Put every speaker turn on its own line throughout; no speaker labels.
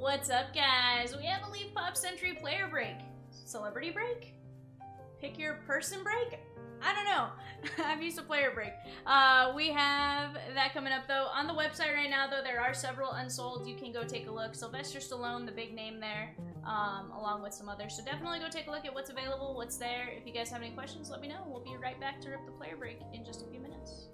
What's up, guys? We have a Leaf Pop Century player break. Celebrity break? Pick your person break? I don't know. I'm used to player break. We have that coming up, though. On the website right now, though, there are several unsold. You can go take a look. Sylvester Stallone, the big name there, along with some others. So definitely go take a look at what's available, what's there. If you guys have any questions, let me know. We'll be right back to rip the player break in just a few minutes.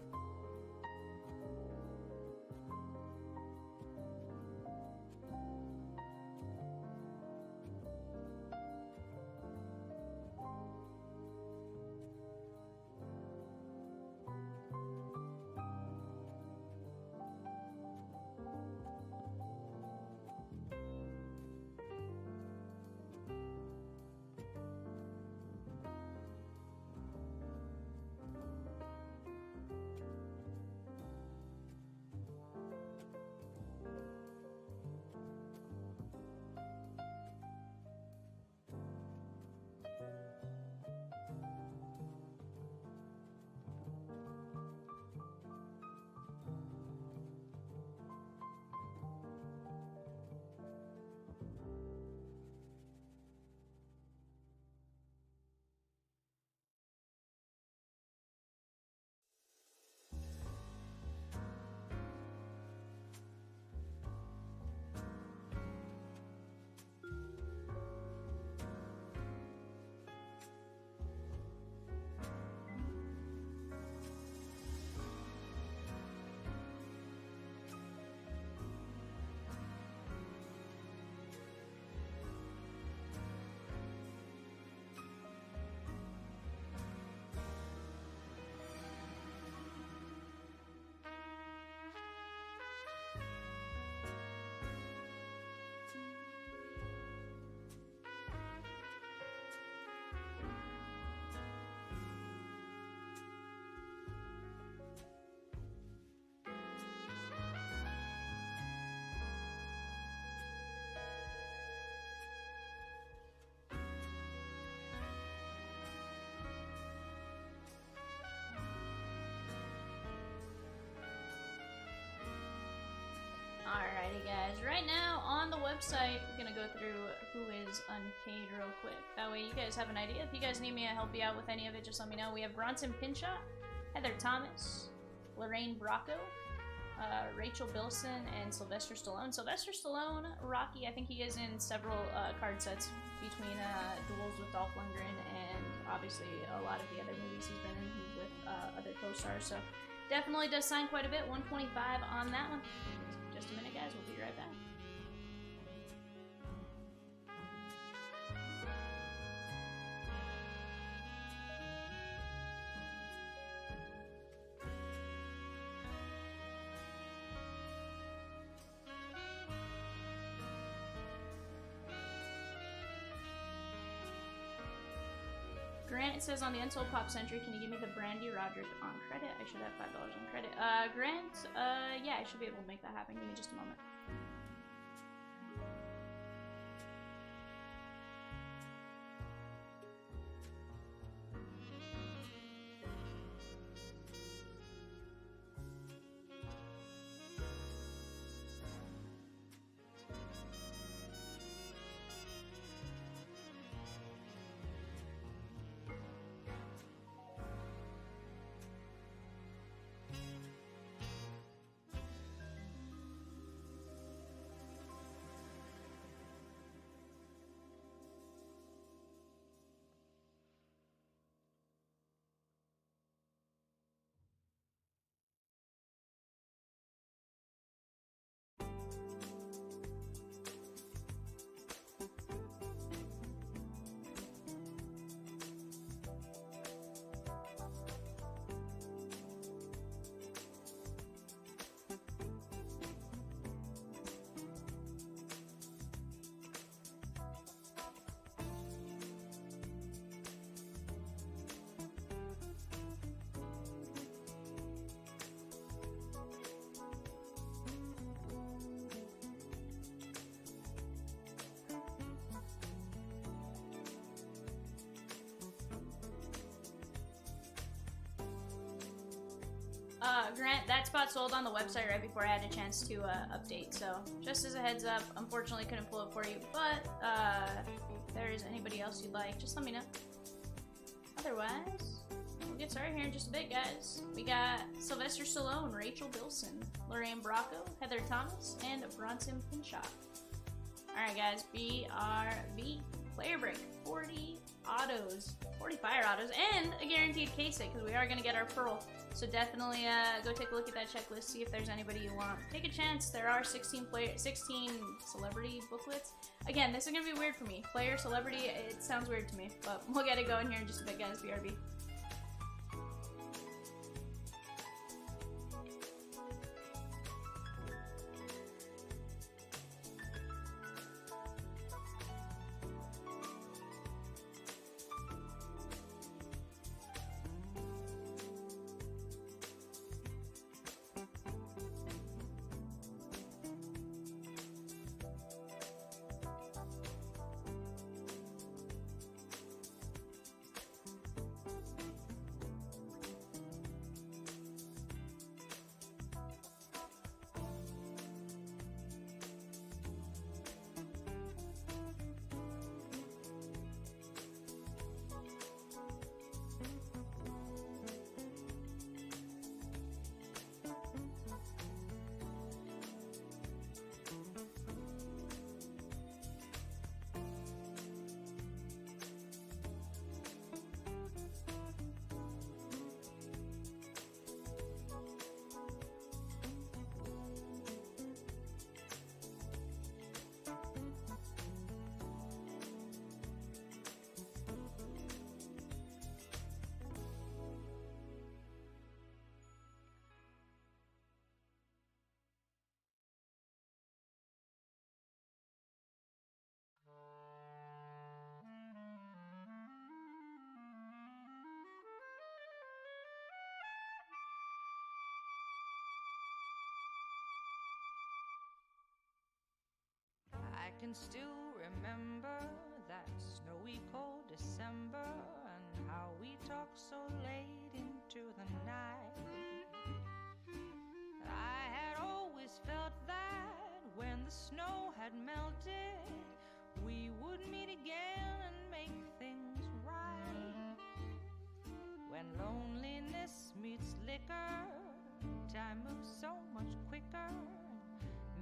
Alrighty, guys. Right now on the website, we're gonna go through who is unpaid real quick. That way you guys have an idea. If you guys need me to help you out with any of it, just let me know. We have Bronson Pinchot, Heather Thomas, Lorraine Bracco, Rachel Bilson, and Sylvester Stallone. Sylvester Stallone, Rocky, I think he is in several card sets between duels with Dolph Lundgren and obviously a lot of the other movies he's been in with other co-stars. So definitely does sign quite a bit. 125 on that one. Just a minute, guys. We'll be right back. Grant says on the Unsold Pop Century, can you give me the Brandy Roderick on credit? I should have $5 on credit. Grant, yeah, I should be able to make that happen. Give me just a moment. Grant, that spot sold on the website right before I had a chance to update, so just as a heads up, unfortunately couldn't pull it for you, but if there is anybody else you'd like, just let me know. Otherwise, we'll get started here in just a bit, guys. We got Sylvester Stallone, Rachel Bilson, Lorraine Bracco, Heather Thomas, and Bronson Pinchot. Alright guys, BRB, player break, 40 autos, 40 fire autos, and a guaranteed case hit, because we are going to get our pearl. So definitely go take a look at that checklist, see if there's anybody you want. Take a chance, there are 16 celebrity booklets. Again, this is going to be weird for me. Player, celebrity, it sounds weird to me, but we'll get it going here in just a bit, guys, BRB.
I can still remember that snowy cold December and how we talked so late into the night. I had always felt that when the snow had melted, we would meet again and make things right. When loneliness meets liquor, time moves so much quicker.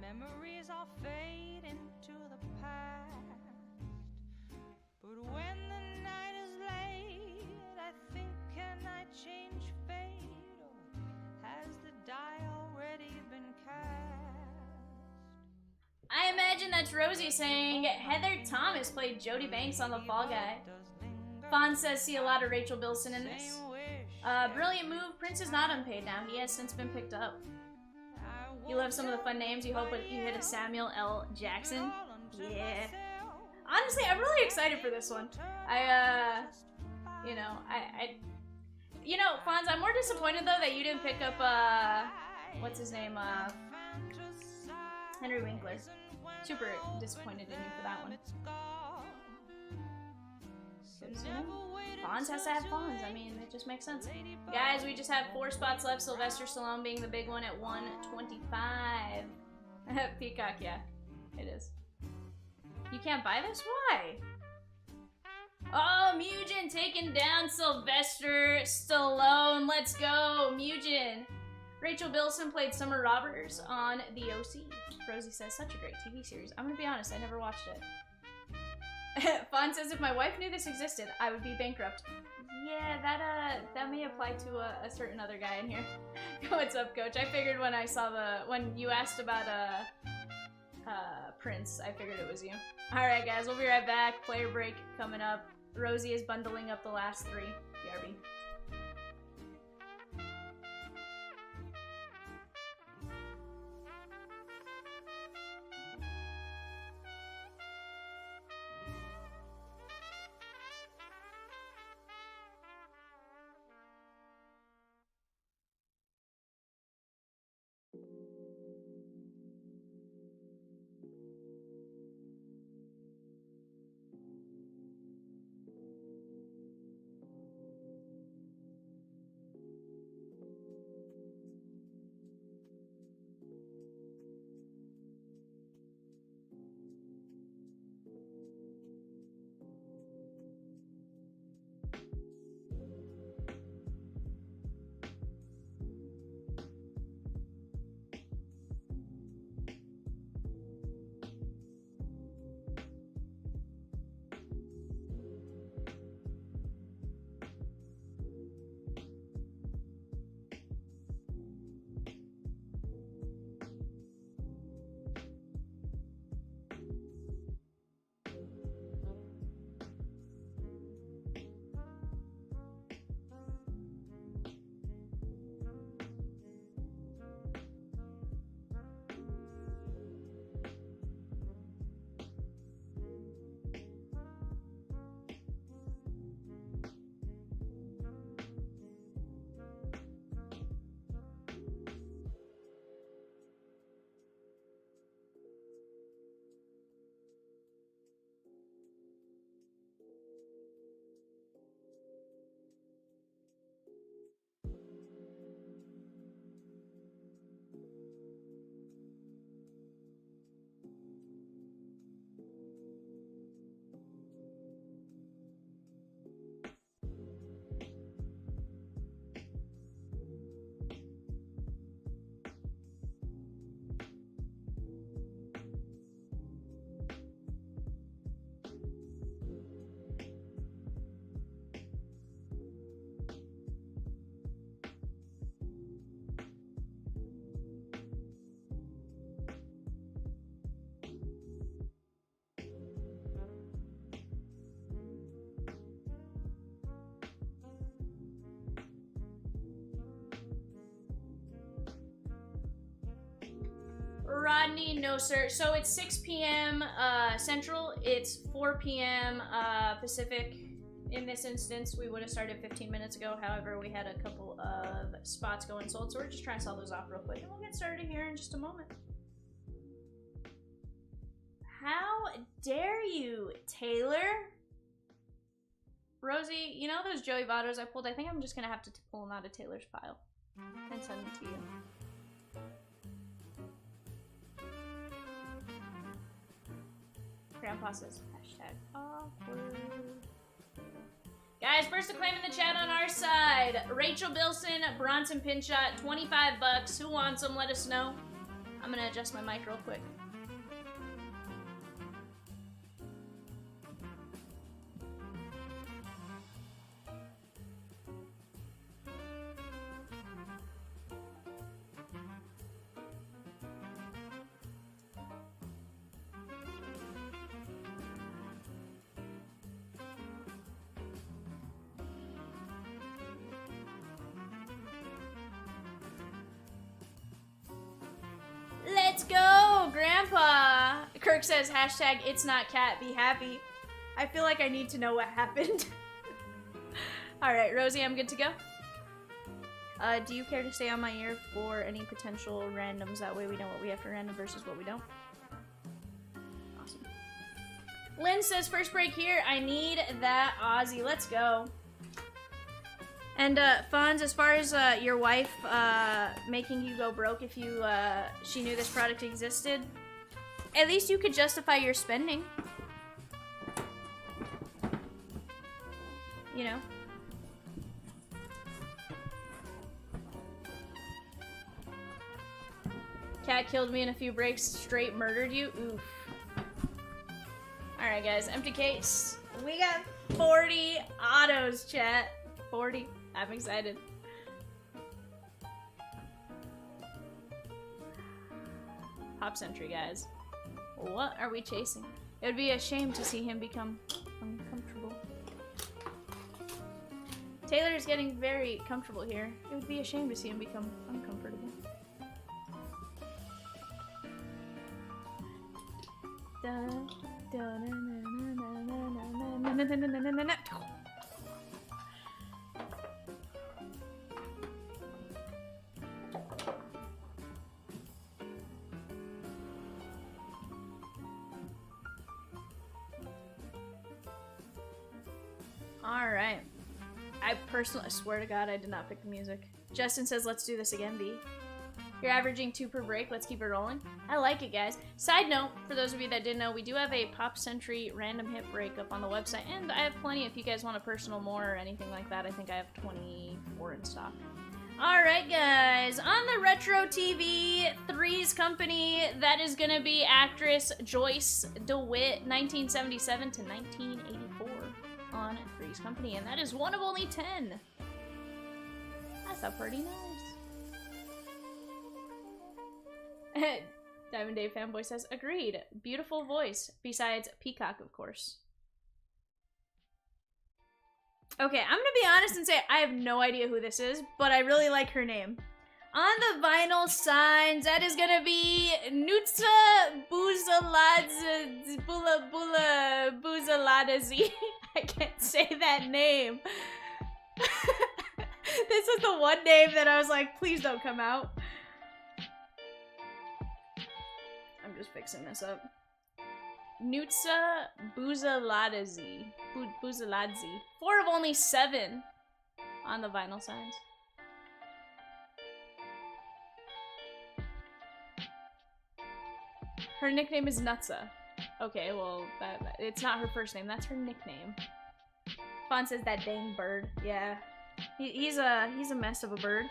Memories all fade into the past. But when the night is late, I think, can I change fate? Or has the die already been cast?
I imagine that's Rosie saying Heather Thomas played Jody Banks on The Fall Guy. Fawn says see a lot of Rachel Bilson in this. Brilliant move. Prince is not unpaid now. He has since been picked up. You love some of the fun names. You hope you hit a Samuel L. Jackson. Yeah. Honestly, I'm really excited for this one. You know, Fonz, I'm more disappointed though that you didn't pick up, what's his name, Henry Winkler. Super disappointed in you for that one. Fonz has to have Fonz. I mean, it just makes sense. Guys, we just have 4 spots left. Sylvester Stallone being the big one at 125. Peacock, yeah. It is. You can't buy this? Why? Oh, Mugen taking down Sylvester Stallone. Let's go, Mugen. Rachel Bilson played Summer Roberts on The OC. Rosie says, such a great TV series. I'm gonna be honest, I never watched it. Fawn says, if my wife knew this existed, I would be bankrupt. Yeah, that may apply to a certain other guy in here. What's up, Coach? I figured when I saw when you asked about Prince, I figured it was you. Alright guys, we'll be right back. Player break coming up. Rosie is bundling up the last 3. BRB. Rodney, no sir. So it's 6 p.m. Central. It's 4 p.m. Pacific. In this instance, we would have started 15 minutes ago. However, we had a couple of spots going sold, so we're just trying to sell those off real quick. And we'll get started here in just a moment. How dare you, Taylor? Rosie, you know those Joey Vottos I pulled? I think I'm just gonna have to pull them out of Taylor's pile and send them to you. Grandpa says, hashtag awkward. Guys, first to claim in the chat on our side. Rachel Bilson, Bronson Pinshot, 25 bucks. Who wants them? Let us know. I'm gonna adjust my mic real quick. Let's go, Grandpa! Kirk says, hashtag it's not cat, be happy. I feel like I need to know what happened. Alright, Rosie, I'm good to go. Do you care to stay on my ear for any potential randoms? That way we know what we have to random versus what we don't. Awesome. Lynn says, first break here. I need that Aussie. Let's go. And, Fonz, as far as, your wife, making you go broke if you, she knew this product existed, at least you could justify your spending. You know? Cat killed me in a few breaks, straight murdered you? Oof. Alright, guys, empty case. We got 40 autos, chat. 40. I'm excited. Pop Century, guys. What are we chasing? It would be a shame to see him become uncomfortable. Taylor is getting very comfortable here. It would be a shame to see him become uncomfortable. Alright. I swear to God, I did not pick the music. Justin says, let's do this again, B. You're averaging 2 per break. Let's keep it rolling. I like it, guys. Side note, for those of you that didn't know, we do have a Pop Century random hit break up on the website, and I have plenty if you guys want a personal more or anything like that. I think I have 24 in stock. Alright, guys. On the Retro TV, Three's Company, that is going to be actress Joyce DeWitt, 1977 to 1984 on Three's Company, and that is one of only 10. That's a pretty nice. Diamond Dave fanboy says, agreed. Beautiful voice. Besides Peacock, of course. Okay, I'm gonna be honest and say I have no idea who this is, but I really like her name. On the vinyl signs, that is gonna be Nutsa Buzaladazi. I can't say that name. This is the one name that I was like, please don't come out. I'm just fixing this up. Nutsa Buzaladazi. Buzaladzi. 4 of only 7 on the vinyl signs. Her nickname is Nutsa. Okay, well, it's not her first name. That's her nickname. Fawn says that dang bird. Yeah. He's a mess of a bird.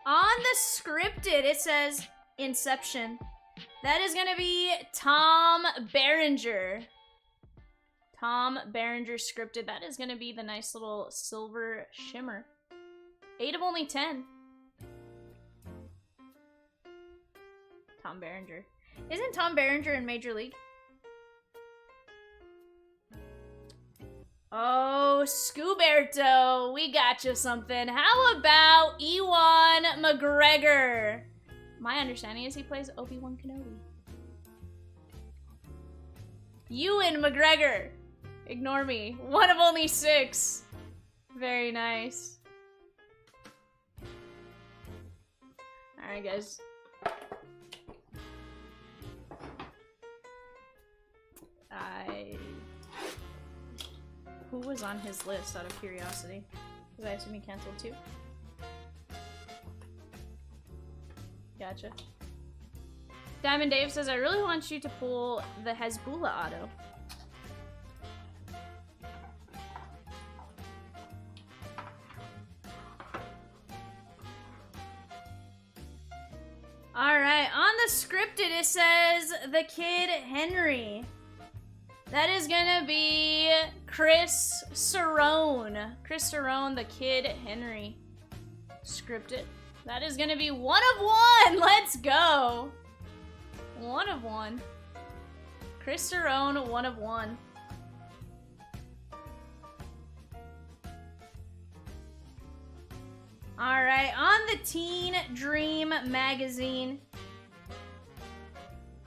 On the scripted, it says Inception. That is gonna be Tom Berenger. Tom Berenger scripted. That is gonna be the nice little silver shimmer. 8 of only 10. Tom Berenger. Isn't Tom Berenger in Major League? Oh, Scooberto, we got you something. How about Ewan McGregor? My understanding is he plays Obi-Wan Kenobi. Ewan McGregor. Ignore me. One of only 6. Very nice. Alright, guys. Who was on his list out of curiosity? Because I assume he canceled too. Gotcha. Diamond Dave says, I really want you to pull the Hezbollah auto. Alright, on the scripted it says the kid Henry. That is gonna be Chris Cerrone. Chris Cerrone, the kid Henry. Scripted. That is gonna be 1 of 1! Let's go! 1 of 1. Chris Cerrone, 1 of 1. Alright, on the Teen Dream magazine,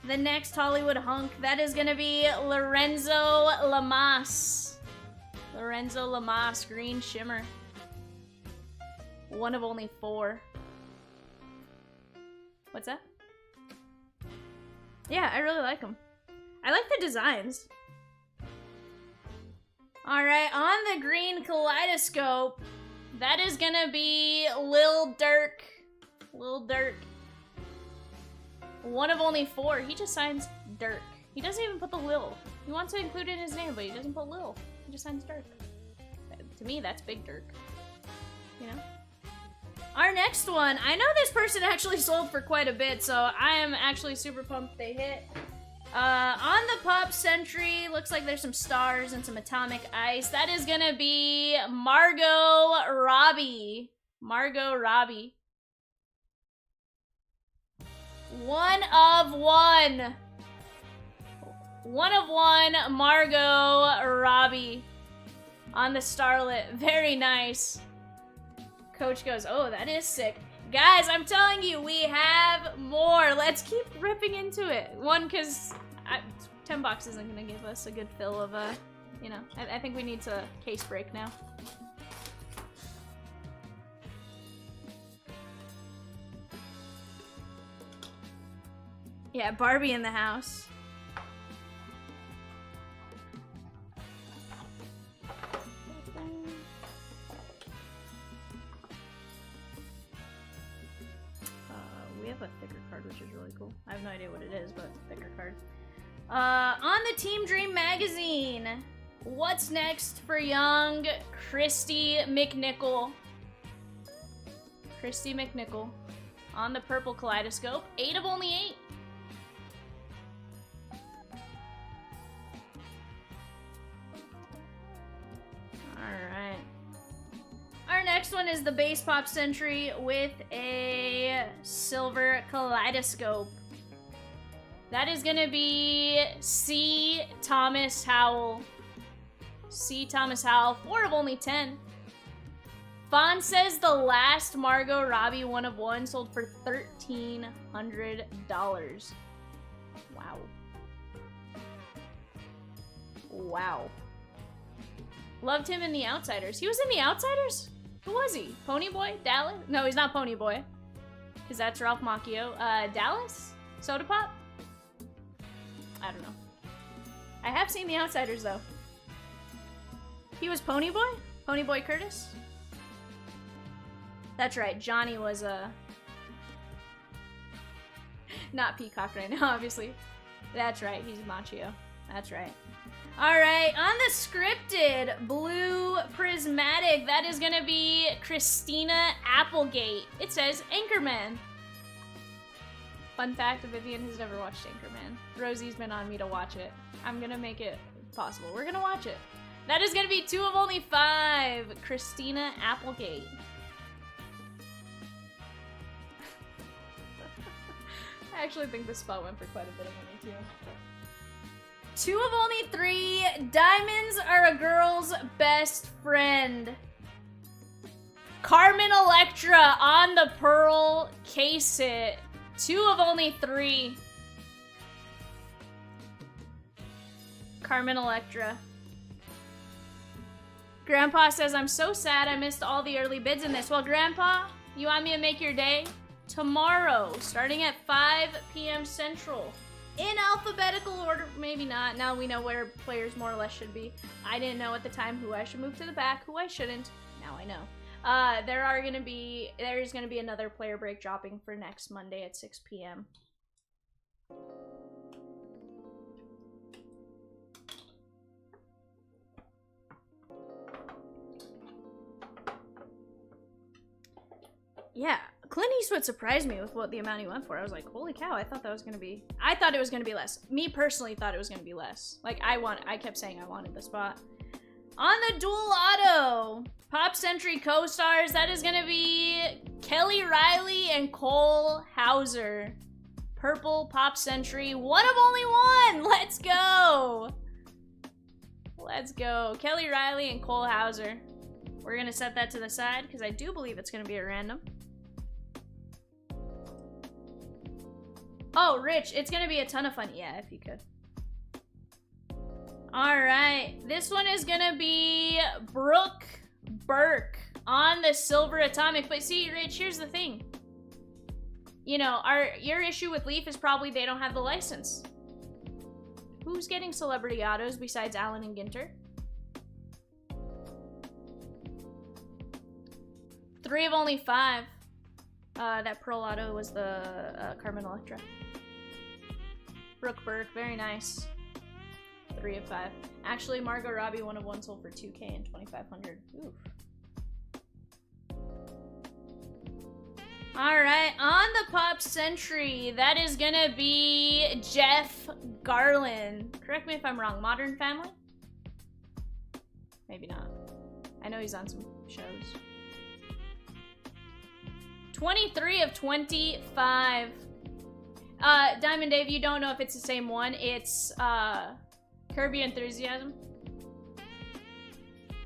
the next Hollywood hunk, that is gonna be Lorenzo Lamas. Lorenzo Lamas, Green Shimmer. 1 of only 4. What's that? Yeah, I really like them. I like the designs. Alright, on the green kaleidoscope, that is gonna be Lil Durk. Lil Durk. 1 of only 4. He just signs Durk. He doesn't even put the Lil. He wants to include it in his name, but he doesn't put Lil. He just signs Durk. To me, that's Big Durk. You know? Our next one, I know this person actually sold for quite a bit, so I am actually super pumped they hit. On the Pop Sentry, looks like there's some stars and some atomic ice. That is gonna be Margot Robbie. Margot Robbie. 1 of 1. 1 of 1, Margot Robbie. On the Starlet. Very nice. Coach goes, oh, that is sick. Guys, I'm telling you, we have more. Let's keep ripping into it. One, because 10 bucks isn't going to give us a good fill of, you know, I think we need to case break now. Yeah, Barbie in the house. We have a thicker card, which is really cool. I have no idea what it is, but thicker card. On the Team Dream magazine, what's next for young Christy McNichol? Christy McNichol. On the purple kaleidoscope, 8 of only 8. Alright. Our next one is the Base Pop Sentry with a silver kaleidoscope. That is gonna be C. Thomas Howell. C. Thomas Howell, 4 of only 10. Fawn says the last Margot Robbie 1 of 1 sold for $1,300. Wow. Wow. Loved him in The Outsiders. He was in The Outsiders? Who was he? Ponyboy? Dallas? No, he's not Ponyboy. Because that's Ralph Macchio. Dallas? Soda Pop? I don't know. I have seen The Outsiders, though. He was Ponyboy? Ponyboy Curtis? That's right. Johnny was, not Peacock right now, obviously. That's right. He's Macchio. That's right. Alright, on the scripted blue prismatic, that is gonna be Christina Applegate. It says Anchorman. Fun fact, Vivian has never watched Anchorman. Rosie's been on me to watch it. I'm gonna make it possible. We're gonna watch it. That is gonna be 2 of only 5. Christina Applegate. I actually think this spot went for quite a bit of money, too. 2 of only 3. Diamonds are a girl's best friend. Carmen Electra on the pearl case hit. 2 of only 3. Carmen Electra. Grandpa says, I'm so sad I missed all the early bids in this. Well, Grandpa, you want me to make your day? Tomorrow, starting at 5 p.m. Central. In alphabetical order. Maybe not. Now we know where players more or less should be. I didn't know at the time who I should move to the back, who I shouldn't. Now I know. There's gonna be another player break dropping for next Monday at 6 p.m. Yeah, Clint Eastwood surprised me with what the amount he went for. I was like, holy cow, I thought it was gonna be less. Me personally thought it was gonna be less. Like, I kept saying I wanted the spot. On the dual auto, Pop Century co-stars, that is gonna be Kelly Riley and Cole Hauser. Purple Pop Century, one of only one! Let's go! Let's go. Kelly Riley and Cole Hauser. We're gonna set that to the side, because I do believe it's gonna be a random. Oh, Rich, it's gonna be a ton of fun. Yeah, if you could. Alright, this one is gonna be Brooke Burke on the Silver Atomic. But see, Rich, here's the thing. You know, your issue with Leaf is probably they don't have the license. Who's getting celebrity autos besides Alan and Ginter? 3 of only 5. That Pearl auto was the Carmen Electra. Brooke Burke, very nice. 3 of 5. Actually, Margot Robbie, 1 of 1 sold for $2K and $2,500. Oof. Alright, on the Pop Century, that is gonna be Jeff Garland. Correct me if I'm wrong. Modern Family? Maybe not. I know he's on some shows. 23 of 25. Diamond Dave, you don't know if it's the same one. It's Kirby Enthusiasm.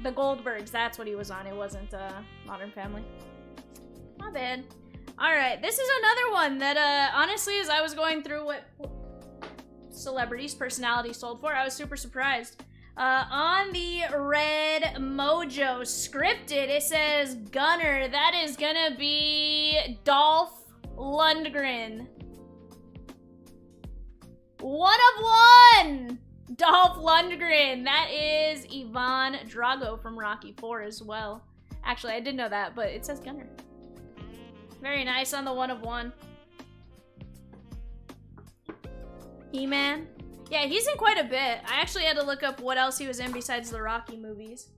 The Goldbergs, that's what he was on. It wasn't Modern Family. Not bad. Alright, this is another one that honestly, as I was going through what celebrities' personalities sold for, I was super surprised. On the Red Mojo scripted, it says Gunner. That is gonna be Dolph Lundgren. 1 of 1! Dolph Lundgren. That is Ivan Drago from Rocky 4 as well. Actually, I did know that, but it says Gunner. Very nice on the 1 of 1. He-Man. Yeah, he's in quite a bit. I actually had to look up what else he was in besides the Rocky movies.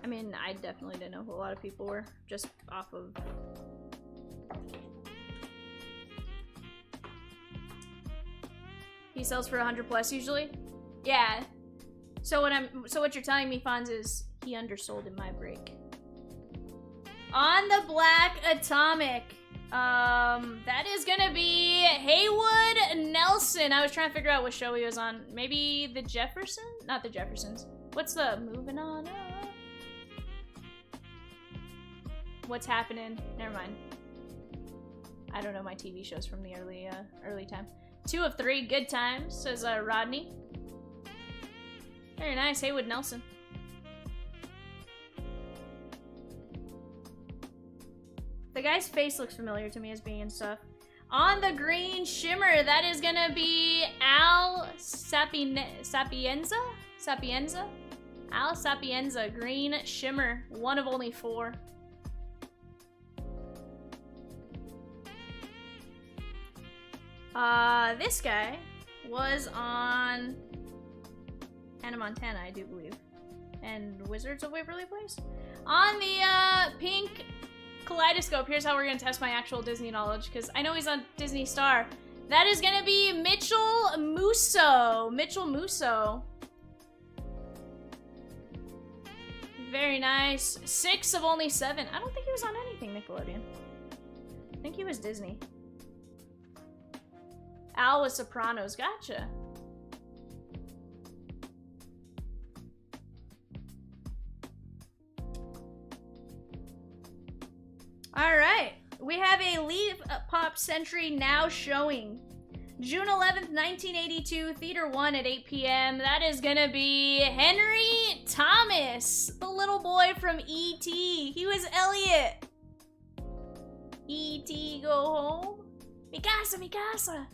I mean, I definitely didn't know who a lot of people were, just off of... He sells for 100 plus usually? Yeah. So what you're telling me, Fonz, is he undersold in my break. On the Black Atomic, that is gonna be Haywood Nelson. I was trying to figure out what show he was on. Maybe the Jeffersons? Not the Jeffersons. What's the Moving On Up? What's happening? Never mind. I don't know my TV shows from the early time. 2 of 3, Good Times, says Rodney. Very nice, Haywood Nelson. The guy's face looks familiar to me as being in stuff. On the Green Shimmer, that is gonna be Al Sapienza? Sapienza? Al Sapienza, Green Shimmer, 1 of only 4. This guy was on Hannah Montana, I do believe. And Wizards of Waverly Place? On the, pink Kaleidoscope, here's how we're gonna test my actual Disney knowledge, because I know he's on Disney Star. That is gonna be Mitchell Musso. Mitchell Musso. Very nice. 6 of only 7. I don't think he was on anything Nickelodeon. I think he was Disney. Al was Sopranos. Gotcha. Pop Century now showing. June 11th, 1982, Theater 1 at 8 p.m. That is gonna be Henry Thomas, the little boy from E.T. He was Elliot. E.T. go home. Mikasa, Mikasa.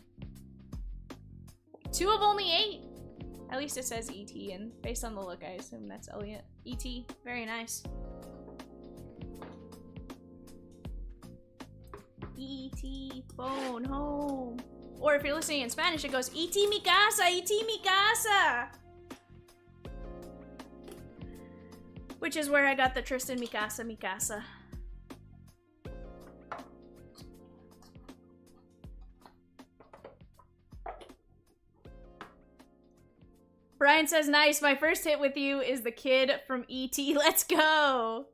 2 of only 8. At least it says E.T. and based on the look, I assume that's Elliot. E.T. Very nice. E.T. phone home. Or if you're listening in Spanish, it goes E.T. mi casa, E.T. mi casa. Which is where I got the Tristan Mikasa, Mikasa. Brian says, nice, my first hit with you is the kid from E.T. Let's go.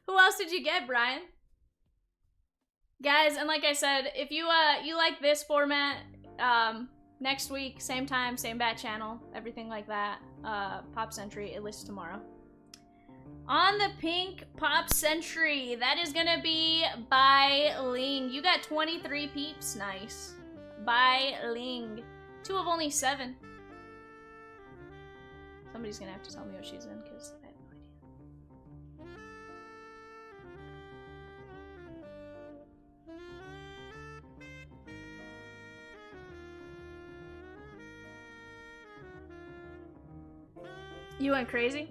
Who else did you get, Brian? Guys, and like I said, if you you like this format, next week, same time, same bat channel, everything like that, Pop Century, it lists tomorrow. On the pink Pop Century, that is gonna be by Ling. You got 23 peeps, nice. By Ling. 2 of only 7. Somebody's gonna have to tell me what she's in, because I have no idea. You went crazy?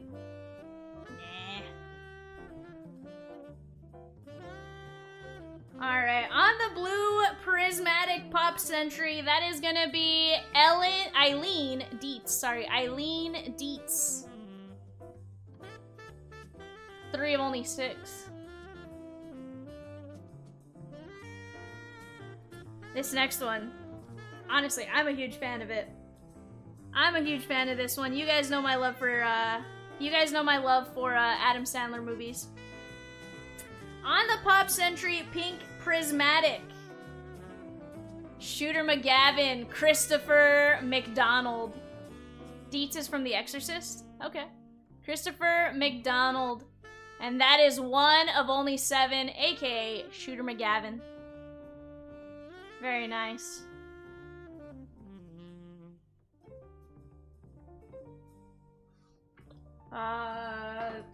Nah. Alright, on the blue prismatic Pop Century, that is gonna be Eileen Dietz. Sorry, Eileen Dietz. 3 of only 6. This next one, honestly, I'm a huge fan of it. I'm a huge fan of this one. You guys know my love for Adam Sandler movies. On the Pop Century pink prismatic, Shooter McGavin, Christopher McDonald. Dietz is from The Exorcist? Okay. Christopher McDonald. And that is 1 of only 7, aka Shooter McGavin. Very nice.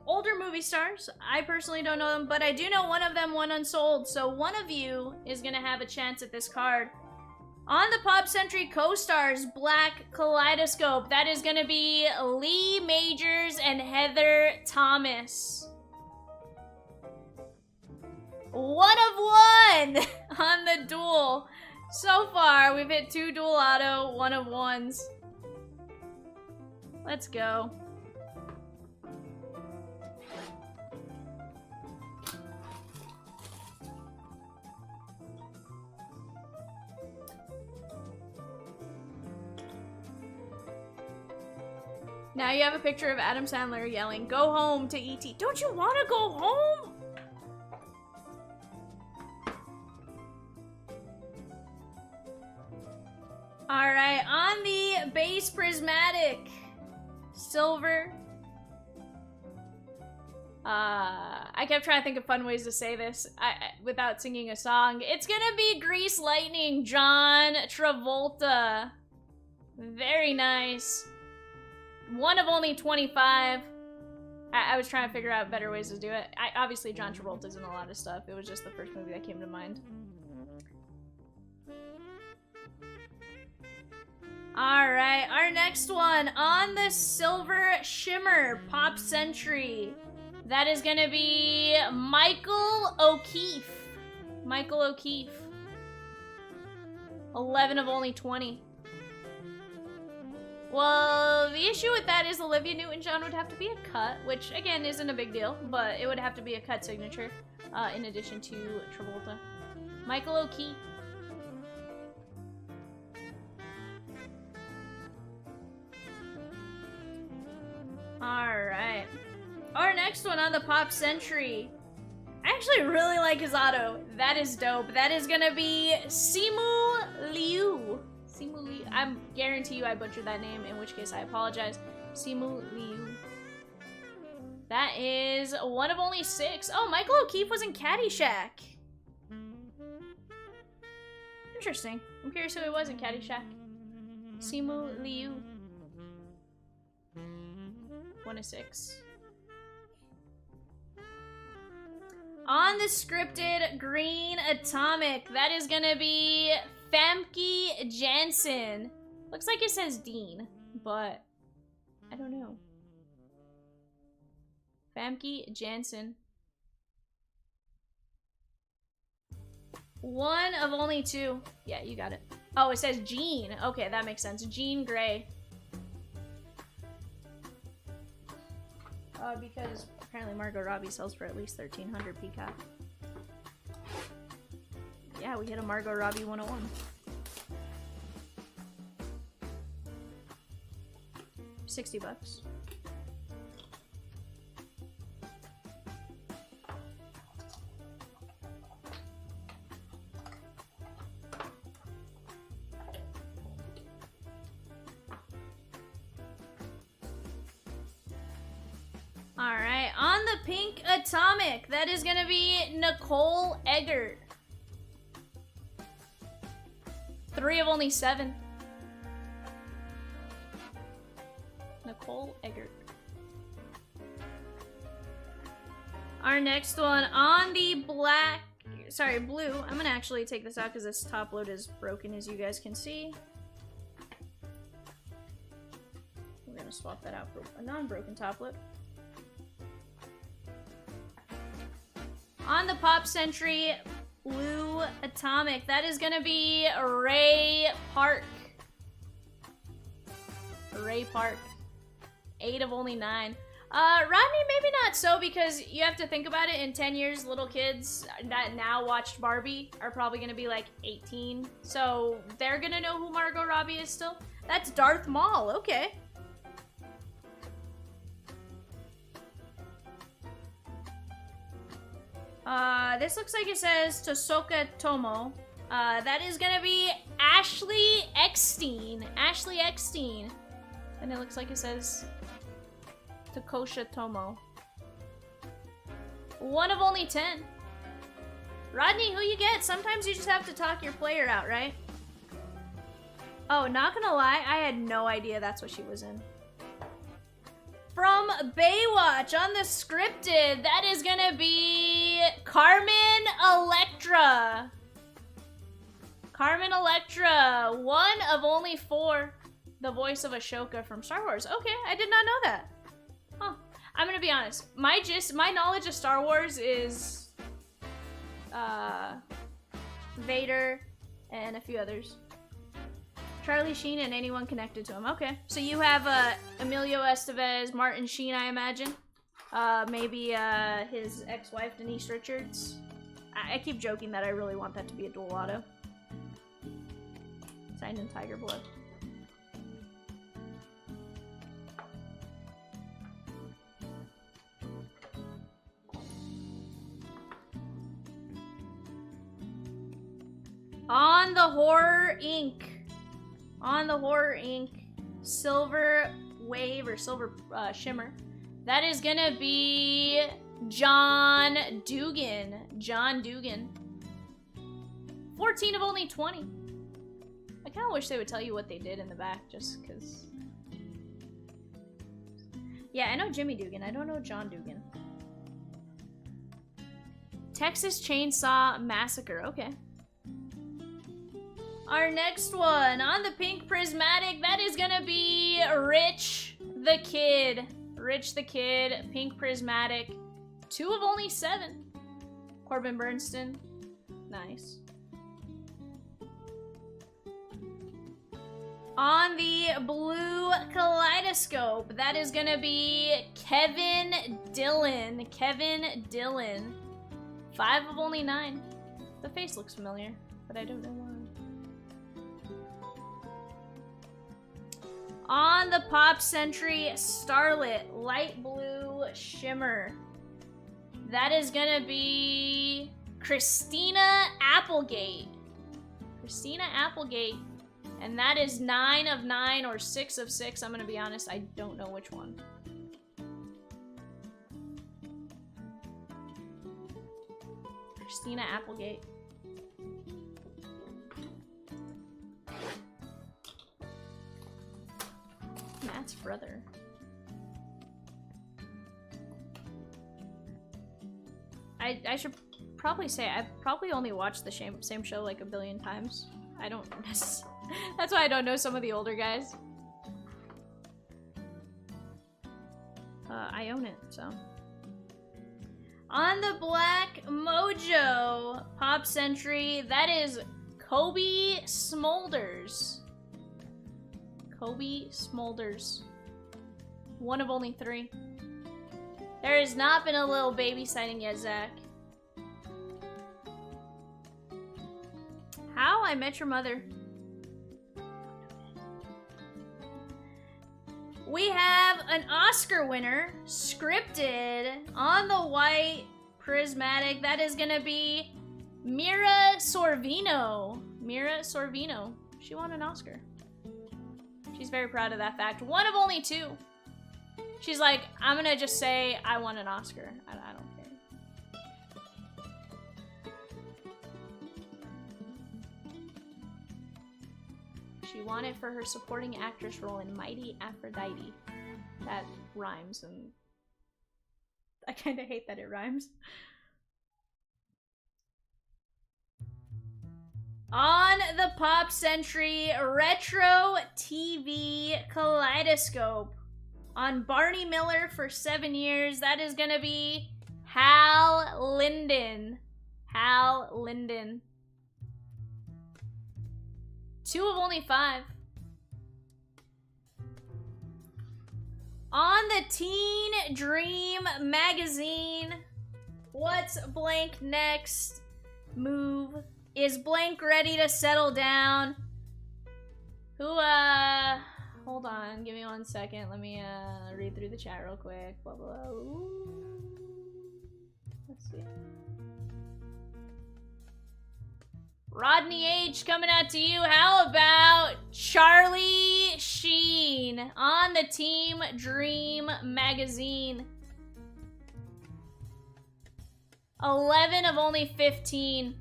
Older movie stars. I personally don't know them, but I do know one of them won Unsold, so one of you is gonna have a chance at this card. On the Pop Century co-stars Black Kaleidoscope, that is gonna be Lee Majors and Heather Thomas. 1 of 1 on the duel. So far, we've hit 2 dual auto, 1 of 1s. Let's go. Now you have a picture of Adam Sandler yelling, "Go home" to E.T. Don't you want to go home? Alright, on the base prismatic silver. I kept trying to think of fun ways to say this without singing a song. It's gonna be Grease Lightning, John Travolta. Very nice. 1 of only 25. I was trying to figure out better ways to do it. Obviously, John Travolta's in a lot of stuff. It was just the first movie that came to mind. Alright, our next one on the Silver Shimmer Pop Century. That is gonna be Michael O'Keefe. Michael O'Keefe. 11 of only 20. Well, the issue with that is Olivia Newton-John would have to be a cut, which, again, isn't a big deal, but it would have to be a cut signature, in addition to Travolta. Michael O'Keefe. Alright. Our next one on the Pop Century. I actually really like his auto. That is dope. That is gonna be Simu Liu. Simu Liu. I guarantee you I butchered that name, in which case I apologize. Simu Liu. That is 1 of only 6. Oh, Michael O'Keefe was in Caddyshack. Interesting. I'm curious who it was in Caddyshack. Simu Liu. 1 to 6. On the scripted Green Atomic, that is gonna be Famke Janssen. Looks like it says Dean, but I don't know. Famke Janssen. 1 of only 2. Yeah, you got it. Oh, it says Jean. Okay, that makes sense. Jean Grey. Because apparently Margot Robbie sells for at least 1,300 Peacock. Yeah, we hit a Margot Robbie 101. $60. Alright, on the Pink Atomic, that is gonna be Nicole Eggert. 3 of only 7. Nicole Eggert. Our next one on the blue. I'm gonna actually take this out because this top load is broken, as you guys can see. We're gonna swap that out for a non-broken top load. On the Pop Century Blue Atomic, that is gonna be Ray Park. Ray Park. 8 of only 9. Rodney, maybe not so, because you have to think about it. In 10 years, little kids that now watched Barbie are probably gonna be like 18. So they're gonna know who Margot Robbie is still. That's Darth Maul, okay. This looks like it says Tosoka Tomo. That is gonna be Ashley Eckstein. Ashley Eckstein. And it looks like it says Takosha Tomo. 1 of only 10. Rodney, who you get? Sometimes you just have to talk your player out, right? Oh, not gonna lie, I had no idea that's what she was in. From Baywatch on the scripted, that is gonna be Carmen Electra. Carmen Electra, 1 of only 4. The voice of Ashoka from Star Wars. Okay, I did not know that. Huh. I'm gonna be honest. My knowledge of Star Wars is Vader and a few others. Charlie Sheen and anyone connected to him. Okay. So you have Emilio Estevez, Martin Sheen, I imagine. Maybe his ex-wife, Denise Richards. I keep joking that I really want that to be a dual auto. Signed in Tiger Blood. On the Horror Inc. On the Horror Inc. Silver Wave or Silver Shimmer. That is gonna be John Dugan. John Dugan. 14 of only 20. I kind of wish they would tell you what they did in the back, just because. Yeah, I know Jimmy Dugan. I don't know John Dugan. Texas Chainsaw Massacre. Okay. Our next one on the Pink Prismatic, that is gonna be Rich the Kid. Rich the Kid, Pink Prismatic. 2 of only 7. Corbin Bernstein. Nice. On the Blue Kaleidoscope, that is gonna be Kevin Dillon. Kevin Dillon. 5 of only 9. The face looks familiar, but I don't know why. On the Pop Century Starlit Light Blue Shimmer, that is gonna be Christina Applegate. Christina Applegate. And that is 9 of 9 or 6 of 6. I'm gonna be honest, I don't know which one. Christina Applegate. Matt's brother. I should probably say I've probably only watched the same show like a billion times. I don't that's why I don't know some of the older guys. I own it, so. On the Black Mojo Pop Century, that is Kobe Smolders. Kobe Smolders. One of only 3. There has not been a little baby sighting yet, Zach. How I Met Your Mother. We have an Oscar winner, scripted, on the white, prismatic. That is gonna be Mira Sorvino. Mira Sorvino. She won an Oscar. She's very proud of that fact. One of only 2. She's like, I'm gonna just say I won an Oscar. I don't care. She won it for her supporting actress role in Mighty Aphrodite. That rhymes, and I kind of hate that it rhymes. On the Pop Century Retro TV Kaleidoscope. On Barney Miller for 7 years, that is gonna be Hal Linden. Hal Linden. 2 of only 5. On the Teen Dream Magazine, what's blank next move? Is blank ready to settle down? Who, hold on, give me 1 second. Let me, read through the chat real quick. Blah, blah, blah. Ooh. Let's see. Rodney H coming out to you. How about Charlie Sheen on the Team Dream Magazine? 11 of only 15.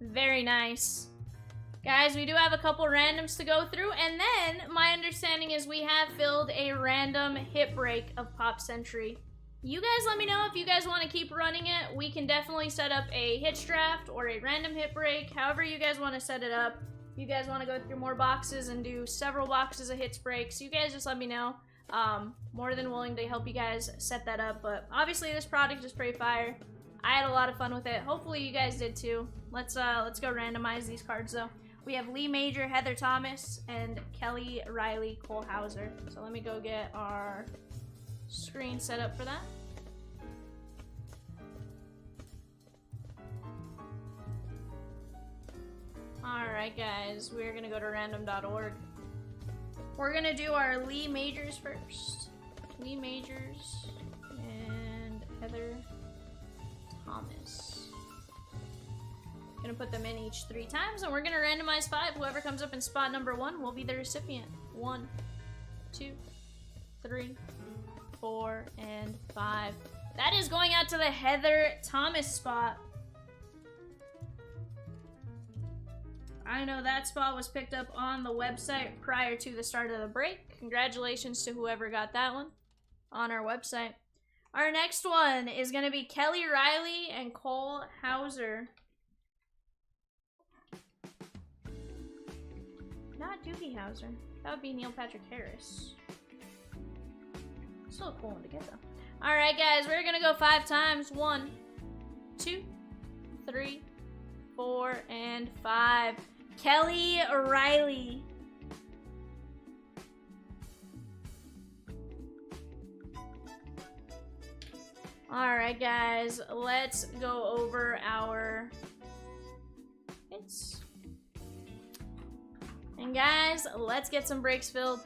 Very nice. Guys, we do have a couple randoms to go through, and then my understanding is we have filled a random hit break of Pop Century. You guys let me know if you guys want to keep running it. We can definitely set up a hits draft or a random hit break, however you guys want to set it up. If you guys want to go through more boxes and do several boxes of hits breaks, you guys just let me know. More than willing to help you guys set that up, but obviously this product is pretty fire. I had a lot of fun with it. Hopefully you guys did too. Let's go randomize these cards though. We have Lee Major, Heather Thomas, and Kelly Riley Cole Hauser. So let me go get our screen set up for that. Alright guys, we're gonna go to random.org. We're gonna do our Lee Majors first. Lee Majors and Heather Thomas. Gonna put them in each 3 times, and we're gonna randomize 5. Whoever comes up in spot number 1 will be the recipient. 1, 2, 3, 4, and 5. That is going out to the Heather Thomas spot. I know that spot was picked up on the website prior to the start of the break. Congratulations to whoever got that one on our website. Our next one is going to be Kelly Riley and Cole Hauser. Not Doogie Howser. That would be Neil Patrick Harris. Still a cool one to get though. Alright guys, we're gonna go 5 times. 1, 2, 3, 4, and 5. Kelly Riley. Alright guys, let's go over our hits. And guys, let's get some breaks filled.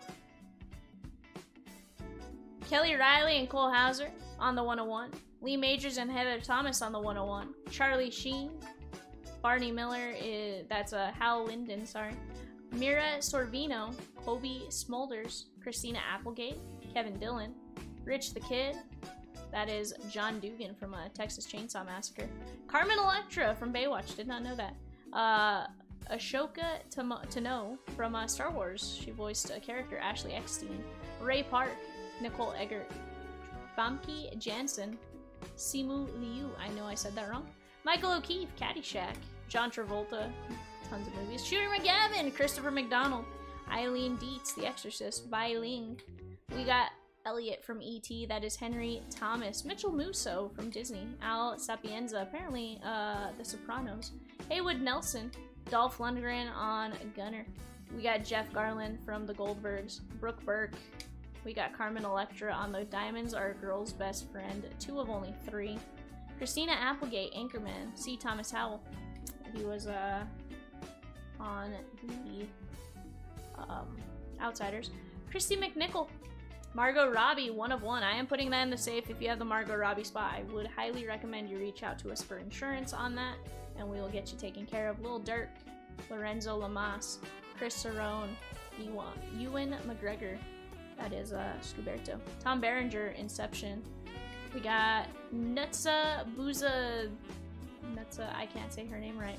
Kelly Riley and Cole Hauser on the 101. Lee Majors and Heather Thomas on the 101. Charlie Sheen. Barney Miller is, that's Hal Linden, sorry. Mira Sorvino. Kobe Smolders. Christina Applegate. Kevin Dillon. Rich the Kid. That is John Dugan from Texas Chainsaw Massacre. Carmen Electra from Baywatch. Did not know that. Ashoka Tano from Star Wars. She voiced a character, Ashley Eckstein. Ray Park, Nicole Eggert, Famke Janssen, Simu Liu, I know I said that wrong. Michael O'Keefe, Caddyshack, John Travolta, tons of movies. Shooter McGavin, Christopher McDonald, Eileen Dietz, The Exorcist, Bai Ling. We got Elliot from E.T., that is Henry Thomas. Mitchell Musso from Disney. Al Sapienza, apparently The Sopranos. Haywood Nelson, Dolph Lundgren on Gunner. We got Jeff Garland from The Goldbergs. Brooke Burke. We got Carmen Electra on The Diamonds Are a Girl's Best Friend. 2 of only 3. Christina Applegate, Anchorman. C. Thomas Howell. He was on the Outsiders. Christy McNichol. Margot Robbie, 1 of 1. I am putting that in the safe if you have the Margot Robbie spot. I would highly recommend you reach out to us for insurance on that, and we will get you taken care of. Lil Durk, Lorenzo Lamas, Chris Cerrone, Ewan McGregor, that is Scuberto. Tom Berenger, Inception. We got Nutsa Booza, I can't say her name right.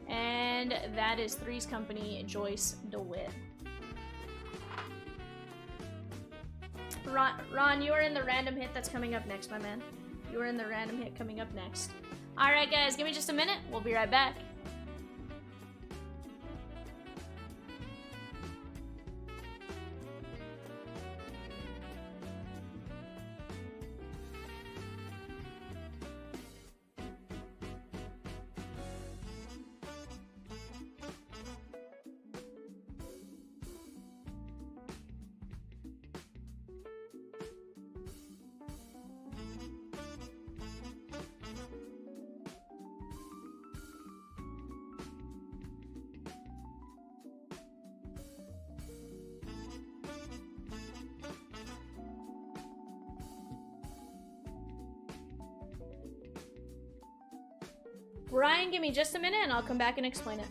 And that is Three's Company, Joyce DeWitt. Ron, you are in the random hit that's coming up next, my man. You are in the random hit coming up next. Alright guys, give me just a minute. We'll be right back. Brian, give me just a minute and I'll come back and explain it.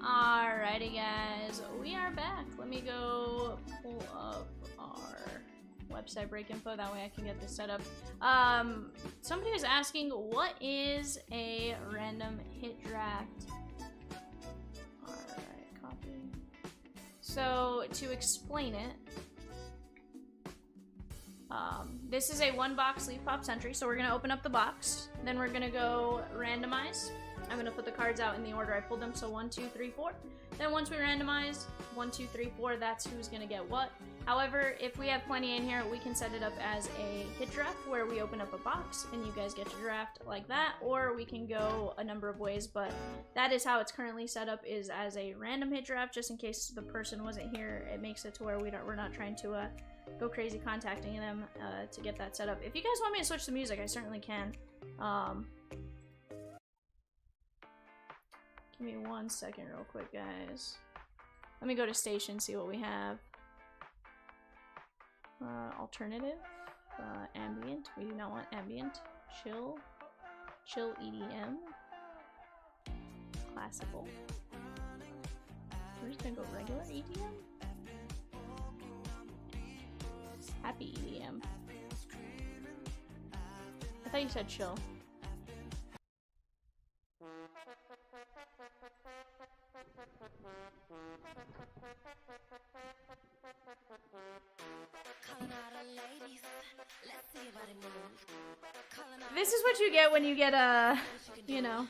Alrighty guys, we are back. Let me go pull up our website break info, that way I can get this set up. Somebody was asking, what is a random hit draft? Alright, copy. So, to explain it, this is a 1-box Leaf Pop Sentry, so we're going to open up the box, then we're going to go randomize. I'm going to put the cards out in the order I pulled them, so 1, 2, 3, 4. Then once we randomize, 1, 2, 3, 4, that's who's going to get what. However, if we have plenty in here, we can set it up as a hit draft where we open up a box and you guys get to draft like that, or we can go a number of ways, but that is how it's currently set up, is as a random hit draft, just in case the person wasn't here. It makes it to where we're not trying to go crazy contacting them to get that set up. If you guys want me to switch the music, I certainly can. Give me 1 second real quick, guys. Let me go to station, see what we have. Alternative. Ambient. We do not want ambient. Chill. Chill EDM. Classical. We're just gonna go regular EDM. Happy EDM. I thought you said chill.
Calling out our ladies, let's see it
This is what you get when you get a, you know.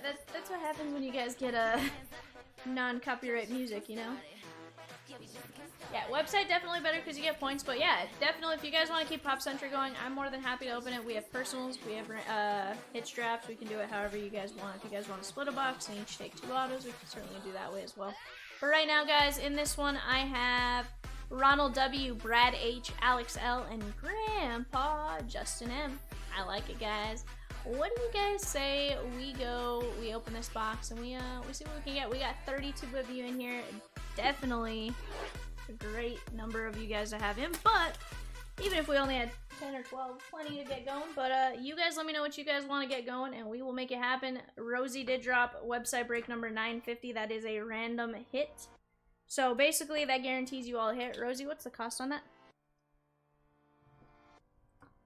That's what happens when you guys get a non-copyright music, you know? Yeah, website definitely better because you get points, but yeah, definitely if you guys want to keep Pop Century going, I'm more than happy to open it. We have personals, we have hits drafts, we can do it however you guys want. If you guys want to split a box and each take 2 autos, we can certainly do that way as well. But right now, guys, in this one, I have Ronald W, Brad H, Alex L, and Grandpa Justin M. I like it, guys. What do you guys say we open this box and we see what we can get? We got 32 of you in here. Definitely a great number of you guys to have in, but even if we only had 10 or 12, plenty to get going. But you guys let me know what you guys want to get going and we will make it happen. Rosie did drop website break number 950. That is a random hit. So basically that guarantees you all a hit. Rosie, what's the cost on that?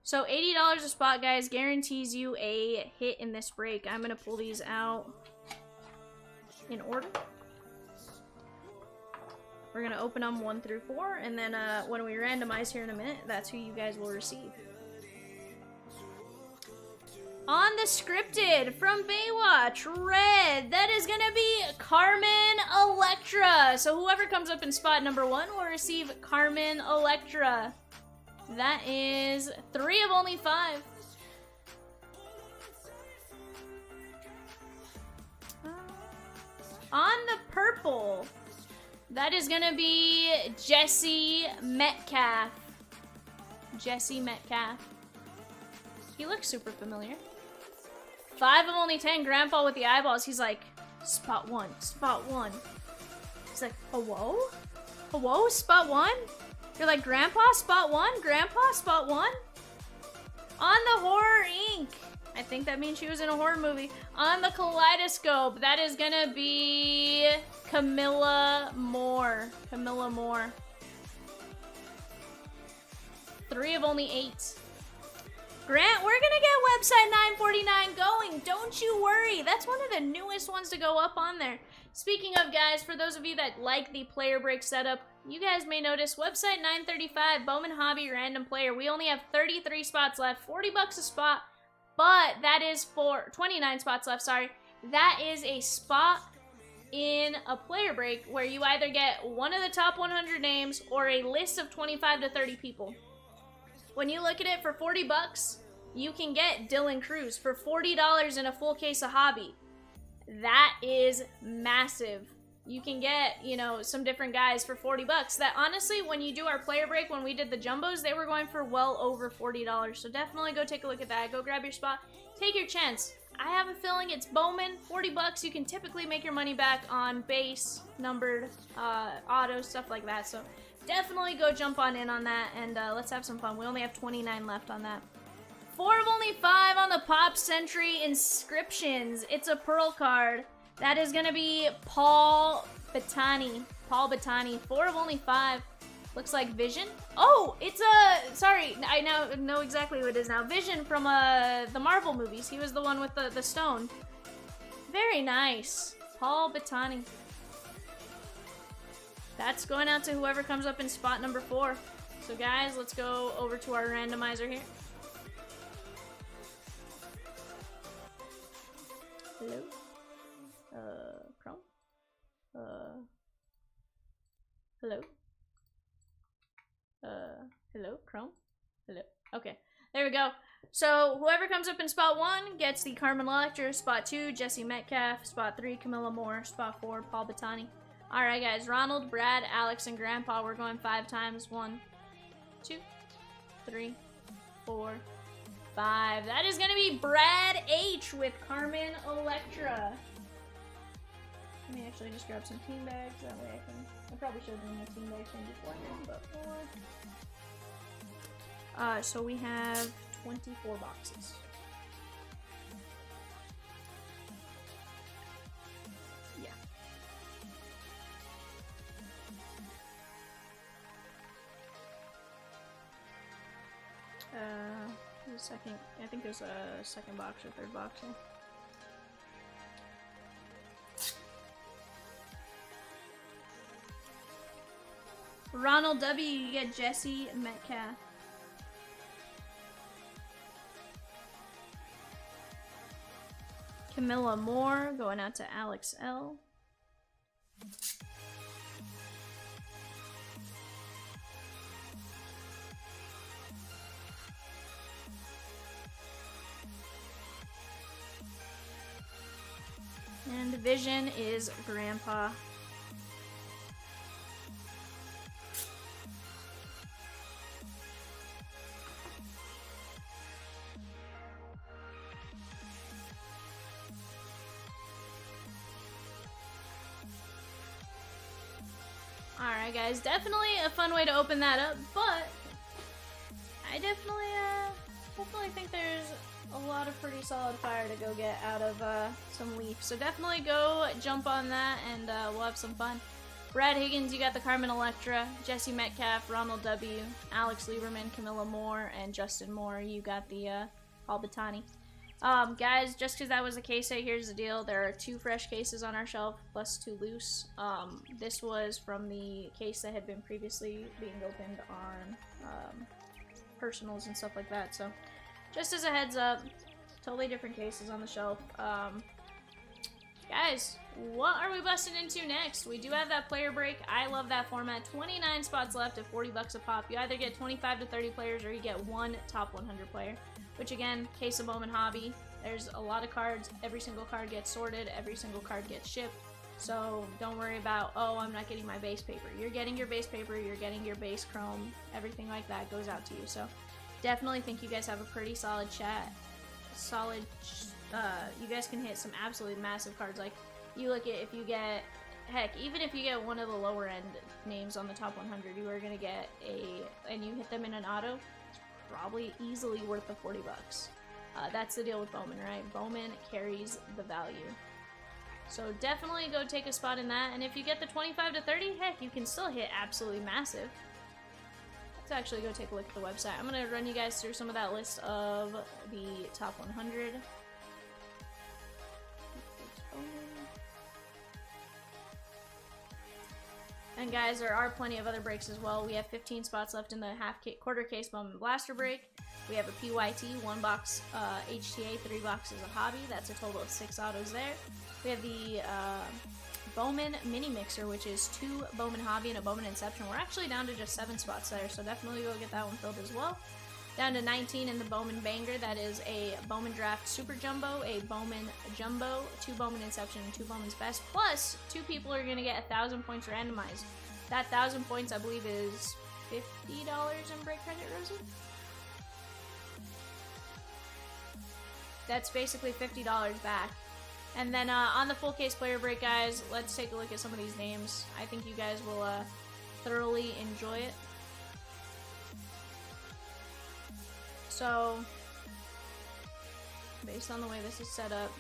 So $80 a spot, guys, guarantees you a hit in this break. I'm gonna pull these out in order. We're gonna open them 1 through 4, and then when we randomize here in a minute, that's who you guys will receive. On the scripted from Baywatch, red, that is gonna be Carmen Electra. So whoever comes up in spot number 1 will receive Carmen Electra. That is 3 of only 5. On the purple, that is gonna be Jesse Metcalf. Jesse Metcalf. He looks super familiar. 5 of only 10. Grandpa with the eyeballs. He's like, spot 1, spot 1. He's like, hello? Hello, spot 1? You're like, Grandpa, spot 1? Grandpa, spot 1? On the Horror Inc. I think that means she was in a horror movie. On the Kaleidoscope, that is gonna be Camilla Moore. Camilla Moore. 3 of only 8. Grant, we're gonna get website 949 going. Don't you worry. That's one of the newest ones to go up on there. Speaking of, guys, for those of you that like the player break setup, you guys may notice website 935, Bowman Hobby Random Player. We only have 33 spots left, 40 bucks a spot, but that is for 29 spots left, sorry. That is a spot in a player break where you either get one of the top 100 names or a list of 25 to 30 people. When you look at it, for 40 bucks, you can get Dylan Cruz for $40 in a full case of hobby. That is massive. You can get, you know, some different guys for 40 bucks. That honestly, when you do our player break, when we did the jumbos, they were going for well over $40. So definitely go take a look at that. Go grab your spot. Take your chance. I have a feeling it's Bowman. 40 bucks. You can typically make your money back on base, numbered, auto, stuff like that. So definitely go jump on in on that, and let's have some fun. We only have 29 left on that. 4 of only 5 on the Pop Century Inscriptions. It's a Pearl card. That is gonna be Paul Bettany. Paul Bettany. 4 of only 5. Looks like Vision. Oh, it's sorry, I now know exactly what it is now. Vision from the Marvel movies. He was the one with the stone. Very nice. Paul Bettany. That's going out to whoever comes up in spot number 4. So guys, let's go over to our randomizer here. Hello? Chrome? Hello? Hello, Chrome? Hello? Okay, there we go. So, whoever comes up in spot 1 gets the Carmen Electra, spot 2, Jesse Metcalf, spot 3, Camilla Moore, spot 4, Paul Bettany. Alright guys, Ronald, Brad, Alex, and Grandpa, we're going 5 times. 1, 2, 3, 4, 5. That is gonna be Brad H with Carmen Electra. Let me actually just grab some team bags, that way I probably should have done the team bag thing beforehand, but so we have 24 boxes. Yeah. There's a second, I think there's a second box or third box here. Ronald W, you get Jesse Metcalf. Camilla Moore going out to Alex L. And Vision is Grandpa. Alright guys, definitely a fun way to open that up, but I definitely think there's a lot of pretty solid fire to go get out of some Leaf. So definitely go jump on that and we'll have some fun. Brad Higgins, you got the Carmen Electra, Jesse Metcalf, Ronald W, Alex Lieberman, Camilla Moore, and Justin Moore, you got the Albatani. Guys, just because that was a case set, here's the deal. There are 2 fresh cases on our shelf, plus 2 loose. This was from the case that had been previously being opened on personals and stuff like that, so just as a heads up, totally different cases on the shelf. Guys, what are we busting into next? We do have that player break. I love that format. 29 spots left at 40 bucks a pop. You either get 25 to 30 players or you get 1 top 100 player. Which again, case of Bowman Hobby, there's a lot of cards. Every single card gets sorted. Every single card gets shipped. So don't worry about, oh, I'm not getting my base paper. You're getting your base paper. You're getting your base chrome. Everything like that goes out to you. So definitely think you guys have a pretty solid chat. You guys can hit some absolutely massive cards. Like, you look at, if you get, heck, even if you get one of the lower end names on the top 100, you are going to get and you hit them in an auto, it's probably easily worth the 40 bucks. That's the deal with Bowman, right? Bowman carries the value. So definitely go take a spot in that, and if you get the 25 to 30, heck, you can still hit absolutely massive. Let's actually go take a look at the website. I'm going to run you guys through some of that list of the top 100. And guys, there are plenty of other breaks as well. We have 15 spots left in the quarter case Bowman Blaster break. We have a PYT, 1 box HTA, 3 boxes of Hobby. That's a total of 6 autos there. We have the Bowman Mini Mixer, which is 2 Bowman Hobby and a Bowman Inception. We're actually down to just 7 spots there, so definitely go get that one filled as well. Down to 19 in the Bowman Banger. That is a Bowman Draft Super Jumbo, a Bowman Jumbo, 2 Bowman Inception, and 2 Bowman's Best. Plus, 2 people are going to get 1,000 points randomized. That 1,000 points, I believe, is $50 in break credit, Rosie? That's basically $50 back. And then on the full case player break, guys, let's take a look at some of these names. I think you guys will thoroughly enjoy it. So, based on the way this is set up,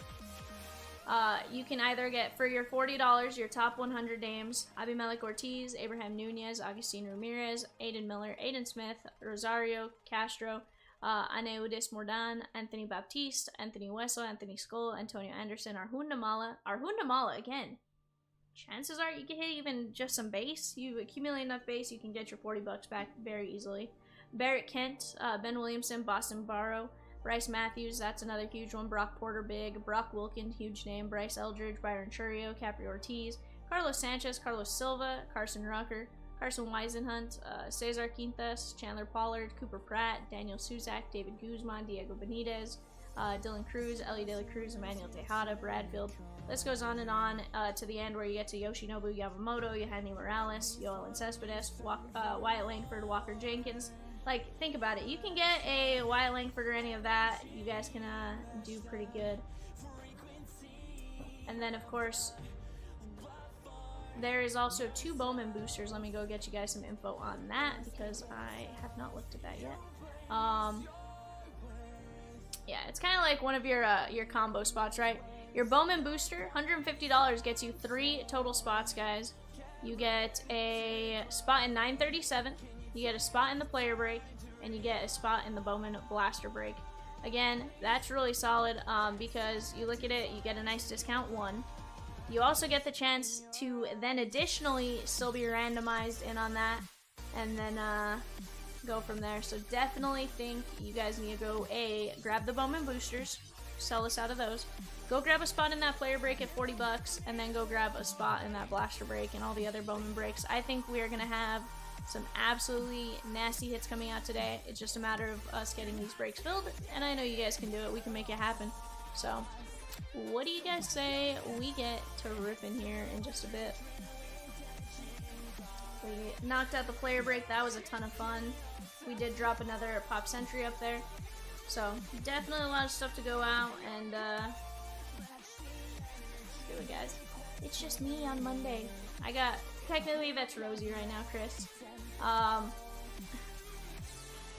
you can either get, for your $40, your top 100 names: Abimelec Ortiz, Abraham Nunez, Agustin Ramirez, Aiden Miller, Aiden Smith, Rosario Castro, Aneudis Mordan, Anthony Baptiste, Anthony Wessel, Anthony Skull, Antonio Anderson, Arjun Namala again. Chances are you can hit even just some base. You accumulate enough base, you can get your 40 bucks back very easily. Barrett Kent, Ben Williamson, Boston Barrow, Bryce Matthews, that's another huge one. Brock Porter, big. Brock Wilkin, huge name. Bryce Eldridge, Byron Churio, Capri Ortiz, Carlos Sanchez, Carlos Silva, Carson Rucker, Carson Weisenhunt, Cesar Quintas, Chandler Pollard, Cooper Pratt, Daniel Suzak, David Guzman, Diego Benitez, Dylan Cruz, Ellie De La Cruz, Emmanuel Tejada, Bradfield. This goes on and on to the end where you get to Yoshinobu Yamamoto, Yohani Morales, Yoel Cespedes, Wyatt Langford, Walker Jenkins. Like, think about it. You can get a Wyatt Langford or any of that. You guys can do pretty good. And then, of course, there is also 2 Bowman boosters. Let me go get you guys some info on that because I have not looked at that yet. Yeah, it's kind of like one of your combo spots, right? Your Bowman booster, $150 gets you 3 total spots, guys. You get a spot in 937. You get a spot in the player break, and you get a spot in the Bowman Blaster break. Again, that's really solid because you look at it, you get a nice discount 1. You also get the chance to then additionally still be randomized in on that, and then go from there. So definitely think you guys need to go grab the Bowman boosters, sell us out of those. Go grab a spot in that player break at 40 bucks, and then go grab a spot in that blaster break and all the other Bowman breaks. I think we are going to have some absolutely nasty hits coming out today. It's just a matter of us getting these breaks filled, and I know you guys can do it. We can make it happen. So, what do you guys say we get to rip in here in just a bit? We knocked out the player break. That was a ton of fun. We did drop another pop sentry up there. So, definitely a lot of stuff to go out, and do it, guys. It's just me on Monday. I got, technically that's Rosie right now, Chris.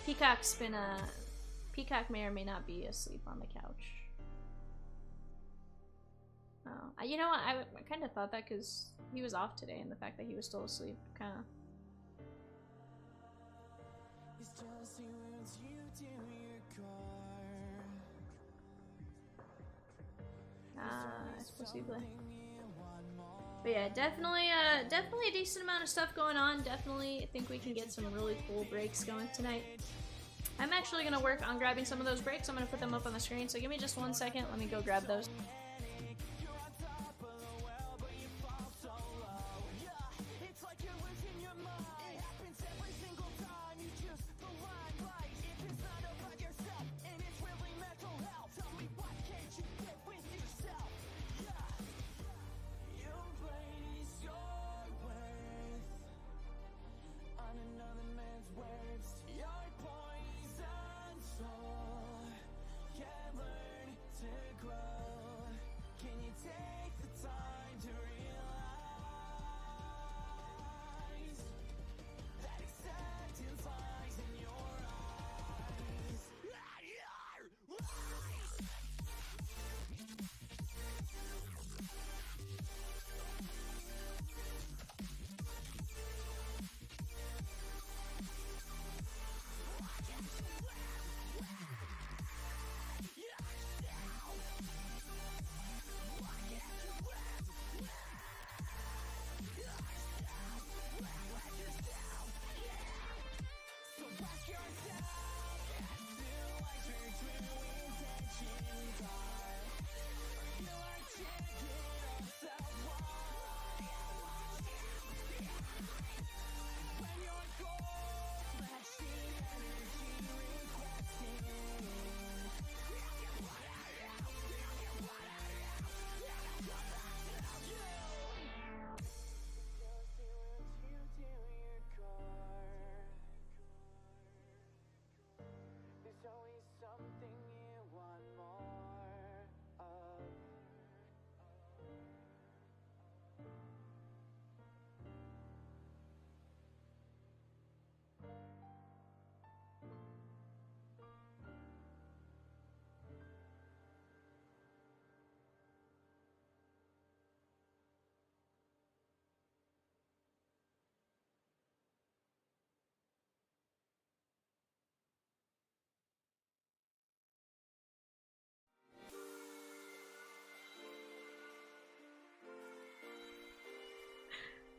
Peacock's been Peacock may or may not be asleep on the couch. Oh, you know what, I kind of thought that because he was off today, and the fact that he was still asleep kind of... it's possible. But yeah, definitely a decent amount of stuff going on. Definitely think we can get some really cool breaks going tonight. I'm actually gonna work on grabbing some of those breaks. I'm gonna put them up on the screen, so give me just 1 second. Let me go grab those.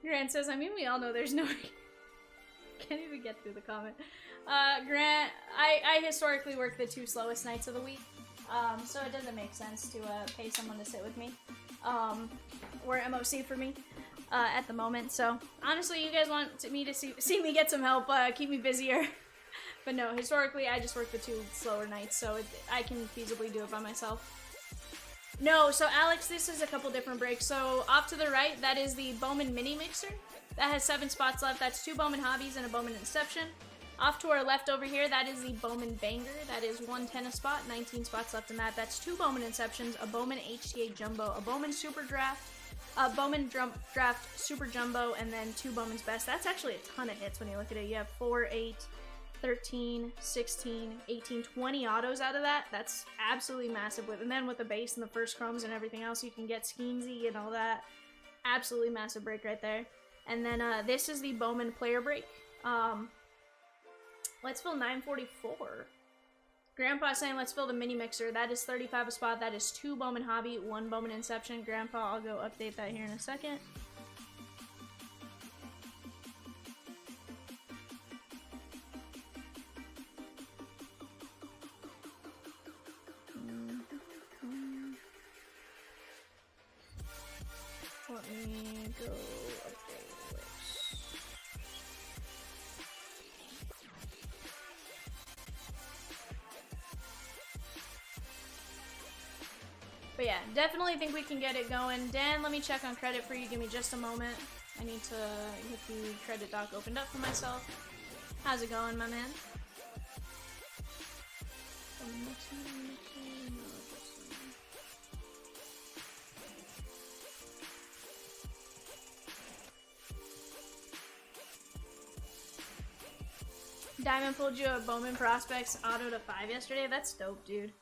Grant says, I mean, we all know there's no... Can't even get through the comment. Grant, I historically work the 2 slowest nights of the week, so it doesn't make sense to pay someone to sit with me, or MOC for me at the moment. So honestly, you guys want me to see me get some help, keep me busier. But no, historically, I just work the 2 slower nights, so I can feasibly do it by myself. No, so Alex, this is a couple different breaks. So off to the right, that is the Bowman Mini Mixer. That has 7 spots left. That's 2 Bowman Hobbies and a Bowman Inception. Off to our left over here, that is the Bowman Banger. That is 110 a spot, 19 spots left in that. That's 2 Bowman Inceptions, a Bowman HTA Jumbo, a Bowman Super Draft, a Bowman Draft Super Jumbo, and then 2 Bowman's Best. That's actually a ton of hits when you look at it. You have 4, 8, 13, 16, 18, 20 autos out of that. That's absolutely massive. And then with the base and the first chromes and everything else, you can get Skeensy and all that. Absolutely massive break right there. And then this is the Bowman player break. Let's fill 944. Grandpa saying let's fill the mini mixer. That is 35 a spot. That is 2 Bowman Hobby, 1 Bowman Inception. Grandpa, I'll go update that here in a second. Let me go upgrade this. But yeah, definitely think we can get it going. Dan, let me check on credit for you. Give me just a moment. I need to get the credit doc opened up for myself. How's it going, my man? Diamond pulled you a Bowman Prospects auto to 5 yesterday. That's dope, dude.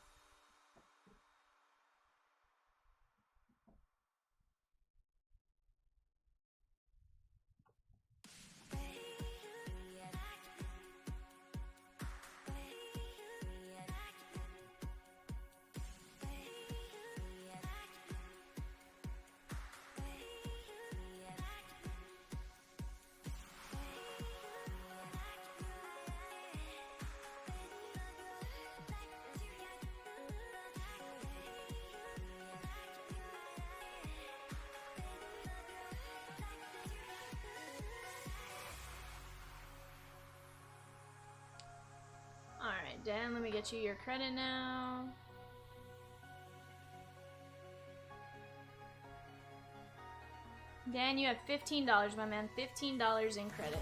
Alright, Dan, let me get you your credit now. Dan, you have $15, my man. $15 in credit.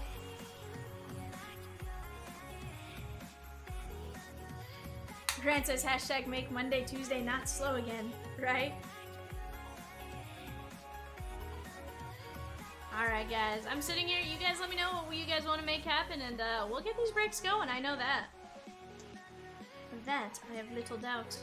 Grant says, hashtag make Monday, Tuesday not slow again, right? Alright, guys. I'm sitting here. You guys let me know what you guys want to make happen, and we'll get these breaks going. I know that. Of that, I have little doubt.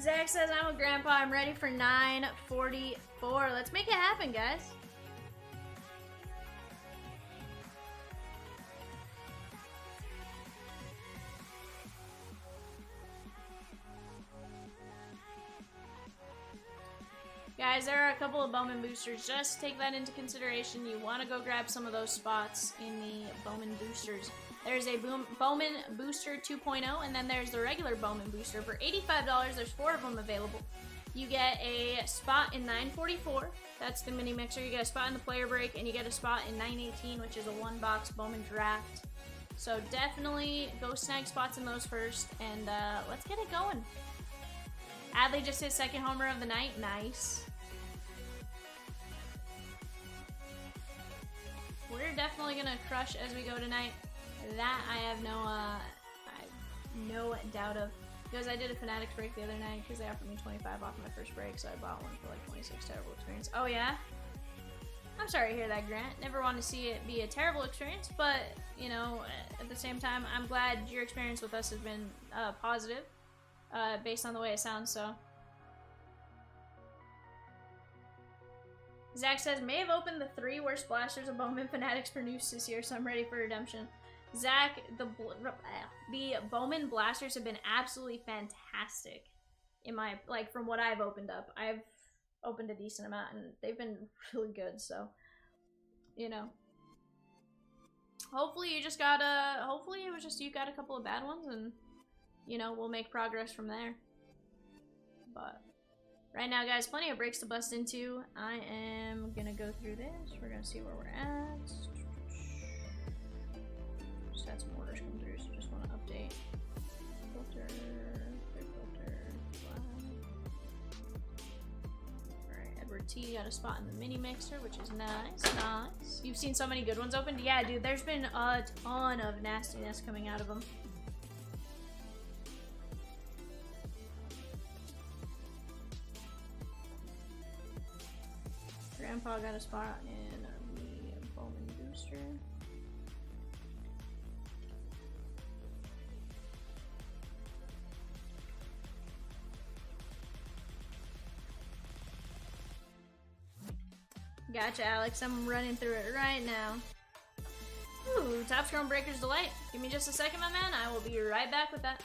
Zach says, I'm a grandpa. I'm ready for 9:44. Let's make it happen, guys. Guys, there are a couple of Bowman boosters. Just take that into consideration. You want to go grab some of those spots in the Bowman boosters. There's a Bowman Booster 2.0, and then there's the regular Bowman Booster. For $85, there's 4 of them available. You get a spot in 944. That's the mini mixer. You get a spot in the player break, and you get a spot in 918, which is a 1-box Bowman draft. So definitely go snag spots in those first, and let's get it going. Adley just hit second homer of the night. Nice. We're definitely gonna crush as we go tonight. That I have no doubt of. Because I did a Fanatics break the other night because they offered me 25 off my first break, so I bought one for like 26. Terrible experience. Oh yeah? I'm sorry to hear that, Grant. Never want to see it be a terrible experience, but, you know, at the same time, I'm glad your experience with us has been positive, based on the way it sounds, so. Zach says, may have opened the 3 worst blasters of Bowman Fanatics for Noose this year, so I'm ready for redemption. Zach, the Bowman blasters have been absolutely fantastic in my, like, from what I've opened up. I've opened a decent amount, and they've been really good, so, you know. Hopefully you just got hopefully it was just you got a couple of bad ones, and, you know, we'll make progress from there. But right now, guys, plenty of breaks to bust into. I am gonna go through this. We're gonna see where we're at. Just had some orders come through, so just want to update. Filter, clear filter, flat. Alright, Edward T got a spot in the mini mixer, which is nice, nice. You've seen so many good ones opened? Yeah, dude, there's been a ton of nastiness coming out of them. Grandpa got a spot in the Bowman booster. Gotcha, Alex. I'm running through it right now. Ooh, Top Scrum Breaker's Delight. Give me just a second, my man. I will be right back with that.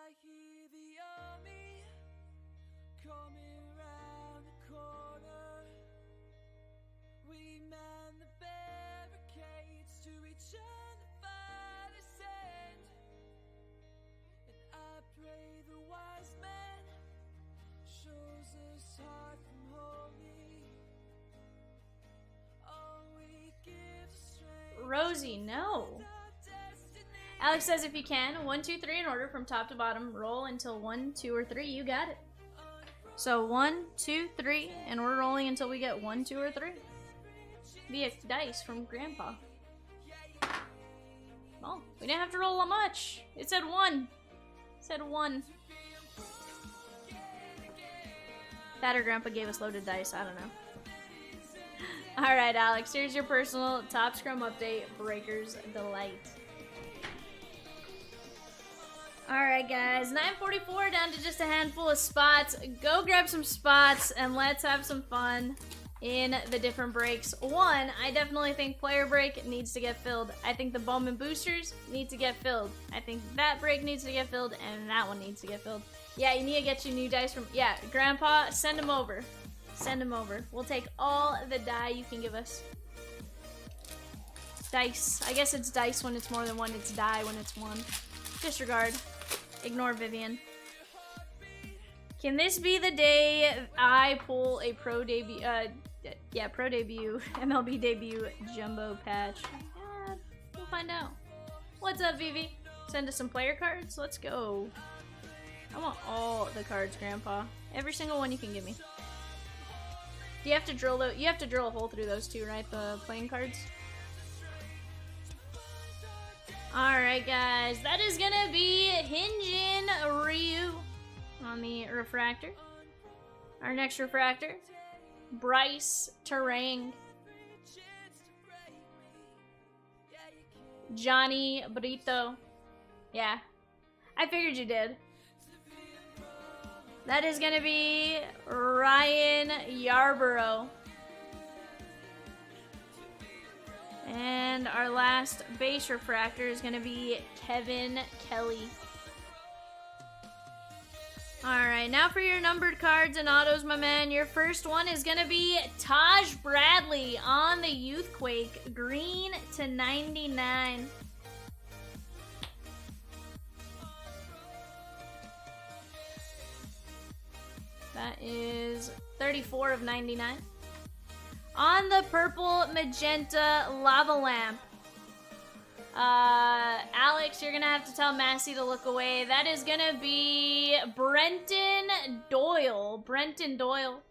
I hear the army coming round the corner. We man the barricades to reach on the farthest end. And I pray the wise man shows us hard from holy. All we give strength.
Rosie, no. Alex says if you can, 1, 2, 3 in order from top to bottom. Roll until 1, 2, or 3. You got it. So 1, 2, 3, and we're rolling until we get 1, 2, or 3. Via dice from Grandpa. Well, we didn't have to roll much. It said 1. It said 1. That or Grandpa gave us loaded dice. I don't know. Alright, Alex. Here's your personal Top Scrum update. Breaker's Delight. Alright guys, 9:44 down to just a handful of spots. Go grab some spots and let's have some fun in the different breaks. One, I definitely think player break needs to get filled. I think the Bowman boosters need to get filled. I think that break needs to get filled and that one needs to get filled. Yeah, you need to get your new dice from, yeah, Grandpa, send them over. Send them over. We'll take all the die you can give us. Dice. I guess it's dice when it's more than one. It's die when it's one. Disregard. Ignore Vivian. Can this be the day I pull a pro debut, pro debut, MLB debut jumbo patch? We'll find out. What's up, Vivi? Send us some player cards? Let's go. I want all the cards, Grandpa. Every single one you can give me. Do you have to drill you have to drill a hole through those two, right? The playing cards? Alright, guys. That is gonna be Hyunjin Ryu on the refractor. Our next refractor, Bryce Terang. Johnny Brito. Yeah, I figured you did. That is gonna be Ryan Yarborough. And our last base refractor is gonna be Kevin Kelly. Alright, now for your numbered cards and autos, my man. Your first one is gonna be Taj Bradley on the Youthquake, green to 99. That is 34 of 99. On the purple magenta lava lamp, Alex, you're gonna have to tell Massey to look away. That is gonna be Brenton Doyle. Brenton Doyle.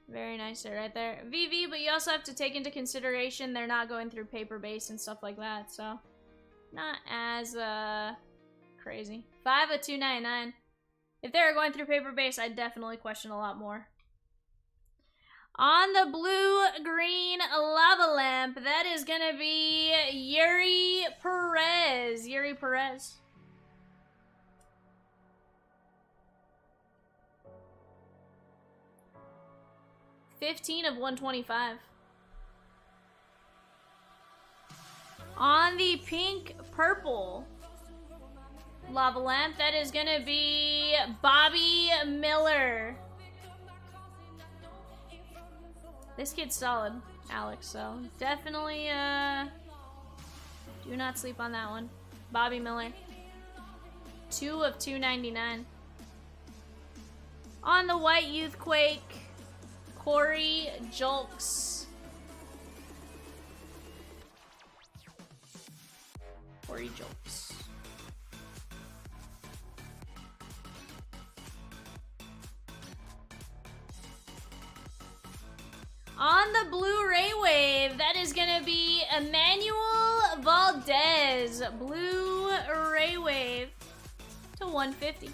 Very nice there, right there. VV, but you also have to take into consideration they're not going through paper base and stuff like that, so not as crazy. 5 of 299. If they were going through paper base, I'd definitely question a lot more. On the blue-green lava lamp, that is gonna be Yuri Perez. Yuri Perez. $15 of 125. On the pink-purple lava lamp, that is gonna be Bobby Miller. This kid's solid, Alex, so definitely do not sleep on that one. Bobby Miller. 2 of 299. On the white Youthquake, Corey Julks. Corey Julks. On the Blu-ray wave, that is gonna be Emmanuel Valdez. Blu-ray wave to 150.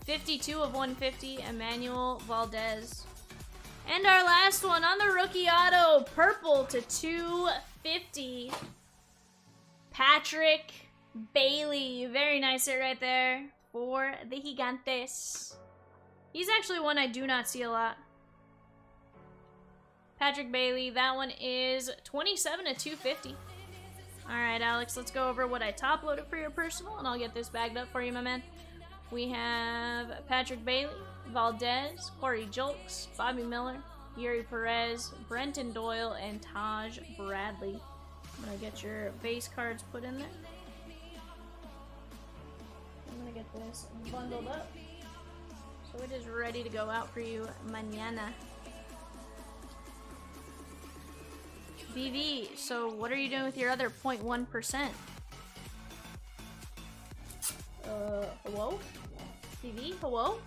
52 of 150, Emmanuel Valdez. And our last one on the rookie auto, purple to 250. Patrick Bailey. Very nice hit right there for the Gigantes. He's actually one I do not see a lot. Patrick Bailey, that one is 27 of 250. Alright, Alex, let's go over what I top loaded for your personal, and I'll get this bagged up for you, my man. We have Patrick Bailey, Valdez, Corey Julks, Bobby Miller, Yuri Perez, Brenton Doyle, and Taj Bradley. I'm gonna get your base cards put in there. I'm gonna get this bundled up, so it is ready to go out for you mañana. BV, so what are you doing with your other 0.1%? Hello? BV, hello?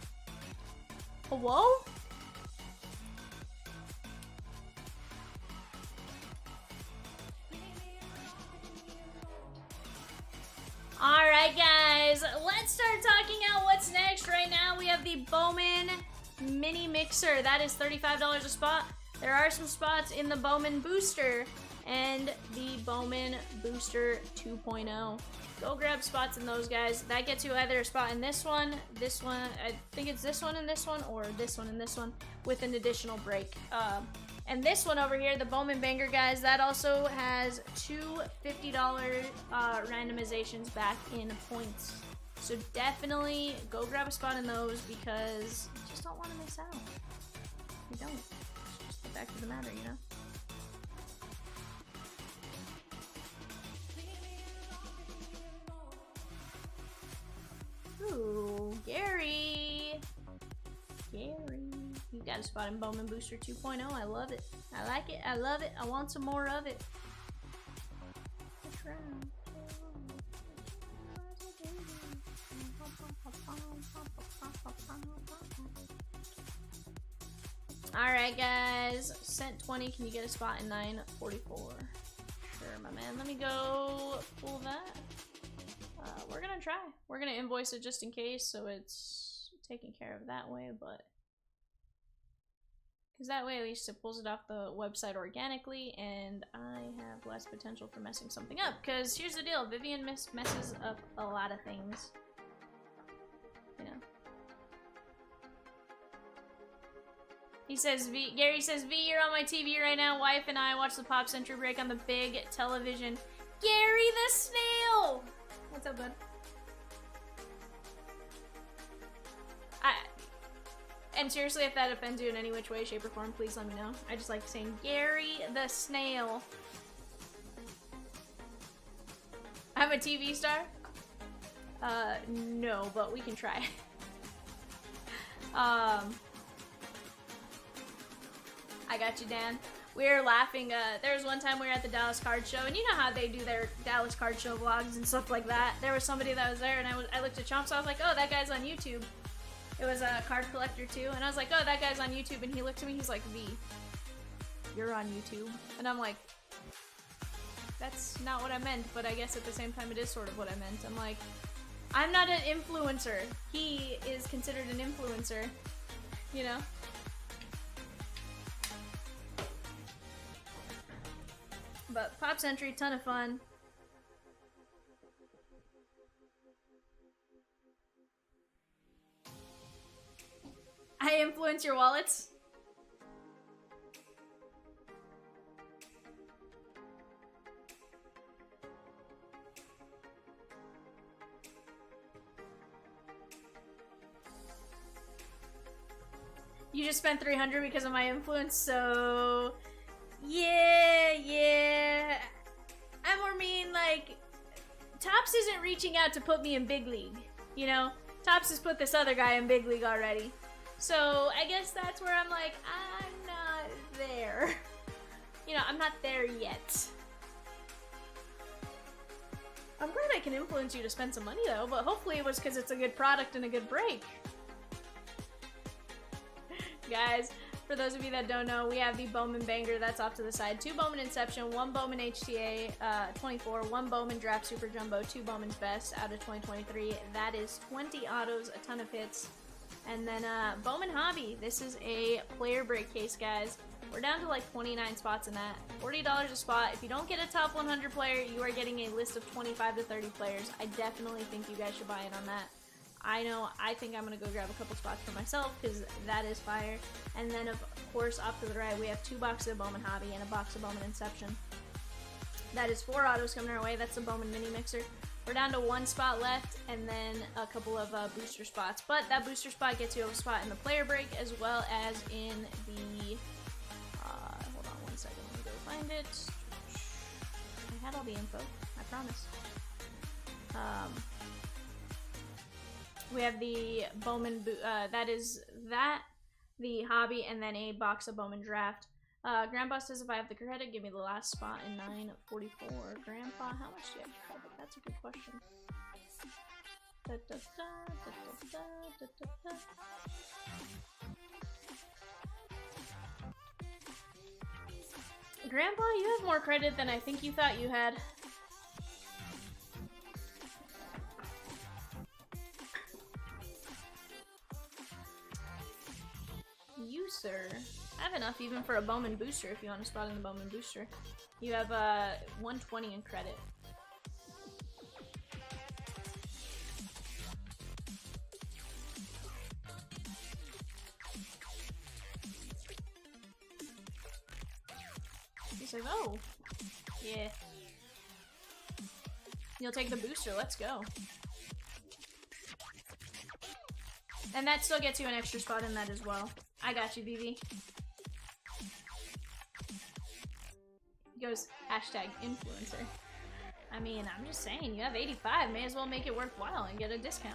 Hello? Alright guys, let's start talking out what's next. Right now we have the Bowman Mini Mixer. That is $35 a spot. There are some spots in the Bowman Booster and the Bowman Booster 2.0. Go grab spots in those, guys. That gets you either a spot in this one, I think it's this one and this one, or this one and this one with an additional break. And this one over here, the Bowman Banger, guys, that also has two $50 randomizations back in points. So definitely go grab a spot in those because you just don't want to miss out. You don't. Just get back to the matter, you know? Ooh, Gary. You got a spot in Bowman Booster 2.0. I love it. I like it. I love it. I want some more of it. Alright, guys. Cent 20. Can you get a spot in 944? Sure, my man. Let me go pull that. We're gonna try. We're gonna invoice it just in case, so it's taken care of that way, but because that way at least it pulls it off the website organically, and I have less potential for messing something up. Because here's the deal, Vivian messes up a lot of things. You know. He says, Gary says, V, you're on my TV right now. Wife and I watch the Pop Century break on the big television. Gary the Snail! What's up, bud? And seriously, if that offends you in any which way, shape, or form, please let me know. I just like saying Gary the Snail. I'm a TV star? No, but we can try. I got you, Dan. We were laughing. There was one time we were at the Dallas Card Show, and you know how they do their Dallas Card Show vlogs and stuff like that. There was somebody that was there, and I looked at Chomps, so I was like, oh, that guy's on YouTube. It was a card collector too, and I was like, oh, that guy's on YouTube, and he looked at me, he's like, V, you're on YouTube. And I'm like, that's not what I meant, but I guess at the same time it is sort of what I meant. I'm like, I'm not an influencer. He is considered an influencer, you know? But Pop Century, ton of fun. I influence your wallets. You just spent 300 because of my influence, so yeah. I more mean like Tops isn't reaching out to put me in big league, you know? Tops has put this other guy in big league already. So I guess that's where I'm like, I'm not there. You know, I'm not there yet. I'm glad I can influence you to spend some money though, but hopefully it was because it's a good product and a good break. Guys, for those of you that don't know, we have the Bowman Banger that's off to the side. 2 Bowman Inception, 1 Bowman HTA 24, 1 Bowman Draft Super Jumbo, 2 Bowman's Best out of 2023. That is 20 autos, a ton of hits. And then Bowman Hobby. This is a player break case, guys. We're down to like 29 spots in that. $40 a spot. If you don't get a top 100 player, you are getting a list of 25 to 30 players. I definitely think you guys should buy in on that. I think I'm going to go grab a couple spots for myself because that is fire. And then, of course, off to the right, we have 2 boxes of Bowman Hobby and a box of Bowman Inception. That is 4 autos coming our way. That's the Bowman Mini Mixer. We're down to 1 spot left and then a couple of booster spots. But that booster spot gets you a spot in the player break as well as in the... hold on 1 second. Let me go find it. I had all the info. I promise. We have the Bowman, the Hobby, and then a box of Bowman Draft. Grandpa says if I have the credit, give me the last spot in 944. Grandpa, how much do you have credit? That's a good question. Grandpa, you have more credit than I think you thought you had. You, sir. I have enough even for a Bowman booster if you want to spot in the Bowman booster. You have 120 in credit. He says, oh, yeah. You'll take the booster, let's go. And that still gets you an extra spot in that as well. I got you, BB. He goes, hashtag influencer. I mean, I'm just saying, you have 85, may as well make it worthwhile and get a discount.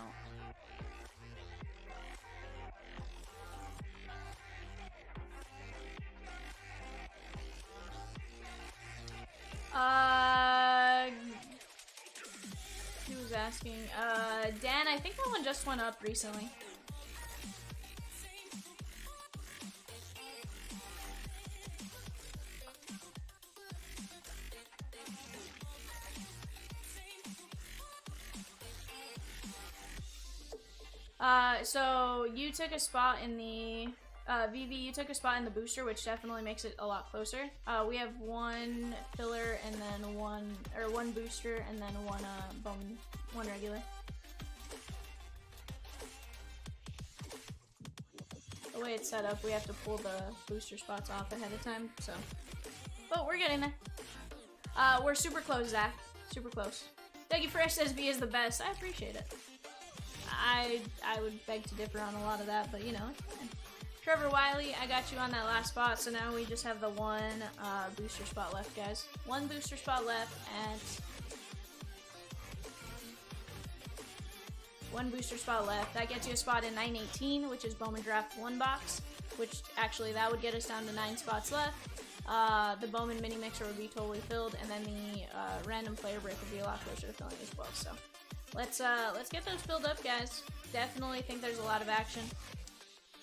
asking. Dan, I think that one just went up recently. So you took a spot in the VV, you took a spot in the booster, which definitely makes it a lot closer. We have one filler and then one booster and then one regular. The way it's set up, we have to pull the booster spots off ahead of time, so. But we're getting there. We're super close, Zach. Super close. Thank you for SSV is the best. I appreciate it. I would beg to differ on a lot of that, but you know, it's fine. Trevor Wiley, I got you on that last spot, so now we just have the one booster spot left, guys. One booster spot left, and one booster spot left. That gets you a spot in 918, which is Bowman Draft 1 box, which actually that would get us down to 9 spots left. The Bowman mini mixer would be totally filled, and then the random player break would be a lot closer to filling as well. So let's get those filled up, guys. Definitely think there's a lot of action.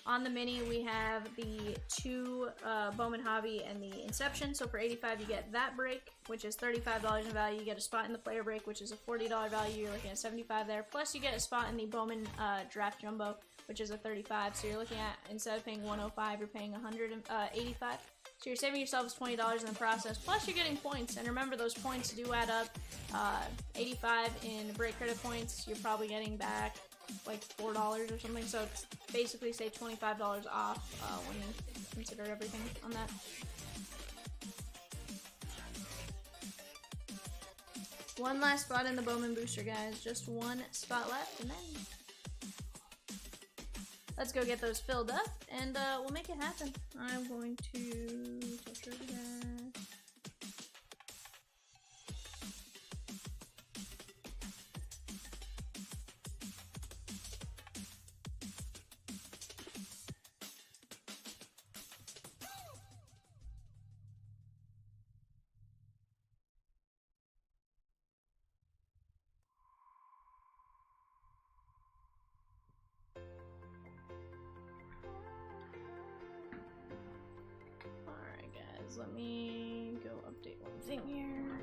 On the mini, we have the 2 Bowman Hobby and the Inception. So for 85, you get that break, which is $35 in value. You get a spot in the player break, which is a $40 value. You're looking at 75 there. Plus, you get a spot in the Bowman Draft Jumbo, which is a 35. So you're looking at, instead of paying 105, you're paying 185. So you're saving yourselves $20 in the process. Plus, you're getting points. And remember, those points do add up. 85 in break credit points. You're probably getting back like $4 or something, so it's basically say $25 off when you consider everything on that. One last spot in the Bowman booster, guys. Just one spot left, and then let's go get those filled up, and we'll make it happen. I'm going to touch over that. Let me go update one thing here.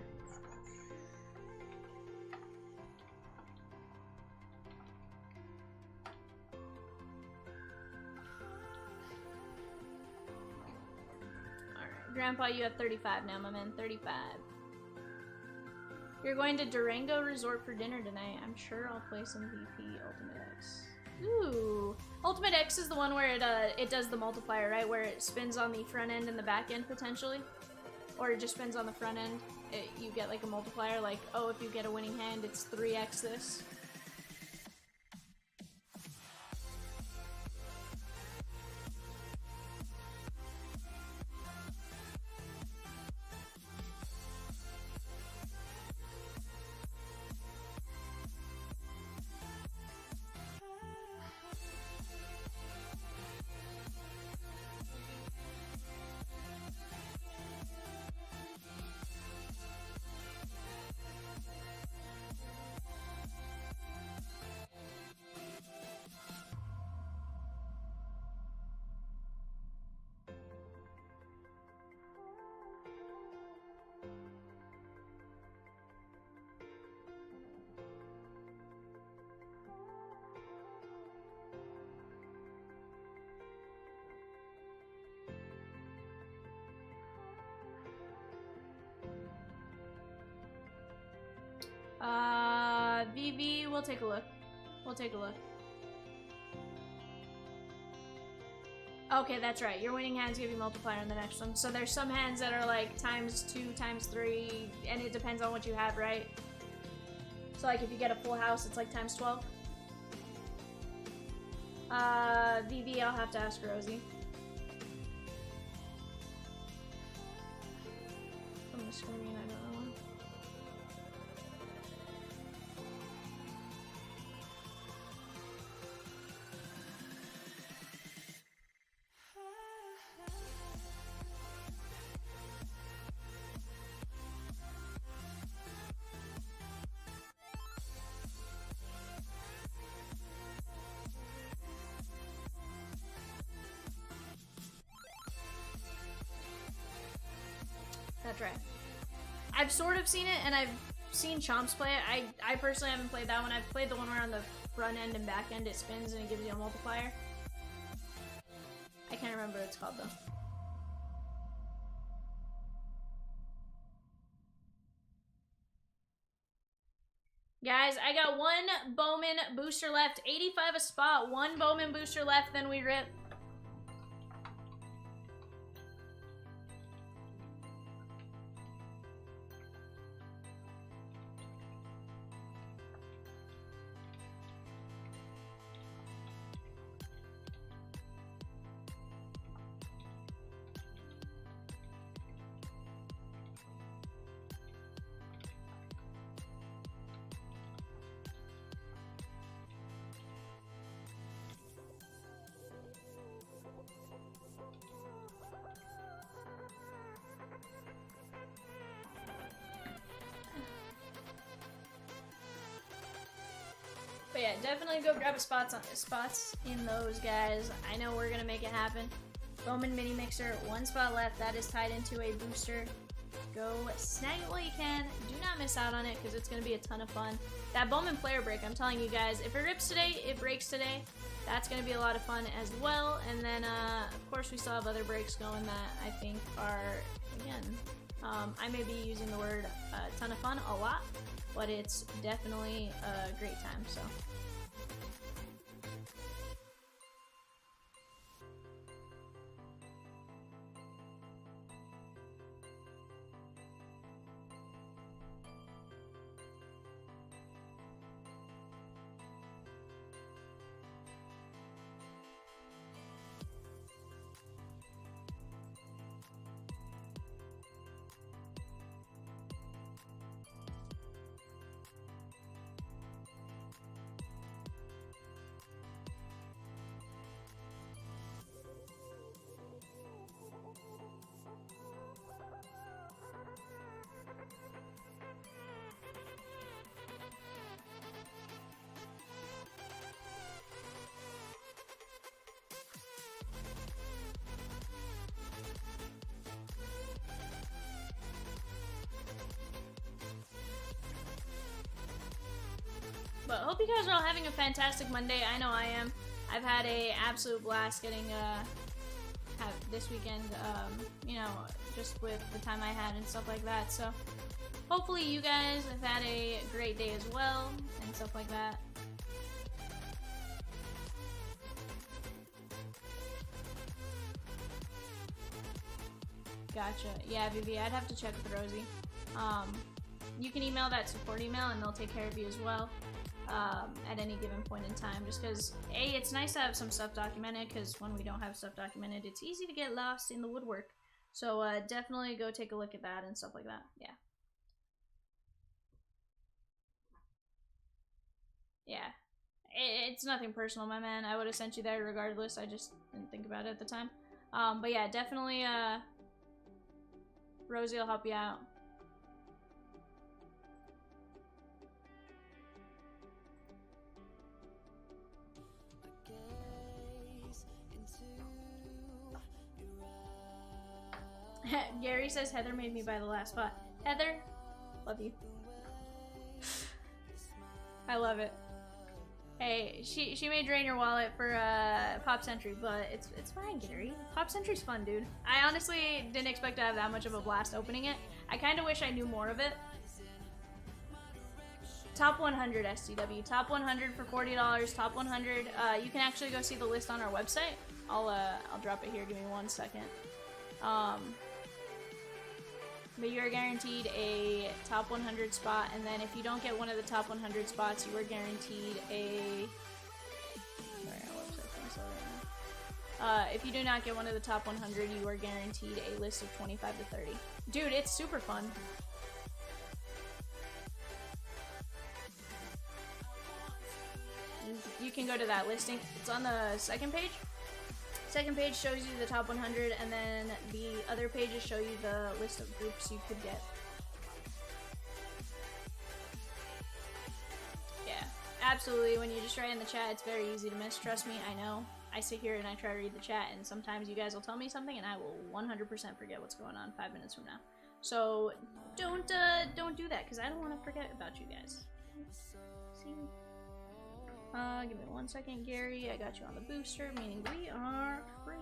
Alright, Grandpa, you have 35 now, my man. 35. You're going to Durango Resort for dinner tonight. I'm sure I'll play some VP Ultimate X. Ooh. Ultimate X is the one where it does the multiplier, right? Where it spins on the front end and the back end, potentially. Or it just spins on the front end. You get like a multiplier, like, oh, if you get a winning hand, it's 3x this. VV, we'll take a look. We'll take a look. Okay, that's right. Your winning hands give you multiplier on the next one. So there's some hands that are like ×2, ×3, and it depends on what you have, right? So like if you get a full house, it's like ×12. VV, I'll have to ask Rosie. From the screen, I don't know. not try. I've sort of seen it, and I've seen Chomps play it. I personally haven't played that one. I've played the one where on the front end and back end it spins and it gives you a multiplier. I can't remember what it's called though. Guys, I got one Bowman booster left. 85 a spot. One Bowman booster left, then we rip. But yeah, definitely go grab spots in those, guys. I know we're gonna make it happen. Bowman mini mixer, one spot left. That is tied into a booster. Go snag it while you can. Do not miss out on it because it's gonna be a ton of fun. That Bowman player break, I'm telling you guys, if it rips today, it breaks today. That's gonna be a lot of fun as well. And then, of course, we still have other breaks going that I think are, again, I may be using the word ton of fun a lot, but it's definitely a great time, so. But hope you guys are all having a fantastic Monday. I know I am. I've had a absolute blast getting this weekend, you know, just with the time I had and stuff like that. So hopefully you guys have had a great day as well and stuff like that. Gotcha. Yeah, Vivi, I'd have to check with Rosie. You can email that support email and they'll take care of you as well. At any given point in time, just because it's nice to have some stuff documented, because when we don't have stuff documented it's easy to get lost in the woodwork. So definitely go take a look at that and stuff like that. Yeah, it's nothing personal, my man. I would have sent you there regardless. I just didn't think about it at the time. But yeah, definitely Rosie will help you out. Gary says Heather made me buy the last spot. Heather, love you. I love it. Hey, she may drain your wallet for Pop Century, but it's fine, Gary. Pop Century's fun, dude. I honestly didn't expect to have that much of a blast opening it. I kind of wish I knew more of it. Top 100 STW. Top 100 for $40. Top 100. You can actually go see the list on our website. I'll drop it here. Give me 1 second. But you are guaranteed a top 100 spot, and then if you don't get one of the top 100 spots, you are guaranteed a... Sorry, our website's being slow right now. If you do not get one of the top 100, you are guaranteed a list of 25 to 30. Dude, it's super fun. You can go to that listing. It's on the second page. Second page shows you the top 100, and then the other pages show you the list of groups you could get. Yeah, absolutely. When you just write in the chat, it's very easy to miss. Trust me, I know. I sit here and I try to read the chat, and sometimes you guys will tell me something, and I will 100% forget what's going on 5 minutes from now. So don't do that, because I don't want to forget about you guys. See? Give me 1 second, Gary. I got you on the booster, meaning we are free.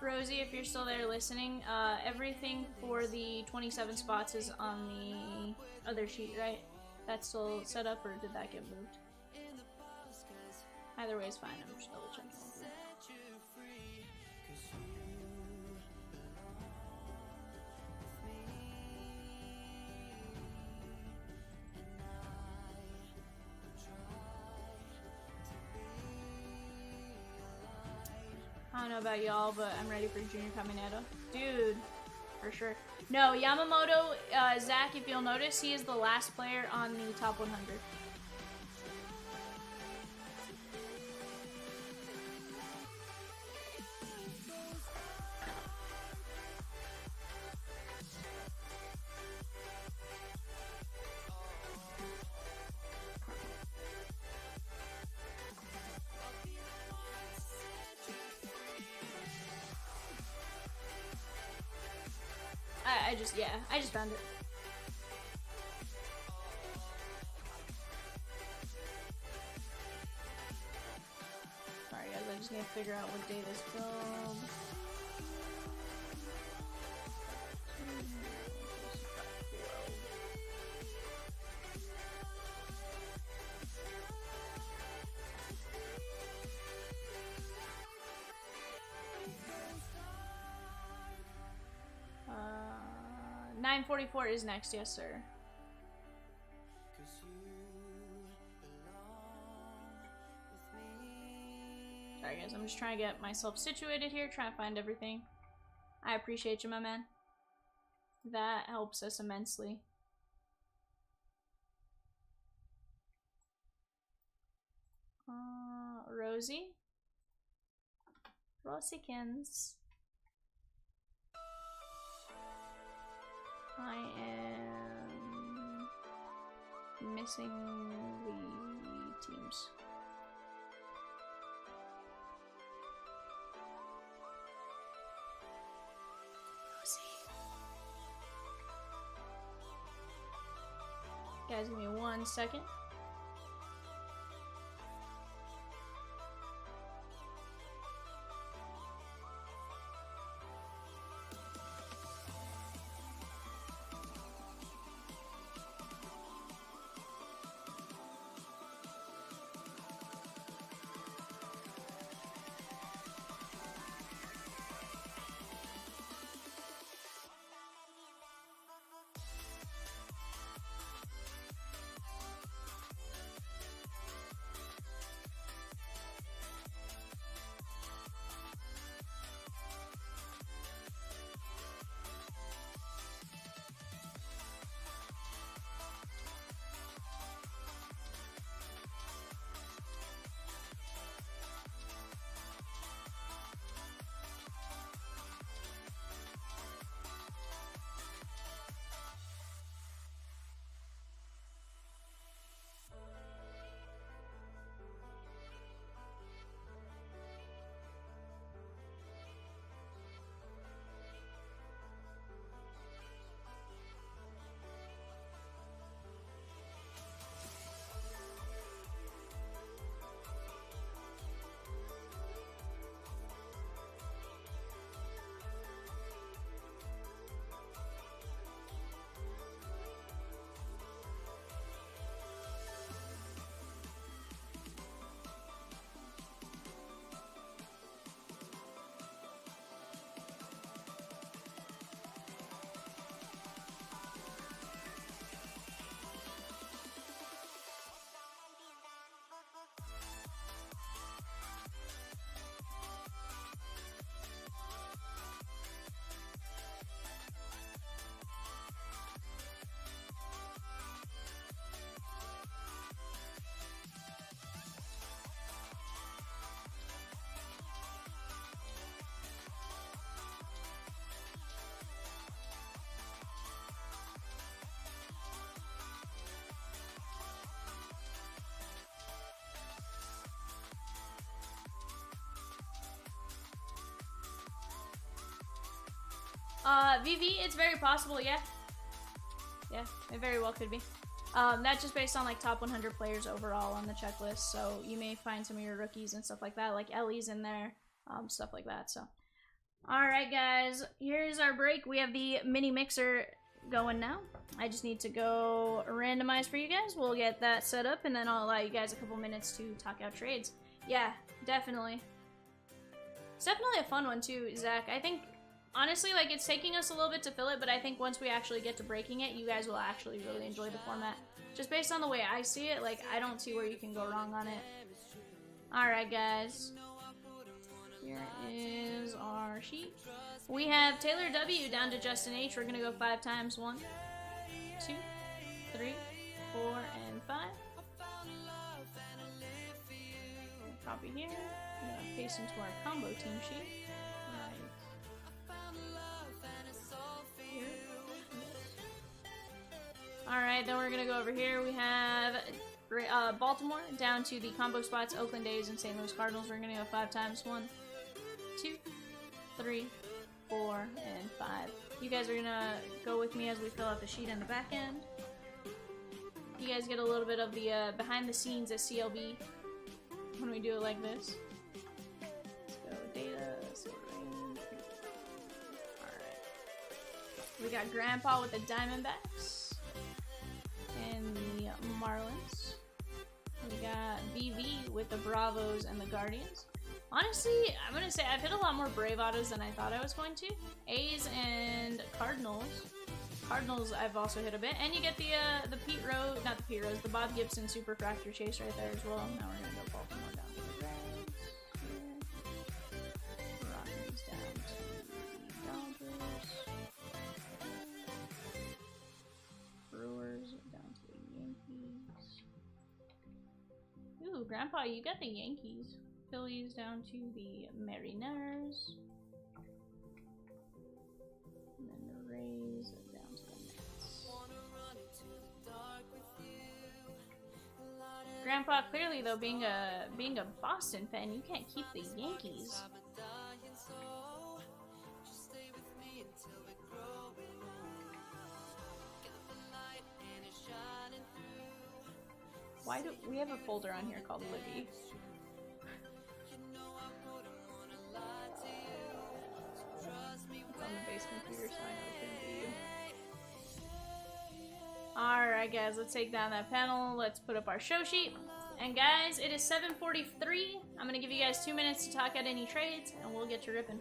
Rosie, if you're still there listening, everything for the 27 spots is on the other sheet, right? That's still set up, or did that get moved? Either way is fine, I'm just double checking. I don't know about y'all, but I'm ready for Junior Caminero. Dude, for sure. No, Yamamoto, Zach, if you'll notice, he is the last player on the top 100. I just found it. Sorry guys, I just need to figure out what day this filmed. Uh, 9:44 is next, yes sir. Sorry guys, I'm just trying to get myself situated here, trying to find everything. I appreciate you, my man. That helps us immensely. Rosie? Rosiekins. I am missing the teams. Guys, give me 1 second. VV, it's very possible, yeah. Yeah, it very well could be. That's just based on like top 100 players overall on the checklist, so you may find some of your rookies and stuff like that, like Ellie's in there, stuff like that, so. Alright guys, here's our break. We have the mini mixer going now. I just need to go randomize for you guys. We'll get that set up, and then I'll allow you guys a couple minutes to talk out trades. Yeah, definitely. It's definitely a fun one too, Zach. I think, honestly, like, it's taking us a little bit to fill it, but I think once we actually get to breaking it, you guys will actually really enjoy the format. Just based on the way I see it, like, I don't see where you can go wrong on it. Alright, guys. Here is our sheet. We have Taylor W down to Justin H. We're gonna go 5 times. 1, 2, 3, 4, and 5. Copy here. I'm gonna paste into our combo team sheet. Alright, then we're gonna go over here. We have Baltimore down to the combo spots, Oakland A's and St. Louis Cardinals. We're gonna go 5 times. 1, 2, 3, 4, and 5. You guys are gonna go with me as we fill out the sheet on the back end. You guys get a little bit of the behind the scenes at CLB when we do it like this. Let's go data, sorting. Alright. We got Grandpa with the Diamondbacks and the Marlins. We got VV with the Bravos and the Guardians. Honestly, I'm gonna say I've hit a lot more Brave autos than I thought I was going to. A's and Cardinals. Cardinals I've also hit a bit. And you get the Pete Rose, not the Pete Rose, the Bob Gibson Super Fractor Chase right there as well. Now we're gonna go Baltimore down to the Reds. Rockies down to the Dodgers. Brewers down to the Yankees. Ooh, Grandpa, you got the Yankees. Phillies down to the Mariners. And then the Rays down to the Mets. Grandpa, clearly though, being a Boston fan, you can't keep the Yankees. Why do we have a folder on here called Libby? On the base computer, so I know it couldn't be you. Alright guys, let's take down that panel. Let's put up our show sheet. And guys, it is 7:43. I'm gonna give you guys 2 minutes to talk out any trades, and we'll get you ripping.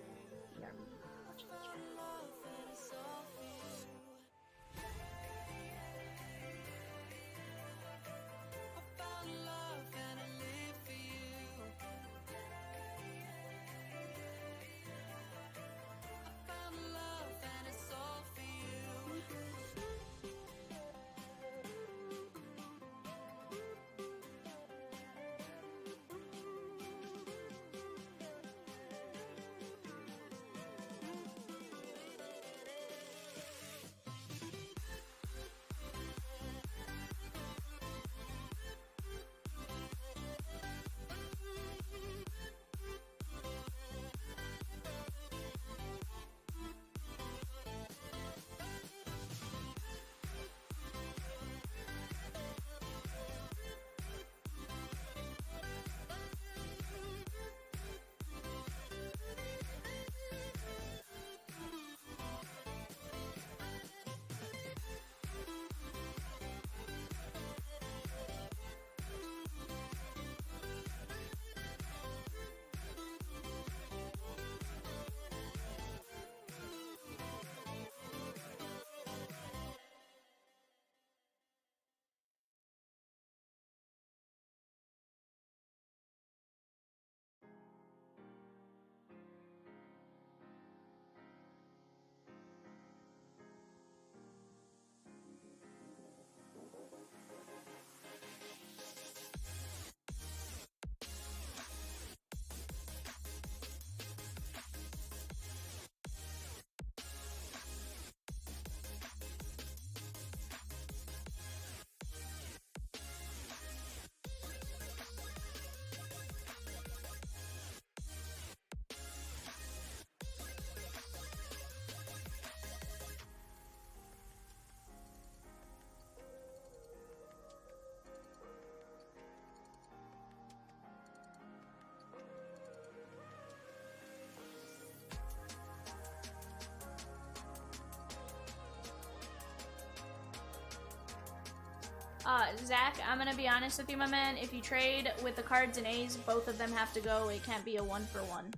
Zach, I'm gonna be honest with you, my man. If you trade with the cards and A's, both of them have to go. It can't be a 1-for-1.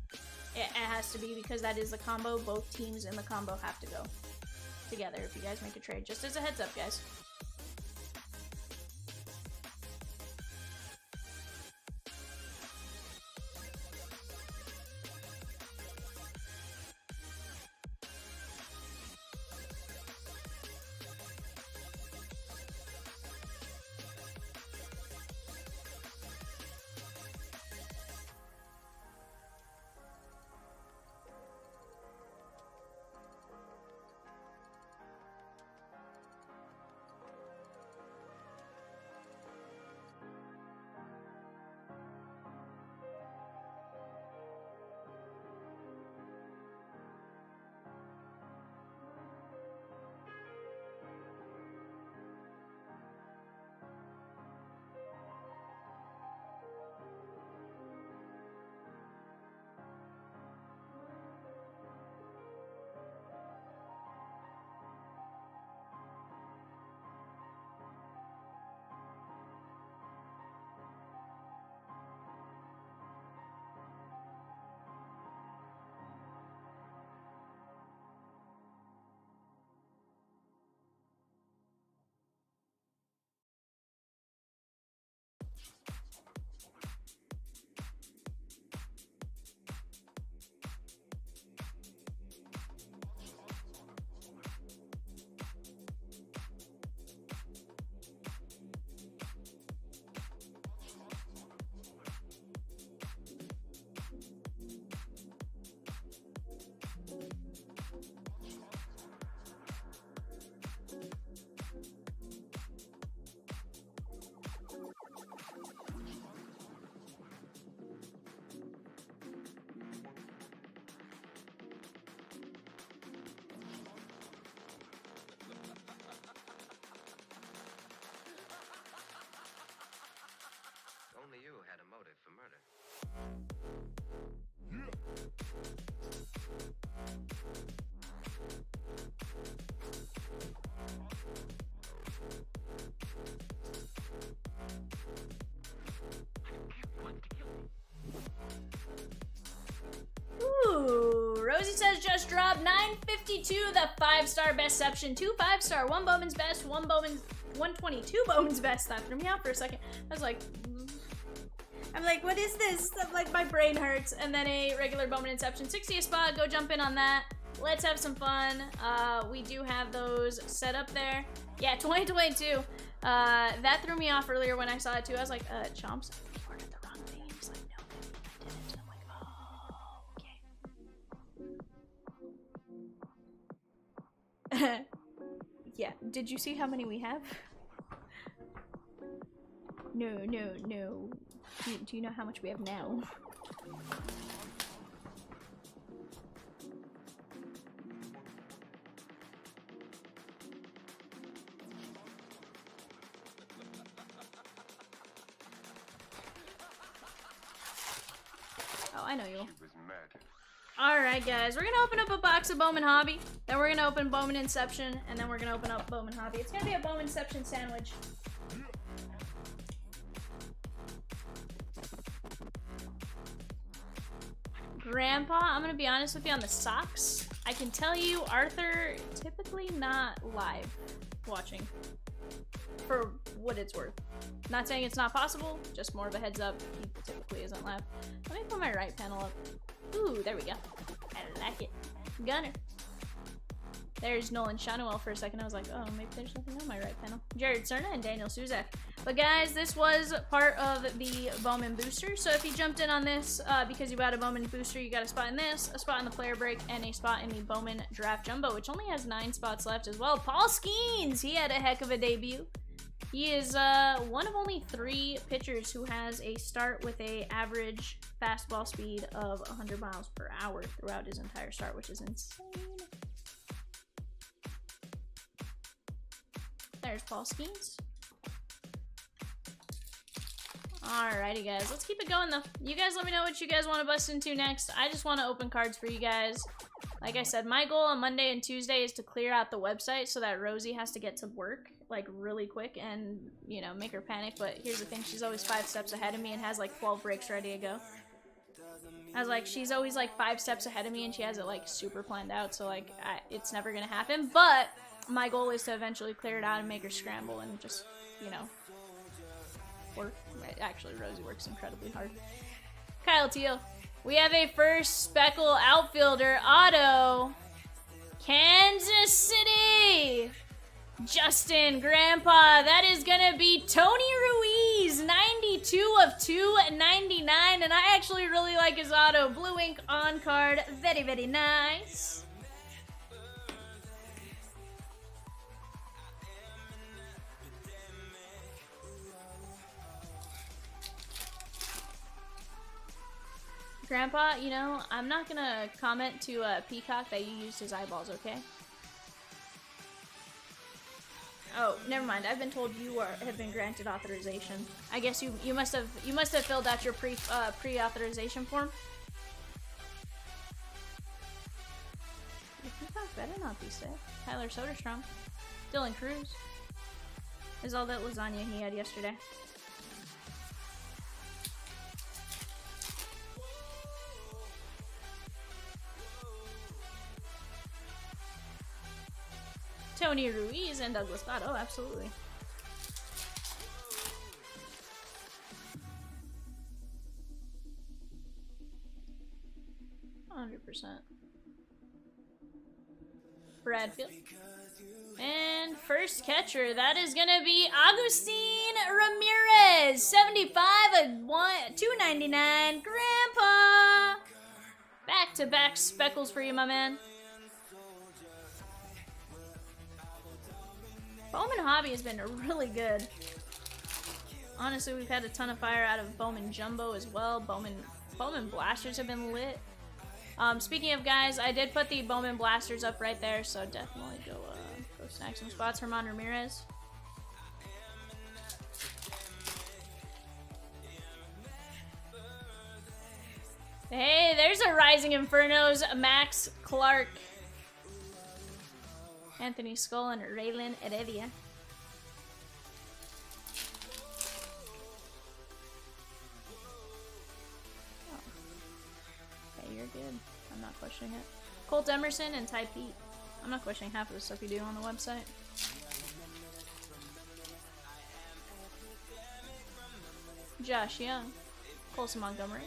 It has to be because that is the combo. Both teams in the combo have to go together if you guys make a trade. Just as a heads up, guys.
Only you had a motive for murder.
Ooh, Rosie says just dropped 952, the 5-star bestception, 2 5-star, 1 Bowman's best, 1 Bowman's 122 Bowman's best. That threw me out for a second. I was like, I'm like, what is this? I'm like, my brain hurts. And then a regular Bowman Inception, 60 a spot. Go jump in on that. Let's have some fun. We do have those set up there. Yeah, 2022. That threw me off earlier when I saw it too. I was like, Chomps, you ordered the wrong thing. And he's like, no, I didn't. And I'm like, oh, okay. Yeah, did you see how many we have? No. Do you know how much we have now? Oh, I know you. Alright guys, we're gonna open up a box of Bowman Hobby, then we're gonna open Bowman Inception, and then we're gonna open up Bowman Hobby. It's gonna be a Bowman Inception sandwich. Grandpa, I'm gonna be honest with you on the socks. I can tell you, Arthur, typically not live watching. For what it's worth. Not saying it's not possible, just more of a heads up. He typically isn't live. Let me put my right panel up. Ooh, there we go. I like it. Gunner. There's Nolan Shanuel for a second. I was like, oh, maybe there's nothing on my right panel. Jared Cerna and Daniel Suzak. But guys, this was part of the Bowman booster. So if you jumped in on this because you got a Bowman booster, you got a spot in this, a spot in the player break, and a spot in the Bowman Draft Jumbo, which only has 9 spots left as well. Paul Skeens, he had a heck of a debut. He is one of only 3 pitchers who has a start with a average fastball speed of 100 miles per hour throughout his entire start, which is insane. There's Paul Skeens. Alrighty guys, let's keep it going though. You guys let me know what you guys want to bust into next. I just want to open cards for you guys. Like I said, my goal on Monday and Tuesday is to clear out the website so that Rosie has to get to work, like, really quick and, you know, make her panic. But here's the thing, she's always 5 steps ahead of me and has, like, 12 breaks ready to go. I was like, she's always, like, 5 steps ahead of me and she has it, like, super planned out. So, like, it's never gonna happen. But my goal is to eventually clear it out and make her scramble and just, you know, work. Actually, Rosie works incredibly hard. Kyle Teal. We have a first Speckle outfielder, Otto. Kansas City. Justin, Grandpa. That is going to be Tony Ruiz. 92 of 299. And I actually really like his auto. Blue ink on card. Very, very nice. Grandpa, you know, I'm not gonna comment to Peacock that you used his eyeballs, okay? Oh, never mind. I've been told you have been granted authorization. I guess you must have filled out your pre-authorization form. Peacock better not be sick. Tyler Soderstrom, Dylan Cruz. Is all that lasagna he had yesterday. Tony Ruiz and Douglas Scott. Oh, absolutely. %. Bradfield. And first catcher, that is going to be Agustin Ramirez. 75 of 299. Grandpa. Back-to-back speckles for you, my man. Bowman Hobby has been really good. Honestly, we've had a ton of fire out of Bowman Jumbo as well. Bowman Blasters have been lit. Speaking of guys, I did put the Bowman Blasters up right there, so definitely go snag some spots. Herman Ramirez. Hey, there's a Rising Inferno's Max Clark. Anthony Skull and Raylan Heredia. Oh. Okay, you're good. I'm not questioning it. Colt Emerson and Ty Pete. I'm not questioning half of the stuff you do on the website. Josh Young. Colson Montgomery.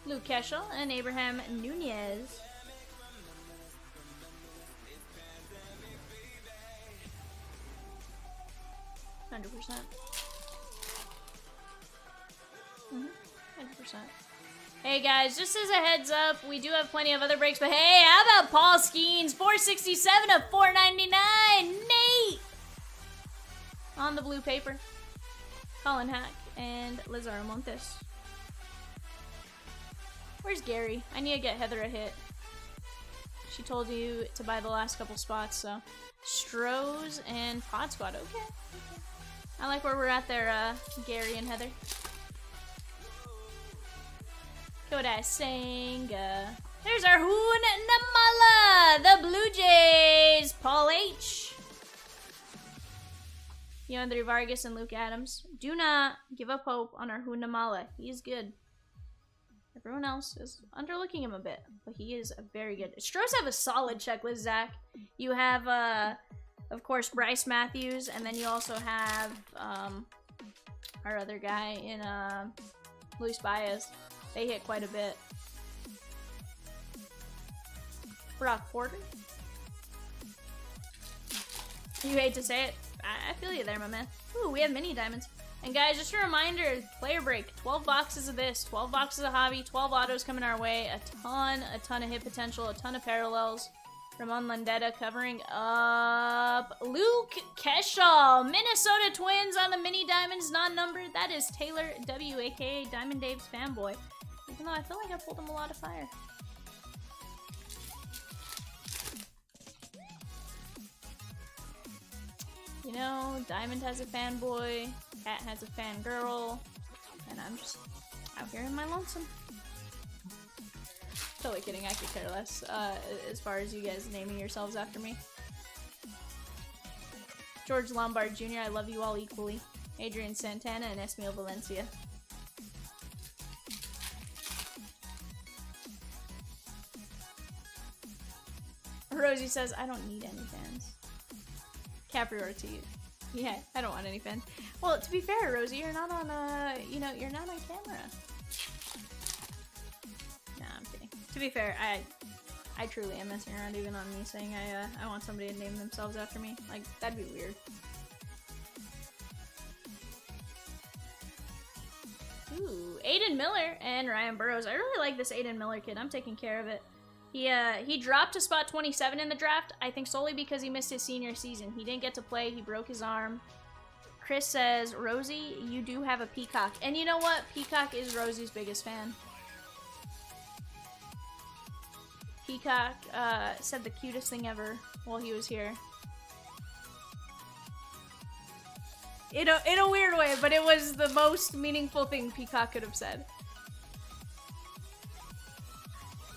Luke Keschel and Abraham Nunez. $100%. 100%. Hey guys, just as a heads up, we do have plenty of other breaks, but hey, how about Paul Skeens? 467 of 499. Nate! On the blue paper. Colin Hack and Lazaro Montes. Where's Gary? I need to get Heather a hit. She told you to buy the last couple spots, so. Strohs and Pod Squad. Okay. I like where we're at there, Gary and Heather. Kodai Senga. There's our Hoon Namala, the Blue Jays. Paul H. Yandri Vargas and Luke Adams. Do not give up hope on our Hoon Namala. He's good. Everyone else is underlooking him a bit, but he is very good. Stros have a solid checklist, Zach. You have, of course, Bryce Matthews, and then you also have our other guy in Luis Baez. They hit quite a bit. Brock Porter. You hate to say it. I feel you there, my man. Ooh, we have mini diamonds. And guys, just a reminder, player break. 12 boxes of this, 12 boxes of hobby, 12 autos coming our way. A ton of hit potential, a ton of parallels. Ramon Landetta covering up Luke Keschel. Minnesota Twins on the mini diamonds, non-numbered. That is Taylor W, aka Diamond Dave's fanboy. Even though I feel like I pulled him a lot of fire. You know, Diamond has a fanboy, Cat has a fangirl, and I'm just out here in my lonesome. Totally kidding, I could care less, as far as you guys naming yourselves after me. George Lombard Jr., I love you all equally. Adrian Santana and Esmail Valencia. Rosie says, I don't need any fans. Capri Ortiz. Yeah, I don't want any fans. Well, to be fair, Rosie, you're not on, you know, you're not on camera. Nah, I'm kidding. To be fair, I truly am messing around even on me saying I want somebody to name themselves after me. Like, that'd be weird. Ooh, Aiden Miller and Ryan Burrows. I really like this Aiden Miller kid. I'm taking care of it. He dropped to spot 27 in the draft, I think solely because he missed his senior season. He didn't get to play. He broke his arm. Chris says, Rosie, you do have a peacock. And you know what? Peacock is Rosie's biggest fan. Peacock said the cutest thing ever while he was here. In a weird way, but it was the most meaningful thing Peacock could have said.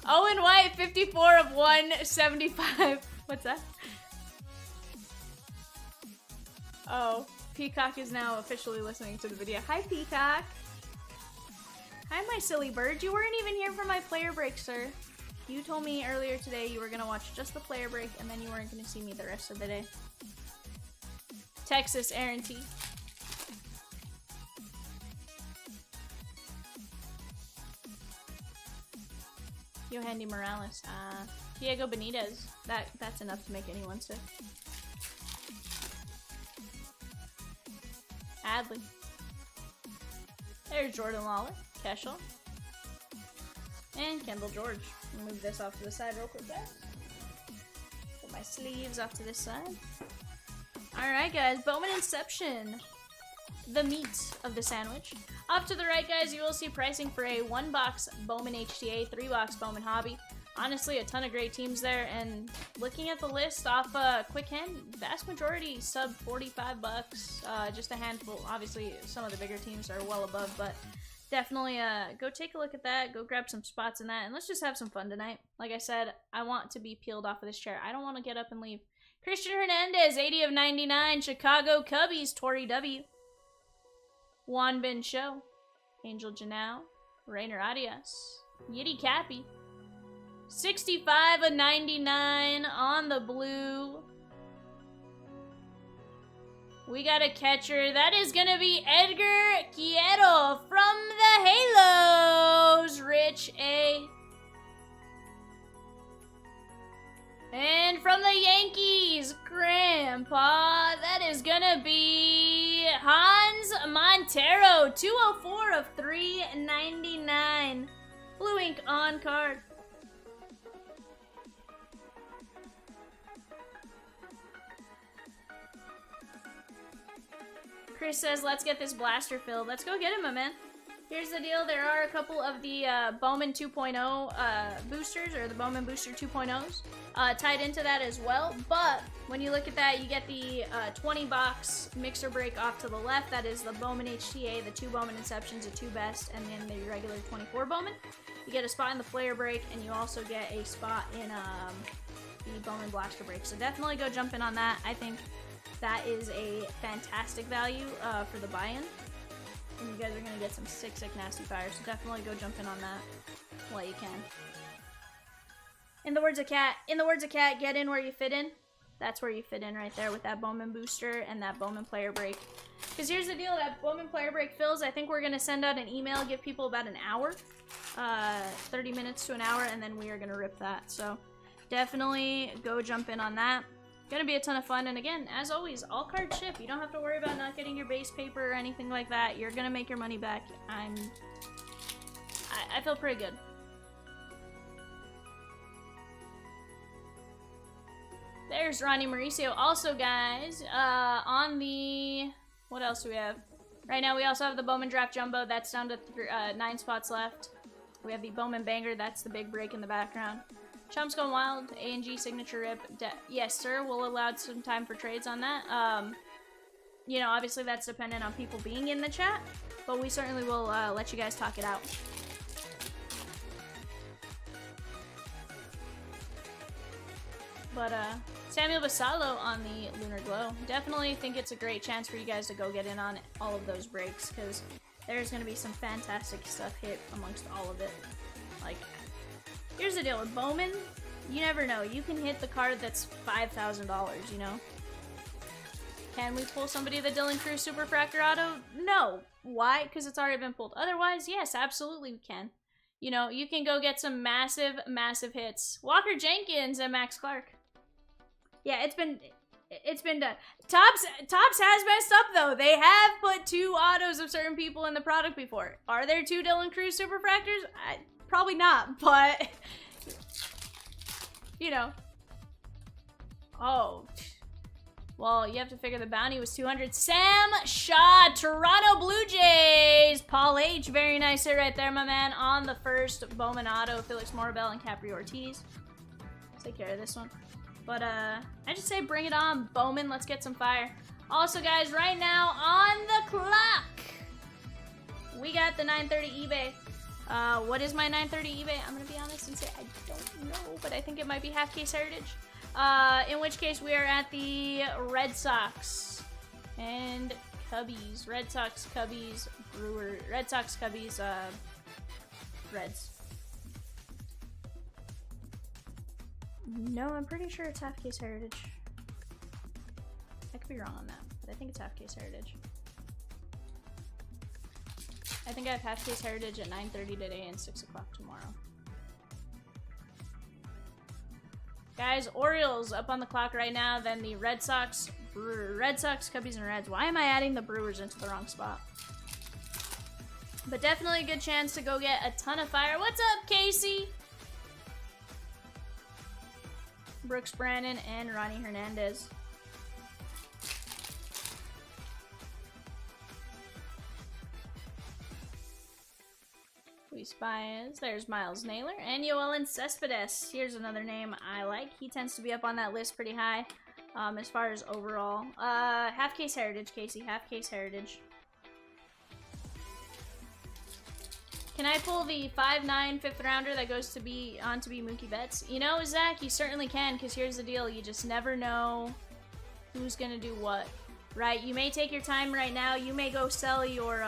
Owen White, 54 of 175. What's that? Oh, Peacock is now officially listening to the video. Hi, Peacock. Hi, my silly bird. You weren't even here for my player break, sir. You told me earlier today you were going to watch just the player break, and then you weren't going to see me the rest of the day. Texas, Aaron T. Yohandy Morales. Diego Benitez. That's enough to make anyone sick. Adley. There's Jordan Lawler. Keschel. And Kendall George. Move this off to the side real quick, guys. Put my sleeves off to this side. Alright, guys. Bowman Inception. The meat of the sandwich. Off to the right, guys, you will see pricing for a 1-box Bowman HTA, 3-box Bowman Hobby. Honestly, a ton of great teams there, and looking at the list off quick hand, vast majority sub 45 bucks. Just a handful. Obviously, some of the bigger teams are well above, but definitely go take a look at that. Go grab some spots in that, and let's just have some fun tonight. Like I said, I want to be peeled off of this chair. I don't want to get up and leave. Christian Hernandez, 80 of 99. Chicago Cubbies, Tori W. Juan Ben Show, Angel Janau, Rainer Arias, Yiddy Cappy, 65 of 99 on the blue. We got a catcher. That is going to be Edgar Quieto from the Halos, Rich A. And from the Yankees, Grandpa, that is gonna be Hans Montero, 204 of 399. Blue ink on card. Chris says, let's get this blaster filled. Let's go get him, my man. Here's the deal. There are a couple of the Bowman 2.0 boosters, or the Bowman Booster 2.0s, tied into that as well. But when you look at that, you get the 20-box mixer break off to the left. That is the Bowman HTA, the 2 Bowman Inceptions, the 2 best, and then the regular 24 Bowman. You get a spot in the player break, and you also get a spot in the Bowman Blaster break. So definitely go jump in on that. I think that is a fantastic value for the buy-in. And you guys are going to get some sick, nasty fires. So definitely go jump in on that while you can. In the words of Cat, get in where you fit in. That's where you fit in right there with that Bowman booster and that Bowman player break. Because here's the deal, that Bowman player break fills. I think we're going to send out an email, give people about an hour, 30 minutes to an hour, and then we are going to rip that. So definitely go jump in on that. Gonna be a ton of fun, and again, as always, all cards ship. You don't have to worry about not getting your base paper or anything like that. You're gonna make your money back. I feel pretty good. There's Ronnie Mauricio. Also, guys, on the... What else do we have? Right now, we also have the Bowman Draft Jumbo. That's down to 9 spots left. We have the Bowman Banger. That's the big break in the background. Chomps Gone Wild, A&G Signature Rip. Yes, sir. We'll allow some time for trades on that. You know, obviously that's dependent on people being in the chat, but we certainly will let you guys talk it out. But Samuel Basalo on the Lunar Glow. Definitely think it's a great chance for you guys to go get in on all of those breaks, because there's going to be some fantastic stuff hit amongst all of it. Like, here's the deal with Bowman. You never know. You can hit the card that's $5,000, you know? Can we pull somebody the Dylan Cruz Superfractor Auto? No. Why? Because it's already been pulled. Otherwise, yes, absolutely we can. You know, you can go get some massive, massive hits. Walker Jenkins and Max Clark. Yeah, it's been done. Tops has messed up, though. They have put 2 autos of certain people in the product before. Are there 2 Dylan Cruz Superfractors? Probably not, but... you know. Oh. Well, you have to figure the bounty was 200. Sam Shaw, Toronto Blue Jays. Paul H, very nice hit right there, my man. On the first Bowman auto, Felix Morabel and Capri Ortiz. Let's take care of this one. But, I just say bring it on, Bowman. Let's get some fire. Also, guys, right now on the clock, we got the 930 eBay. What is my 930 eBay? I'm gonna be honest and say I don't know, but I think it might be half case heritage. In which case we are at the Red Sox and Cubbies. Red Sox, Cubbies, Red Sox, Cubbies, Reds. No, I'm pretty sure it's half case heritage. I could be wrong on that, but I think it's half case heritage. I think I have half case heritage at 9:30 today and 6 o'clock tomorrow. Guys, Orioles up on the clock right now, then the Red Sox, Cubbies, and Reds. Why am I adding the Brewers into the wrong spot? But definitely a good chance to go get a ton of fire. What's up, Casey? Brooks Brannon and Ronnie Hernandez. Luis Baez. There's Miles Naylor and Yoelin Cespedes. Here's another name I like. He tends to be up on that list pretty high as far as overall. Half case heritage, Casey. Half case heritage. Can I pull the 5'9" 5th rounder that goes to be on to be Mookie Betts? You know, Zach, you certainly can, because here's the deal. You just never know who's going to do what, right? You may take your time right now. You may go sell your,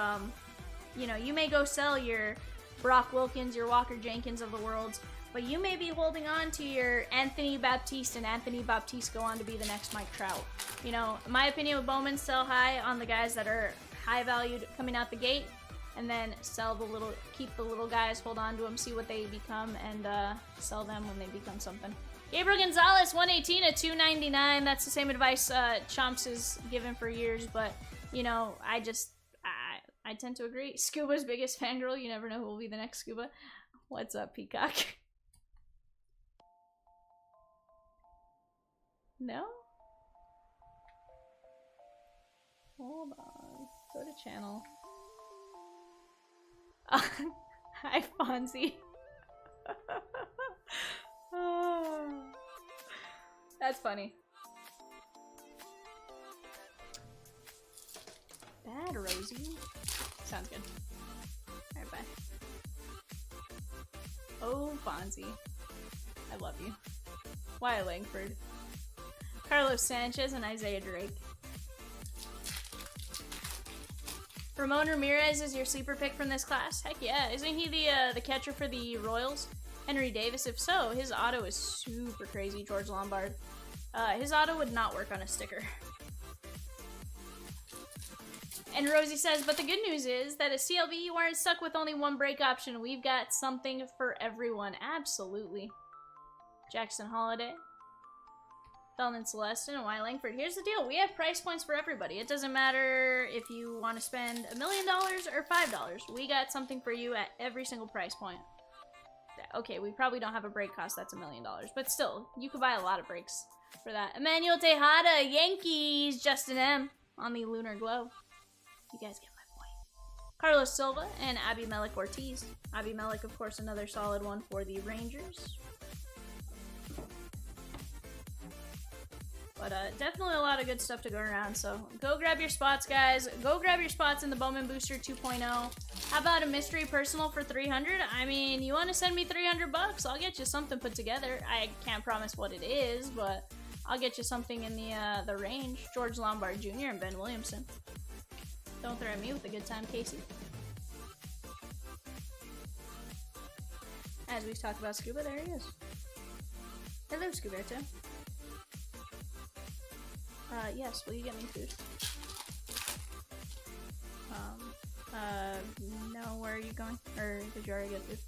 you may go sell your Brock Wilkins, your Walker Jenkins of the world, but you may be holding on to your Anthony Baptiste, and Anthony Baptiste go on to be the next Mike Trout. You know, my opinion with Bowman, sell high on the guys that are high valued coming out the gate, and then sell the little, keep the little guys, hold on to them, see what they become, and sell them when they become something. Gabriel Gonzalez, 118 at 299. That's the same advice Chomps has given for years, but, you know, I tend to agree. Scuba's biggest fangirl. You never know who will be the next Scuba. What's up, Peacock? No? Hold on. Go to channel. Hi, Fonzie. Oh, that's funny. Bad Rosie. Sounds good. Alright, bye. Oh, Fonzie. I love you. Wyatt Langford. Carlos Sanchez and Isaiah Drake. Ramon Ramirez is your sleeper pick from this class? Heck yeah. Isn't he the catcher for the Royals? Henry Davis? If so, his auto is super crazy, George Lombard. His auto would not work on a sticker. And Rosie says, but the good news is that at CLB you aren't stuck with only one break option. We've got something for everyone. Absolutely. Jackson Holiday. Felton Celestin and Wyatt Langford. Here's the deal. We have price points for everybody. It doesn't matter if you want to spend $1 million or $5. We got something for you at every single price point. Okay, we probably don't have a break cost that's $1 million. But still, you could buy a lot of breaks for that. Emmanuel Tejada, Yankees, Justin M. on the Lunar Glow. You guys get my point. Carlos Silva and Abby Mellick Ortiz. Abby Mellick, of course, another solid one for the Rangers. But definitely a lot of good stuff to go around, so go grab your spots, guys. Go grab your spots in the Bowman Booster 2.0. How about a mystery personal for 300? I mean, you want to send me 300 bucks? I'll get you something put together. I can't promise what it is, but I'll get you something in the range. George Lombard Jr. and Ben Williamson. Don't threaten me with a good time, Casey. As we talk about Scuba, there he is. Hello, Scuberto. Yes, will you get me food? No, where are you going? Or did you already get food?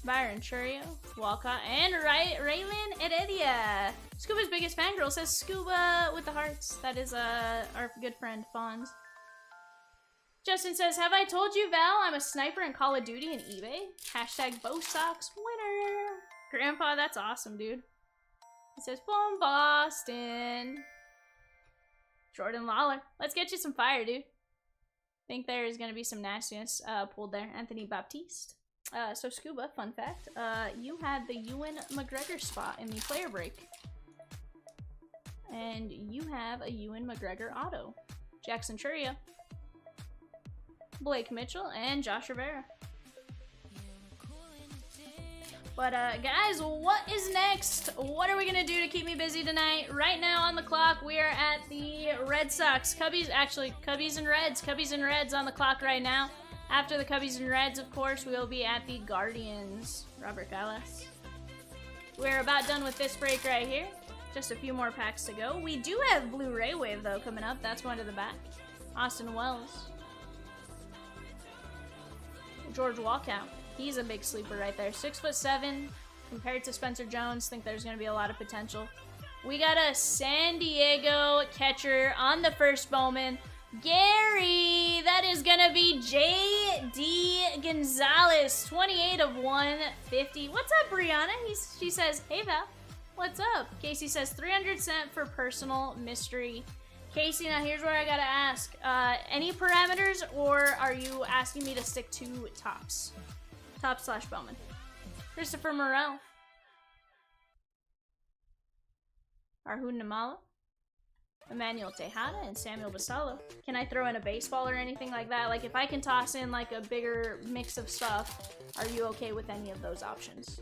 Byron Churio, Walcott, and Raylan Heredia. Scuba's biggest fangirl says Scuba with the hearts. That is our good friend Fonz. Justin says, have I told you, Val, I'm a sniper in Call of Duty and eBay? Hashtag Bosocks winner. Grandpa, that's awesome, dude. He says, from Boston. Jordan Lawler. Let's get you some fire, dude. Think there's gonna be some nastiness pulled there. Anthony Baptiste. So Scuba, fun fact, you had the Ewan McGregor spot in the player break. And you have a Ewan McGregor auto. Jackson Churia. Blake Mitchell, and Josh Rivera. But guys, what is next? What are we gonna do to keep me busy tonight? Right now on the clock, we are at the Red Sox. Cubbies and Reds on the clock right now. After the Cubbies and Reds, of course, we will be at the Guardians. Robert Gallas. We're about done with this break right here. Just a few more packs to go. We do have Blu-ray Wave, though, coming up. That's going to the back. Austin Wells. George Walkout. He's a big sleeper right there. 6'7", compared to Spencer Jones. Think there's going to be a lot of potential. We got a San Diego catcher on the first Bowman. Gary, that is going to be J.D. Gonzalez, 28 of 150. What's up, Brianna? She says, hey, Val. What's up? Casey says, 300 cent for personal mystery. Casey, now here's where I gotta ask. Any parameters, or are you asking me to stick to tops? Top/Bowman. Christopher Morel. Arjun Namala. Emmanuel Tejada and Samuel Basallo. Can I throw in a baseball or anything like that? Like, if I can toss in, like, a bigger mix of stuff, are you okay with any of those options?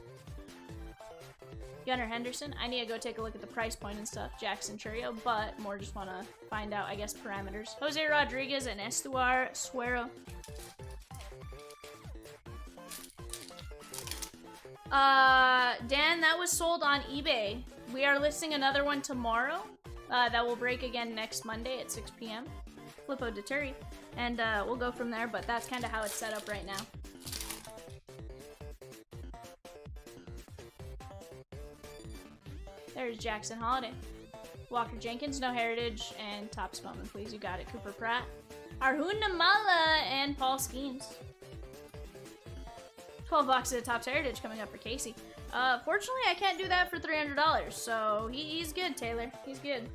Gunnar Henderson. I need to go take a look at the price point and stuff. Jackson Churio, but more just want to find out, I guess, parameters. Jose Rodriguez and Estuar Suero. Dan, that was sold on eBay. We are listing another one tomorrow. That will break again next Monday at 6 p.m. Flippo Deturi. And we'll go from there, but that's kind of how it's set up right now. There's Jackson Holiday. Walker Jenkins, no heritage, and Topps Bowman, please. You got it. Cooper Pratt. Arjun Namala and Paul Skeens. 12 boxes of Topps Heritage coming up for Casey. Fortunately, I can't do that for $300, so he's good, Taylor. He's good.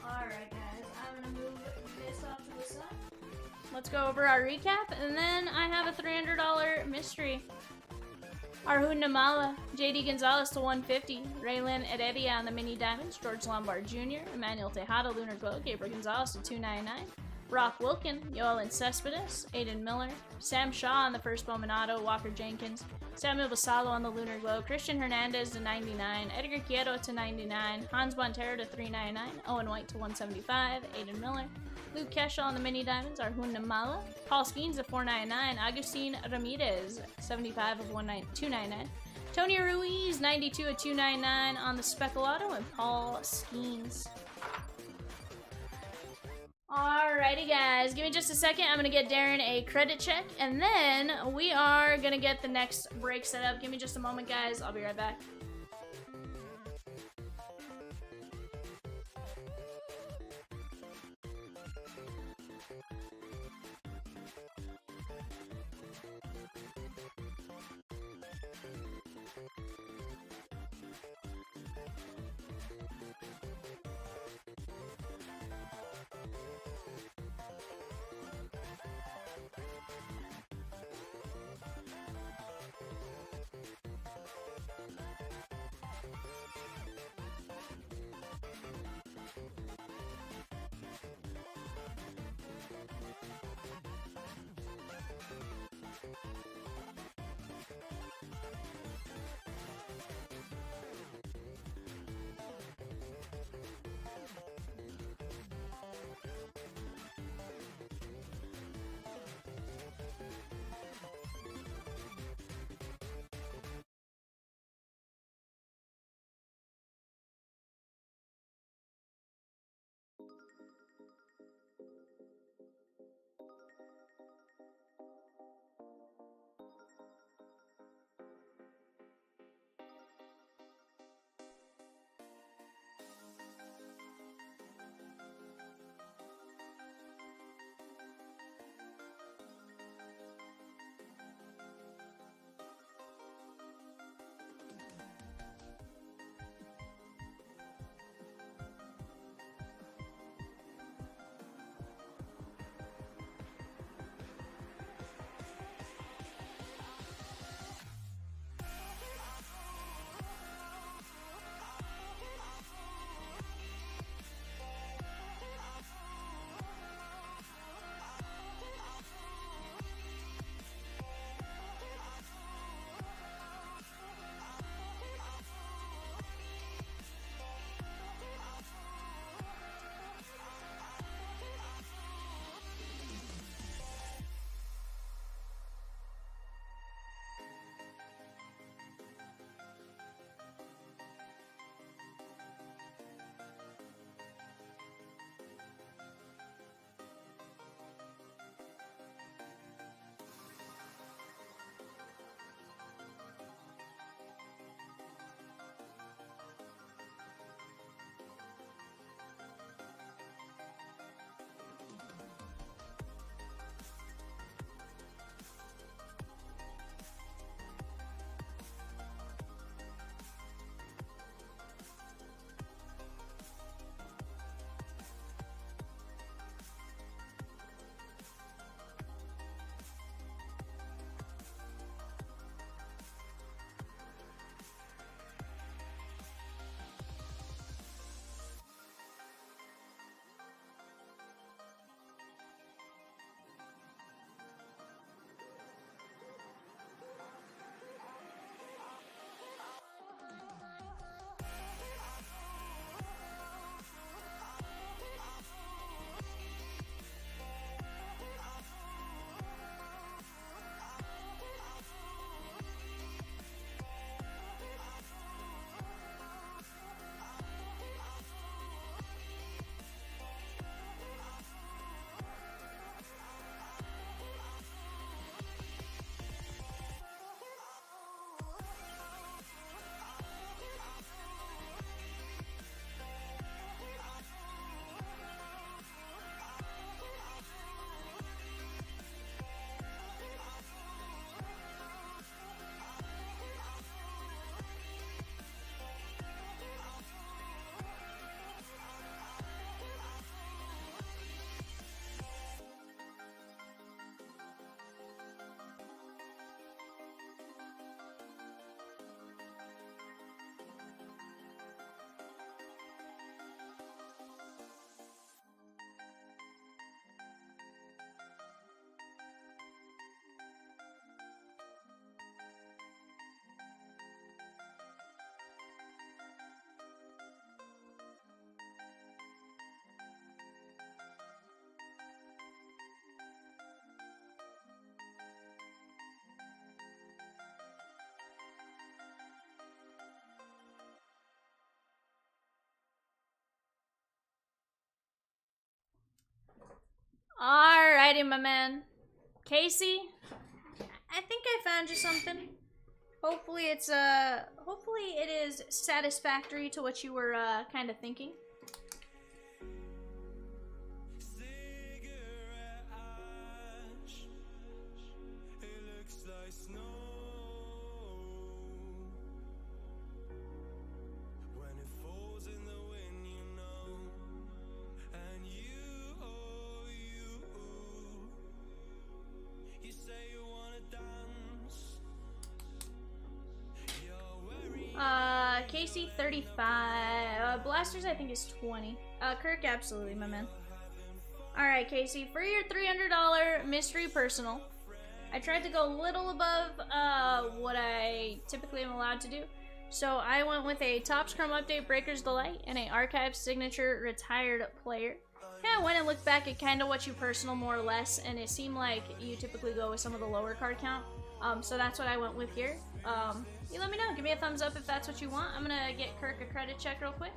Alright, guys. I'm gonna move this off to the side. Let's go over our recap, and then I have a $300 mystery. Arjun Namala, J.D. Gonzalez to 150, Raylan Heredia on the Mini Diamonds, George Lombard Jr., Emmanuel Tejada, Lunar Glow, Gabriel Gonzalez to 299, Rock Wilkin, Yoelin Cespedes, Aiden Miller, Sam Shaw on the first Bowman Auto, Walker Jenkins, Samuel Basallo on the Lunar Glow, Christian Hernandez to 99, Edgar Quieto to 99, Hans Montero to 399, Owen White to 175, Aiden Miller, Luke Keschel on the Mini Diamonds, Arjun Namala, Paul Skeens to 499, Agustin Ramirez, 75 of 299, Tony Ruiz, 92 of 299 on the Speckle Auto, and Paul Skeens. Alrighty, guys, give me just a second. I'm gonna get Darren a credit check, and then we are gonna get the next break set up. Give me just a moment, guys. I'll be right back. Alrighty, my man. Casey, I think I found you something. Hopefully it is satisfactory to what you were kind of thinking. Casey 35. Blasters I think is 20. Kirk, absolutely, my man. Alright, Casey, for your $300 mystery personal, I tried to go a little above what I typically am allowed to do. So I went with a Top Scrum Update Breaker's Delight and a Archive Signature Retired Player. Yeah, I went and looked back at kind of what you personal more or less, and it seemed like you typically go with some of the lower card count. So that's what I went with here. You let me know. Give me a thumbs up if that's what you want. I'm gonna get Kirk a credit check real quick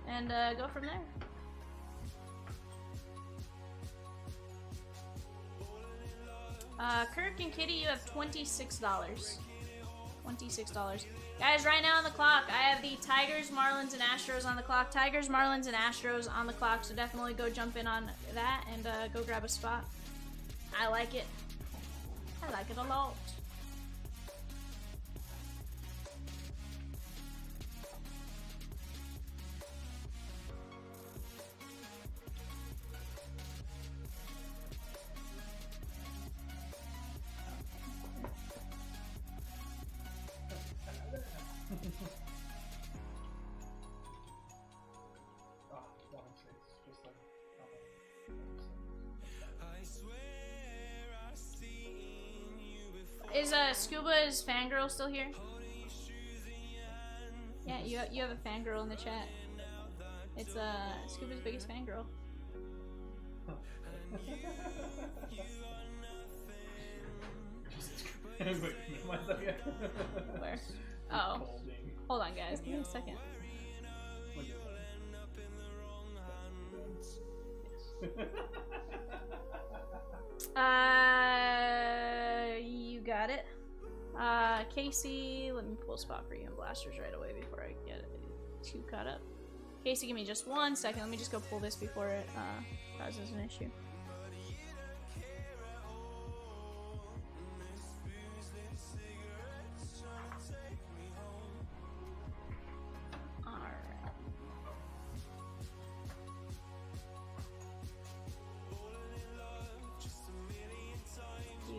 and go from there. Kirk and Kitty, you have $26. $26. Guys, right now on the clock, I have the Tigers, Marlins, and Astros on the clock. Tigers, Marlins, and Astros on the clock, so definitely go jump in on that and go grab a spot. I like it. I like it a lot. Is Scuba's fangirl still here? Yeah, you have a fangirl in the chat. It's Scuba's biggest fangirl. Where? Oh. Hold on, guys. Give me a second. You got it. Casey, let me pull a spot for you in Blasters right away before I get too caught up. Casey, give me just 1 second. Let me just go pull this before it causes an issue.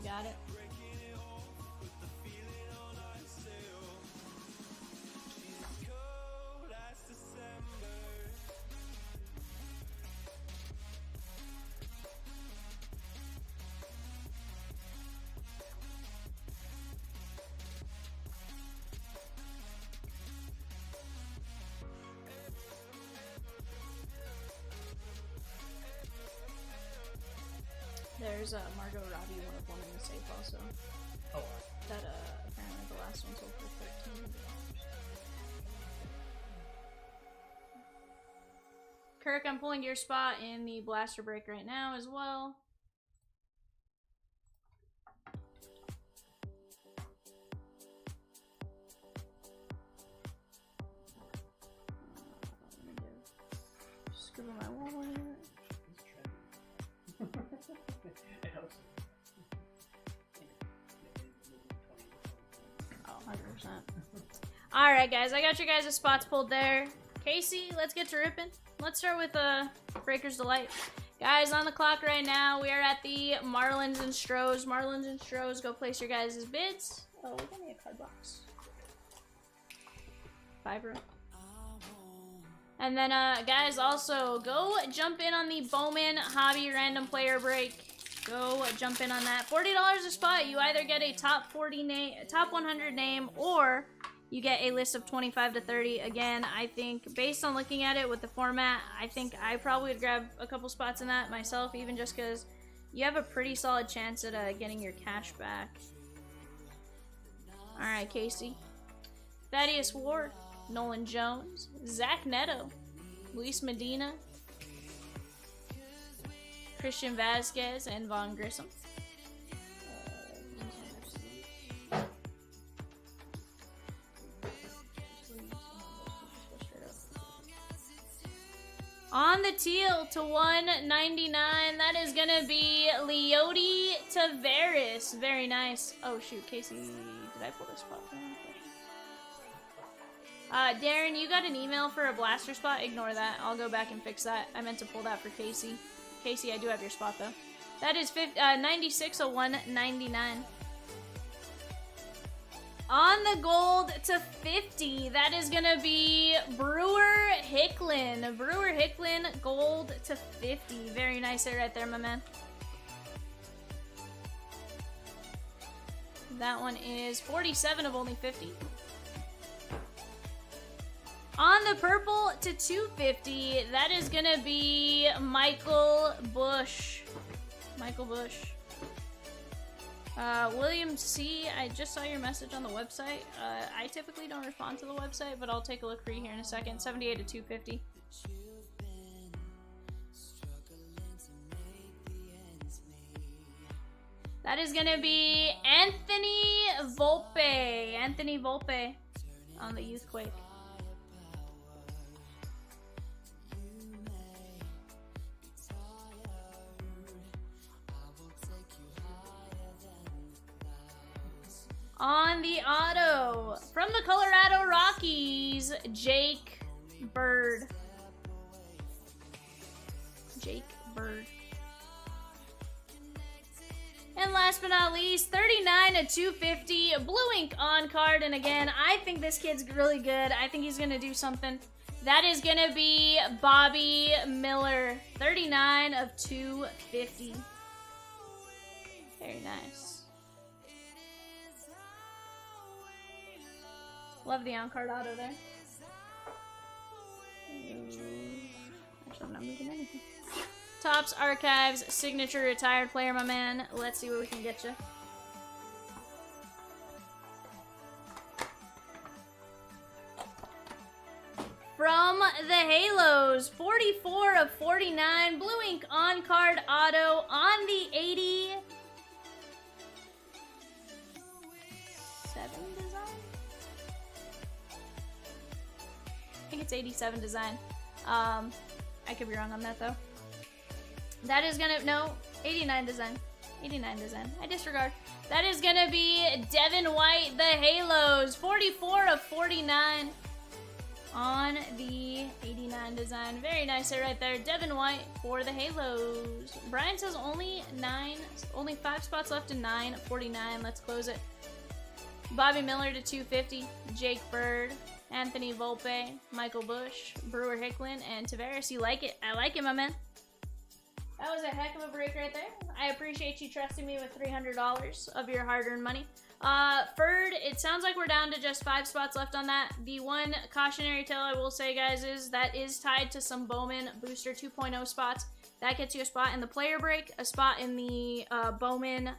Got it. There's Margot Robbie, one of them in the safe also. Oh. That apparently the last one sold for $13. Kirk, I'm pulling your spot in the blaster break right now as well. Scoop my wallet. Oh, 100%. Alright, guys, I got your guys' spots pulled there. Casey, let's get to ripping. Let's start with Breaker's Delight. Guys, on the clock right now, we are at the Marlins and Stros. Marlins and Stros, go place your guys' bids. Oh, give me a card box. $5. And then, guys, also go jump in on the Bowman Hobby Random Player Break. Go jump in on that. $40 a spot. You either get a top 100 name, or you get a list of 25 to 30. Again, I think based on looking at it with the format, I think I probably would grab a couple spots in that myself, even just because you have a pretty solid chance at getting your cash back. All right, Casey. Thaddeus Ward. Nolan Jones, Zach Neto, Luis Medina, Christian Vasquez, and Von Grissom. On the teal to 199, that is going to be Leody Taveras. Very nice. Oh, shoot, Casey, did I pull this spot? Darren, you got an email for a blaster spot? Ignore that. I'll go back and fix that. I meant to pull that for Casey. Casey, I do have your spot, though. That is 9601.99. On the gold to 50, that is going to be Brewer Hicklin. Brewer Hicklin, gold to 50. Very nice hit right there, my man. That one is 47 of only 50. On the purple to 250, that is going to be Michael Bush. Michael Bush. William C., I just saw your message on the website. I typically don't respond to the website, but I'll take a look for you here in a second. 78 to 250. That is going to be Anthony Volpe. Anthony Volpe on the Youthquake. On the auto, from the Colorado Rockies, Jake Bird. Jake Bird. And last but not least, 39 to 250, Blue Ink on card. And again, I think this kid's really good. I think he's going to do something. That is going to be Bobby Miller. 39 of 250. Very nice. Love the on-card auto there. Actually, I'm not moving anything. Topps Archives, signature retired player, my man. Let's see what we can get you. From the Halos, 44 of 49, Blue Ink on-card auto on the 87 design? I think it's 87 design. I could be wrong on that though. That is gonna, no, 89 design. 89 design. I disregard. That is gonna be Devin White, the Halos. 44 of 49 on the 89 design. Very nice hit right there. Devin White for the Halos. Brian says only 5 spots left in 949. Let's close it. Bobby Miller to 250. Jake Bird. Anthony Volpe, Michael Bush, Brewer Hicklin, and Taveras. You like it? I like it, my man. That was a heck of a break right there. I appreciate you trusting me with $300 of your hard-earned money. Ferd, it sounds like we're down to just 5 spots left on that. The one cautionary tale I will say, guys, is that is tied to some Bowman Booster 2.0 spots. That gets you a spot in the player break, a spot in the Bowman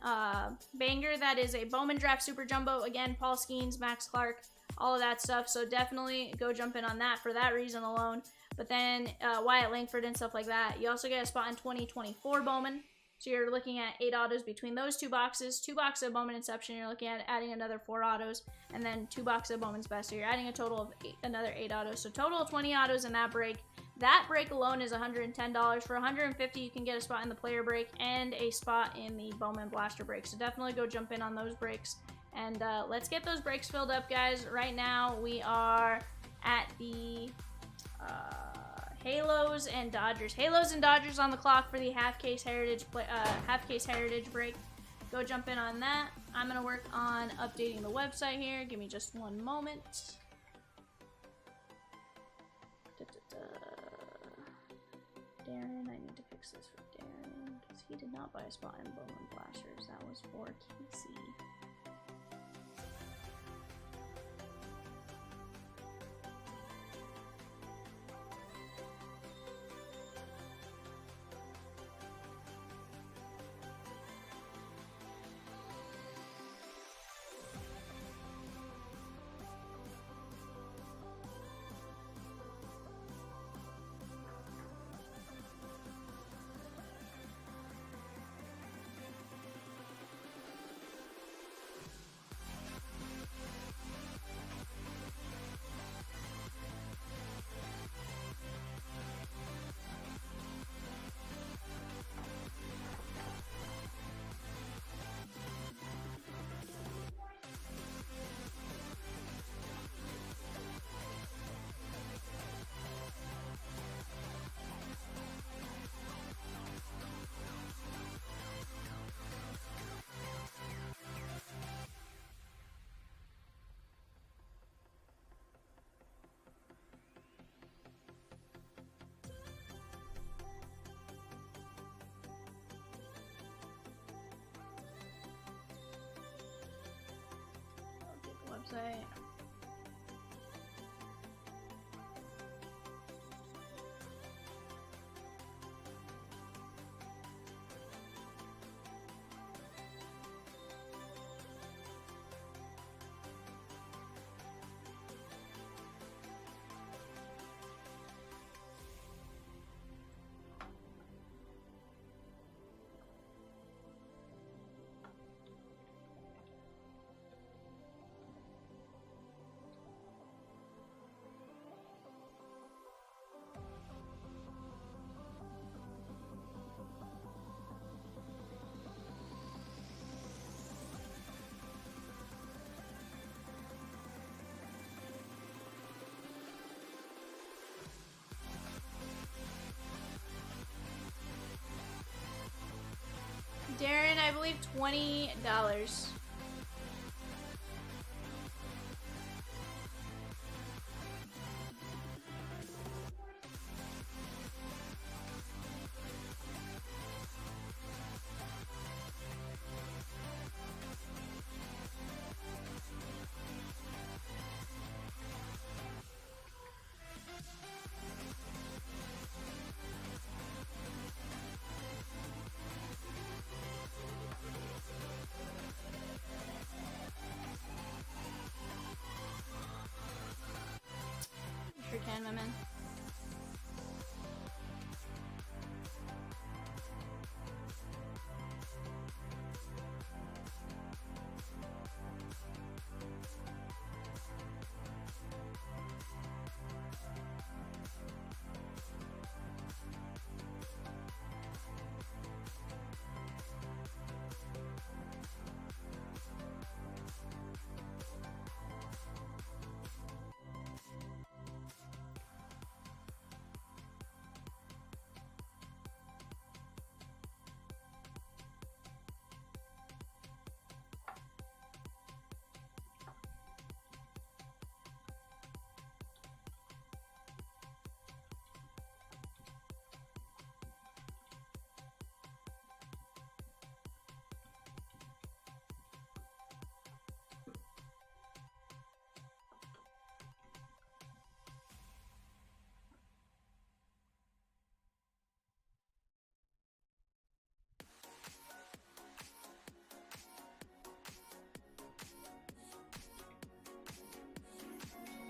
banger. That is a Bowman Draft Super Jumbo. Again, Paul Skeens, Max Clark, all of that stuff. So definitely go jump in on that for that reason alone. But then Wyatt Langford and stuff like that. You also get a spot in 2024 Bowman. So you're looking at 8 autos between those 2 boxes. 2 boxes of Bowman Inception. You're looking at adding another 4 autos. And then 2 boxes of Bowman's Best. So you're adding a total of another 8 autos. So total of 20 autos in that break. That break alone is $110. For $150, you can get a spot in the player break and a spot in the Bowman Blaster break. So definitely go jump in on those breaks. And let's get those breaks filled up, guys. Right now, we are at the Halos and Dodgers. Halos and Dodgers on the clock for the half case heritage break. Go jump in on that. I'm gonna work on updating the website here. Give me just one moment. Darren, I need to fix this for Darren because he did not buy a spot in Bowman Blasters. That was for Casey. website. Darren, I believe $20. Sure can, my man.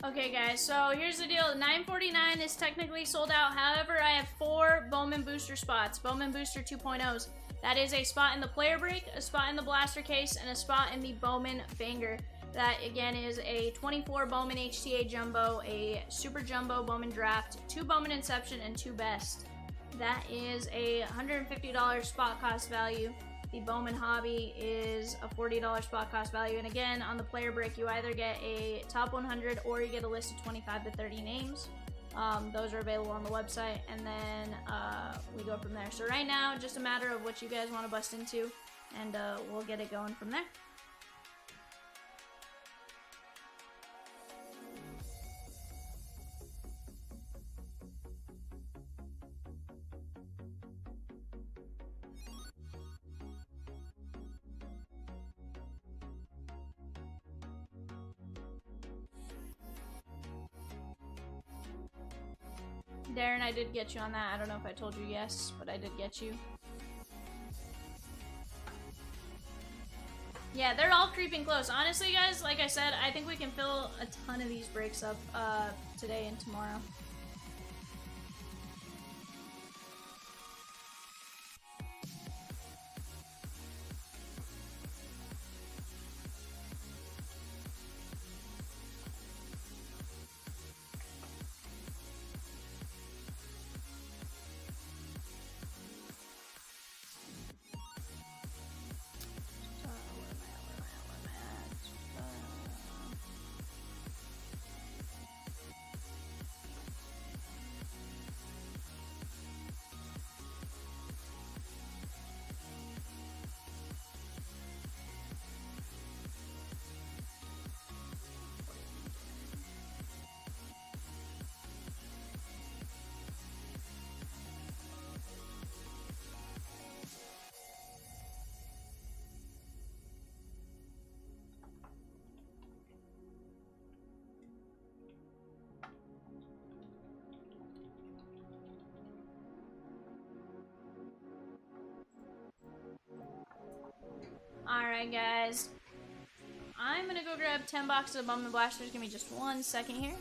Okay, guys, so here's the deal. $9.49 is technically sold out. However, I have 4 Bowman booster spots. Bowman booster 2.0s. That is a spot in the player break, a spot in the blaster case, and a spot in the Bowman banger. That, again, is a 24 Bowman HTA Jumbo, a Super Jumbo Bowman Draft, 2 Bowman Inception, and 2 Best. That is a $150 spot cost value. The Bowman Hobby is a $40 spot cost value. And again, on the player break, you either get a top 100 or you get a list of 25 to 30 names. Those are available on the website, and then we go from there. So right now, just a matter of what you guys want to bust into, and we'll get it going from there. Darren, I did get you on that. I don't know if I told you yes, but I did get you. Yeah, they're all creeping close. Honestly, guys, like I said, I think we can fill a ton of these breaks up today and tomorrow. Alright, guys. I'm gonna go grab 10 boxes of Bowman Blasters. Give me just 1 second here.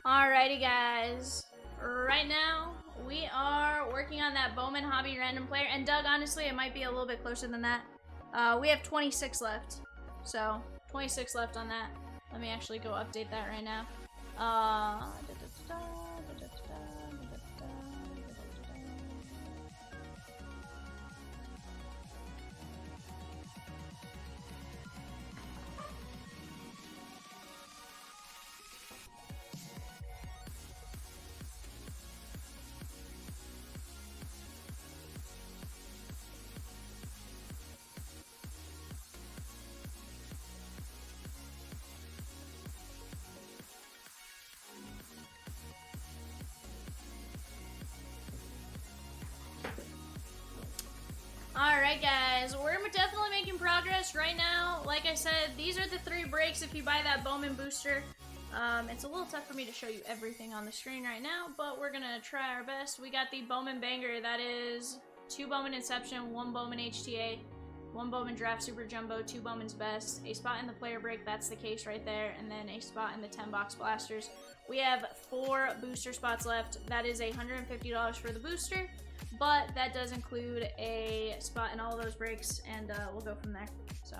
Alrighty, guys. Right now, we are working on that Bowman Hobby Random Player. And Doug, honestly, it might be a little bit closer than that. We have 26 left. So, 26 left on that. Let me actually go update that right now. Alright, guys, we're definitely making progress right now. Like I said, these are the 3 breaks if you buy that Bowman booster. It's a little tough for me to show you everything on the screen right now, but we're gonna try our best. We got the Bowman Banger, that is 2 Bowman Inception, 1 Bowman HTA, 1 Bowman Draft Super Jumbo, 2 Bowman's Best, a spot in the player break, that's the case right there, and then a spot in the 10 box blasters. We have 4 booster spots left. That is $150 for the booster. But that does include a spot in all those breaks, and we'll go from there. So.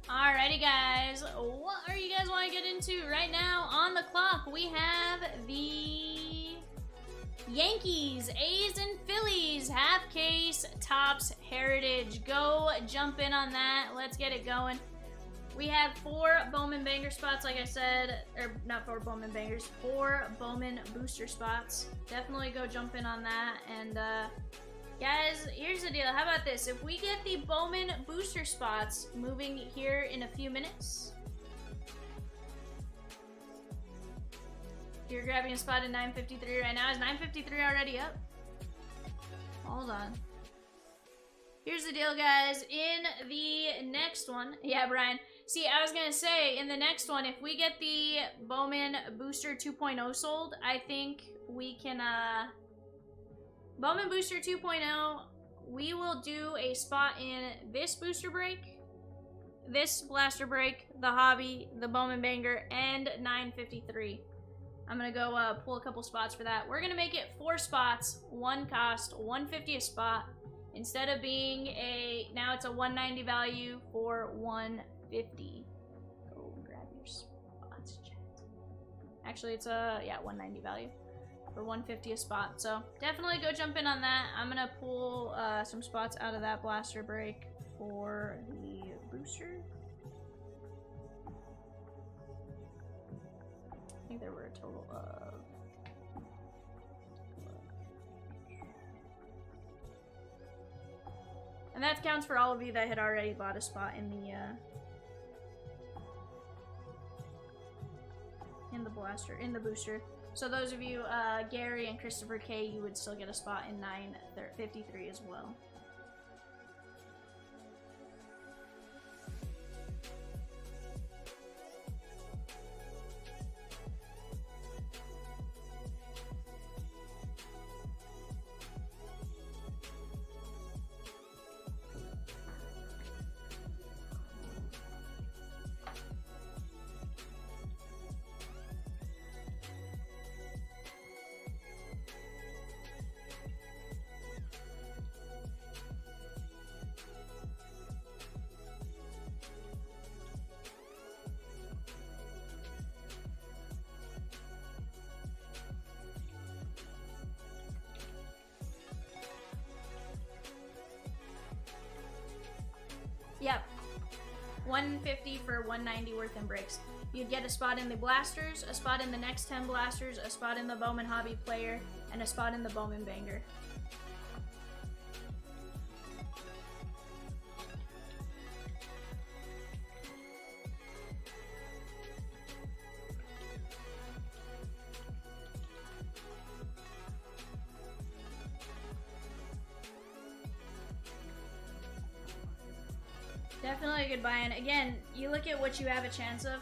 Alrighty, guys, what are you guys want to get into right now? On the clock, we have the Yankees, A's, and Phillies half case Topps Heritage. Go jump in on that. Let's get it going. We have 4 Bowman Banger spots, like I said, or not 4 Bowman Bangers, 4 Bowman Booster spots. Definitely go jump in on that. And guys, here's the deal. How about this? If we get the Bowman booster spots moving here in a few minutes. You're grabbing a spot in 953 right now. Is 953 already up? Hold on. Here's the deal, guys. In the next one, yeah, Brian. See, I was gonna say, in the next one, if we get the Bowman Booster 2.0 sold, I think we can, Bowman Booster 2.0, we will do a spot in this booster break. this blaster break, the hobby, the Bowman banger, and 953. I'm gonna go pull a couple spots for that. We're gonna make it 4 spots, 1 cost, 150 a spot. Instead of being now it's a 190 value for 150. Go grab your spots, chat. Actually, it's a, 190 value for 150 a spot. So definitely go jump in on that. I'm gonna pull some spots out of that blaster break for the booster. I think there were a total of... And that counts for all of you that had already bought a spot in the booster. So those of you, Gary and Christopher K, you would still get a spot in 953 as well. Yep. 150 for 190 worth in breaks. You'd get a spot in the blasters, a spot in the next 10 blasters, a spot in the Bowman hobby player, and a spot in the Bowman banger. Definitely a good buy-in. Again, you look at what you have a chance of.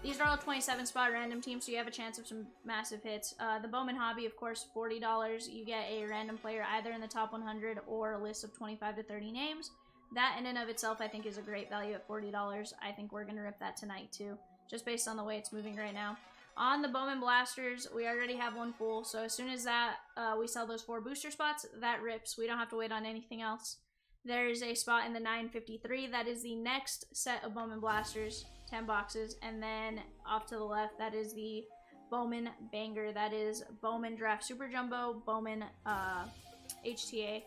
These are all 27 spot random teams, so you have a chance of some massive hits. The Bowman hobby, of course, $40. You get a random player either in the top 100 or a list of 25 to 30 names. That in and of itself, I think, is a great value at $40. I think we're going to rip that tonight, too, just based on the way it's moving right now. On the Bowman blasters, we already have one full, so as soon as that we sell those 4 booster spots, that rips. We don't have to wait on anything else. There's a spot in the 953. That is the next set of Bowman blasters, 10 boxes. And then off to the left, that is the Bowman banger. That is Bowman Draft Super Jumbo, Bowman HTA.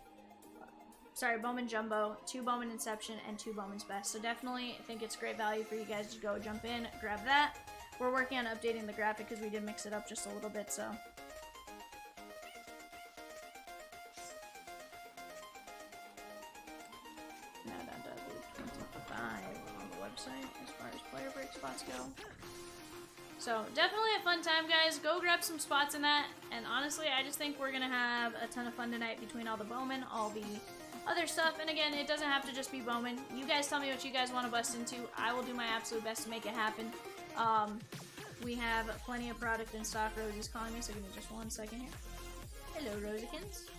Sorry, Bowman Jumbo, 2 Bowman Inception, and 2 Bowman's Best. So definitely, I think it's great value for you guys to go jump in, grab that. We're working on updating the graphic because we did mix it up just a little bit, so... as far as player break spots go. So definitely a fun time, guys. Go grab some spots in that, and honestly I just think we're gonna have a ton of fun tonight between all the Bowman, all the other stuff. And again, it doesn't have to just be Bowman. You guys tell me what you guys want to bust into. I will do my absolute best to make it happen. We have plenty of product in stock. Rosie's calling me, so give me just 1 second here. Hello, Rosiekins.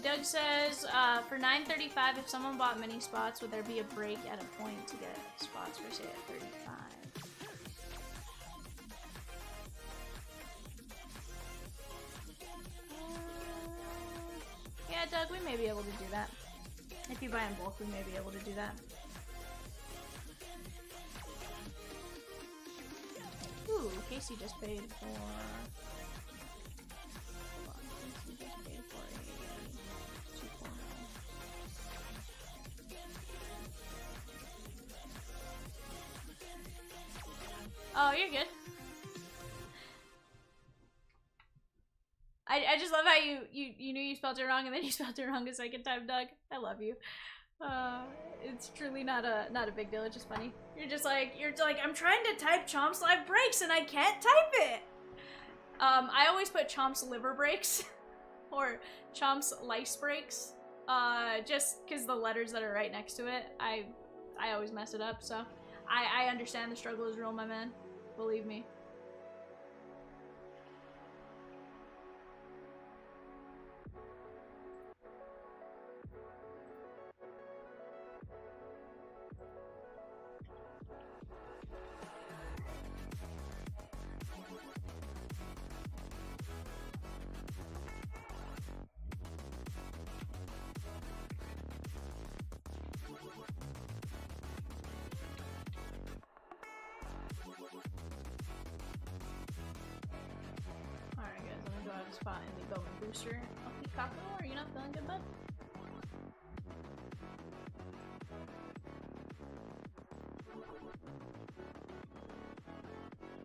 Doug says, for $9.35, if someone bought mini spots, would there be a break at a point to get spots for, say, at $35? Yeah, Doug, we may be able to do that. If you buy in bulk, we may be able to do that. Ooh, Casey just paid for... Hold on, Casey just paid for a 2.0. Oh, you're good. I just love how you knew you spelled it wrong and then you spelled it wrong a second time, Doug. I love you. It's truly not a big deal. It's just funny. You're like I'm trying to type Chomps live breaks and I can't type it. I always put Chomps liver breaks or Chomps lice breaks. Just because the letters that are right next to it, I always mess it up. So I understand the struggle is real, my man. Believe me. Spot in the Bowman booster. Okay, Kako, are you not feeling good, bud?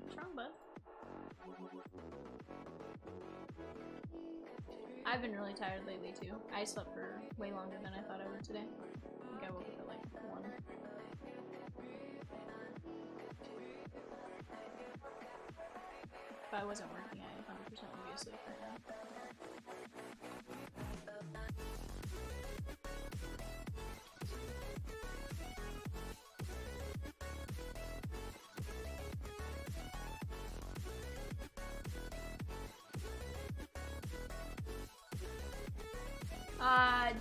What's wrong, bud? I've been really tired lately too. I slept for way longer than I thought I would today. I think I woke up at like 1. If I wasn't working, I 100% would be asleep right now.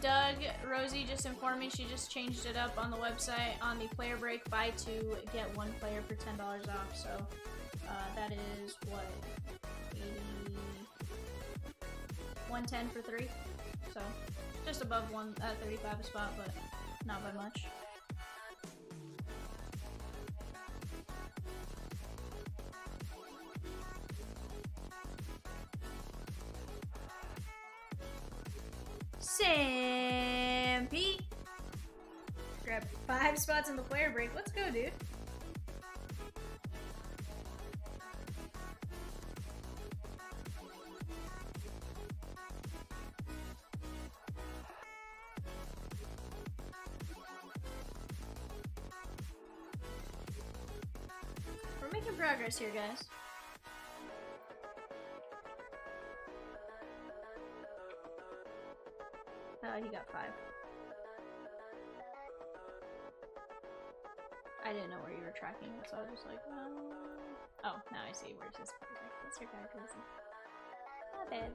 Doug, Rosie just informed me she just changed it up on the website on the player break. Buy 2, get 1 player for $10 off. So that is what, 80, 110 for 3. So just above 35 a spot, but not by much. Sampy! Grab 5 spots in the player break. Let's go, dude. We're making progress here, guys. He got 5. I didn't know where you were tracking it, so I was just like, oh, now I see where's his project. That's your guy, Cozy. Not bad.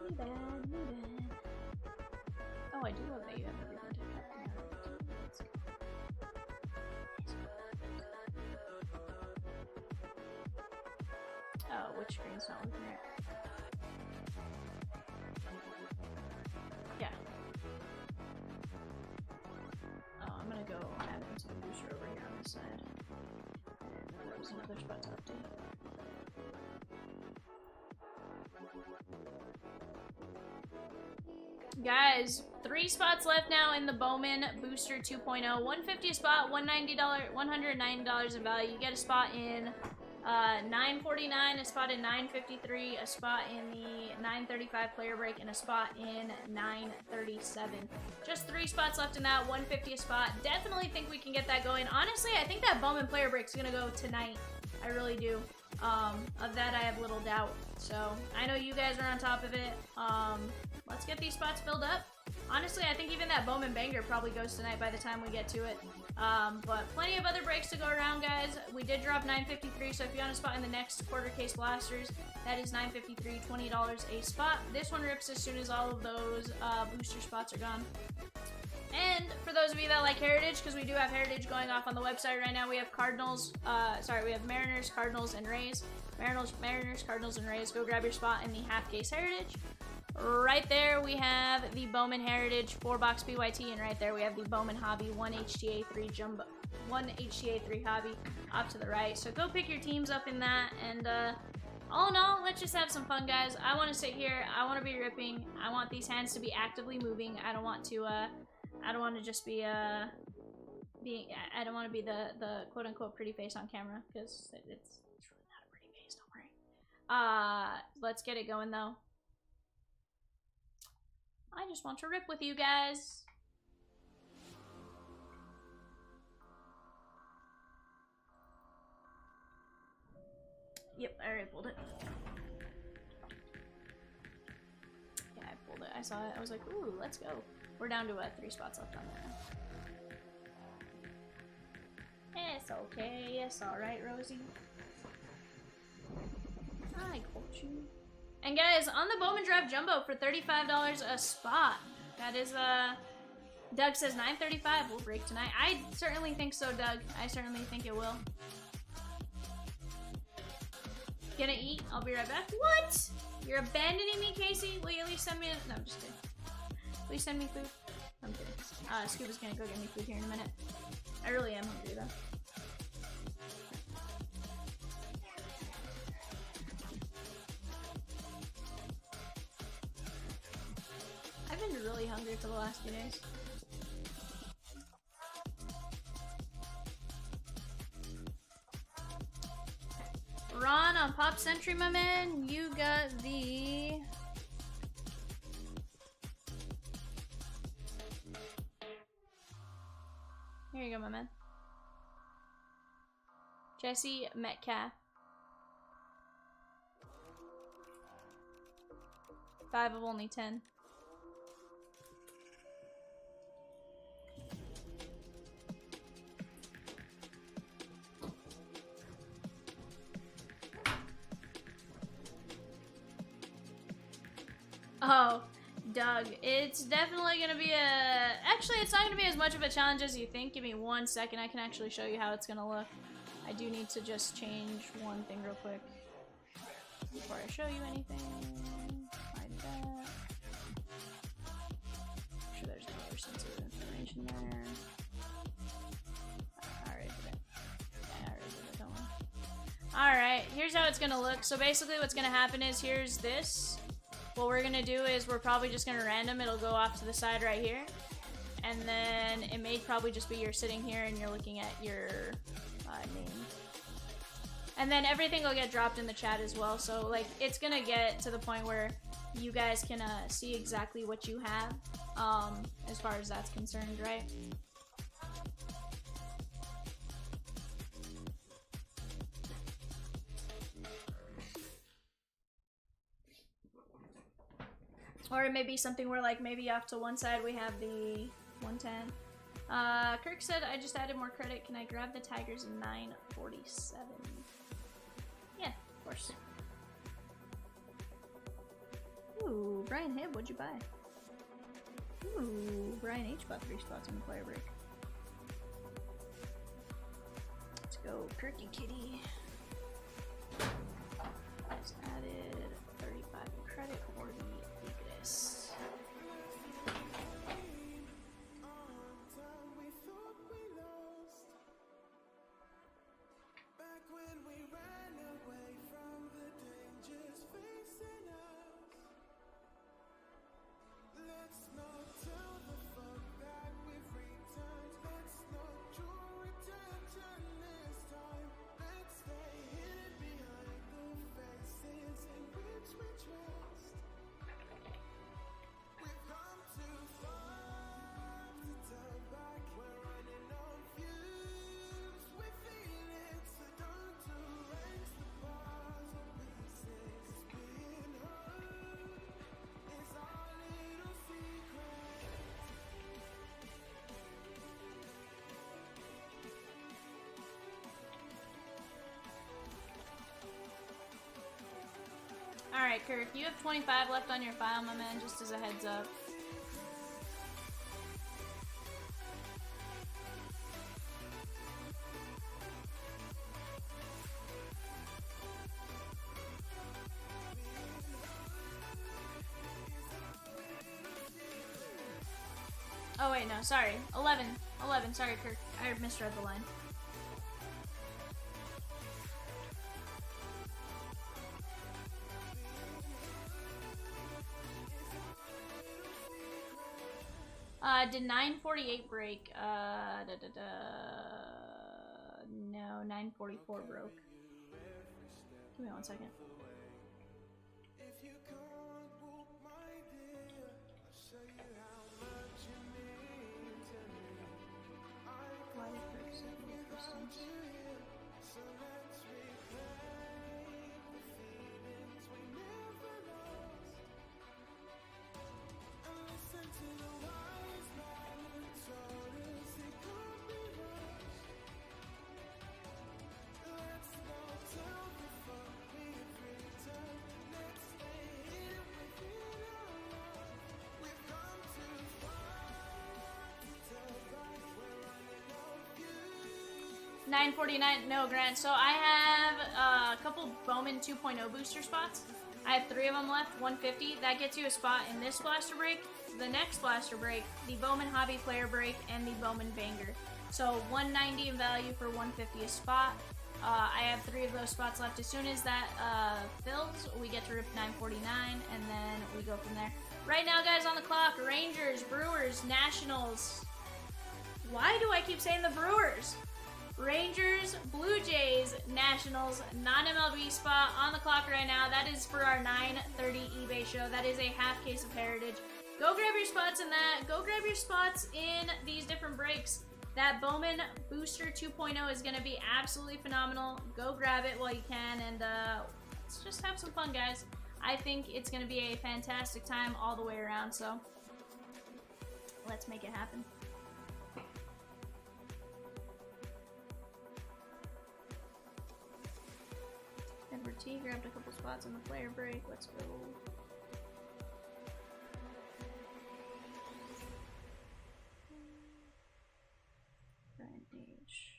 Me bad, me bad. Oh, I do love that you have everything to cut from now. Oh, which screen's not looking right? Yeah. Oh, I'm gonna go add into the booster over here on this side. And there was another spot to update. Guys, 3 spots left now in the Bowman Booster 2.0. 150 a spot, $190 in value. You get a spot in $9.49, a spot in $9.53, a spot in the $9.35 player break, and a spot in $9.37. Just 3 spots left in that, $150 a spot. Definitely think we can get that going. Honestly, I think that Bowman player break is gonna go tonight. I really do. Of that, I have little doubt. So I know you guys are on top of it. Let's get these spots filled up. Honestly, I think even that Bowman banger probably goes tonight by the time we get to it. But plenty of other breaks to go around, guys. We did drop $9.53, so if you want a spot in the next quarter case blasters, that is $9.53, $20 a spot. This one rips as soon as all of those booster spots are gone. And for those of you that like Heritage, because we do have Heritage going off on the website right now, we have we have Mariners, Cardinals, and Rays. Mariners, Cardinals, and Rays. Go grab your spot in the half case Heritage. Right there we have the Bowman Heritage 4-box BYT, and right there we have the Bowman Hobby 1 HTA3 Jumbo, 1 HTA3 Hobby off to the right. So go pick your teams up in that, and all in all, let's just have some fun, guys. I want to sit here. I want to be ripping. I want these hands to be actively moving. I don't want to just be I don't want to be the quote unquote pretty face on camera, because it's really not a pretty face. Don't worry. Let's get it going though. I just want to rip with you guys. Yep, I already pulled it. Yeah, I pulled it. I saw it. I was like, ooh, let's go. We're down to 3 spots left on there. It's okay. It's alright, Rosie. I got you. And guys, on the Bowman Draft Jumbo for $35 a spot. That is, Doug says 9:35 will break tonight. I certainly think so, Doug. I certainly think it will. Gonna eat? I'll be right back. What? You're abandoning me, Casey? Will you at least send me a... No, I'm just kidding. Will you send me food? I'm kidding. Scuba's gonna go get me food here in a minute. I really am hungry, though. I've been really hungry for the last few days. Ron on Pop Century, my man. You got the... Here you go, my man. Jesse Metcalf. 5 of only 10. Oh, Doug, it's definitely gonna be a... Actually, it's not gonna be as much of a challenge as you think. Give me 1 second. I can actually show you how it's gonna look. I do need to just change one thing real quick before I show you anything. Like that. Make sure there's no other sensitive information there. I already did it. Yeah, I already did it, don't worry. Alright, here's how it's gonna look. So basically what's gonna happen is, here's this. What we're gonna do is we're probably just gonna random. It'll go off to the side right here. And then it may probably just be you're sitting here and you're looking at your name. And then everything will get dropped in the chat as well. So like it's gonna get to the point where you guys can see exactly what you have as far as that's concerned, right? Or it may be something where, like, maybe off to one side we have the 110. Kirk said, I just added more credit. Can I grab the Tigers in 947? Yeah, of course. Ooh, Brian Hibb, what'd you buy? Ooh, Brian H bought 3 spots on the player break. Let's go, Kirky Kitty. Just added 35 in credit for the Vegas. Alright, Kirk, you have 25 left on your file, my man, just as a heads up. Oh wait, no, sorry. 11. 11, sorry, Kirk. I misread the line. Did 948 break? No, 944 broke. Give me 1 second. $9.49. No, Grant. So I have a couple Bowman 2.0 booster spots. I have 3 of them left. 150. That gets you a spot in this blaster break, the next blaster break, the Bowman Hobby Player break, and the Bowman Banger. So 190 in value for 150 a spot. I have 3 of those spots left. As soon as that fills, we get to rip 949, and then we go from there. Right now, guys, on the clock, Rangers, Brewers, Nationals. Why do I keep saying the Brewers? Rangers, Blue Jays, Nationals, non-MLB spot on the clock right now. That is for our 9:30 eBay show. That is a half case of Heritage. Go grab your spots in that. Go grab your spots in these different breaks. That Bowman Booster 2.0 is going to be absolutely phenomenal. Go grab it while you can, and let's just have some fun, guys. I think it's going to be a fantastic time all the way around, so let's make it happen. Edward T grabbed a couple spots on the player break. Let's go. Brian H.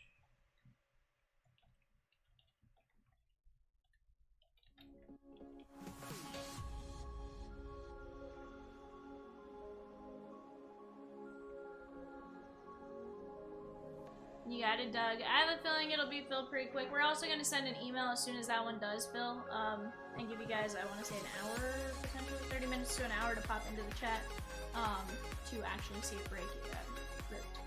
You got it, Doug. I have a feeling it'll be filled pretty quick. We're also going to send an email as soon as that one does fill, and give you guys, I want to say an hour, potentially 30 minutes to an hour to pop into the chat, to actually see it break. Ripped.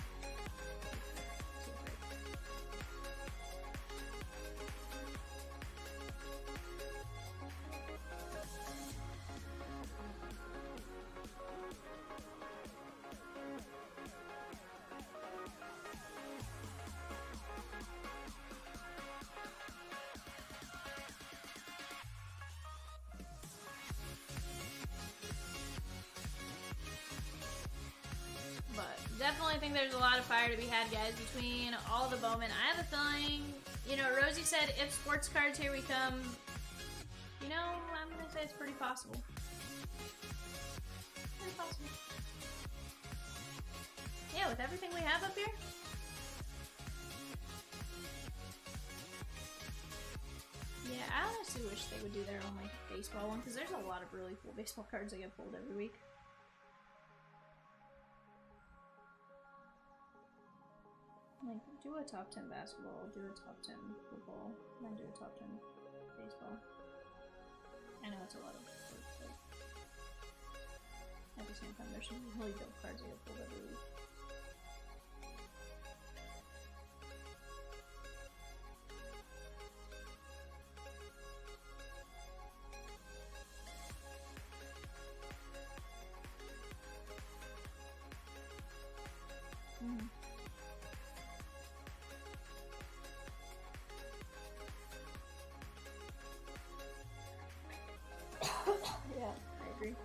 Definitely think there's a lot of fire to be had, guys, between all the Bowman. I have a feeling, you know, Rosie said, if sports cards, here we come. You know, I'm going to say it's pretty possible. Pretty possible. Yeah, with everything we have up here. Yeah, I honestly wish they would do their own, like, baseball one, because there's a lot of really cool baseball cards that get pulled every week. Like, do a top 10 basketball, do a top 10 football, then do a top 10 baseball. I know it's a lot of work, but at the same time, there's some really dope cards that get pulled every week. Yeah, I agree.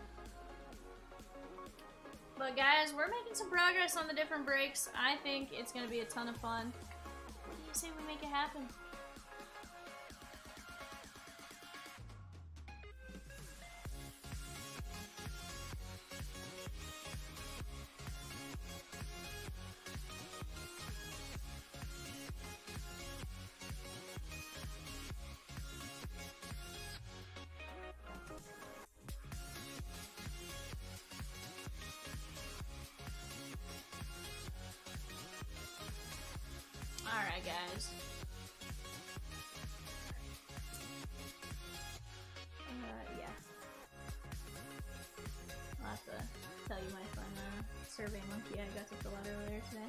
But guys, we're making some progress on the different breaks. I think it's going to be a ton of fun. What do you say we make it happen? Alright, guys. Yeah. I'll have to tell you my fun survey monkey I got to fill out earlier today.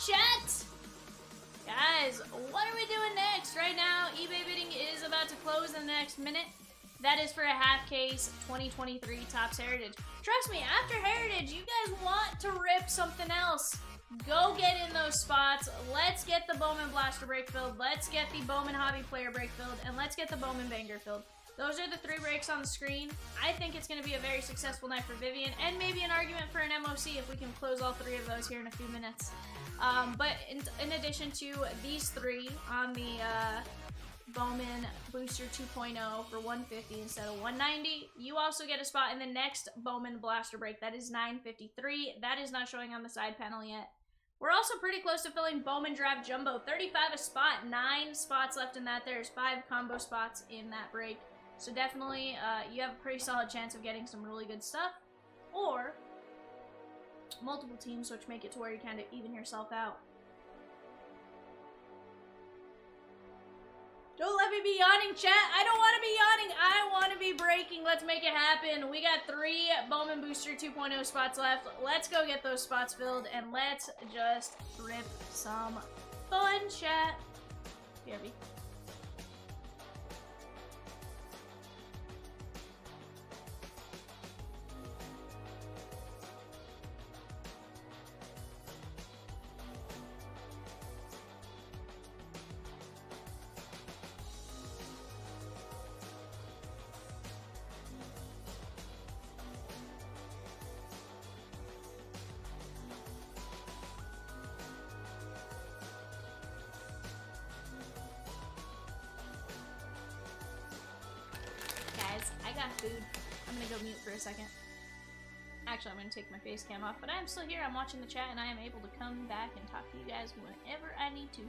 Chat! Guys, what are we doing next? Right now, eBay bidding is about to close in the next minute. That is for a half case 2023 Topps Heritage. Trust me, after Heritage, you guys want to rip something else. Go get in those spots. Let's get the Bowman Blaster break filled. Let's get the Bowman Hobby Player break filled. And let's get the Bowman Banger filled. Those are the 3 breaks on the screen. I think it's going to be a very successful night for Vivian, and maybe an argument for an MOC if we can close all 3 of those here in a few minutes. But in addition to these 3 on the Bowman Booster 2.0 for 150 instead of 190, you also get a spot in the next Bowman Blaster break. That is 953. That is not showing on the side panel yet. We're also pretty close to filling Bowman Draft Jumbo. 35 a spot, 9 spots left in that. There's 5 combo spots in that break. So definitely, you have a pretty solid chance of getting some really good stuff. Or multiple teams, which make it to where you kind of even yourself out. Don't let me be yawning, chat. I don't want to be yawning. I want to be breaking. Let's make it happen. We got 3 Bowman Booster 2.0 spots left. Let's go get those spots filled, and let's just rip some fun, chat. BRB. Food. I'm gonna go mute for a second. Actually, I'm gonna take my face cam off, but I'm still here. I'm watching the chat, and I am able to come back and talk to you guys whenever I need to.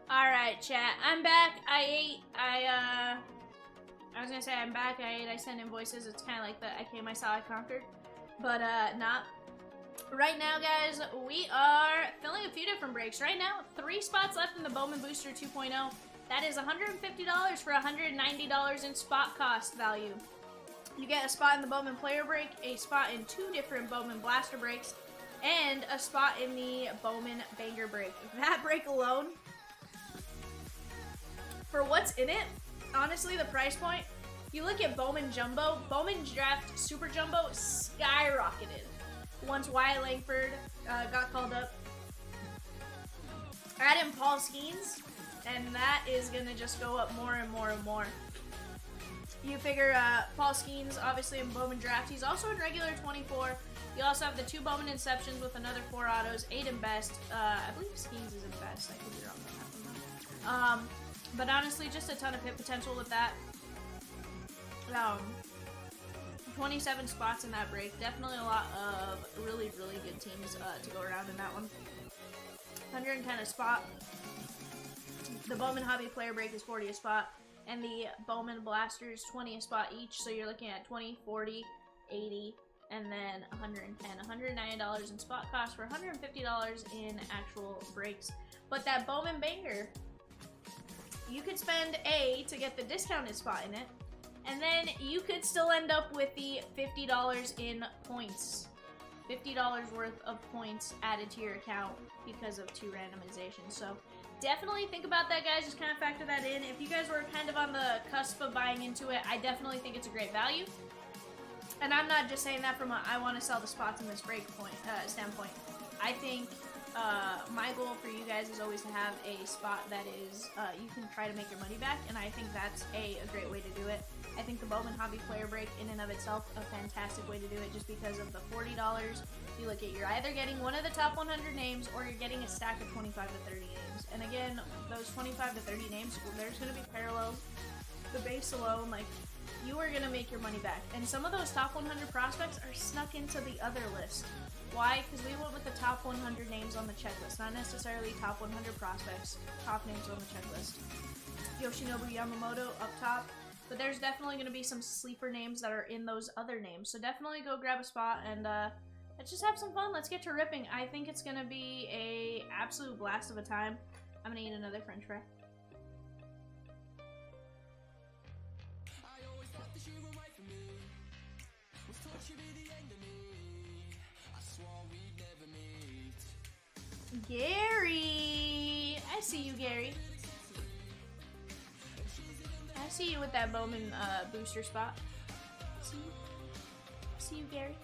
Alright, chat. I'm back. I was gonna say I'm back. I send invoices. It's kind of like the I came, I saw, I conquered. But, not. Right now, guys, we are filling a few different breaks. Right now, 3 spots left in the Bowman Booster 2.0. That is $150 for $190 in spot cost value. You get a spot in the Bowman Player Break, a spot in 2 different Bowman Blaster Breaks, and a spot in the Bowman Banger Break. That break alone, for what's in it, honestly, the price point, you look at Bowman Jumbo, Bowman Draft Super Jumbo skyrocketed once Wyatt Langford got called up. Add in Paul Skeens, and that is gonna just go up more and more and more. You figure Paul Skeens, obviously in Bowman Draft, he's also in regular 24. You also have the 2 Bowman Inceptions with another 4 autos, 8 in best. I believe Skeens is in best. I could be wrong on that one. But honestly, just a ton of hit potential with that. 27 spots in that break. Definitely a lot of really, really good teams to go around in that one. 110 a spot. The Bowman Hobby Player Break is 40 a spot. And the Bowman Blasters, 20 a spot each. So you're looking at 20, 40, 80, and then 110. $190 in spot cost for $150 in actual breaks. But that Bowman Banger, you could spend A to get the discounted spot in it, and then you could still end up with the $50 in points. $50 worth of points added to your account because of 2 randomizations. So definitely think about that, guys. Just kind of factor that in. If you guys were kind of on the cusp of buying into it, I definitely think it's a great value. And I'm not just saying that from a I want to sell the spots in this break point standpoint. I think my goal for you guys is always to have a spot that is you can try to make your money back, and I think that's a great way to do it. I think the Bowman Hobby Player Break in and of itself a fantastic way to do it, just because of the $40. You look at, you're either getting one of the top 100 names or you're getting a stack of 25 to 30 names. And again, those 25 to 30 names, there's going to be parallels. The base alone, like, you are going to make your money back. And some of those top 100 prospects are snuck into the other list. Why? Because we went with the top 100 names on the checklist, not necessarily top 100 prospects, top names on the checklist. Yoshinobu Yamamoto up top, but there's definitely going to be some sleeper names that are in those other names. So definitely go grab a spot and let's just have some fun. Let's get to ripping. I think it's going to be a absolute blast of a time. I'm going to eat another french fry. Gary! I see you, Gary. I see you with that Bowman booster spot. See you? See you, Gary?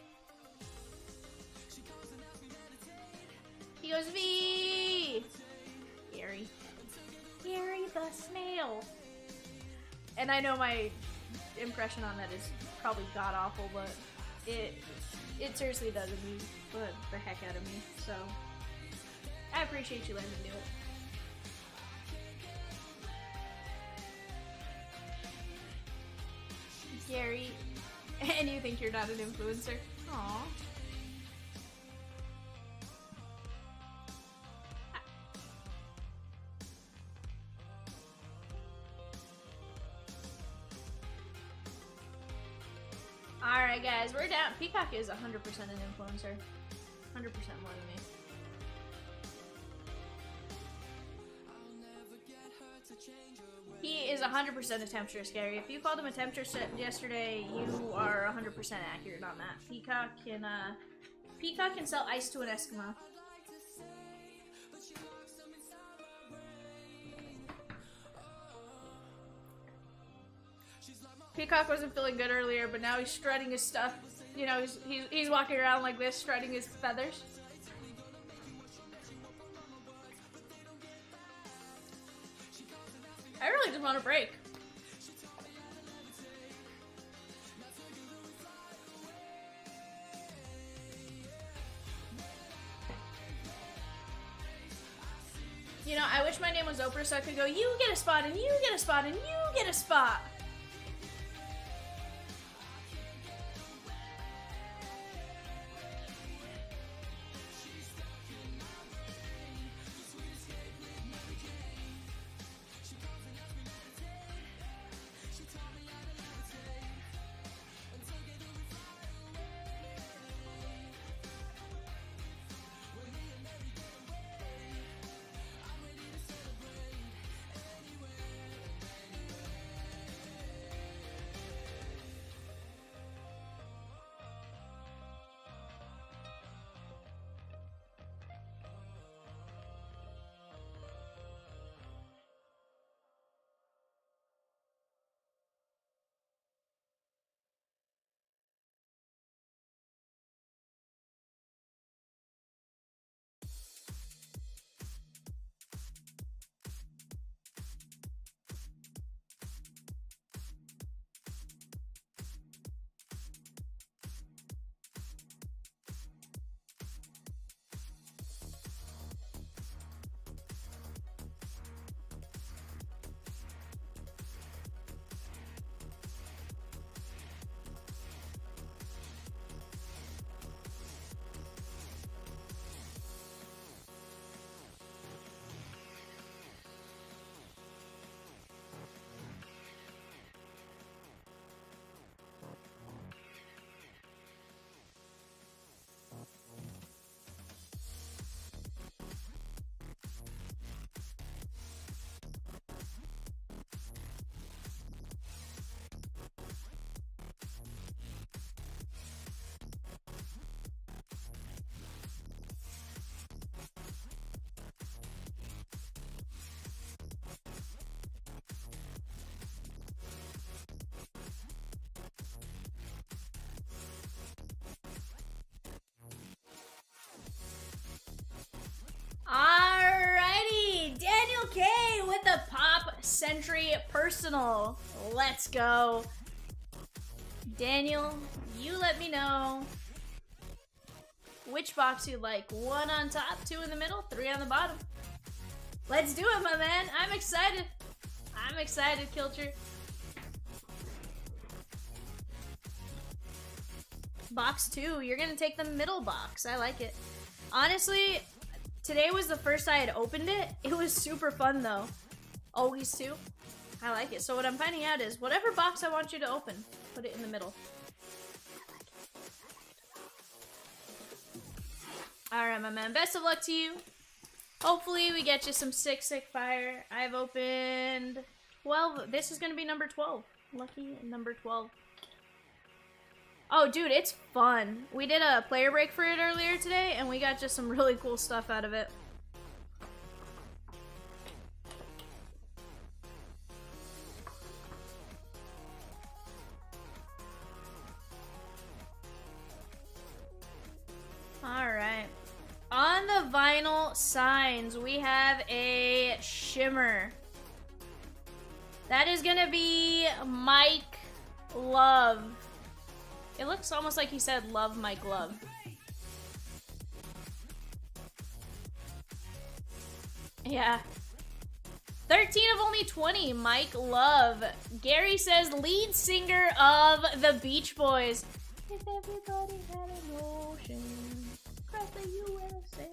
He goes, V! Gary. Gary the snail. And I know my impression on that is probably god-awful, but it seriously does amuse the heck out of me, so I appreciate you letting me do it. Gary, and you think you're not an influencer? Aww. Alright guys, we're down. Peacock is 100% an influencer. 100% more than me. He is 100% a temptress, Gary. If you called him a temptress yesterday, you are 100% accurate on that. Peacock can sell ice to an Eskimo. Peacock wasn't feeling good earlier, but now he's strutting his stuff. You know, he's walking around like this, strutting his feathers. I really just want a break. You know, I wish my name was Oprah so I could go, you get a spot, and you get a spot, and you get a spot. Sentry personal. Let's go. Daniel, you let me know which box you like. 1 on top, 2 in the middle, 3 on the bottom. Let's do it, my man. I'm excited. I'm excited, Kilcher. Box 2, you're gonna take the middle box. I like it. Honestly, today was the first I had opened it. It was super fun though. Always 2. I like it. So what I'm finding out is whatever box I want you to open, put it in the middle. Alright, my man. Best of luck to you. Hopefully we get you some sick fire. I've opened 12. This is gonna be number 12. Lucky number 12. Oh, dude, it's fun. We did a player break for it earlier today, and we got just some really cool stuff out of it. Alright. On the vinyl signs, we have a shimmer. That is gonna be Mike Love. It looks almost like he said love Mike Love. Yeah. 13 of only 20, Mike Love. Gary says lead singer of the Beach Boys. If everybody had an ocean, across the USA.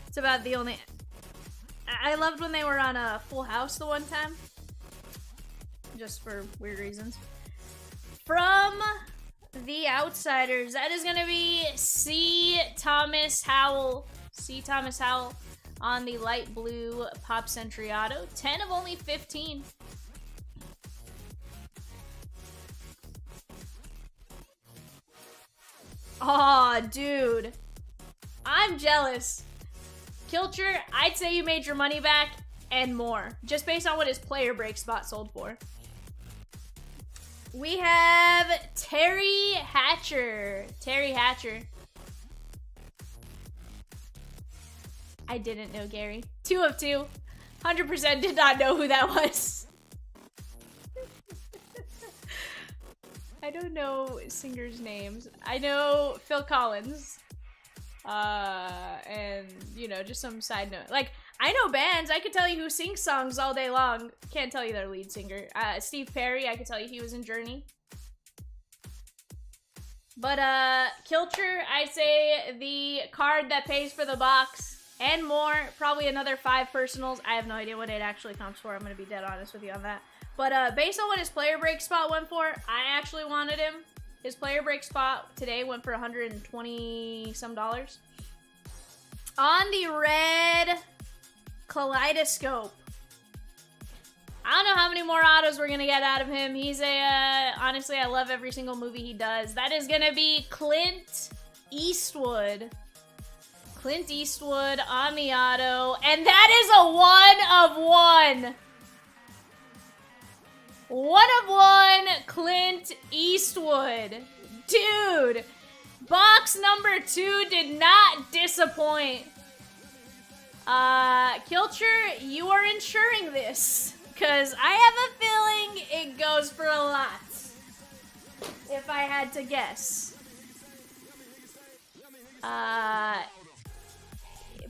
It's about the only... I loved when they were on a Full House the one time. Just for weird reasons. From The Outsiders, that is gonna be C. Thomas Howell. C. Thomas Howell on the light blue Pop Century Auto. 10 of only 15. Aw, dude. I'm jealous. Kilcher, I'd say you made your money back and more. Just based on what his player break spot sold for. We have Terry Hatcher. Terry Hatcher. I didn't know Gary. 2 of 2. 100% did not know who that was. I don't know singers' names. I know Phil Collins. And, you know, just some side note. Like, I know bands. I could tell you who sings songs all day long. Can't tell you their lead singer. Steve Perry, I could tell you he was in Journey. But, Kilcher, I'd say the card that pays for the box and more. Probably another 5 personals. I have no idea what it actually comes for. I'm going to be dead honest with you on that. But, based on what his player break spot went for, I actually wanted him. His player break spot today went for $120 some. On the red Kaleidoscope. I don't know how many more autos we're gonna get out of him. He's a, honestly, I love every single movie he does. That is gonna be Clint Eastwood. Clint Eastwood on the auto. And that is a 1 of 1. 1 of 1 Clint Eastwood. Dude, box number 2 did not disappoint. Kilcher, you are insuring this. Because I have a feeling it goes for a lot. If I had to guess.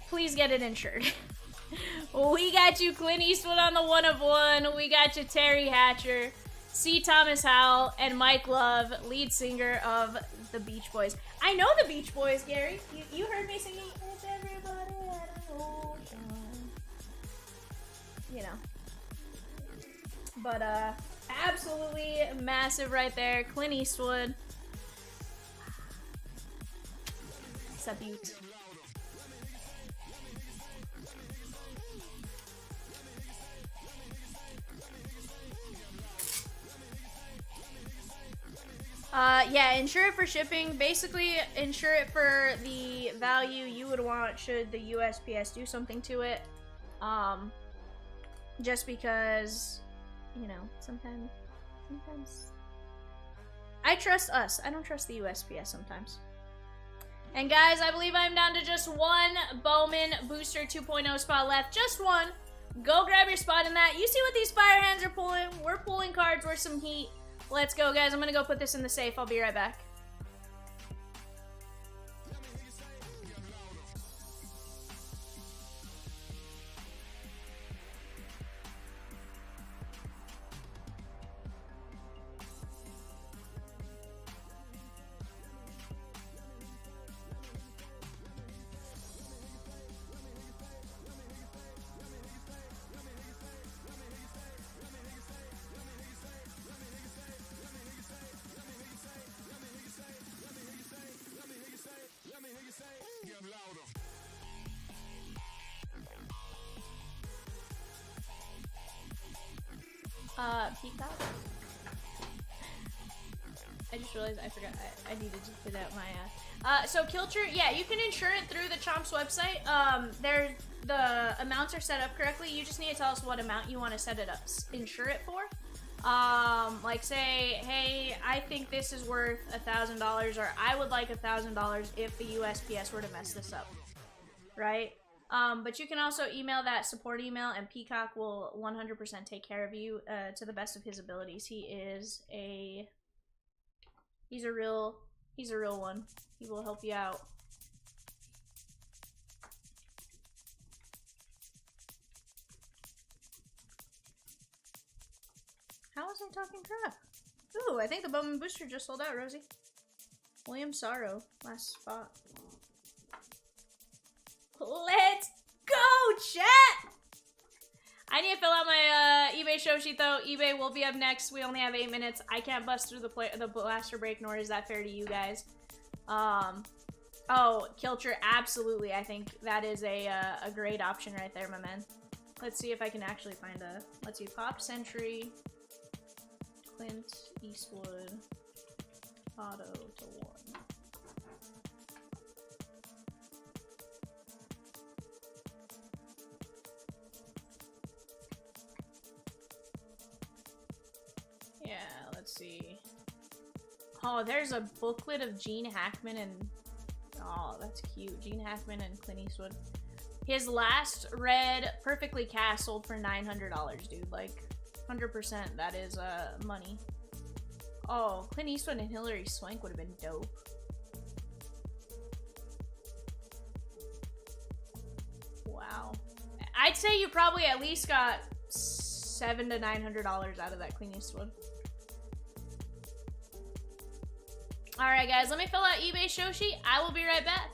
Please get it insured. We got you Clint Eastwood on the 1 of 1. We got you Terry Hatcher, C. Thomas Howell, and Mike Love, lead singer of the Beach Boys. I know the Beach Boys, Gary. You heard me singing If Everybody Had an Ocean. You know. But, absolutely massive right there. Clint Eastwood. It's a beaut. Yeah, insure it for shipping. Basically, insure it for the value you would want should the USPS do something to it. Just because, you know, sometimes I trust us. I don't trust the USPS sometimes. And guys, I believe I'm down to just 1 Bowman Booster 2.0 spot left. Just 1. Go grab your spot in that. You see what these fire hands are pulling? We're pulling cards worth some heat. Let's go, guys. I'm gonna go put this in the safe. I'll be right back. Peacock. I just realized I forgot I needed to put out my so Kilcher, yeah, you can insure it through the Chomps website. The amounts are set up correctly. You just need to tell us what amount you want to set it up, insure it for. Like say, hey, I think this is worth $1,000, or I would like $1,000 if the USPS were to mess this up, right? But you can also email that support email, and Peacock will 100% take care of you to the best of his abilities. He's a real one. He will help you out. How was I talking crap? Ooh, I think the Bowman booster just sold out, Rosie. William Sorrow, last spot. Let's go, chat! I need to fill out my eBay show sheet, though. eBay will be up next. We only have 8 minutes. I can't bust through the blaster break, nor is that fair to you guys. Oh, Kilcher, absolutely. I think that is a great option right there, my man. Let's see if I can actually find a... Let's see, Pop Century, Clint Eastwood, auto to 1. Yeah, let's see. Oh, there's a booklet of Gene Hackman and... Oh, that's cute. Gene Hackman and Clint Eastwood. His last red perfectly cast sold for $900, dude. Like, 100% that is money. Oh, Clint Eastwood and Hilary Swank would have been dope. Wow. I'd say you probably at least got $700 to $900 out of that Clint Eastwood. Alright guys, let me fill out eBay show sheet. I will be right back.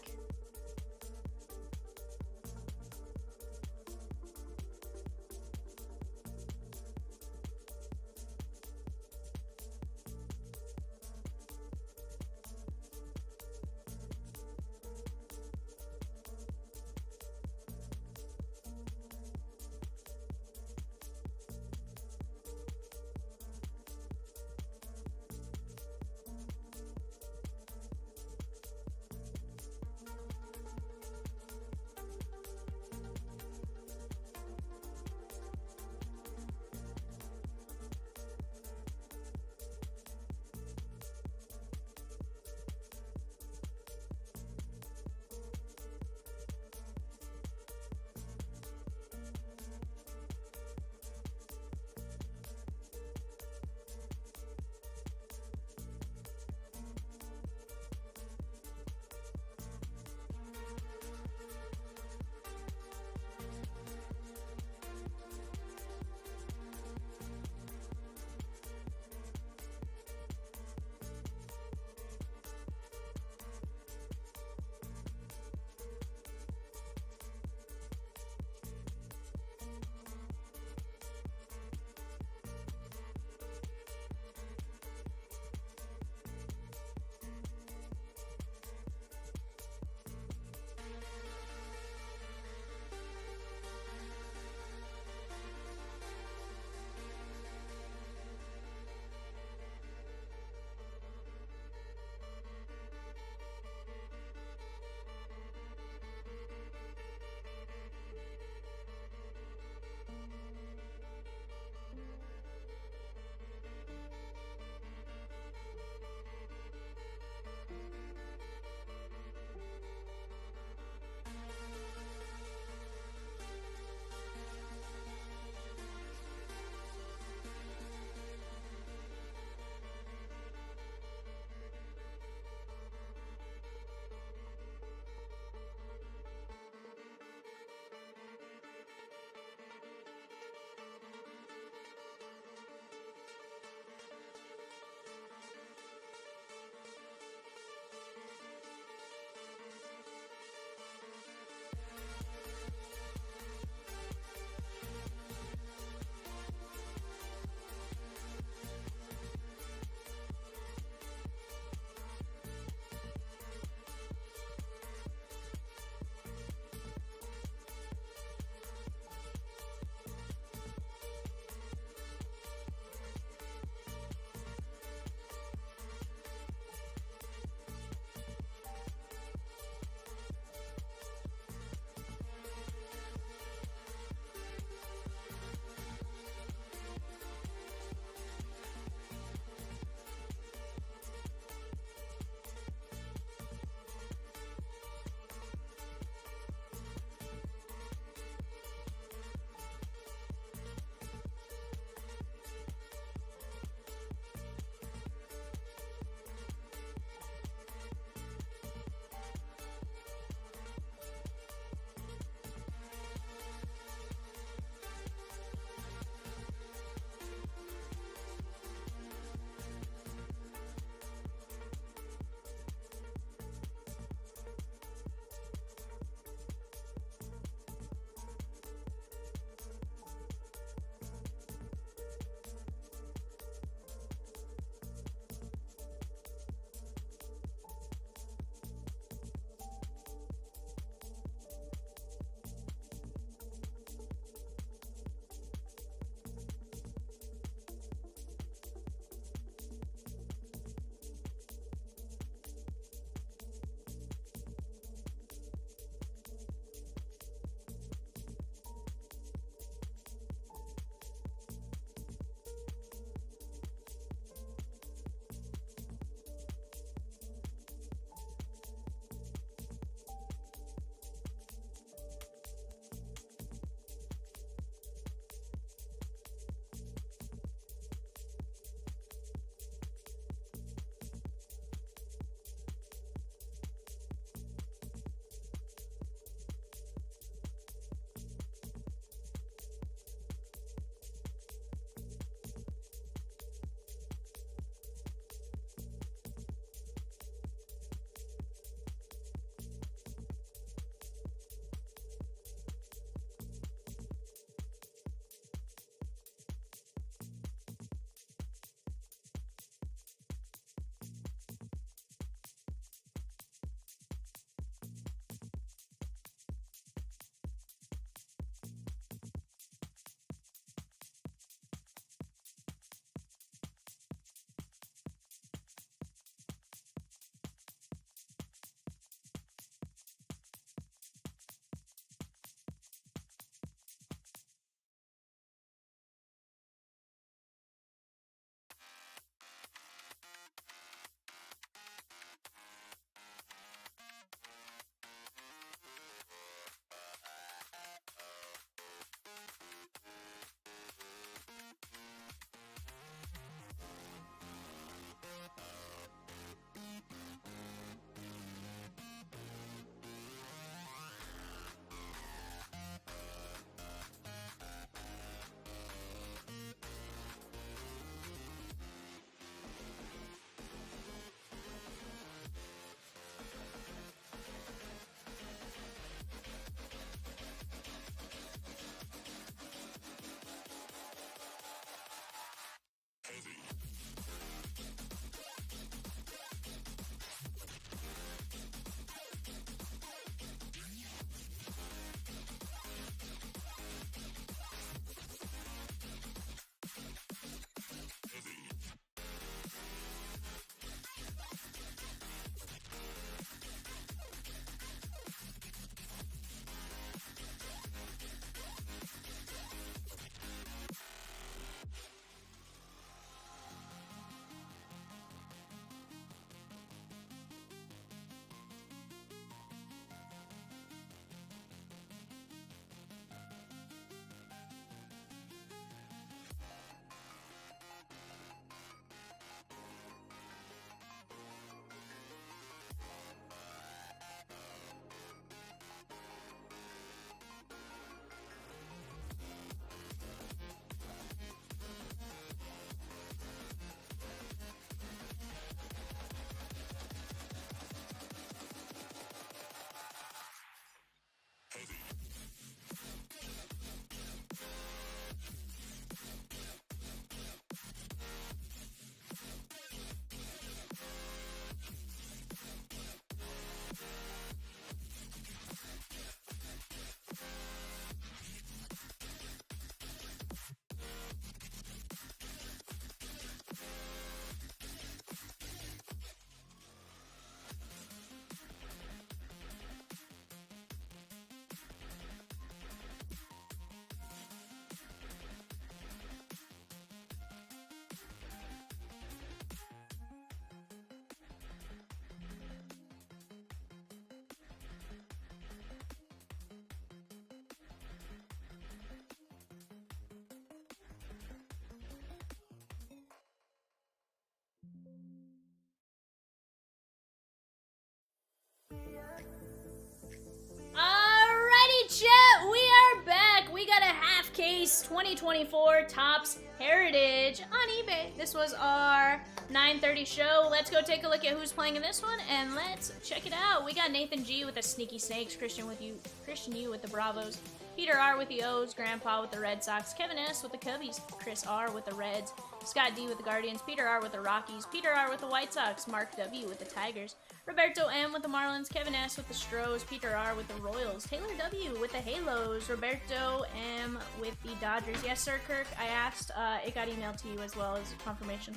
2024 Topps Heritage on eBay. This was our 9:30 show. Let's go take a look at who's playing in this one, and let's check it out. We got Nathan G with the Sneaky Snakes, Christian U with the Bravos, Peter R with the O's, Grandpa with the Red Sox, Kevin S with the Cubbies, Chris R with the Reds, Scott D with the Guardians, Peter R with the Rockies, Peter R with the White Sox, Mark W with the Tigers, Roberto M with the Marlins, Kevin S with the Stros, Peter R with the Royals, Taylor W with the Halos, Roberto M with the Dodgers. Yes, sir, Kirk, I asked. It got emailed to you as well as confirmation.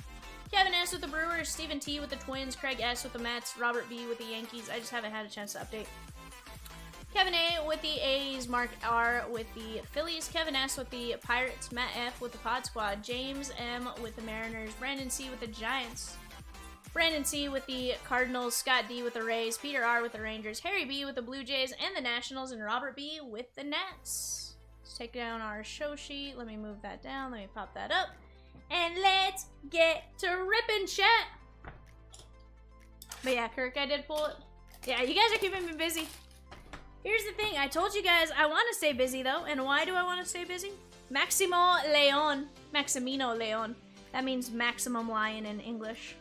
Kevin S with the Brewers, Stephen T with the Twins, Craig S with the Mets, Robert B with the Yankees. I just haven't had a chance to update. Kevin A with the A's, Mark R with the Phillies, Kevin S with the Pirates, Matt F with the Pod Squad, James M with the Mariners, Brandon C with the Giants, Brandon C with the Cardinals, Scott D with the Rays, Peter R with the Rangers, Harry B with the Blue Jays and the Nationals, and Robert B with the Nets. Let's take down our show sheet. Let me move that down. Let me pop that up. And let's get to ripping, chat. But yeah, Kirk, I did pull it. Yeah, you guys are keeping me busy. Here's the thing. I told you guys I want to stay busy, though. And why do I want to stay busy? Maximo Leon. Maximino Leon. That means maximum lion in English.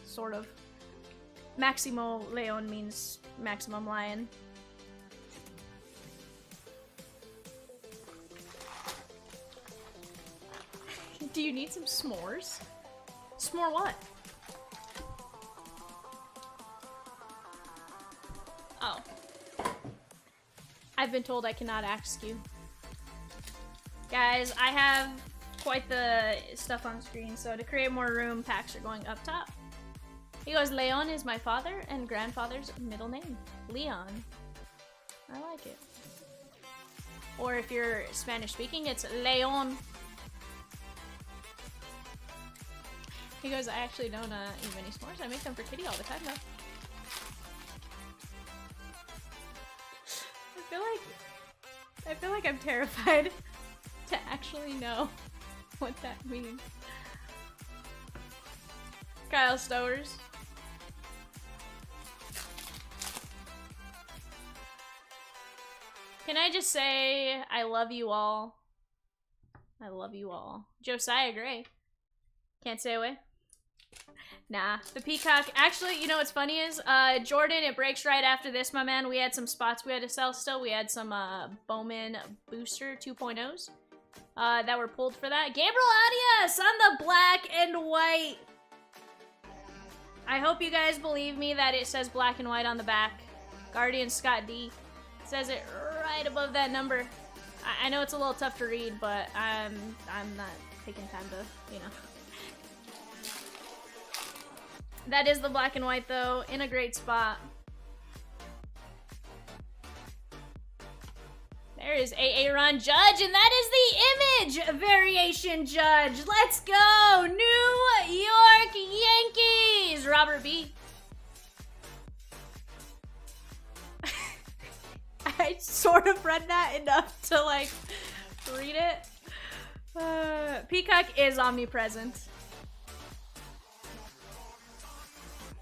Sort of. Maximo Leon means maximum lion. Do you need some s'mores? S'more what? Oh. I've been told I cannot ask you. Guys, I have quite the stuff on screen, so to create more room, packs are going up top. He goes, Leon is my father and grandfather's middle name. Leon. I like it. Or if you're Spanish speaking, it's Leon. He goes, I actually don't eat many s'mores. I make them for Kitty all the time, though. I feel like I'm terrified to actually know what that means. Kyle Stowers. Can I just say, I love you all. I love you all. Josiah Gray. Can't stay away. Nah, the Peacock. Actually, you know what's funny is, Jordan, it breaks right after this, my man. We had some spots we had to sell still. We had some, Bowman Booster 2.0s, that were pulled for that. Gabriel Arias on the black and white. I hope you guys believe me that it says black and white on the back. Guardian Scott D. It says it right above that number. I know it's a little tough to read, but I'm not taking time to, you know. That is the black and white, though, in a great spot. There is AA Ron Judge, and that is the image variation Judge. Let's go! New York Yankees! Robert B. I sort of read that enough to, like, read it. Peacock is omnipresent.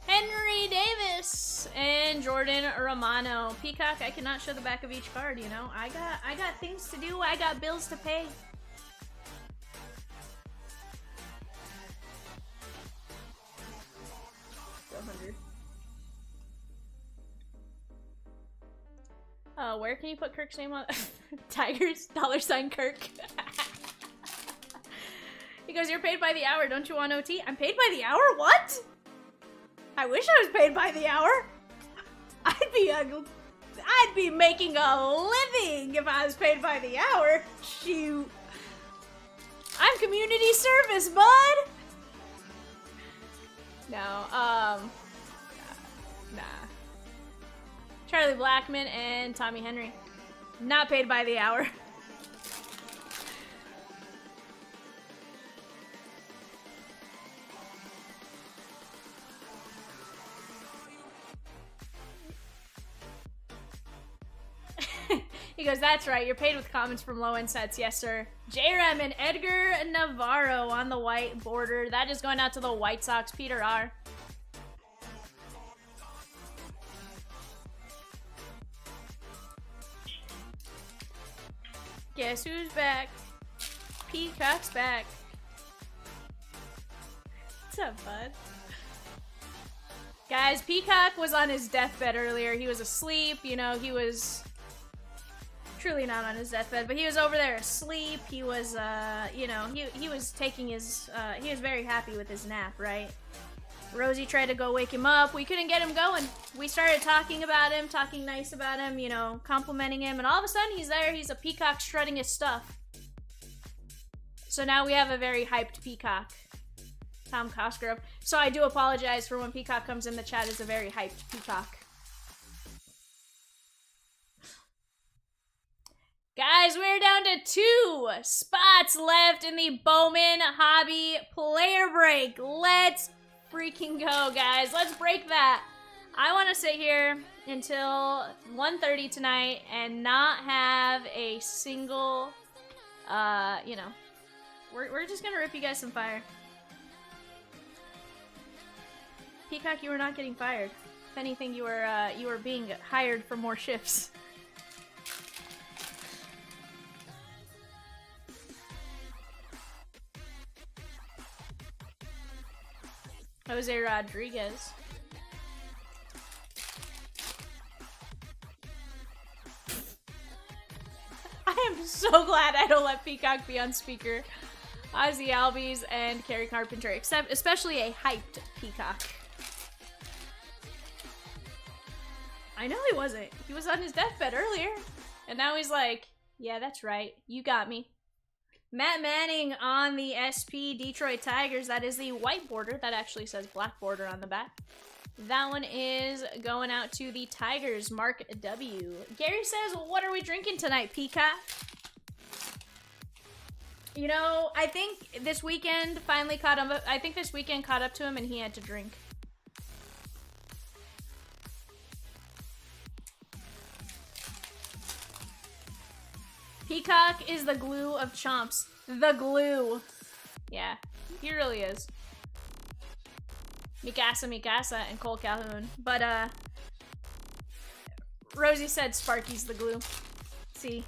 Henry Davis and Jordan Romano. Peacock, I cannot show the back of each card, you know. I got things to do. I got bills to pay. Where can you put Kirk's name on? Tigers, $ Kirk. He goes, you're paid by the hour. Don't you want OT? I'm paid by the hour? What? I wish I was paid by the hour. I'd be making a living if I was paid by the hour. Shoot. I'm community service, bud. No, nah. Charlie Blackmon and Tommy Henry. Not paid by the hour. He goes, that's right, you're paid with comments from low-end sets. Yes, sir. J-Rem and Edgar Navarro on the white border. That is going out to the White Sox. Peter R. Guess who's back? Peacock's back. What's up, bud? Guys, Peacock was on his deathbed earlier. He was asleep, you know, he was truly not on his deathbed, but he was over there asleep. He was, you know, he was taking his, he was very happy with his nap, right? Rosie tried to go wake him up. We couldn't get him going. We started talking about him, talking nice about him, you know, complimenting him, and all of a sudden he's there. He's a peacock strutting his stuff. So now we have a very hyped peacock. Tom Cosgrove. So I do apologize for when Peacock comes in the chat as a very hyped peacock. Guys, we're down to 2 spots left in the Bowman Hobby Player Break. Let's freaking go, guys. Let's break that. I want to sit here until 1:30 tonight and not have a single, you know, we're just gonna rip you guys some fire. Peacock, you were not getting fired. If anything, you were being hired for more shifts. Jose Rodriguez. I am so glad I don't let Peacock be on speaker. Ozzy Albies and Kerry Carpenter, especially a hyped Peacock. I know he wasn't. He was on his deathbed earlier. And now he's like, yeah, that's right. You got me. Matt Manning on the SP Detroit Tigers. That is the white border. That actually says black border on the back. That one is going out to the Tigers. Mark W. Gary says, what are we drinking tonight, Peacock? You know, I think this weekend finally caught him. I think this weekend caught up to him and he had to drink. Peacock is the glue of Chomps. The glue. Yeah, he really is. Mikasa, and Cole Calhoun. But, Rosie said Sparky's the glue. See?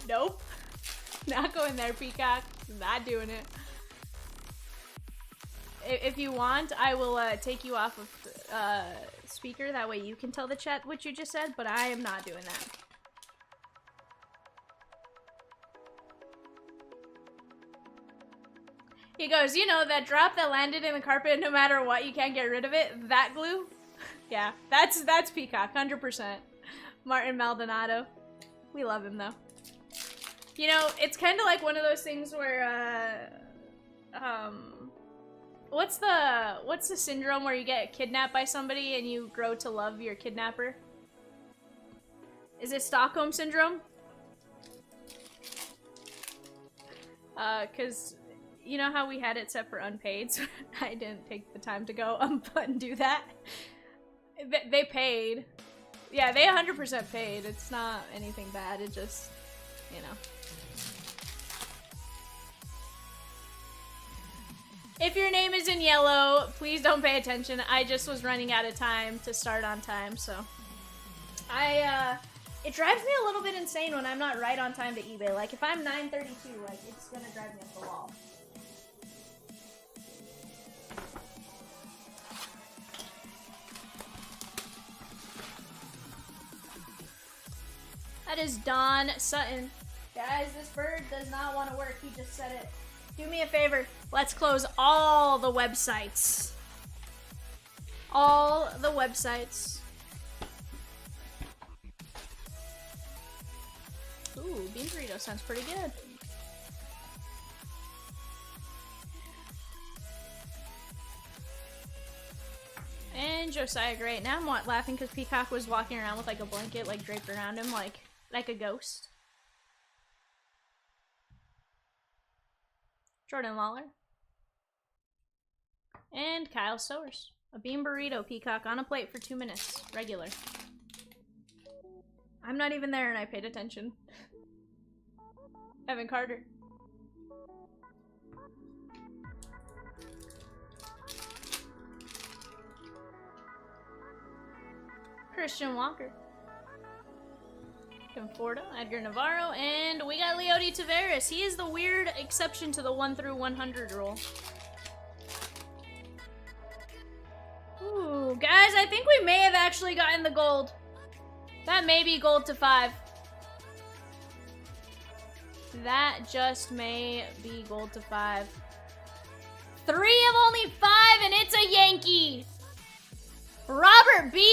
Nope. Not going there, Peacock. Not doing it. If you want, I will take you off of speaker. That way you can tell the chat what you just said, but I am not doing that. He goes, you know, that drop that landed in the carpet, no matter what, you can't get rid of it? That glue? Yeah, that's Peacock, 100%. Martin Maldonado. We love him, though. You know, it's kind of like one of those things where, what's the syndrome where you get kidnapped by somebody and you grow to love your kidnapper? Is it Stockholm Syndrome? 'Cause you know how we had it set for unpaid, so I didn't take the time to go and do that. They paid. Yeah, they 100% paid. It's not anything bad, it just, you know. If your name is in yellow, please don't pay attention. I just was running out of time to start on time, so. It drives me a little bit insane when I'm not right on time to eBay. Like, if I'm 9:32, like, it's gonna drive me up the wall. That is Don Sutton. Guys, this bird does not want to work. He just said it. Do me a favor. Let's close all the websites. All the websites. Ooh, bean burrito sounds pretty good. And Josiah Gray. Now I'm laughing because Peacock was walking around with like a blanket like draped around him like a ghost. Jordan Lawler. And Kyle Sowers. A bean burrito, Peacock, on a plate for 2 minutes. Regular. I'm not even there and I paid attention. Evan Carter. Christian Walker. Conforto, Edgar Navarro, and we got Leody Taveras. He is the weird exception to the 1 through 100 rule. Ooh, guys, I think we may have actually gotten the gold. That may be gold to 5. That just may be gold to 5. 3 of only 5, and it's a Yankee. Robert B.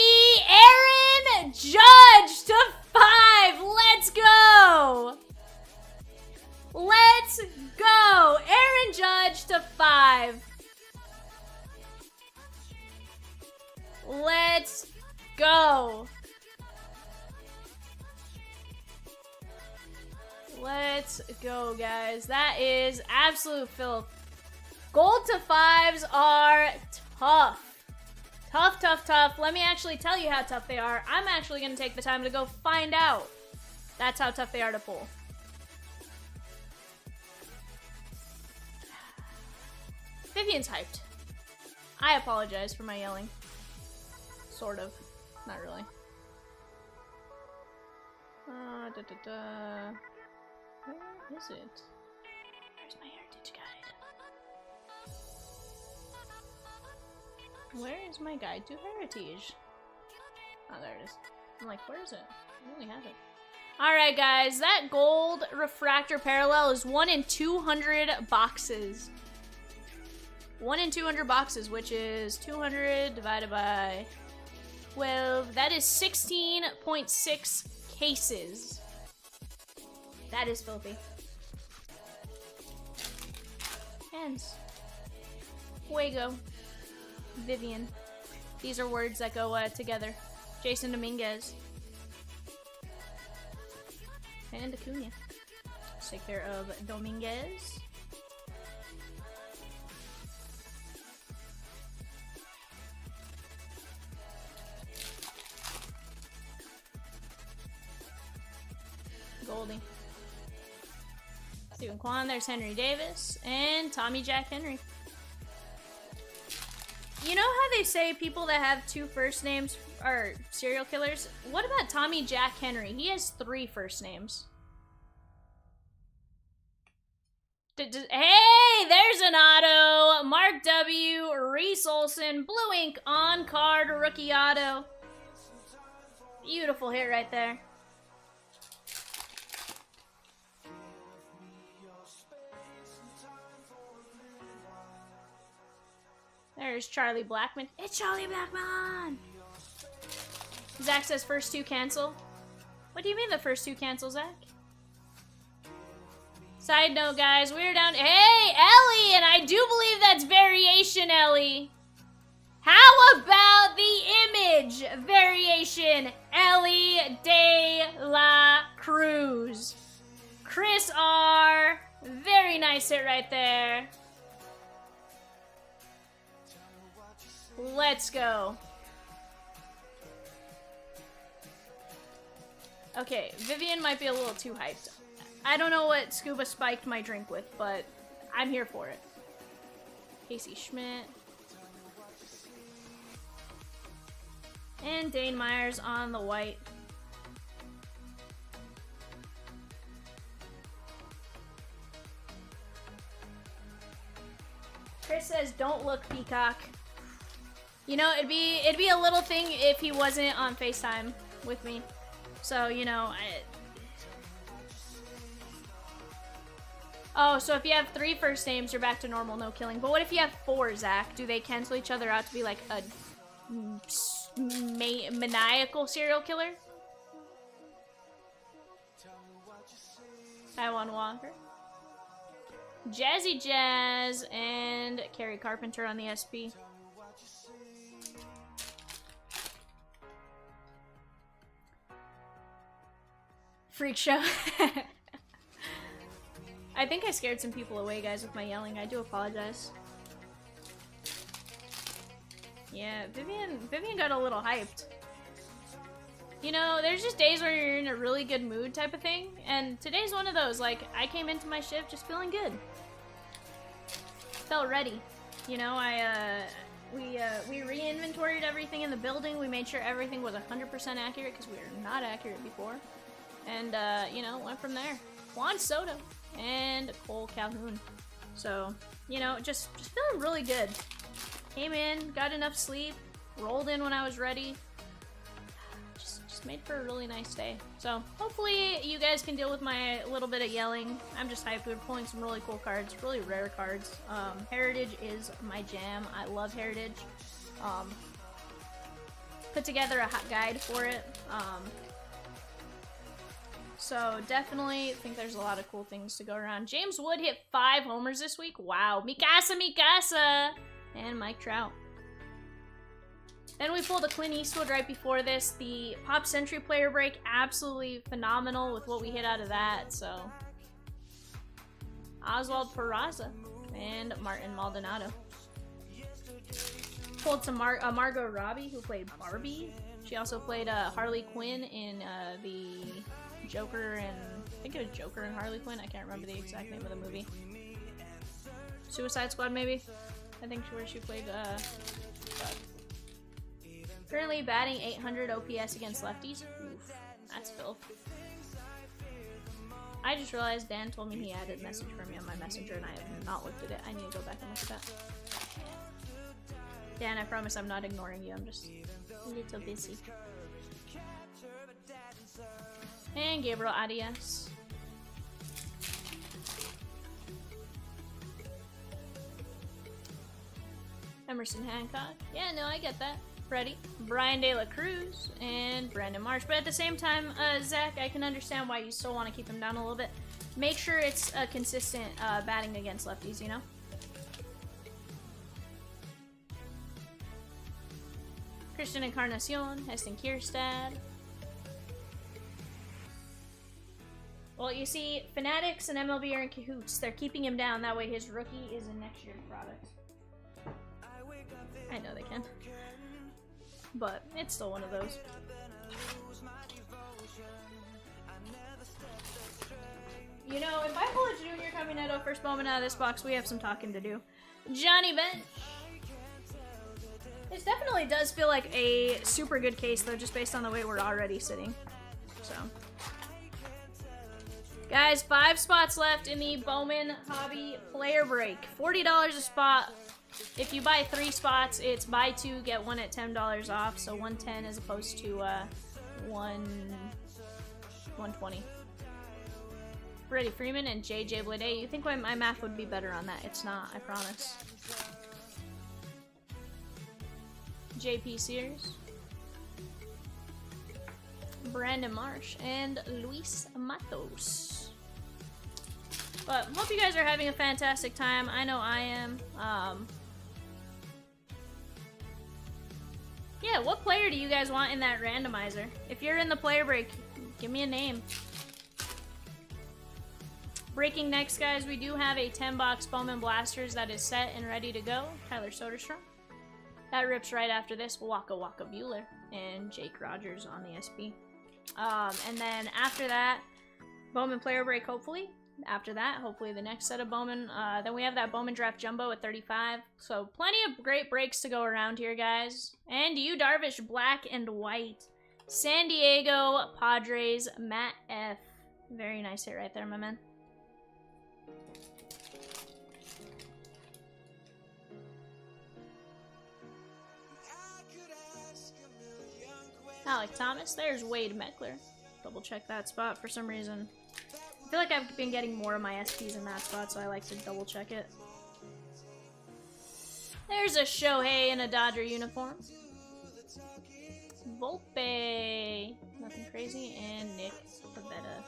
Aaron Judge to 5. Let's go. Let's go. Aaron Judge to 5. Let's go. Let's go, guys. That is absolute filth. Gold to 5s are tough. Tough, tough, tough. Let me actually tell you how tough they are. I'm actually going to take the time to go find out. That's how tough they are to pull. Vivian's hyped. I apologize for my yelling. Sort of. Not really. Where is it? Where's my heritage guide? Where is my guide to heritage? Oh, there it is. I'm like, where is it? I really have it. Alright, guys. That gold refractor parallel is 1 in 200 boxes. 1 in 200 boxes, which is 200 divided by 12. That is 16.6 cases. That is filthy. Hands. Fuego. Vivian. These are words that go together. Jason Dominguez. And Acuna. Let's take care of Dominguez. Goldie. Stephen Kwan, there's Henry Davis, and Tommy Jack Henry. You know how they say people that have 2 first names are serial killers? What about Tommy Jack Henry? He has 3 first names. Hey, there's an auto. Mark W, Reese Olson, Blue Ink on card rookie auto. Beautiful hit right there. There's Charlie Blackman. It's Charlie Blackman! Zach says first 2 cancel. What do you mean the first 2 cancel, Zach? Side note, guys, we're down. Hey, Ellie! And I do believe that's variation, Ellie. How about the image variation? Ellie De La Cruz. Chris R. Very nice hit right there. Let's go. Okay, Vivian might be a little too hyped. I don't know what Scuba spiked my drink with, but I'm here for it. Casey Schmidt. And Dane Myers on the white. Chris says, don't look, Peacock. You know, it'd be a little thing if he wasn't on FaceTime with me. So, you know, oh, so if you have 3 first names, you're back to normal, no killing. But what if you have 4, Zach? Do they cancel each other out to be like a maniacal serial killer? Taiwan Walker. Jazzy Jazz and Kerry Carpenter on the SP. Freak show. I think I scared some people away, guys, with my yelling. I do apologize. Yeah, Vivian got a little hyped. You know, there's just days where you're in a really good mood type of thing, and today's one of those. Like, I came into my shift just feeling good. Felt ready. You know, we re-inventoried everything in the building. We made sure everything was 100% accurate because we were not accurate before. And, you know, went from there. Juan Soto and Cole Calhoun. So, you know, just feeling really good. Came in, got enough sleep, rolled in when I was ready. Just made for a really nice day. So, hopefully you guys can deal with my little bit of yelling. I'm just hyped. We're pulling some really cool cards, really rare cards. Heritage is my jam. I love Heritage. Put together a hot guide for it. So definitely think there's a lot of cool things to go around. James Wood hit 5 homers this week. Wow. Mikasa! And Mike Trout. Then we pulled a Clint Eastwood right before this. The Pop Century player break, absolutely phenomenal with what we hit out of that. So Oswald Peraza and Martin Maldonado. Pulled some Margot Robbie, who played Barbie. She also played Harley Quinn in the Joker and I think it was Joker and Harley Quinn. I can't remember the exact name of the movie. Suicide Squad, maybe. I think where she played. Currently batting 800 OPS against lefties. Oof, that's filth. I just realized Dan told me he added a message for me on my messenger and I have not looked at it. I need to go back and look at that. Dan, I promise I'm not ignoring you. I'm just a little busy. And Gabriel Arias. Emerson Hancock. Yeah, no, I get that. Freddie. Brian De La Cruz. And Brandon Marsh. But at the same time, Zach, I can understand why you still want to keep him down a little bit. Make sure it's a consistent batting against lefties, you know? Christian Encarnacion. Heston Kierstad. Well, you see, Fanatics and MLB are in cahoots. They're keeping him down. That way his rookie is a next year's product. I know they can. But it's still one of those. You know, if I pull a Junior Caminetto first Bowman out of this box, we have some talking to do. Johnny Bench. This definitely does feel like a super good case, though, just based on the way we're already sitting. So... Guys, 5 spots left in the Bowman Hobby Player Break. $40 a spot. If you buy 3 spots, it's buy 2, get 1 at $10 off. So $110 as opposed to $120. Freddie Freeman and JJ Bleday. You think my math would be better on that? It's not, I promise. JP Sears. Brandon Marsh and Luis Matos. But hope you guys are having a fantastic time. I know I am. Yeah, what player do you guys want in that randomizer? If you're in the player break, give me a name. Breaking next, guys, we do have a 10-box Bowman Blasters that is set and ready to go. Tyler Soderstrom. That rips right after this. Waka Waka Bueller and Jake Rogers on the SP. And then after that, Bowman Player Break, hopefully. After that, hopefully the next set of Bowman. Then we have that Bowman Draft Jumbo at 35. So plenty of great breaks to go around here, guys. And Yu Darvish, black and white. San Diego Padres, Matt F. Very nice hit right there, my man. Alec Thomas. There's Wade Meckler. Double check that spot for some reason. I feel like I've been getting more of my SPs in that spot, so I like to double check it. There's a Shohei in a Dodger uniform. Volpe. Nothing crazy. And Nick Pavetta.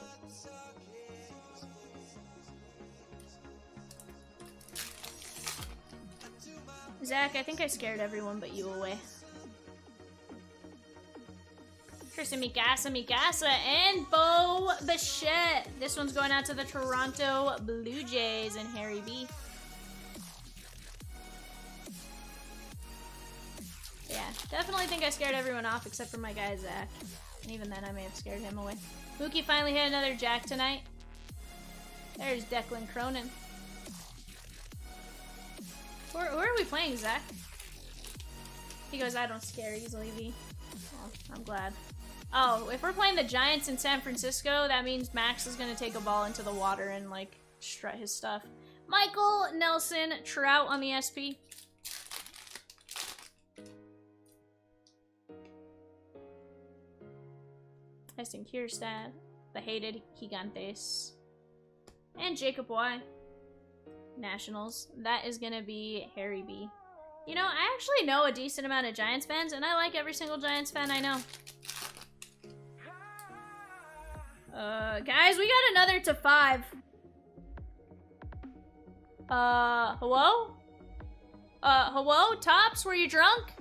Zach, I think I scared everyone but you away. Tristan Mikasa, and Bo Bichette. This one's going out to the Toronto Blue Jays and Harry B. Yeah, definitely think I scared everyone off except for my guy Zach. And even then, I may have scared him away. Mookie finally hit another jack tonight. There's Declan Cronin. Who are we playing, Zach? He goes, I don't scare easily, V. Well, I'm glad. Oh, if we're playing the Giants in San Francisco, that means Max is gonna take a ball into the water and, like, strut his stuff. Michael Nelson Trout on the SP. Heston Kierstad, the hated Gigantes, and Jacob Y. Nationals. That is gonna be Harry B. You know, I actually know a decent amount of Giants fans, and I like every single Giants fan I know. Guys, we got another to 5. Hello? Hello? Tops, were you drunk?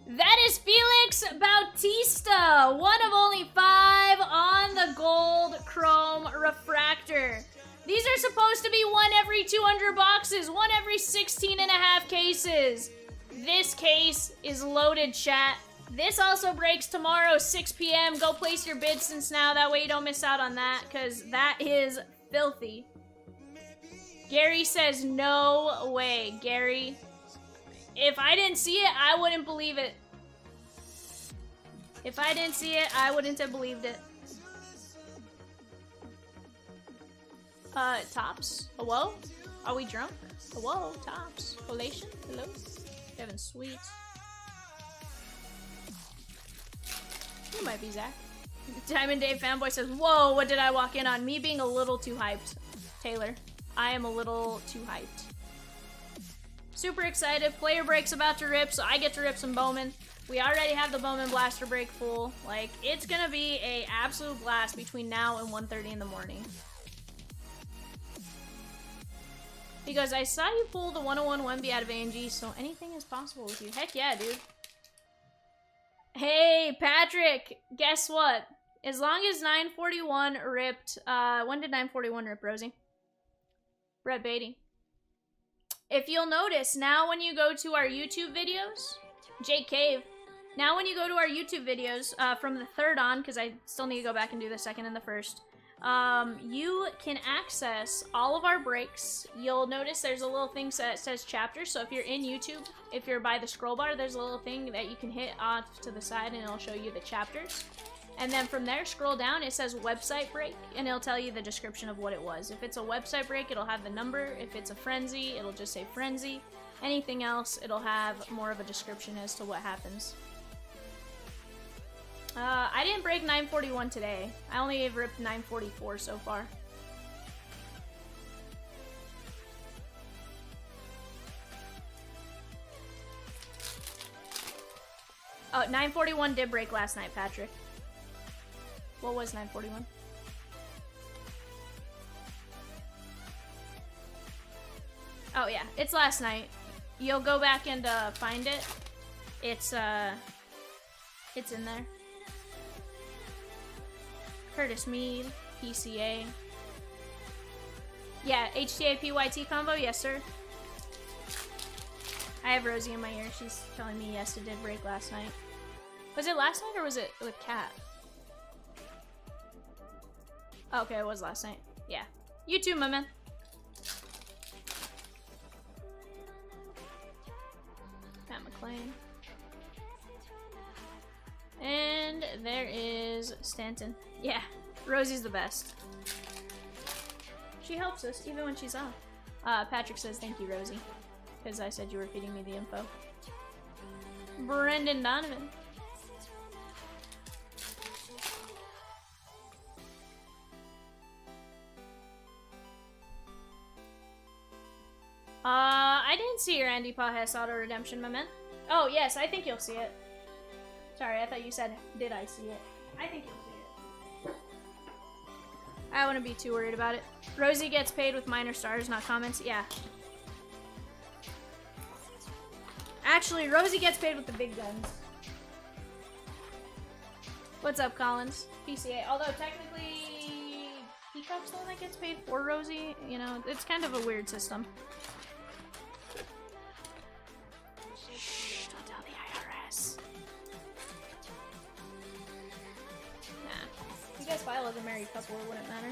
That is Felix Bautista, one of only 5 on the gold chrome refractor. These are supposed to be 1 every 200 boxes, 1 every 16 and a half cases. This case is loaded, chat. This also breaks tomorrow, 6 p.m. Go place your bids since now, that way you don't miss out on that, because that is filthy. Gary says, no way. Gary, if I didn't see it, I wouldn't believe it. If I didn't see it, I wouldn't have believed it. Tops? Hello? Are we drunk? Hello? Tops? Collation? Hello? Kevin Sweet. You might be Zach. Diamond Dave fanboy says, whoa, what did I walk in on? Me being a little too hyped. Taylor, I am a little too hyped. Super excited. Player break's about to rip, so I get to rip some Bowman. We already have the Bowman blaster break full. Like, it's gonna be a absolute blast between now and 1:30 in the morning. He goes, I saw you pull the 101 1B out of AMG, so anything is possible with you. Heck yeah, dude. Hey, Patrick, guess what? As long as 941 ripped, when did 941 rip, Rosie? Brett Beatty. If you'll notice, now when you go to our YouTube videos, Jake Cave, now when you go to our YouTube videos, from the 3rd on, because I still need to go back and do the 2nd and the 1st, you can access all of our breaks. You'll notice there's a little thing that says chapters, so if you're in YouTube, if you're by the scroll bar, there's a little thing that you can hit off to the side and it'll show you the chapters. And then from there, scroll down, it says website break, and it'll tell you the description of what it was. If it's a website break, it'll have the number. If it's a frenzy, it'll just say frenzy. Anything else, it'll have more of a description as to what happens. I didn't break 941 today. I only ripped 944 so far. Oh, 941 did break last night, Patrick. What was 941? Oh yeah, it's last night. You'll go back and find it. It's in there. Curtis Mead, PCA. Yeah, HTA PYT combo, yes sir. I have Rosie in my ear. She's telling me yes, it did break last night. Was it last night or was it with Kat? Oh, okay, it was last night. Yeah. You too, my man. Matt McClain. And there is Stanton. Yeah, Rosie's the best. She helps us even when she's off. Patrick says thank you, Rosie, because I said you were feeding me the info. Brendan Donovan. I didn't see your Andy Pajes auto redemption, my man. Oh, yes, I think you'll see it. Sorry, I thought you said, did I see it? I think you'll see it. I wouldn't be too worried about it. Rosie gets paid with minor stars, not comments. Yeah. Actually, Rosie gets paid with the big guns. What's up, Collins? PCA. Although, technically, Peacock's the one that gets paid for Rosie. You know, it's kind of a weird system. Shh, don't tell the IRS. Nah. You guys file as a married couple, it wouldn't matter.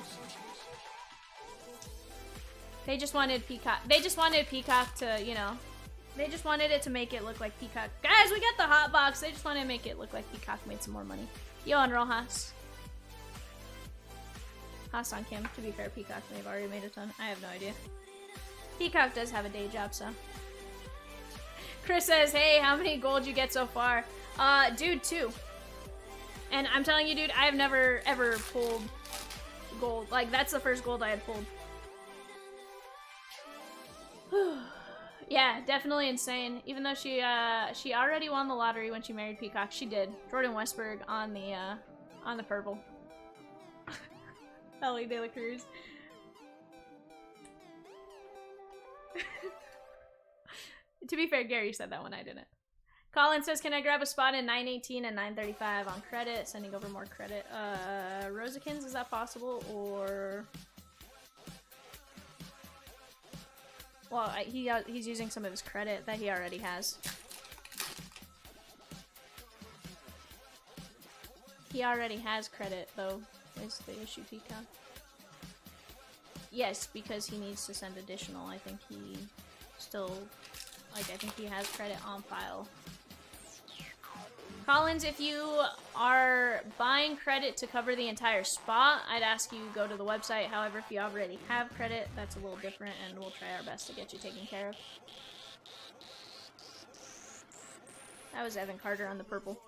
They just wanted Peacock. They just wanted Peacock to, you know, They just wanted it to make it look like Peacock. Guys, we got the hot box. They just wanted to make it look like Peacock made some more money. Yo, and Rojas. Haas on Kim. To be fair, Peacock may have already made a ton. I have no idea. Peacock does have a day job, so. Chris says, hey, how many gold you get so far? Dude, 2. And I'm telling you, dude, I have never, ever pulled gold. Like, that's the first gold I had pulled. Yeah, definitely insane. Even though she already won the lottery when she married Peacock. She did. Jordan Westberg on the purple. Ellie De La Cruz. To be fair, Gary said that one, I didn't. Colin says, can I grab a spot in 918 and 935 on credit? Sending over more credit. Rosakins, is that possible? Or... Well, he's using some of his credit that he already has. He already has credit, though, is the issue, Peacock. Yes, because he needs to send additional. I think he still... Like, I think he has credit on file. Collins, if you are buying credit to cover the entire spot, I'd ask you go to the website. However, if you already have credit, that's a little different, and we'll try our best to get you taken care of. That was Evan Carter on the purple.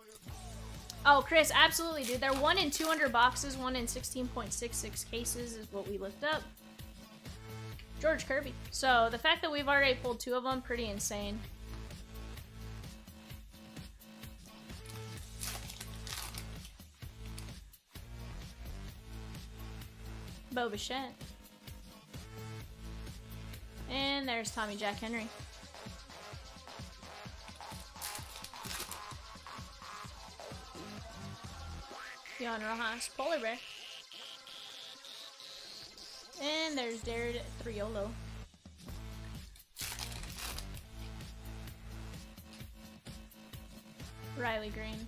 Oh, Chris, absolutely, dude. They're 1 in 200 boxes, 1 in 16.66 cases is what we looked up. George Kirby. So, the fact that we've already pulled 2 of them, pretty insane. Bo Bichette. And there's Tommy Jack Henry. Yon Rojas. Polar Bear. And there's Jared Thriolo. Riley Green.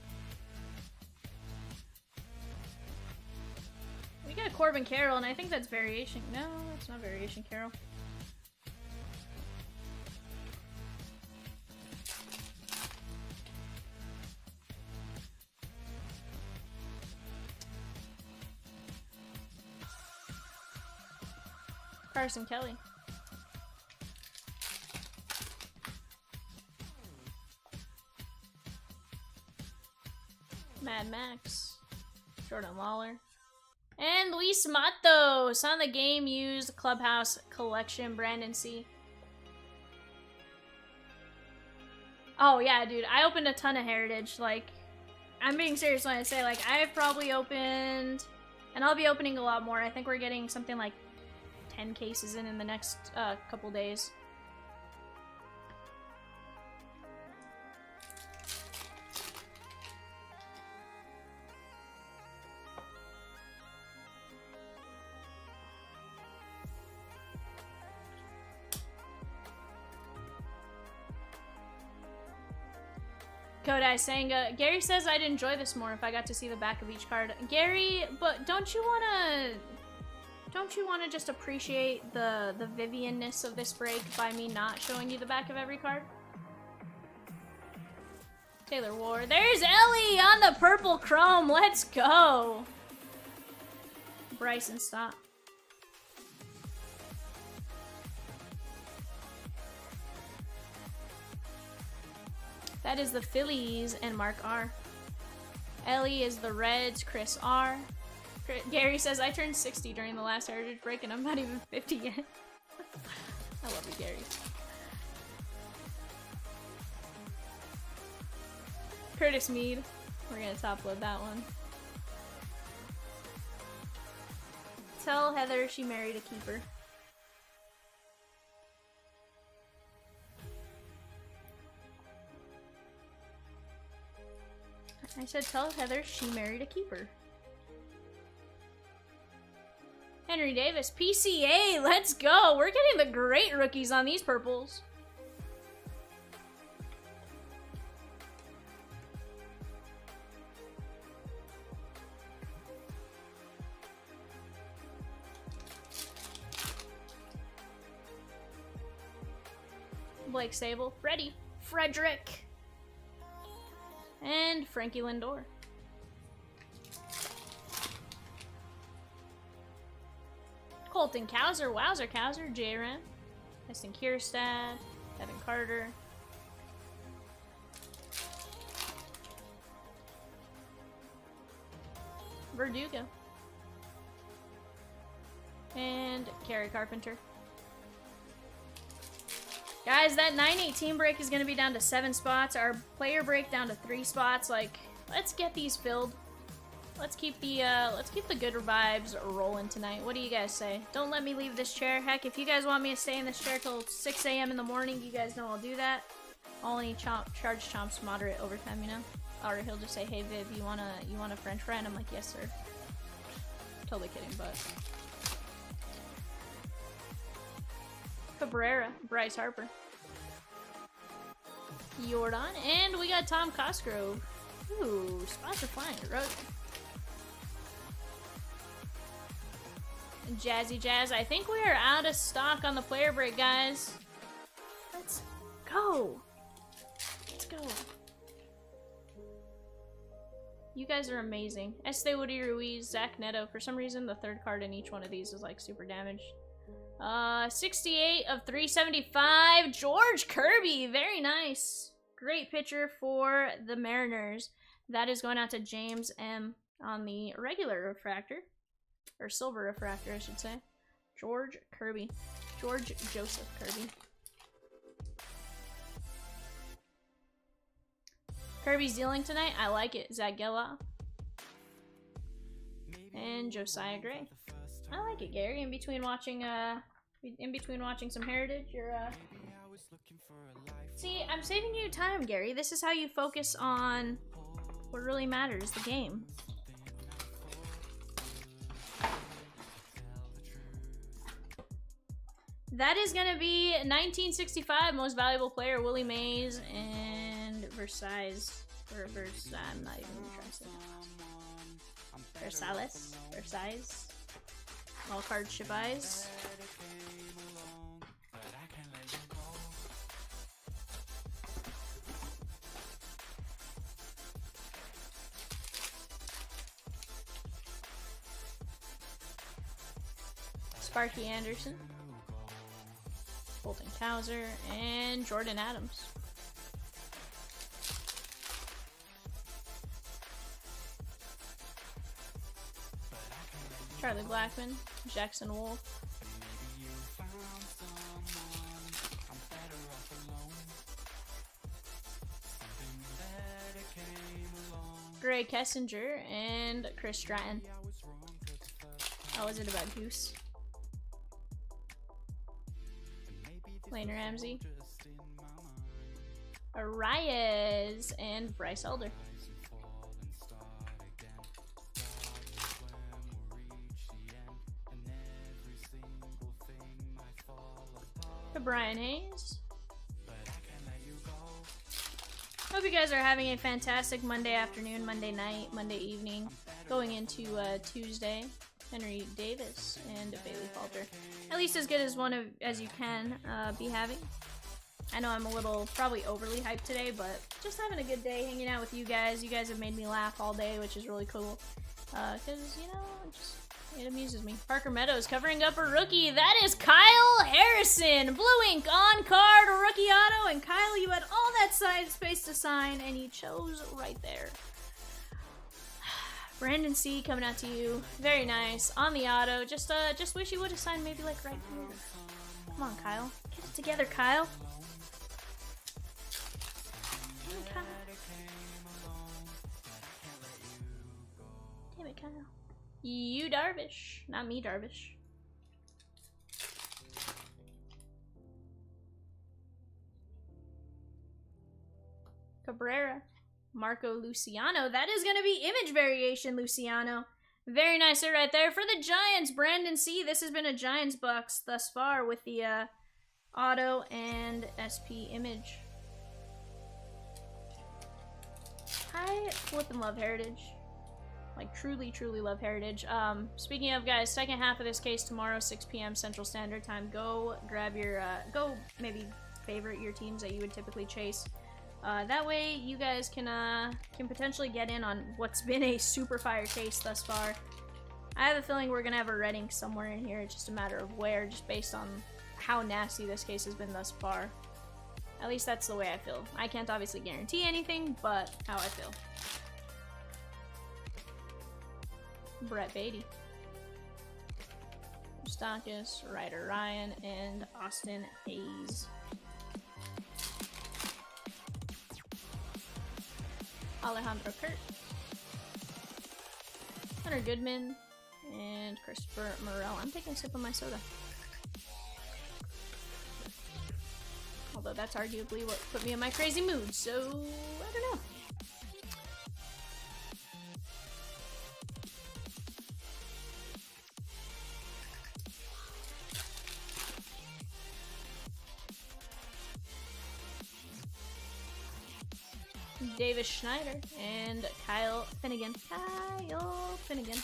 We got Corbin Carroll, and I think that's Variation. No, that's not Variation Carroll. Carson Kelly. Mad Max. Jordan Lawler. And Luis Matos on the game used Clubhouse Collection. Brandon C. Oh yeah, dude. I opened a ton of Heritage. Like, I'm being serious when I say, like, I've probably opened, and I'll be opening a lot more. I think we're getting something like 10 cases in the next couple days. Kodai saying, Gary says I'd enjoy this more if I got to see the back of each card. Gary, but don't you wanna just appreciate the Vivian-ness of this break by me not showing you the back of every card? Taylor Ward. There's Ellie on the purple chrome. Let's go. Bryson, stop. That is the Phillies and Mark R. Ellie is the Reds, Chris R. Gary says, I turned 60 during the last Heritage break and I'm not even 50 yet. I love you, Gary. Curtis Mead. We're gonna top load that one. Tell Heather she married a keeper. I said tell Heather she married a keeper. Henry Davis, PCA, let's go! We're getting the great rookies on these purples. Blake Sable, Freddie, Frederick, and Frankie Lindor. Colton Cowser, Wowzer Cowser, J-Ram, Heston Kierstad, Evan Carter, Verdugo, and Kerry Carpenter. Guys, that 9-18 break is going to be down to 7 spots. Our player break down to 3 spots. Like, let's get these filled. Let's keep the good vibes rolling tonight. What do you guys say? Don't let me leave this chair. Heck, if you guys want me to stay in this chair till 6 a.m. in the morning, you guys know I'll do that. I'll only charge Chomps moderate overtime, you know? Or he'll just say, hey Viv, you want a French fry? And I'm like, yes sir. Totally kidding, but Cabrera, Bryce Harper, Jordan, and we got Tom Cosgrove. Ooh, spots are flying. Jazzy Jazz. I think we are out of stock on the player break, guys. Let's go. Let's go. You guys are amazing. Este Woody Ruiz, Zach Neto. For some reason, the third card in each one of these is like super damaged. 68 of 375. George Kirby. Very nice. Great pitcher for the Mariners. That is going out to James M. on the regular refractor. Or silver refractor, I should say. George Kirby. George Joseph Kirby. Kirby's dealing tonight. I like it. Zach Geloff. And Josiah Gray. I like it, Gary. In between watching some Heritage, you're See, I'm saving you time, Gary. This is how you focus on what really matters, the game. That is going to be 1965 Most Valuable Player, Willie Mays, and Versailles. Or I'm not even trying to say that. Versailles. All card ship eyes. Sparky Anderson. Colton Cowser, and Jordan Adams. Charlie Blackmon, Jackson Wolf. Gray Kessinger, and Chris Stratton. Oh, is it about Goose? Lane Ramsey, Arias, and Bryce Elder. To Brian Hayes. Hope you guys are having a fantastic Monday afternoon, Monday night, Monday evening, going into Tuesday. Henry Davis and Bailey Falter. At least as good as you can be having. I know I'm a little probably overly hyped today, but just having a good day hanging out with you guys. You guys have made me laugh all day, which is really cool. Because, you know, it amuses me. Parker Meadows covering up a rookie. That is Kyle Harrison. Blue ink on card rookie auto. And Kyle, you had all that side space to sign, and you chose right there. Brandon C coming out to you. Very nice. On the auto. Just wish you would have signed maybe like right here. Come on, Kyle. Get it together, Kyle. Come on, Kyle. Damn it, Kyle. You Darvish. Not me, Darvish. Cabrera. Marco Luciano. That is going to be image variation, Luciano. Very nice right there. For the Giants, Brandon C. This has been a Giants Bucks thus far with the auto and SP image. I flippin' love Heritage. Like, truly, truly love Heritage. Speaking of, guys, second half of this case tomorrow, 6 p.m. Central Standard Time. Go grab your, go maybe favorite, your teams that you would typically chase. That way, you guys can potentially get in on what's been a super fire chase thus far. I have a feeling we're gonna have a Redding somewhere in here. It's just a matter of where, just based on how nasty this case has been thus far. At least that's the way I feel. I can't obviously guarantee anything, but how I feel. Brett Beatty, Stakis, Ryder Ryan, and Austin Hayes. Alejandro Kurt, Hunter Goodman, and Christopher Morel. I'm taking a sip of my soda. Although that's arguably what put me in my crazy mood, so I don't know. Davis Schneider and Kyle Finnegan. Kyle Finnegan.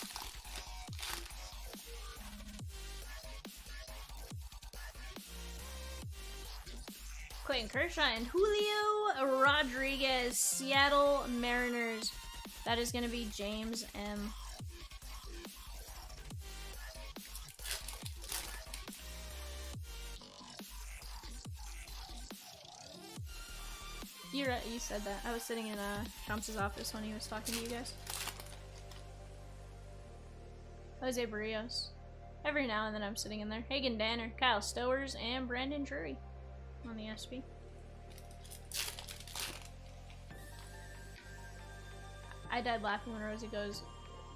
Clayton Kershaw and Julio Rodriguez, Seattle Mariners. That is going to be James M. You're right, you said that. I was sitting in Chomps' office when he was talking to you guys. Jose Barrios. Every now and then I'm sitting in there. Hagen Danner, Kyle Stowers, and Brandon Drury on the SP. I died laughing when Rosie goes,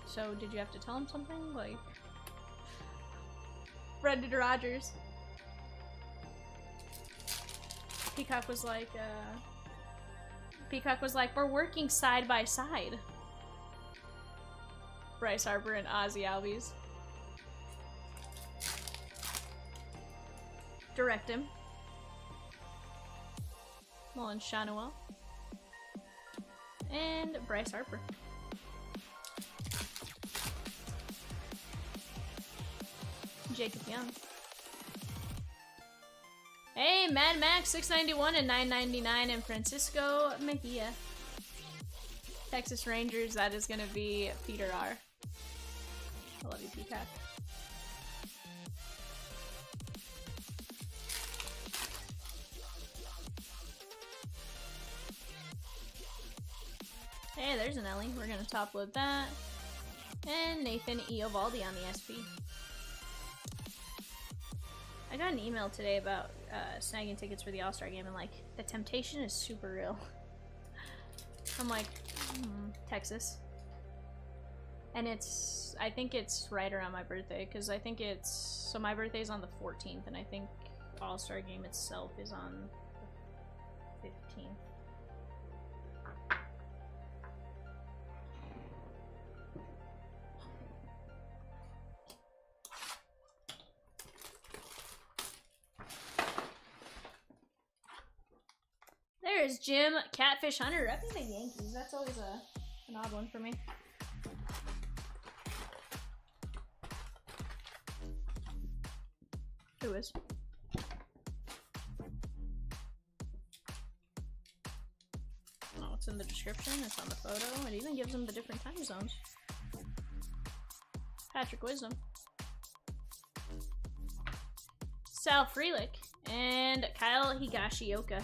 so did you have to tell him something? Like, Brendan Rogers. Peacock was like, we're working side by side. Bryce Harper and Ozzy Albies. Direct him. Mullen Shanuel. And Bryce Harper. Jacob Young. Hey, Mad Max 691 and 999 and Francisco Mejia. Texas Rangers, that is gonna be Peter R. I love you, Peacock. Hey, there's an Ellie. We're gonna top load that. And Nathan Eovaldi on the SP. I got an email today about snagging tickets for the All-Star game, and like, the temptation is super real. I'm like, Texas. And it's, I think it's right around my birthday, because I think it's, so my birthday's on the 14th, and I think All-Star game itself is on the 15th. There's Jim Catfish Hunter repping the Yankees. That's always an odd one for me. Who is? Oh, it's in the description. It's on the photo. It even gives them the different time zones. Patrick Wisdom. Sal Frelick. And Kyle Higashioka.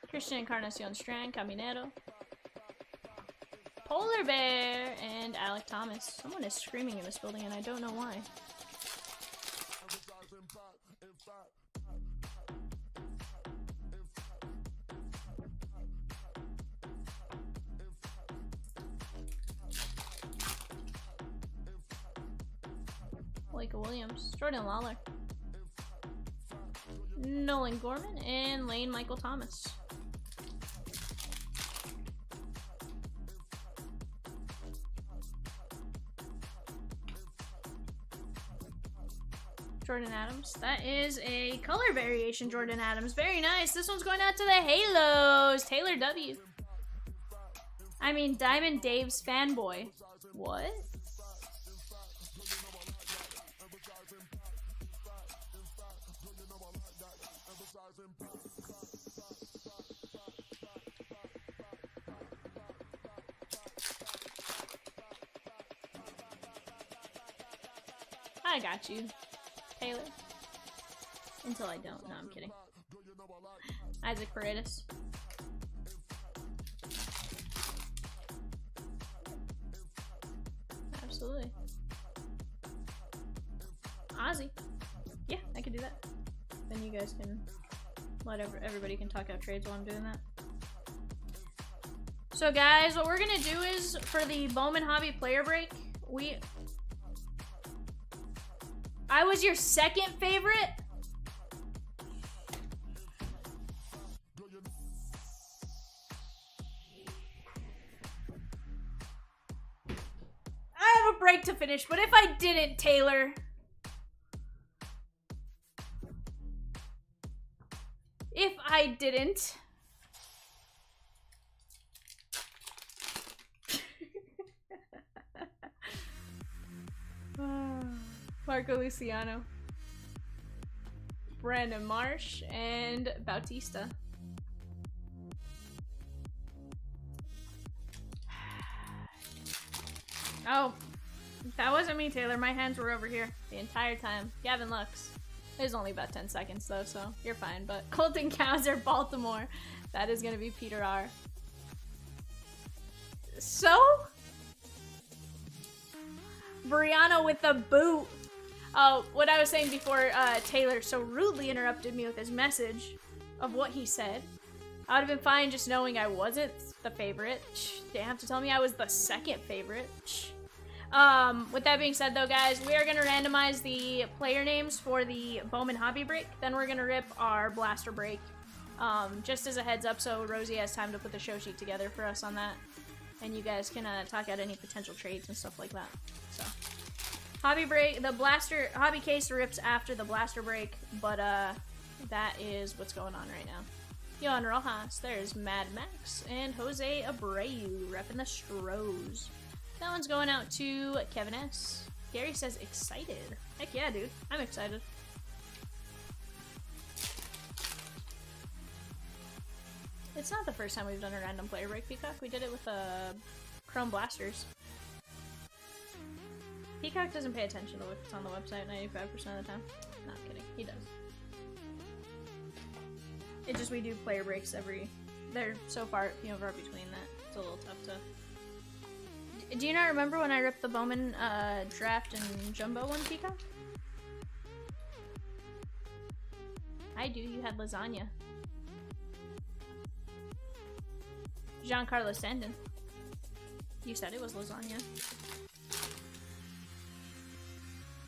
Christian Encarnacion Strand, Caminero. Polar Bear, and Alec Thomas. Someone is screaming in this building and I don't know why. Malika Williams, Jordan Lawler. Nolan Gorman, and Lane Michael Thomas. Jordan Adams. That is a color variation Jordan Adams. Very nice. This one's going out to the Halos. Taylor W. I mean, Diamond Dave's fanboy. What? I got you, Taylor. Until I don't. No, I'm kidding. Isaac Paredes. Absolutely. Ozzy. Yeah, I can do that. Then you guys can let everybody can talk out trades while I'm doing that. So guys, what we're gonna do is for the Bowman Hobby player break, I was your second favorite? I have a break to finish, but if I didn't, Taylor. If I didn't. Marco Luciano. Brandon Marsh and Bautista. Oh, that wasn't me, Taylor. My hands were over here the entire time. Gavin Lux. It was only about 10 seconds though, so you're fine. But Colton Cowser, Baltimore. That is gonna be Peter R. So? Brianna with the boot. Oh, what I was saying before Taylor so rudely interrupted me with his message of what he said. I would have been fine just knowing I wasn't the favorite. They have to tell me I was the second favorite. With that being said though, guys, we are going to randomize the player names for the Bowman Hobby break. Then we're going to rip our Blaster break. Just as a heads up so Rosie has time to put the show sheet together for us on that. And you guys can talk out any potential trades and stuff like that. So, Hobby break, the Blaster, Hobby case rips after the Blaster break, but that is what's going on right now. Yohan Rojas, there's Mad Max, and Jose Abreu repping the Stros. That one's going out to Kevin S. Gary says excited. Heck yeah, dude. I'm excited. It's not the first time we've done a random player break, Peacock. We did it with Chrome Blasters. Peacock doesn't pay attention to what's on the website 95% of the time. Not kidding. He does. It's just we do player breaks they're so far few and far between that it's a little tough to. Do you not remember when I ripped the Bowman draft and jumbo one, Peacock? I do. You had lasagna. Giancarlo Sandin. You said it was lasagna.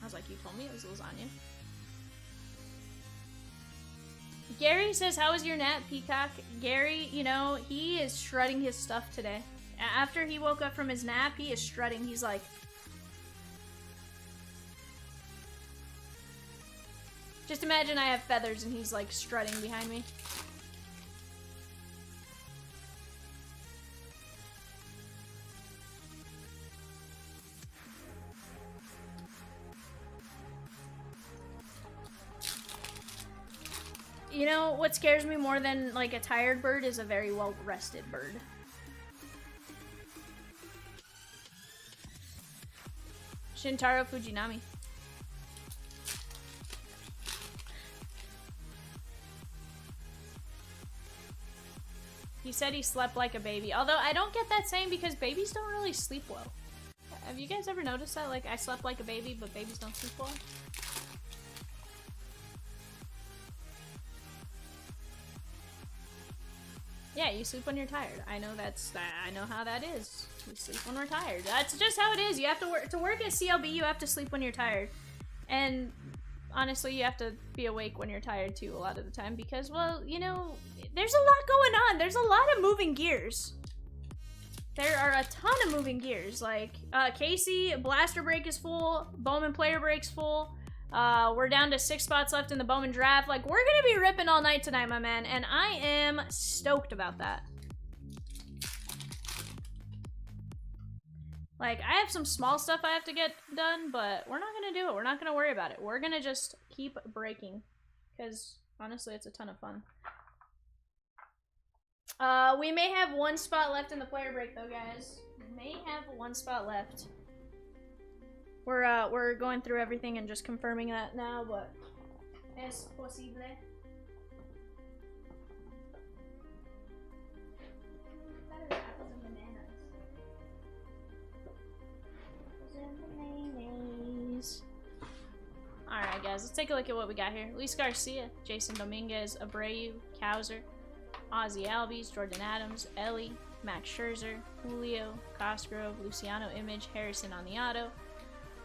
I was like, you told me it was lasagna. Gary says, how was your nap, Peacock? Gary, you know, he is strutting his stuff today. After he woke up from his nap, he is strutting. He's like... Just imagine I have feathers and he's like strutting behind me. You know, what scares me more than, like, a tired bird is a very well-rested bird. Shintaro Fujinami. He said he slept like a baby. Although, I don't get that saying because babies don't really sleep well. Have you guys ever noticed that? Like, I slept like a baby, but babies don't sleep well? Yeah, you sleep when you're tired. I know I know how that is. We sleep when we're tired. That's just how it is. You have to work at CLB, you have to sleep when you're tired. And honestly, you have to be awake when you're tired too a lot of the time because, well, you know, there's a lot going on. There's a lot of moving gears. There are a ton of moving gears. Like, Casey, Blaster break is full. Bowman player break's full. We're down to 6 spots left in the Bowman draft. Like, we're gonna be ripping all night tonight, my man, and I am stoked about that. Like, I have some small stuff I have to get done, but we're not gonna do it. We're not gonna worry about it. We're gonna just keep breaking, because honestly, it's a ton of fun. We may have 1 spot left in the player break, though, guys. We may have 1 spot left. We're going through everything and just confirming that now, but es posible. Apples and bananas. Alright guys, let's take a look at what we got here. Luis Garcia, Jason Dominguez, Abreu, Kowser, Ozzy Albies, Jordan Adams, Ellie, Max Scherzer, Julio, Cosgrove, Luciano Image, Harrison on the auto,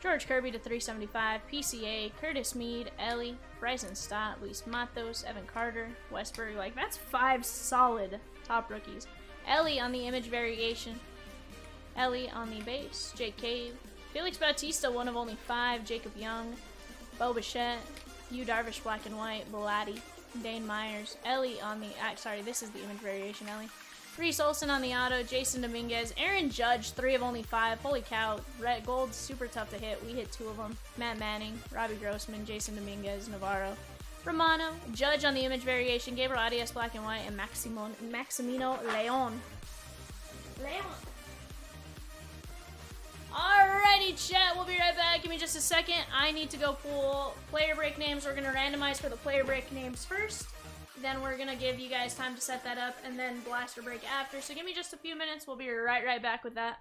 George Kirby to 375, PCA, Curtis Mead, Ellie, Bryson Stott, Luis Matos, Evan Carter, Westberg. Like, that's 5 solid top rookies. Ellie on the image variation, Ellie on the base, Jake Cave, Felix Bautista, one of only 5, Jacob Young, Bo Bichette, Yu Darvish, black and white, Belatti, Dane Myers, Ellie on the, sorry, this is the image variation, Ellie. Reese Olson on the auto, Jason Dominguez, Aaron Judge, 3 of only 5, holy cow, red gold, super tough to hit, we hit 2 of them, Matt Manning, Robbie Grossman, Jason Dominguez, Navarro, Romano, Judge on the image variation, Gabriel Arias, black and white, and Maximino Leon. Alrighty, chat, we'll be right back. Give me just a second. I need to go pull player break names. We're going to randomize for the player break names first. Then we're going to give you guys time to set that up, and then blaster break after. So give me just a few minutes. We'll be right back with that.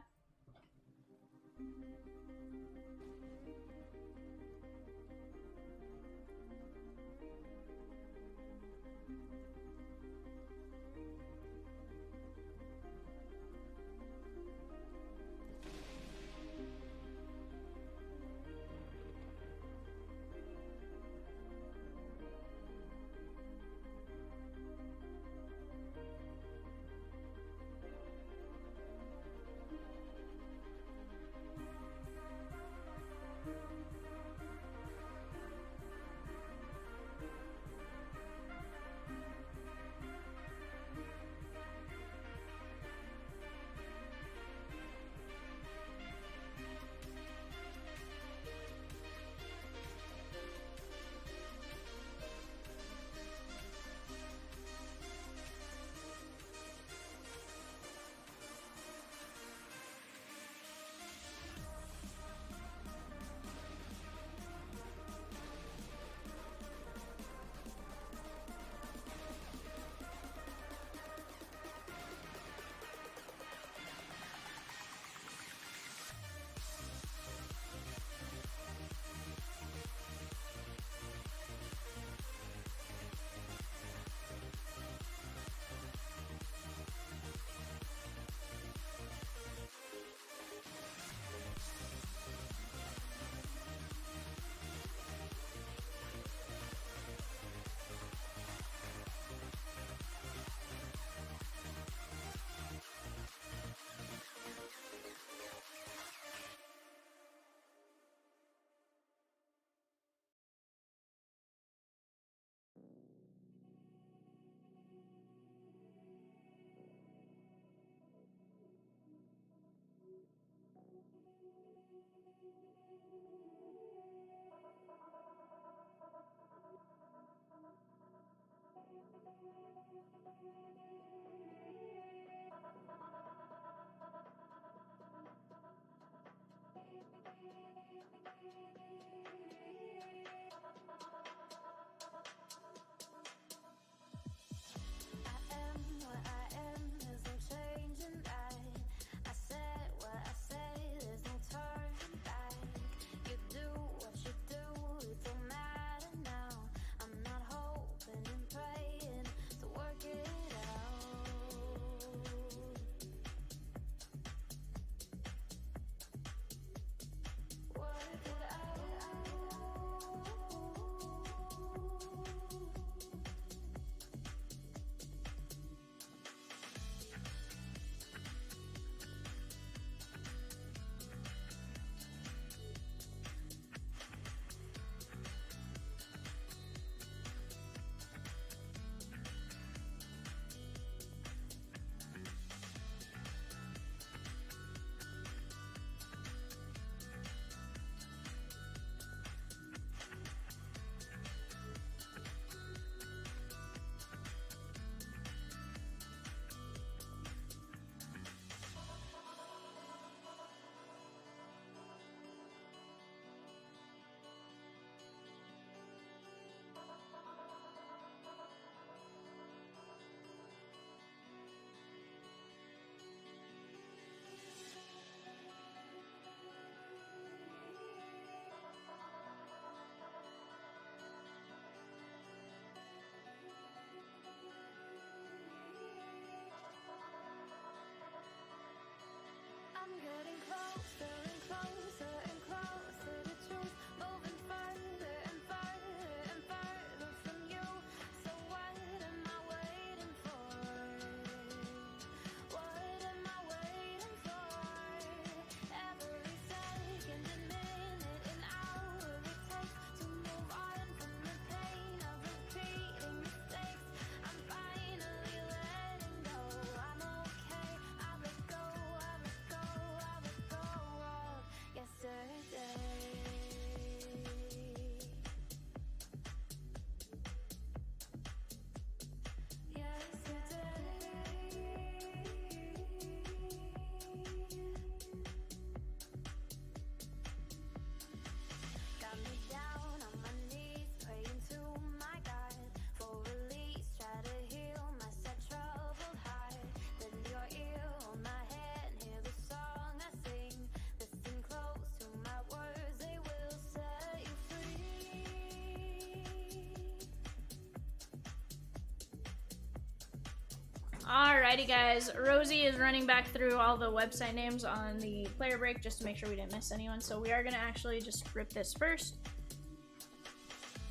Alrighty guys, Rosie is running back through all the website names on the player break just to make sure we didn't miss anyone. So we are gonna actually just rip this first.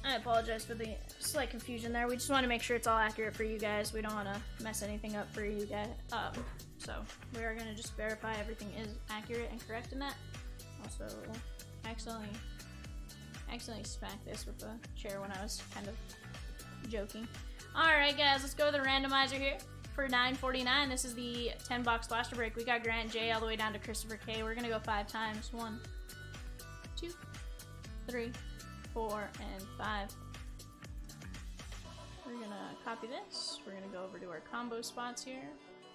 I apologize for the slight confusion there. We just want to make sure it's all accurate for you guys. We don't want to mess anything up for you guys. So we are gonna just verify everything is accurate and correct in that. Also, accidentally smacked this with the chair when I was kind of joking. Alright guys, let's go to the randomizer here. For $9.49, this is the 10-box blaster break. We got Grant J all the way down to Christopher K. We're gonna go 5 times. 1, 2, 3, 4, and 5. We're gonna copy this. We're gonna go over to our combo spots here.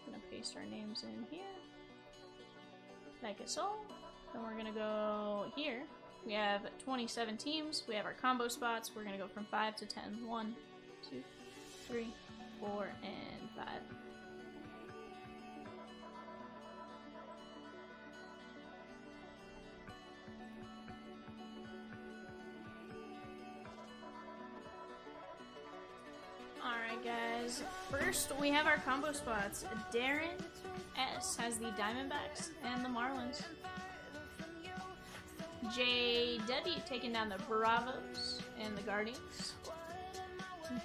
We're gonna paste our names in here. Like so. Then we're gonna go here. We have 27 teams. We have our combo spots. We're gonna go from 5 to 10. 1, 2, 3, 4, and 5. Alright guys, first we have our combo spots. Darren S has the Diamondbacks and the Marlins. JW taking down the Bravos and the Guardians.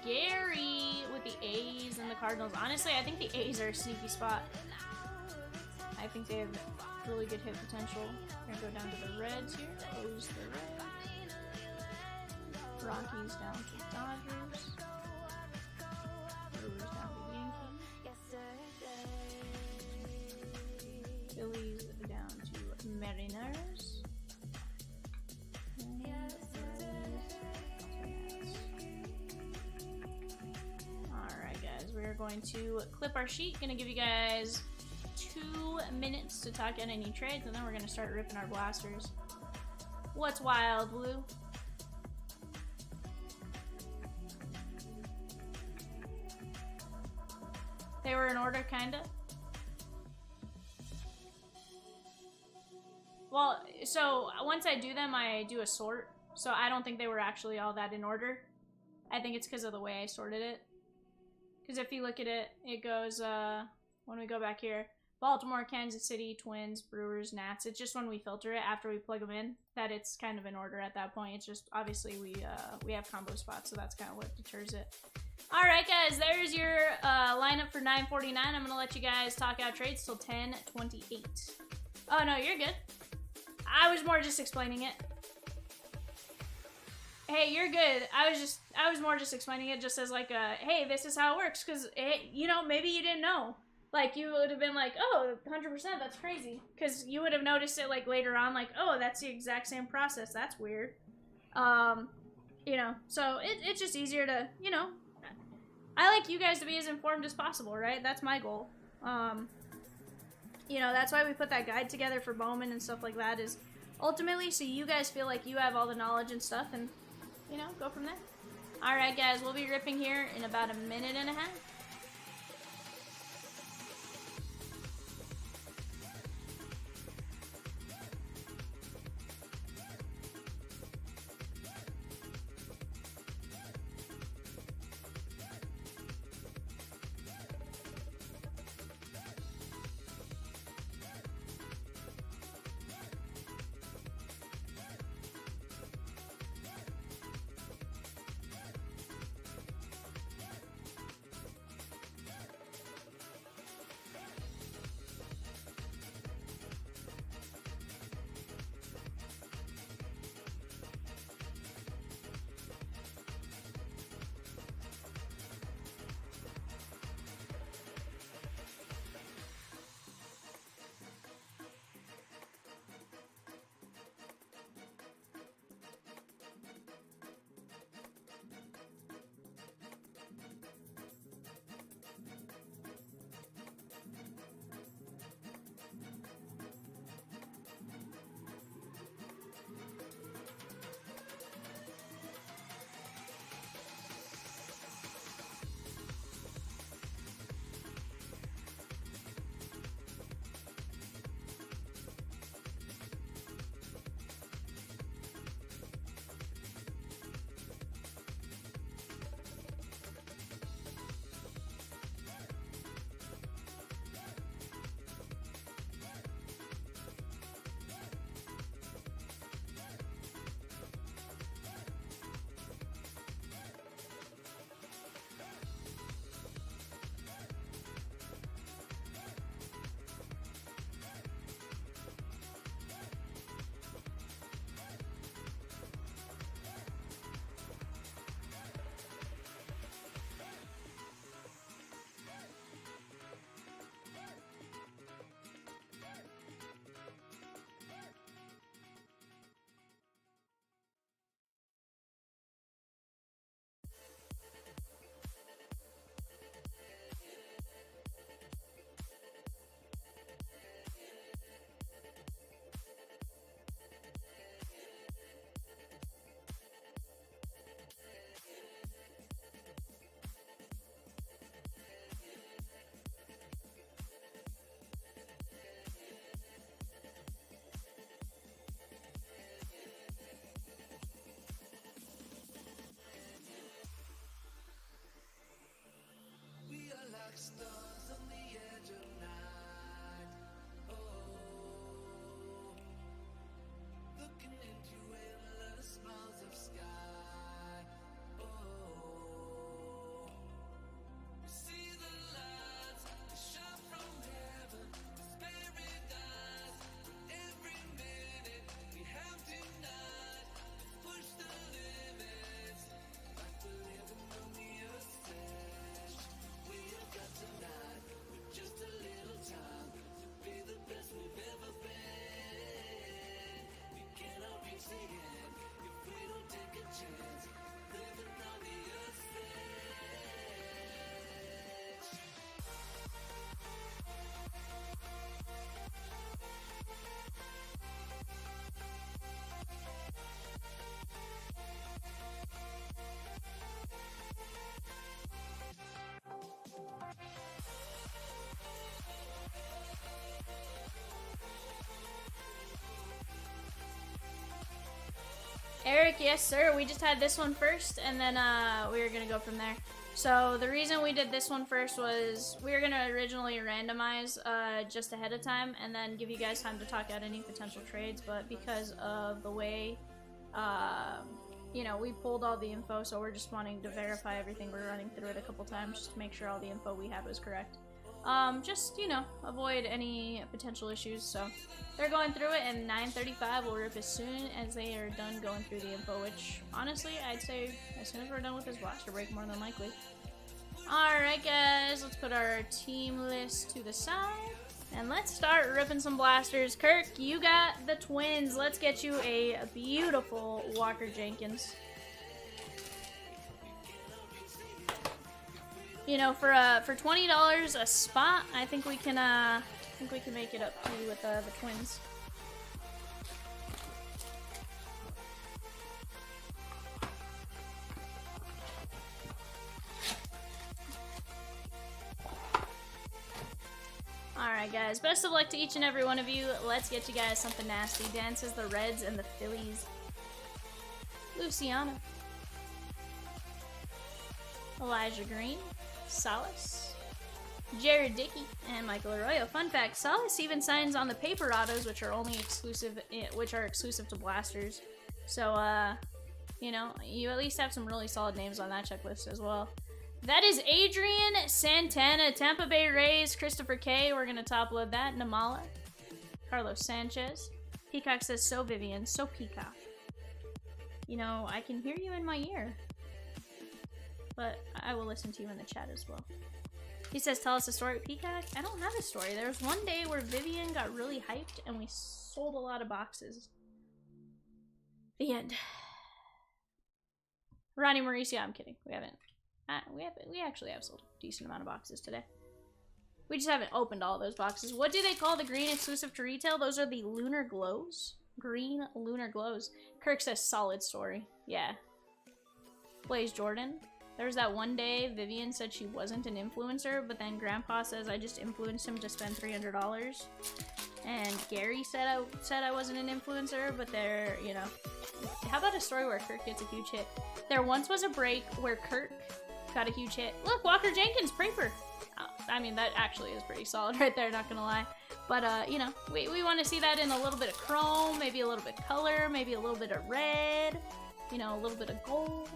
Gary with the A's and the Cardinals. Honestly, I think the A's are a sneaky spot. I think they have really good hit potential. We're gonna go down to the Reds here. O's the Reds. Rockies down to Dodgers. Brewers down to Yankees. Phillies down to Mariners. We're going to clip our sheet. Gonna give you guys 2 minutes to talk out any trades, and then we're gonna start ripping our blasters. What's wild, Blue? They were in order, kinda. Well, so once I do them, I do a sort. So I don't think they were actually all that in order. I think it's because of the way I sorted it. Because if you look at it, it goes, when we go back here, Baltimore, Kansas City, Twins, Brewers, Nats. It's just when we filter it after we plug them in that it's kind of in order at that point. It's just, obviously, we have combo spots, so that's kind of what deters it. Alright, guys, there's your lineup for $9.49. I'm going to let you guys talk out trades till $10.28. Oh, no, you're good. I was more just explaining it. Hey, you're good. I was more just explaining it just as like a, hey, this is how it works. Because, you know, maybe you didn't know. Like, you would have been like, oh, 100%, that's crazy. Because you would have noticed it, like, later on, like, oh, that's the exact same process. That's weird. You know, so it's just easier to, you know, I like you guys to be as informed as possible, right? That's my goal. You know, that's why we put that guide together for Bowman and stuff like that, is ultimately so you guys feel like you have all the knowledge and stuff, and you know, go from there. Alright guys, we'll be ripping here in about 1.5 minutes. Eric, yes sir. We just had this one first, and then we were gonna go from there. So the reason we did this one first was we were gonna originally randomize just ahead of time, and then give you guys time to talk out any potential trades. But because of the way, you know, we pulled all the info, so we're just wanting to verify everything. We're running through it a couple times just to make sure all the info we had was correct. Just, you know, avoid any potential issues. So they're going through it, and 9:35 will rip as soon as they are done going through the info, which honestly I'd say as soon as we're done with this blaster break, more than likely. Alright guys, let's put our team list to the side and let's start ripping some blasters. Kirk, you got the twins. Let's get you a beautiful Walker Jenkins. You know, for $20 a spot, I think we can make it up to you with the twins. Alright guys, best of luck to each and every one of you. Let's get you guys something nasty. Dan says the Reds and the Phillies. Luciano. Elijah Green. Salas. Jared Dickey. And Michael Arroyo. Fun fact, Salas even signs on the paper autos, which are only exclusive to blasters. So, you know, you at least have some really solid names on that checklist as well. That is Adrian Santana, Tampa Bay Rays, Christopher K. We're gonna top load that. Namala. Carlos Sanchez. Peacock says, so Vivian, so Peacock. You know, I can hear you in my ear. But I will listen to you in the chat as well. He says, tell us a story, Peacock. I don't have a story. There was one day where Vivian got really hyped and we sold a lot of boxes. The end. Ronnie Mauricio, I'm kidding. We haven't. We actually have sold a decent amount of boxes today. We just haven't opened all those boxes. What do they call the green exclusive to retail? Those are the lunar glows. Green lunar glows. Kirk says solid story. Yeah. Blaze Jordan. There was that one day Vivian said she wasn't an influencer, but then Grandpa says I just influenced him to spend $300. And Gary said I wasn't an influencer, but they're, you know. How about a story where Kirk gets a huge hit? There once was a break where Kirk got a huge hit. Look, Walker Jenkins, Prinker. I mean, that actually is pretty solid right there, not gonna lie. But, you know, we want to see that in a little bit of chrome, maybe a little bit of color, maybe a little bit of red, you know, a little bit of gold.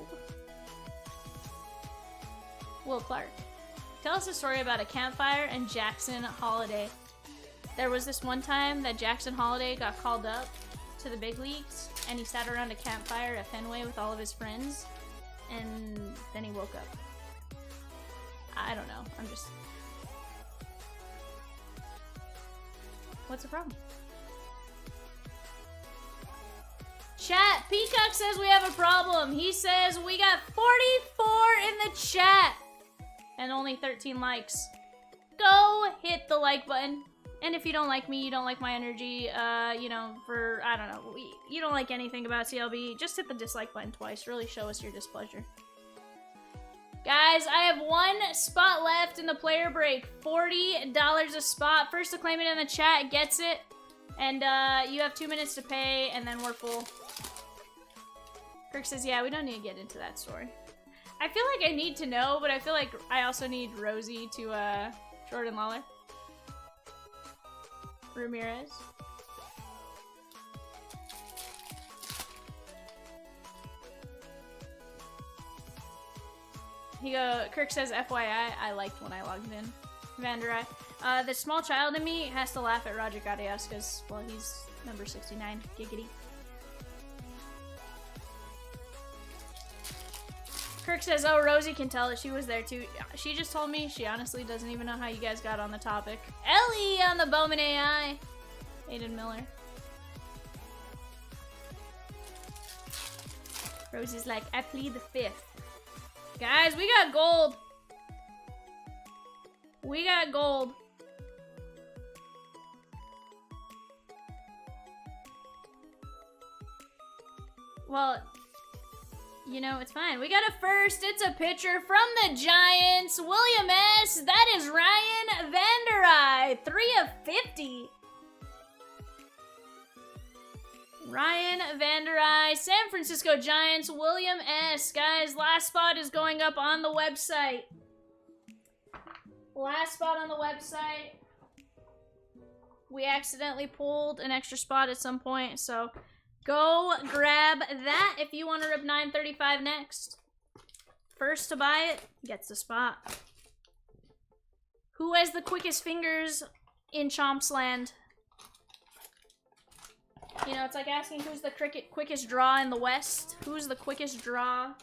Will Clark. Tell us a story about a campfire and Jackson Holiday. There was this one time that Jackson Holiday got called up to the big leagues, and he sat around a campfire at Fenway with all of his friends, and then he woke up. I don't know. I'm just... What's the problem? Chat, Peacock says we have a problem. He says we got 44 in the chat and only 13 likes. Go hit the like button. And if you don't like me, you don't like my energy, you know, for, I don't know, you don't like anything about CLB, just hit the dislike button twice. Really show us your displeasure. Guys, I have one spot left in the player break. $40 a spot. First to claim it in the chat gets it. And you have 2 minutes to pay, and then we're full. Kirk says, yeah, we don't need to get into that story. I feel like I need to know, but I feel like I also need Rosie to Jordan Lawler. Ramirez. Kirk says, FYI, I liked when I logged in. Vanderai. The small child in me has to laugh at Roger Gadias because, well, he's number 69. Giggity. Kirk says, oh, Rosie can tell that she was there too. She just told me she honestly doesn't even know how you guys got on the topic. Ellie on the Bowman AI. Aiden Miller. Rosie's like, I plead the fifth. Guys, we got gold. We got gold. Well, you know, it's fine. We got a first. It's a pitcher from the Giants. William S. That is Ryan Vanderai. 3 of 50. Ryan Vanderai, San Francisco Giants, William S. Guys, last spot is going up on the website. Last spot on the website. We accidentally pulled an extra spot at some point, so go grab that if you want to rip 935 next. First to buy it gets the spot. Who has the quickest fingers in Chomps land? You know, it's like asking who's the quickest draw in the West. Who's the quickest draw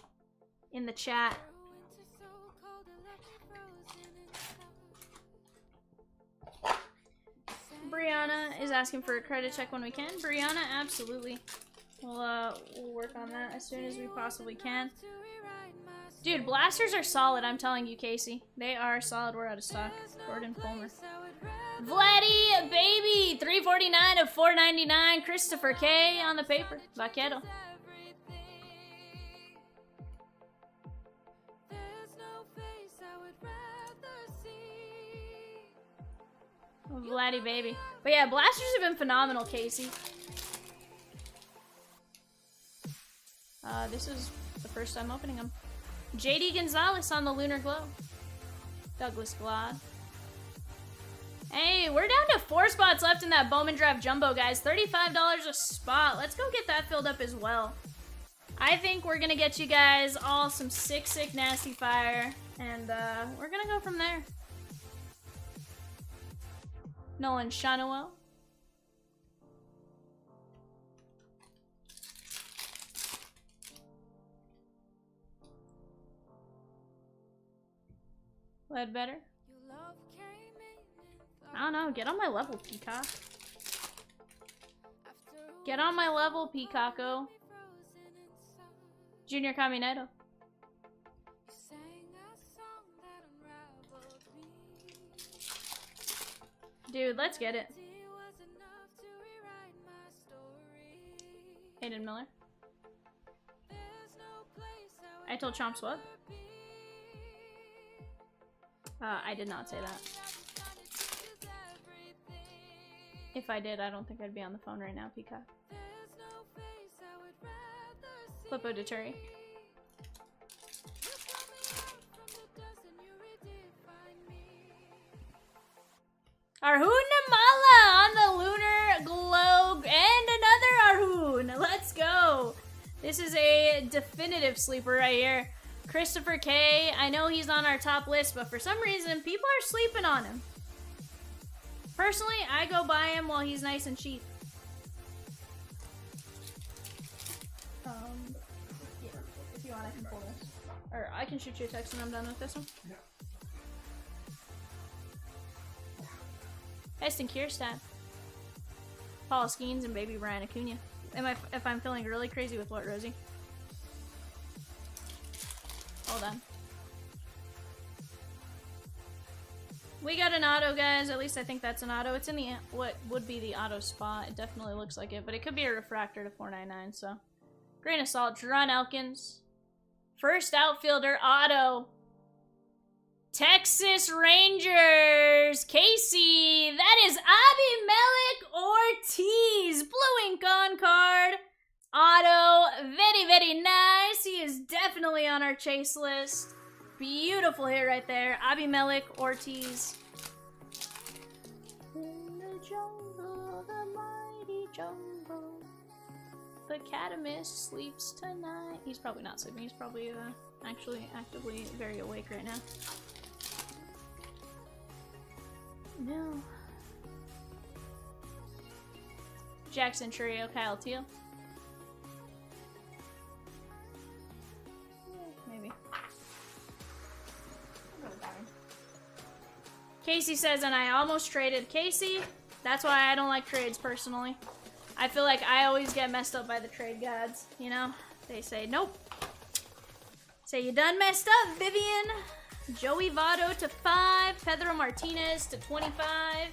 in the chat? Brianna is asking for a credit check when we can. Brianna, absolutely. We'll work on that as soon as we possibly can. Dude, blasters are solid, I'm telling you, Casey. They are solid. We're out of stock. Gordon Fulmer. Vladdy, baby! 349 of 499. Christopher K on the paper. Vaquero. Vladdy, baby. But yeah, blasters have been phenomenal, Casey. This is the first time opening them. JD Gonzalez on the Lunar Glow. Douglas Glad. Hey, we're down to 4 spots left in that Bowman Draft Jumbo, guys. $35 a spot. Let's go get that filled up as well. I think we're gonna get you guys all some sick, nasty fire. And we're gonna go from there. Nolan Shanoel. Ledbetter. I don't know. Get on my level, Peacock. Get on my level, Peacocko. Junior Caminero. Dude, let's get it. Hayden Miller. I told Chomps what? I did not say that. If I did, I don't think I'd be on the phone right now, Peacock. Flippo Deturi. Arhoon Namala on the Lunar Globe. And another Arhoon. Let's go. This is a definitive sleeper right here. Christopher K. I know he's on our top list, but for some reason, people are sleeping on him. Personally, I go buy him while he's nice and cheap. Yeah, if you want, I can pull this. Or I can shoot you a text when I'm done with this one. Yeah. Heston Kierstad. Paul Skeens and baby Brian Acuna. If I'm feeling really crazy with what, Rosie? Hold on. We got an auto, guys. At least I think that's an auto. It's in the what would be the auto spot. It definitely looks like it, but it could be a refractor to 499. So, grain of salt. Jerron Elkins, first outfielder auto. Texas Rangers. Casey. That is Abimelec Ortiz. Blue ink on card. Auto. Very nice. He is definitely on our chase list. Beautiful hit right there. Abimelec Ortiz. In the jungle, the mighty jungle. The Catamus sleeps tonight. He's probably not sleeping. He's probably actually actively very awake right now. No. Jackson Churio, Kyle Teal. Maybe. Casey says, and I almost traded. Casey, that's why I don't like trades personally. I feel like I always get messed up by the trade gods, you know? They say, nope. Say, you done messed up, Vivian. Joey Votto to 5. Pedro Martinez to 25.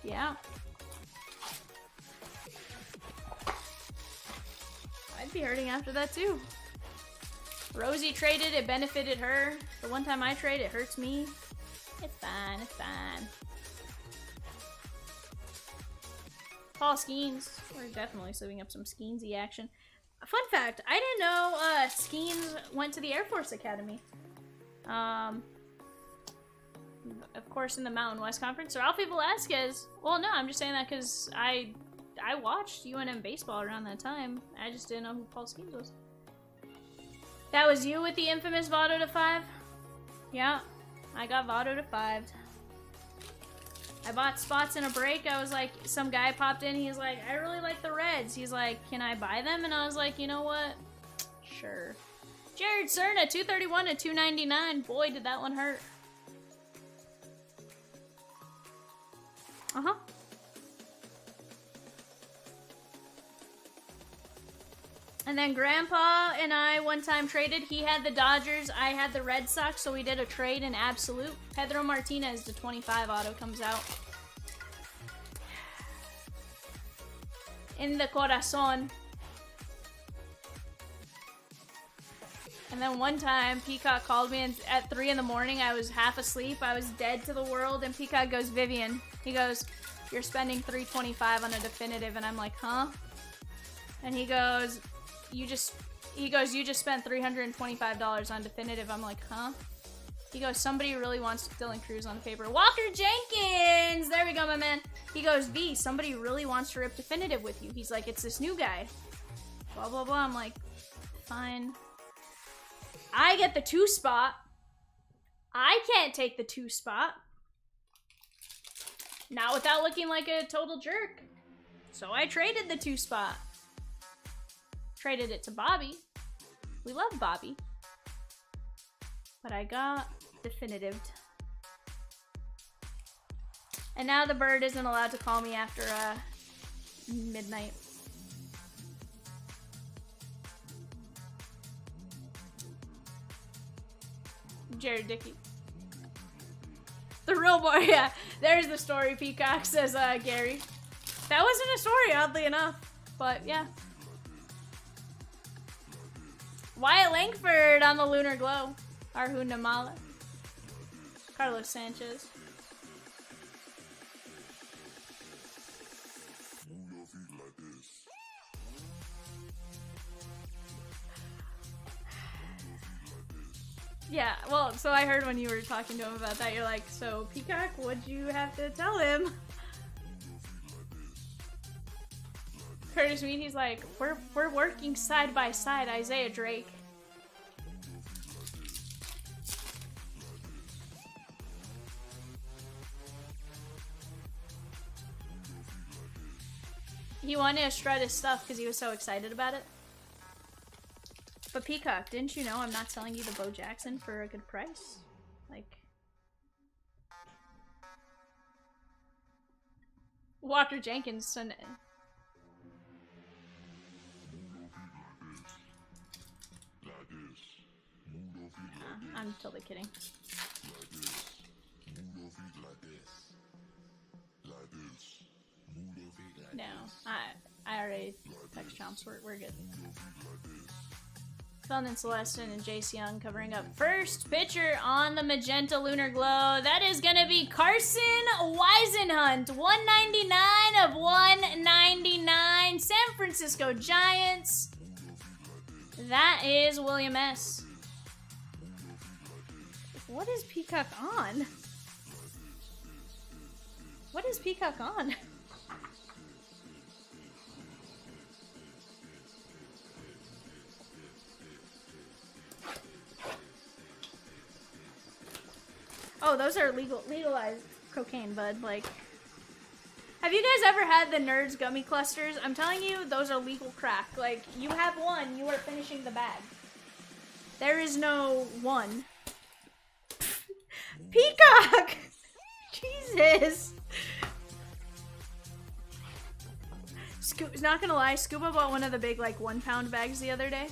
Yeah. I'd be hurting after that too. Rosie traded, it benefited her. The one time I trade, it hurts me. It's fine, it's fine. Paul Skeens. We're definitely serving up some Skeensy action. Fun fact, I didn't know Skeens went to the Air Force Academy. Of course in the Mountain West Conference. Ralphie Velasquez. Well, no, I'm just saying that because I watched UNM baseball around that time. I just didn't know who Paul Skeens was. That was you with the infamous Votto to 5? Yeah, I got Votto to 5'd. I bought spots in a break. I was like, some guy popped in. He's like, I really like the Reds. He's like, can I buy them? And I was like, you know what? Sure. Jared Cerna, 231 to 299. Boy, did that one hurt. Uh-huh. And then Grandpa and I one time traded. He had the Dodgers, I had the Red Sox, so we did a trade in absolute. Pedro Martinez, the 25 auto comes out. In the corazon. And then one time, Peacock called me and at 3 in the morning. I was half asleep. I was dead to the world. And Peacock goes, Vivian. He goes, you're spending $325 on a definitive. And I'm like, huh? And he goes, you just spent $325 on definitive. I'm like, huh? He goes, somebody really wants Dylan Cruz on the paper. Walker Jenkins! There we go, my man. He goes, V, somebody really wants to rip definitive with you. He's like, it's this new guy. Blah, blah, blah. I'm like, fine. I get the 2 spot. I can't take the 2 spot. Not without looking like a total jerk. So I traded the 2 spot. Traded it to Bobby. We love Bobby. But I got definitived. And now the bird isn't allowed to call me after midnight. Jared Dickey. The real boy, yeah. There's the story, Peacock, says Gary. That wasn't a story, oddly enough. But, yeah. Wyatt Langford on the Lunar Glow. Arjun Namala. Carlos Sanchez. Yeah, well, so I heard when you were talking to him about that, you're like, so Peacock, what'd you have to tell him? Curtis Mead, he's like, we're working side by side, Isaiah Drake. He wanted to shred his stuff because he was so excited about it. But Peacock, didn't you know I'm not selling you the Bo Jackson for a good price? Like... Walker Jenkins, son. I'm totally kidding. No, I already text Chomps. We're good. Felton Celestin and Jace Young covering up first pitcher on the Magenta Lunar Glow. That is going to be Carson Weisenhunt. 199 of 199. San Francisco Giants. That is William S. What is Peacock on? What is Peacock on? Oh, those are legalized cocaine, bud. Like, have you guys ever had the Nerds gummy clusters? I'm telling you, those are legal crack. Like, you have one, you are finishing the bag. There is no one. Peacock! Jesus! Not gonna lie, Scuba bought one of the big, like, 1 pound bags the other day.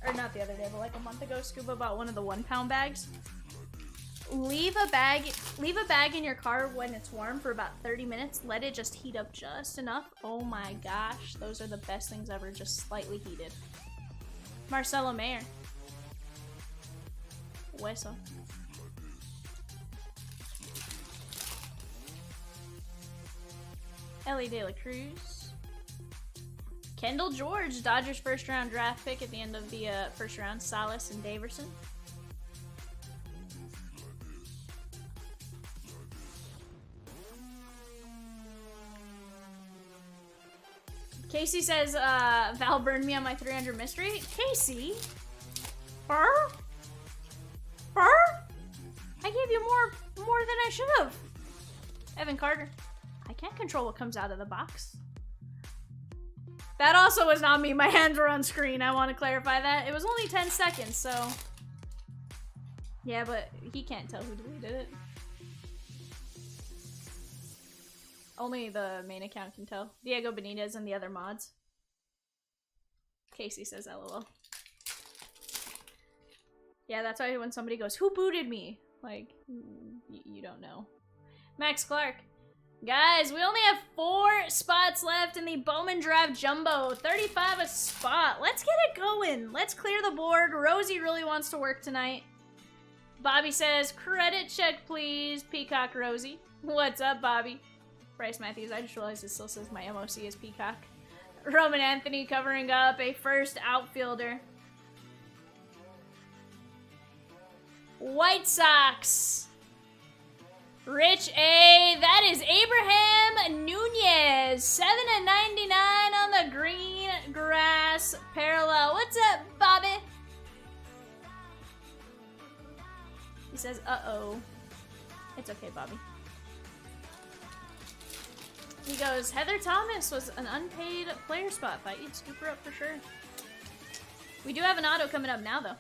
Or not the other day, but like a month ago, Scuba bought one of the 1 pound bags. Leave a bag in your car when it's warm for about 30 minutes. Let it just heat up just enough. Oh my gosh, those are the best things ever, just slightly heated. Marcelo Mayer. Hueso. Ellie De La Cruz. Kendall George, Dodgers first round draft pick at the end of the first round. Salas and Daverson. Casey says, Val burned me on my 300 mystery. Casey? Burr? Burr? I gave you more than I should have. Evan Carter. I can't control what comes out of the box. That also was not me. My hands were on screen. I want to clarify that. It was only 10 seconds, so... Yeah, but he can't tell who deleted it. Only the main account can tell. Diego Benitez and the other mods. Casey says LOL. Yeah, that's why when somebody goes, who booted me? Like, you don't know. Max Clark. Guys, we only have 4 spots left in the Bowman Draft Jumbo. 35 a spot. Let's get it going. Let's clear the board. Rosie really wants to work tonight. Bobby says, credit check, please. Peacock Rosie. What's up, Bobby? Bryce Matthews, I just realized it still says my MOC is Peacock. Roman Anthony covering up a first outfielder. White Sox. Rich A. That is Abraham Nunez. 7/99 on the green grass parallel. What's up, Bobby? He says, uh-oh. It's okay, Bobby. He goes, Heather Thomas was an unpaid player spot fight. You'd scoop her up for sure. We do have an auto coming up now, though.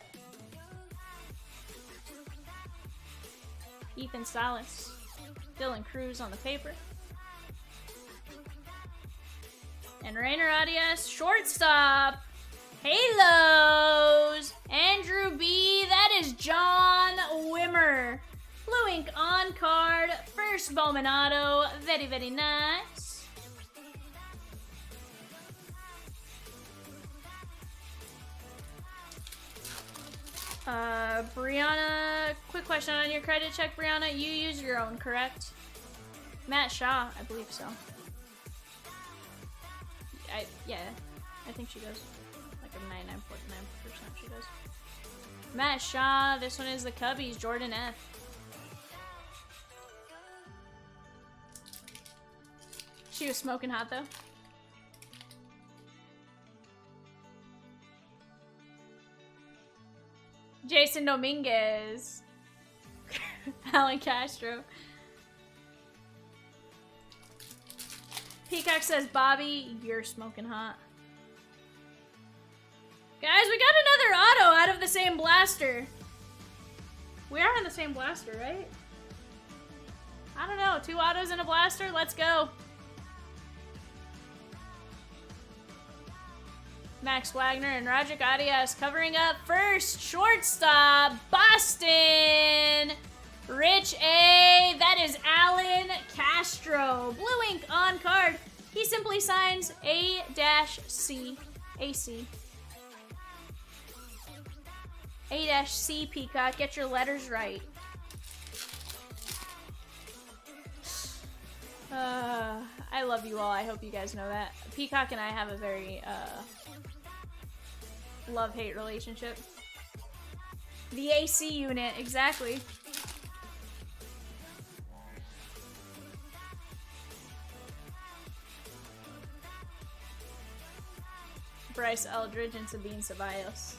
Ethan Salas. Dylan Cruz on the paper. And Rainer Arias, shortstop. Halos. Andrew B. That is John Wimmer. Blue ink on card. First Bowman auto. Very, very nice. Brianna, quick question on your credit check, Brianna. You use your own, correct? Matt Shaw, I believe so. Yeah, I think she does. Like a 99.9% she does. Matt Shaw, this one is the Cubbies, Jordan F. She was smoking hot though. Jason Dominguez. Alan Castro. Peacock says, Bobby, you're smoking hot. Guys, we got another auto out of the same blaster. We are in the same blaster, right? I don't know. 2 autos in a blaster? Let's go. Max Wagner and Roderick Arias covering up first. Shortstop, Boston. Rich A. That is Alan Castro. Blue ink on card. He simply signs A-C. AC. A-C, Peacock. Get your letters right. I love you all. I hope you guys know that. Peacock and I have a very, love-hate relationship. The AC unit, exactly. Bryce Eldridge and Sabine Ceballos.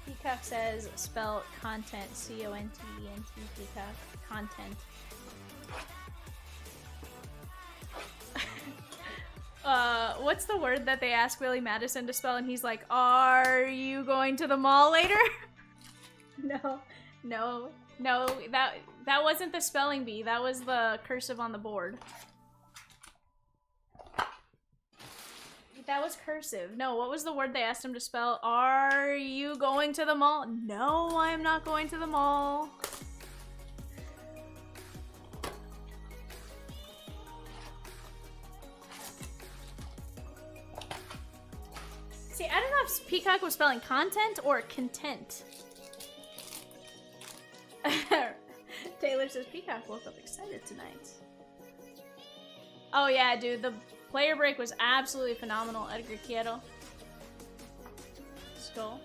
Peacock says, spell content, C-O-N-T-E-N-T, Peacock, content. What's the word that they ask Willie Madison to spell and he's like, are you going to the mall later? No, that wasn't the spelling bee, that was the cursive on the board. That was cursive. No, what was the word they asked him to spell? Are you going to the mall? No, I'm not going to the mall. See, I don't know if Peacock was spelling content or content. Taylor says Peacock woke up excited tonight. Oh yeah, dude, the player break was absolutely phenomenal. Edgar Quiero. Skull.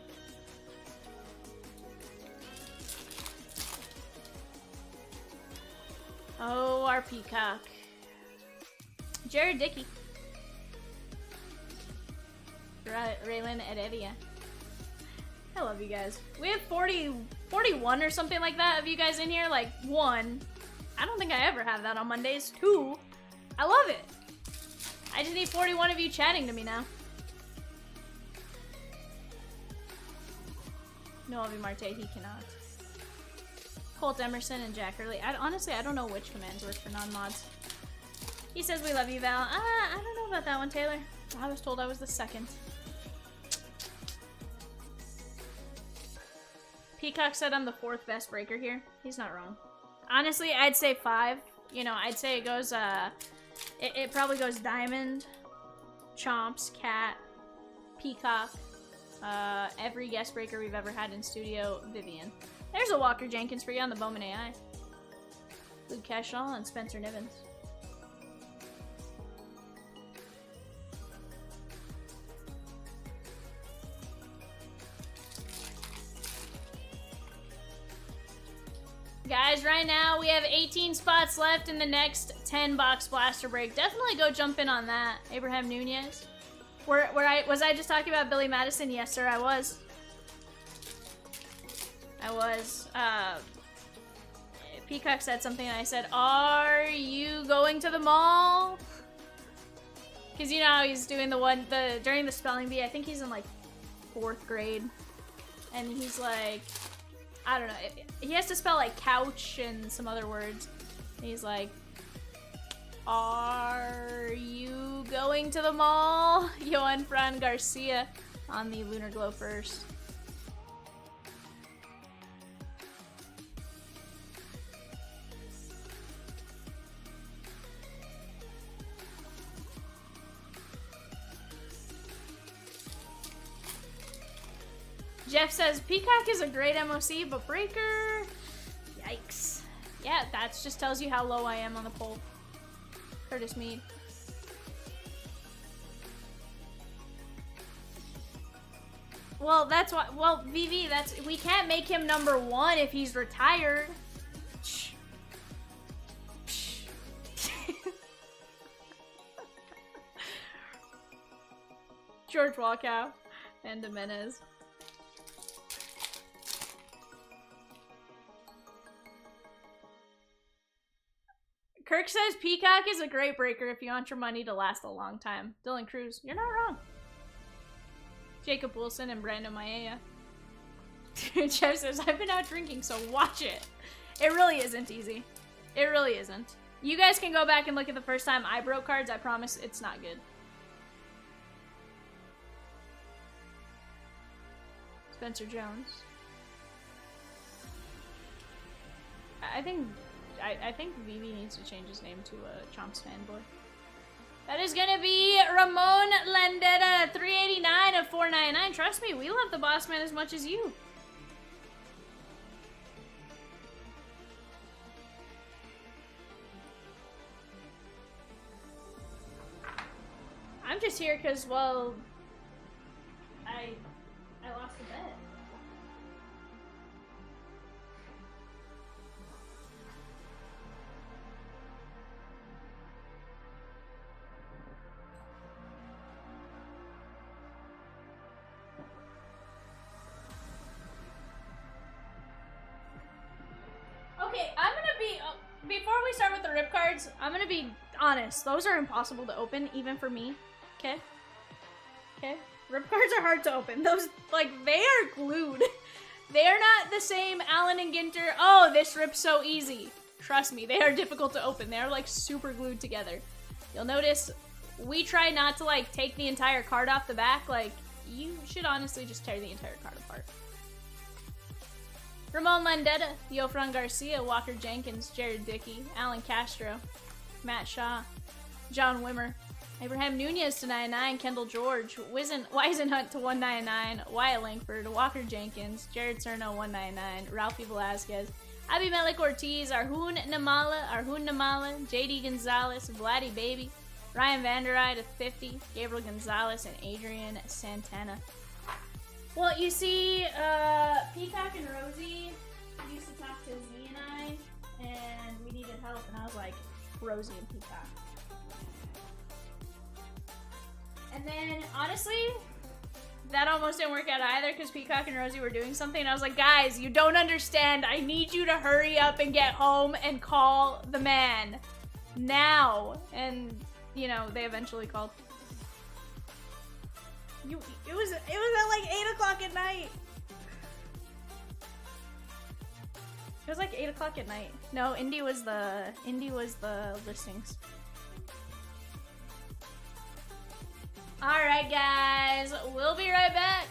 Oh, our Peacock. Jared Dickey. Raylan Heredia. I love you guys. We have 41 or something like that of you guys in here. Like, 1. I don't think I ever have that on Mondays. 2. I love it. I just need 41 of you chatting to me now. No, Avi Marte, he cannot. Colt Emerson and Jack Hurley. Honestly, I don't know which commands work for non-mods. He says we love you, Val. I don't know about that one, Taylor. I was told I was the second. Peacock said I'm the 4th best breaker here. He's not wrong. Honestly, I'd say 5. You know, I'd say it goes, it probably goes Diamond, Chomps, Cat, Peacock, every guest breaker we've ever had in studio, Vivian. There's a Walker Jenkins for you on the Bowman AI. Luke Cashall and Spencer Nivens. Guys, right now we have 18 spots left in the next 10-box blaster break. Definitely go jump in on that. Abraham Nunez. Was I just talking about Billy Madison? Yes, sir, I was. I was. Peacock said something and I said, "Are you going to the mall?" Because you know how he's doing during the spelling bee. I think he's in like 4th grade. And he's like, I don't know. He has to spell like couch and some other words. And he's like, "Are you going to the mall?" Johan Fran Garcia on the Lunar Glow first. Jeff says, Peacock is a great MOC, but Breaker... Yikes. Yeah, that just tells you how low I am on the poll. Curtis Mead. Well, that's why... Well, VV, we can't make him number 1 if he's retired. Shh. Shh. George Walkow and Jimenez. Kirk says Peacock is a great breaker if you want your money to last a long time. Dylan Cruz, you're not wrong. Jacob Wilson and Brandon Maia. Jeff says, I've been out drinking, so watch it. It really isn't easy. It really isn't. You guys can go back and look at the first time I broke cards. I promise it's not good. Spencer Jones. I think Vivi needs to change his name to a Chomps fanboy. That is gonna be Ramon Landeta, 389 of 499. Trust me, we love the boss man as much as you. I'm just here because, well, I lost a bet. Okay, I'm gonna be, before we start with the rip cards, I'm gonna be honest. Those are impossible to open, even for me. Okay? Okay? Rip cards are hard to open. Those, like, they are glued. They're not the same Allen and Ginter, oh, this rips so easy. Trust me, they are difficult to open. They're, like, super glued together. You'll notice we try not to, like, take the entire card off the back. Like, you should honestly just tear the entire card apart. Ramon Landeta, Yofran Garcia, Walker Jenkins, Jared Dickey, Alan Castro, Matt Shaw, John Wimmer, Abraham Nunez to 99, Kendall George, Weisenhunt to 199, Wyatt Langford, Walker Jenkins, Jared Cerno 199, Ralphie Velasquez, Abimelech Ortiz, Arjun Namala, JD Gonzalez, Vladdy Baby, Ryan Vanderide at 50, Gabriel Gonzalez, and Adrian Santana. Well, you see, Peacock and Rosie used to talk to Z and I, and we needed help, and I was like, Rosie and Peacock. And then, honestly, that almost didn't work out either because Peacock and Rosie were doing something, and I was like, guys, you don't understand. I need you to hurry up and get home and call the man. Now. And, you know, they eventually called. It was at like 8 o'clock at night. It was like 8 o'clock at night. No, Indy was the listings. Alright guys, we'll be right back.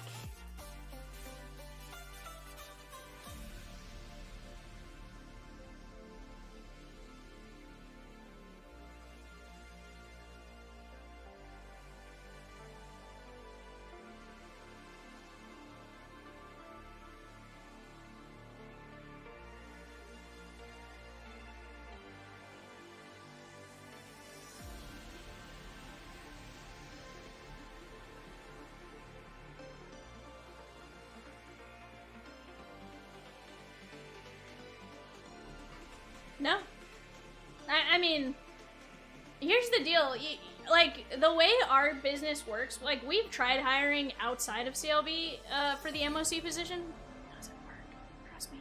No. I mean, here's the deal. Like, the way our business works, like, we've tried hiring outside of CLB for the MOC position. It doesn't work. Trust me.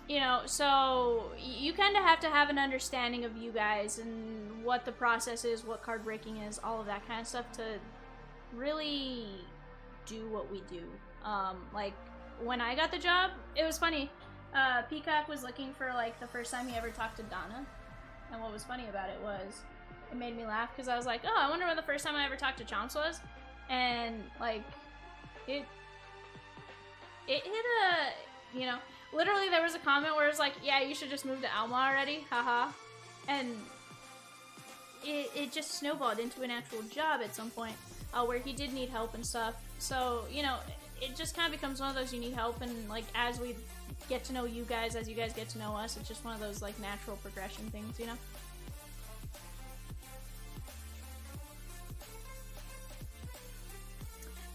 You know, so you kind of have to have an understanding of you guys and what the process is, what card breaking is, all of that kind of stuff to really do what we do. Like, when I got the job, it was funny. Peacock was looking for, like, the first time he ever talked to Donna. And what was funny about it was, it made me laugh because I was like, oh, I wonder when the first time I ever talked to Chomps was. And, like, it hit a, you know, literally there was a comment where it was like, yeah, you should just move to Alma already, haha. And it just snowballed into an actual job at some point, where he did need help and stuff. So, you know, it just kind of becomes one of those, you need help, and, like, as we get to know you guys, as you guys get to know us, it's just one of those, like, natural progression things, you know?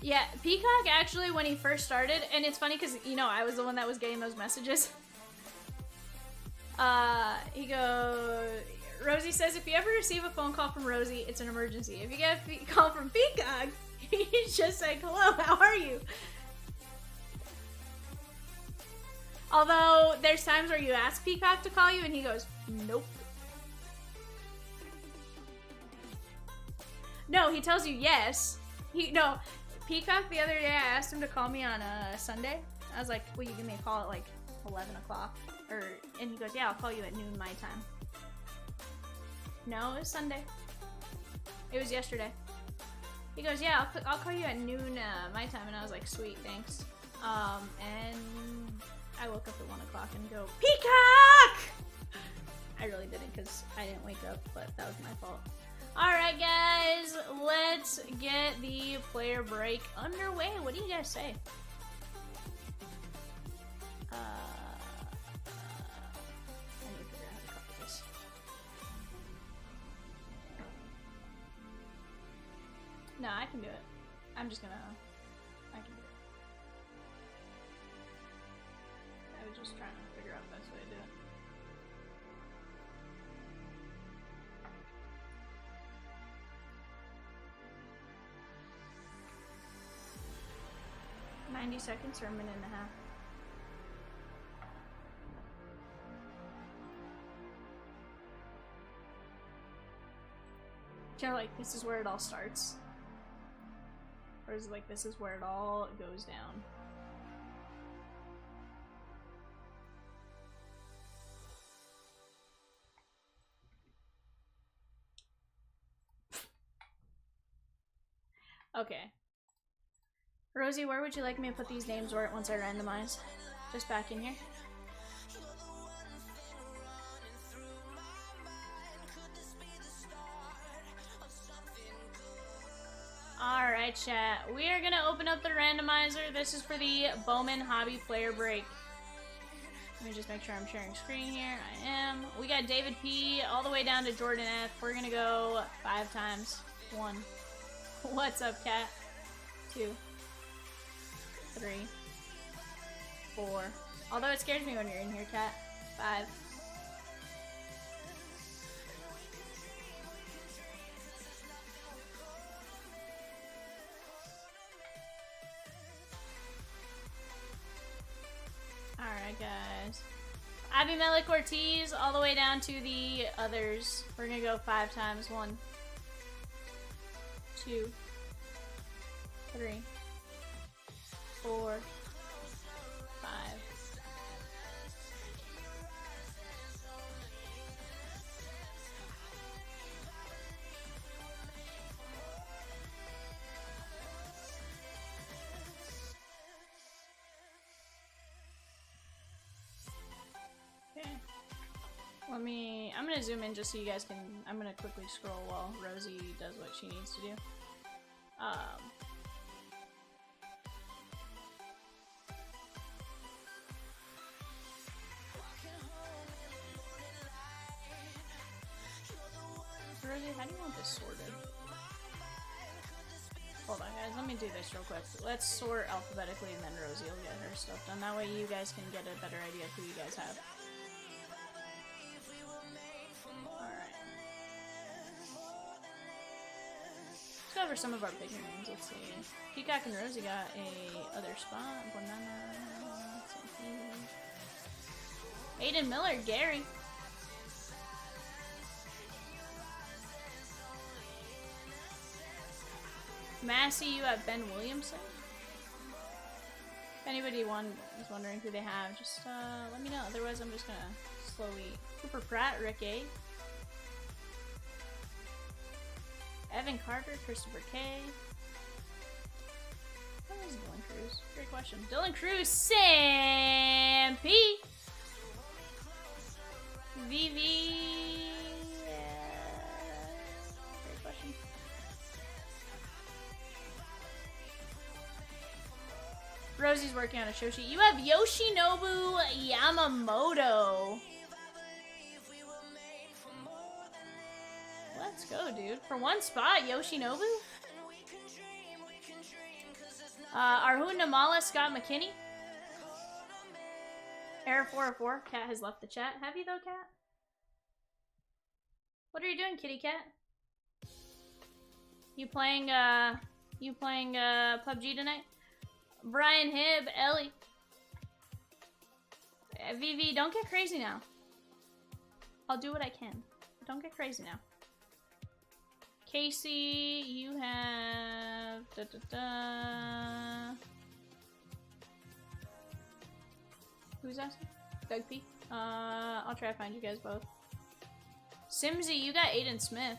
Yeah, Peacock actually, when he first started, and it's funny because, you know, I was the one that was getting those messages. He goes, Rosie says, if you ever receive a phone call from Rosie, it's an emergency. If you get a call from Peacock, he's just like, hello, how are you? Although, there's times where you ask Peacock to call you, and he goes, nope. No, he tells you yes. No, Peacock, the other day, I asked him to call me on a Sunday. I was like, will you give me a call at, like, 11 o'clock? And he goes, yeah, I'll call you at noon my time. No, it was Sunday. It was yesterday. He goes, yeah, I'll call you at noon my time. And I was like, sweet, thanks. And I woke up at 1 o'clock and go, Peacock! I really didn't because I didn't wake up, but that was my fault. Alright guys, let's get the player break underway. What do you guys say? I need to figure out how to copy this. No, I can do it. I can do it. I was just trying to figure out the best way to do it. $90 seconds or a minute and a half. Kind of like, this is where it all starts. Or is it like, this is where it all goes down? Okay. Rosie, where would you like me to put these names once I randomize? Just back in here? Alright, chat. We are gonna open up the randomizer. This is for the Bowman Hobby Player Break. Let me just make sure I'm sharing screen here. I am. We got David P. all the way down to Jordan F. We're gonna go 5 times. 1. What's up, cat? 2. 3. 4. Although it scares me when you're in here, cat. 5. Alright, guys. Abimelech Ortiz, all the way down to the others. We're gonna go 5 times. 1, 2, 3, 4, 5. Okay. I'm gonna zoom in just so you guys can, I'm gonna quickly scroll while Rosie does what she needs to do. Rosie, how do you want this sorted? Hold on, guys, let me do this real quick. Let's sort alphabetically and then Rosie will get her stuff done. That way you guys can get a better idea of who you guys have. Alright. Let's go over some of our bigger names. Let's see. Peacock and Rosie got a other spot. Banana. Aiden Miller, Gary. Massey, you have Ben Williamson. If anybody is wondering who they have, just let me know. Otherwise, I'm just gonna slowly. Cooper Pratt, Rick A. Evan Carter, Christopher K. What is Dylan Cruz? Great question. Dylan Cruz, Sam P. Vivi. Great question. Rosie's working on a show sheet. You have Yoshinobu Yamamoto. Let's go, dude. For 1 spot, Yoshinobu. Arhun Namala, Scott McKinney. Error 404. Cat has left the chat. Have you though, Cat? What are you doing, kitty cat? You playing PUBG tonight? Brian Hibb, Ellie. VV, don't get crazy now. I'll do what I can. Don't get crazy now. Casey, you have... Who's asking? Doug P. I'll try to find you guys both. Simsy, you got Aiden Smith.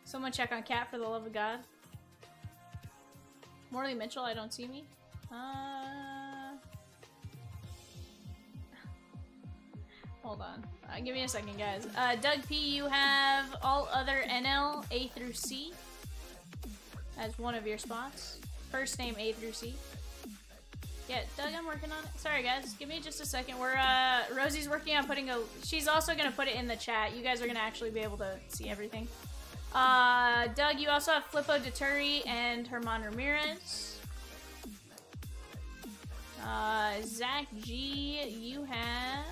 Someone check on Cat for the love of God. Morley Mitchell, I don't see me. Hold on. Give me a second, guys. Doug P, you have all other NL A through C as one of your spots. First name A through C. Yeah, Doug, I'm working on it. Sorry, guys. Give me just a second. Rosie's working on putting she's also gonna put it in the chat. You guys are gonna actually be able to see everything. Doug, you also have Flippo Deturi and Herman Ramirez. Zach G, you have...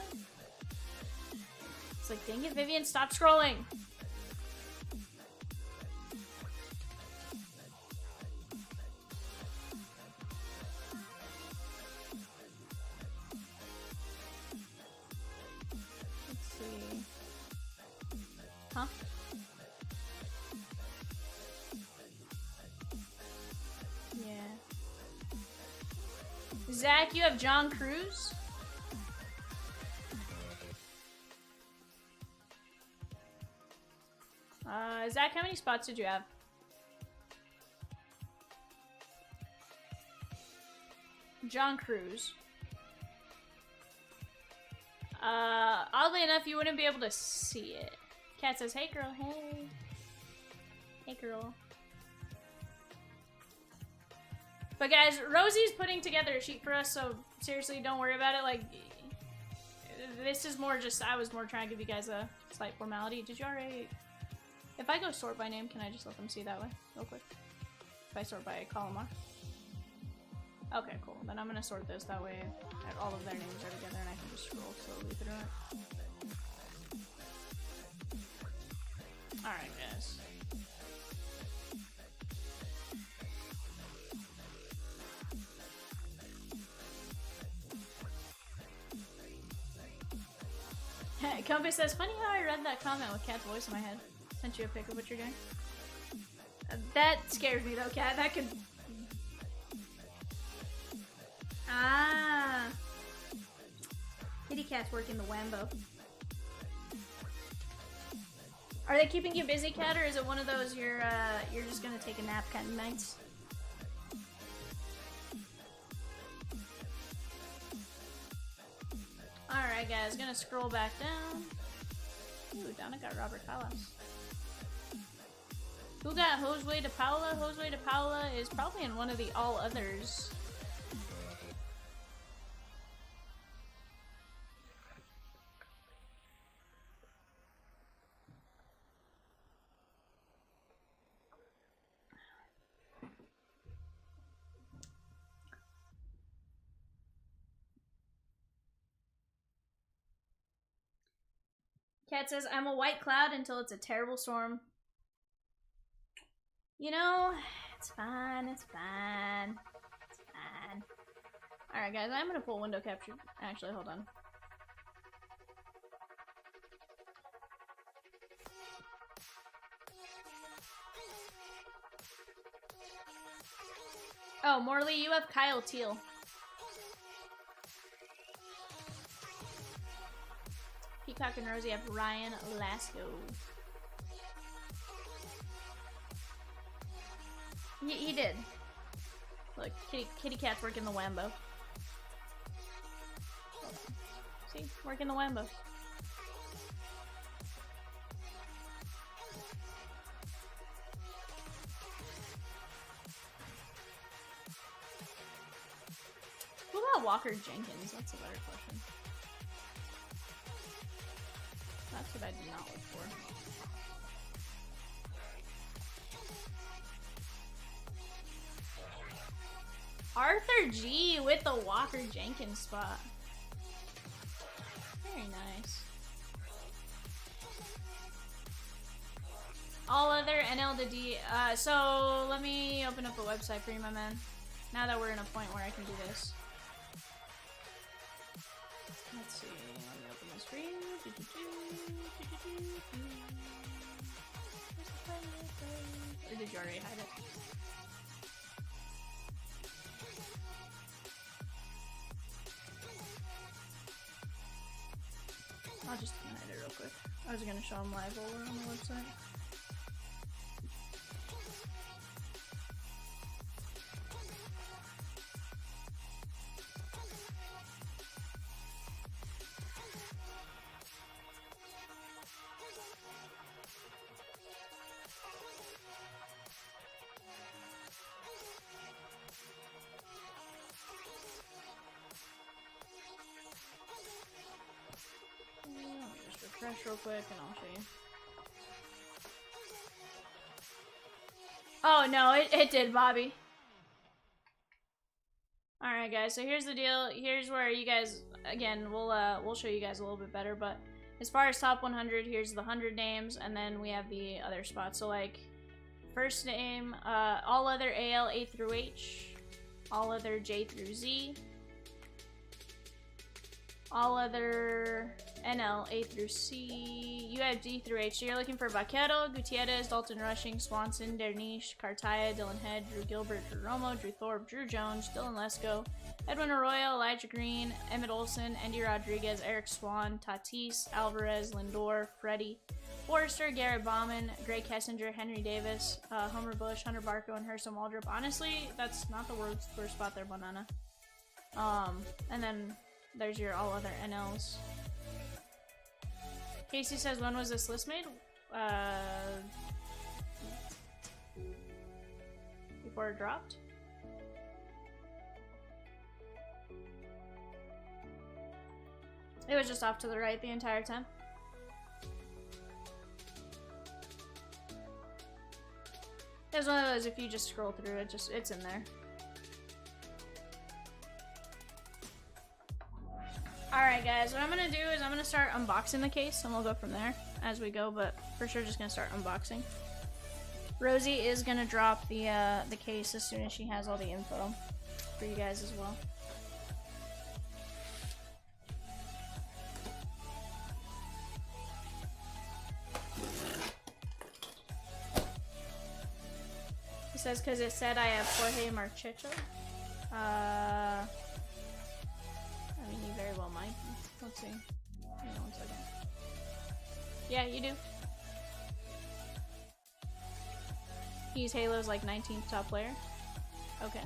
It's like, dang it, Vivian, stop scrolling! Let's see... Huh? Zach, you have John Cruz. Zach, how many spots did you have? John Cruz. Oddly enough, you wouldn't be able to see it. Cat says, hey girl, hey. Hey girl. But guys, Rosie's putting together a sheet for us, so seriously, don't worry about it. Like, this is more just, I was more trying to give you guys a slight formality. Did you already... If I go sort by name, can I just let them see that way? Real quick. If I sort by column R. Okay, cool. Then I'm gonna sort this, that way all of their names are together and I can just scroll slowly through it. Alright, guys. Compass says, funny how I read that comment with Cat's voice in my head. Sent you a pic of what you're doing. That scares me though, Cat. That could... Ah! Kitty Cat's working the wambo. Are they keeping you busy, Cat, or is it one of those you're just gonna take a nap kind of nights? Alright guys, gonna scroll back down. Ooh, Donna got Robert Callas. Who got Josue de Paula? Josue de Paula is probably in one of the all others. Cat says, I'm a white cloud until it's a terrible storm. You know, it's fine, it's fine. It's fine. Alright guys, I'm gonna pull window capture. Actually, hold on. Oh, Morley, you have Kyle Teal. Peacock and Rosie have Ryan Lasco. He did. Look, kitty Cat's working the wambo. See? Working the wambo. What about Walker Jenkins? That's a better question. That's what I did not look for. Arthur G with the Walker Jenkins spot. Very nice. All other NL to D. So let me open up a website for you, my man. Now that we're in a point where I can do this. Let's see. Let me open this for you. Or did you already hide it? I'll just hide it real quick. I was gonna show them live while we're on the website. Refresh real quick and I'll show you. Oh no, it did, Bobby. Alright guys, so here's the deal. Here's where you guys, again, we'll show you guys a little bit better, but as far as top 100, here's the 100 names, and then we have the other spots. So like, first name, all other AL A through H, all other J through Z, all other NL, A through C. You have D through H. So you're looking for Vaquero, Gutierrez, Dalton Rushing, Swanson, Derniche, Cartaya, Dylan Head, Drew Gilbert, Drew Romo, Drew Thorpe, Drew Jones, Dylan Lesko, Edwin Arroyo, Elijah Green, Emmett Olson, Andy Rodriguez, Eric Swan, Tatis, Alvarez, Lindor, Freddie, Forrester, Garrett Bauman, Gray Kessinger, Henry Davis, Homer Bush, Hunter Barco, and Hurston Waldrop. Honestly, that's not the worst spot there, Banana. And then there's your all other NLs. Casey says, when was this list made? Before it dropped? It was just off to the right the entire time. It's one of those, if you just scroll through it, it's in there. Alright guys, what I'm gonna do is I'm gonna start unboxing the case and we'll go from there as we go, but for sure just gonna start unboxing. Rosie is gonna drop the case as soon as she has all the info for you guys as well. He says because it said I have Jorge Marchecho. I mean, you very well might. Let's see. Hang on 1 second. Yeah, you do. He's Halo's like 19th top player. Okay.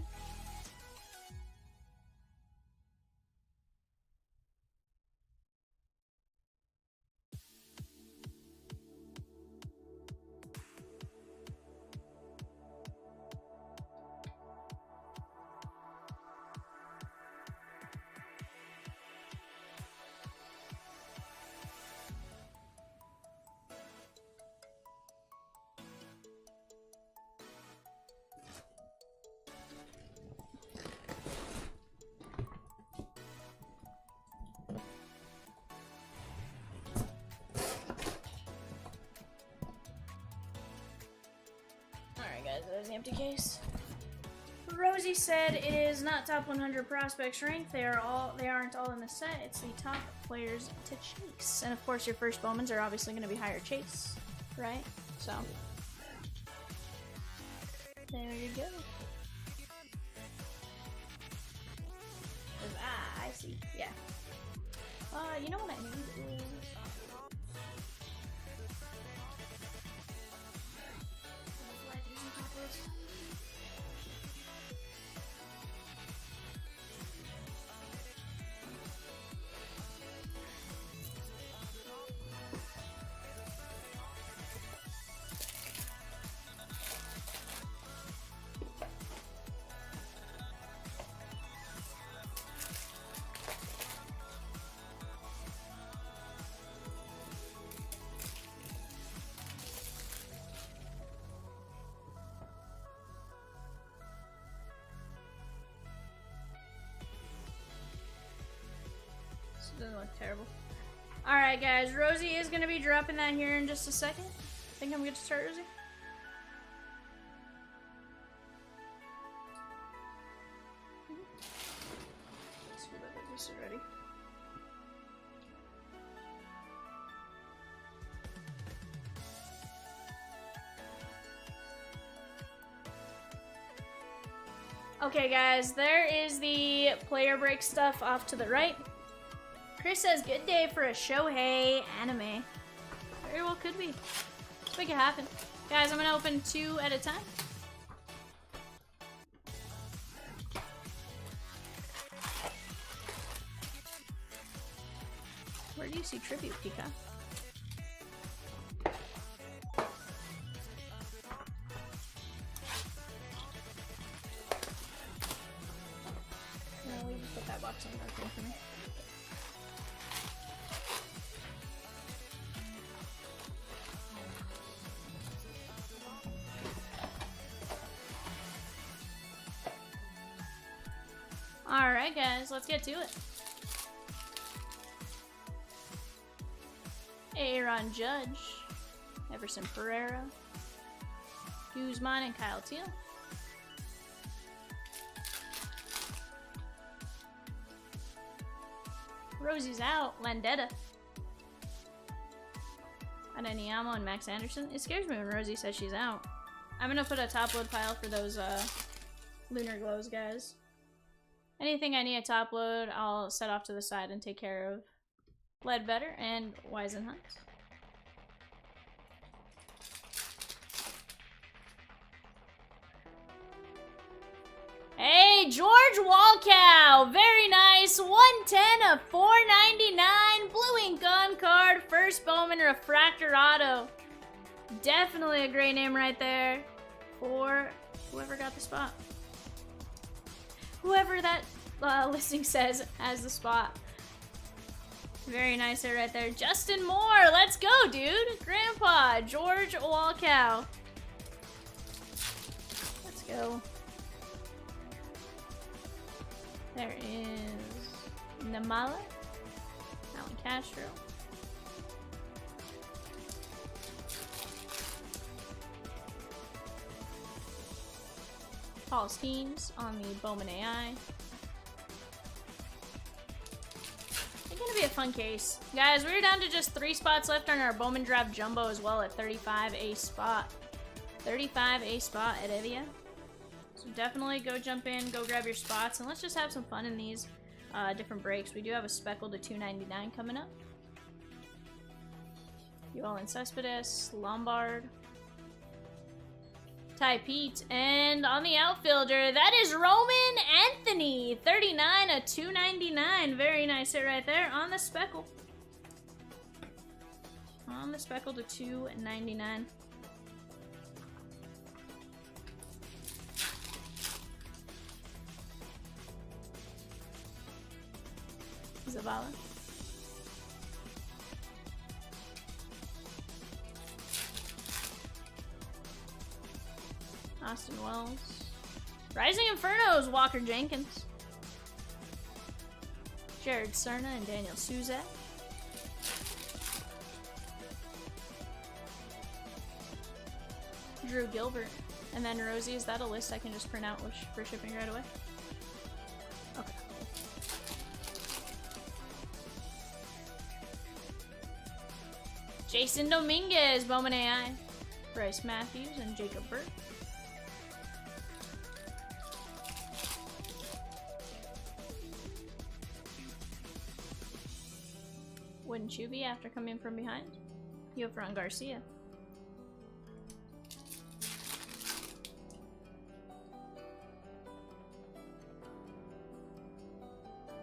Guys, there's the empty case. Rosie said it is not top 100 prospects ranked. They aren't all in the set. It's the top players to chase. And of course your first Bowmans are obviously going to be higher chase, right? So there you go. Ah, I see. Yeah. You know what I need is doesn't look terrible. Alright guys, Rosie is going to be dropping that here in just a second. Think I'm good to start, Rosie? Let's see whether this is ready. Okay guys, there is the player break stuff off to the right. Chris says, good day for a Shohei anime. Very well could be. Let's make it happen. Guys, I'm gonna open 2 at a time. Where do you see tribute, Pika? No, we just put that box on there for me. Alright guys, let's get to it. Aaron Judge, Everson Pereira, Guzman and Kyle Teal. Rosie's out, Landetta. Adeniamo and Max Anderson. It scares me when Rosie says she's out. I'm gonna put a top load pile for those lunar glows, guys. Anything I need a top load, I'll set off to the side and take care of Ledbetter and Weisenhunt. Hey, George Walcow! Very nice. 110 of 499. Blue ink on card. First Bowman Refractor Auto. Definitely a great name right there for whoever got the spot. Whoever that listing says has the spot. Very nice hit right there. Justin Moore, let's go, dude. Grandpa, George Walcow. Let's go. There is Namala, Alan Castro. Paul Steens on the Bowman AI. It's gonna be a fun case. Guys, we're down to just 3 spots left on our Bowman Draft Jumbo as well at 35 a spot. 35 a spot at Evia. So definitely go jump in, go grab your spots, and let's just have some fun in these different breaks. We do have a Speckled to 299 coming up. Yoel and Cespedes, Lombard, Ty Pete, and on the outfielder, that is Roman Anthony, 39 of 299. Very nice hit right there on the Speckle. On the Speckle to 299. Zavala. Austin Wells. Rising Infernos, Walker Jenkins. Jared Cerna and Daniel Suzette. Drew Gilbert. And then Rosie, is that a list I can just print out for shipping right away? Okay. Jason Dominguez, Bowman AI. Bryce Matthews and Jacob Burt. Wouldn't you be after coming from behind? Yofran Garcia.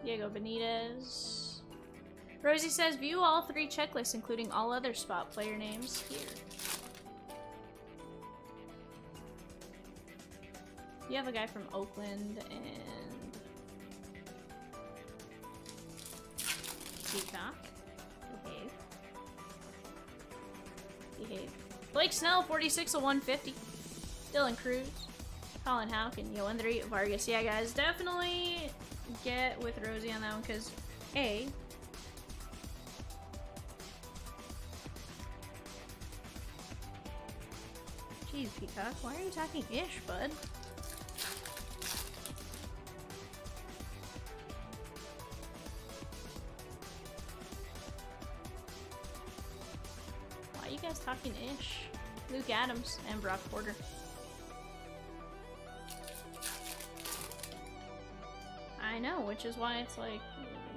Diego Benitez. Rosie says, view all 3 checklists, including all other spot player names here. You have a guy from Oakland and Peacock. Behave. Blake Snell, 46 of 150. Dylan Cruz, Colin Houck, and Yoendry Vargas. Yeah, guys, definitely get with Rosie on that one, because A, jeez, Peacock, why are you talking ish, bud? Why are you guys talking ish? Luke Adams and Brock Porter. I know, which is why it's like,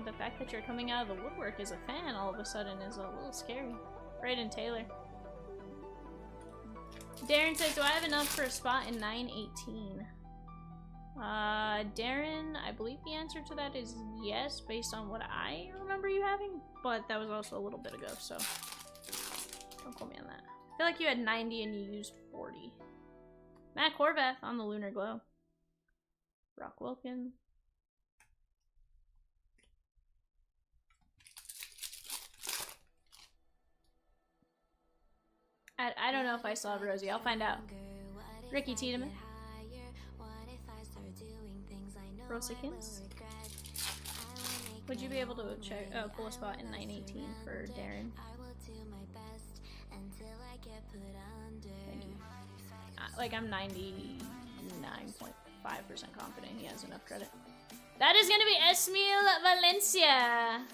the fact that you're coming out of the woodwork as a fan all of a sudden is a little scary. Brayden Taylor. Darren says, do I have enough for a spot in 918? Darren, I believe the answer to that is yes, based on what I remember you having, but that was also a little bit ago, so don't quote me on that. I feel like you had 90 and you used 40. Matt Horvath on the Lunar Glow. Brock Wilkin. I don't know if I still have Rosie. I'll find out. Ricky Tiedemann. Rosikins. Would you be able to check pull a spot in 918 for Darren? Thank you. Like, I'm 99.5% confident he has enough credit. That is gonna be Esmil Valencia.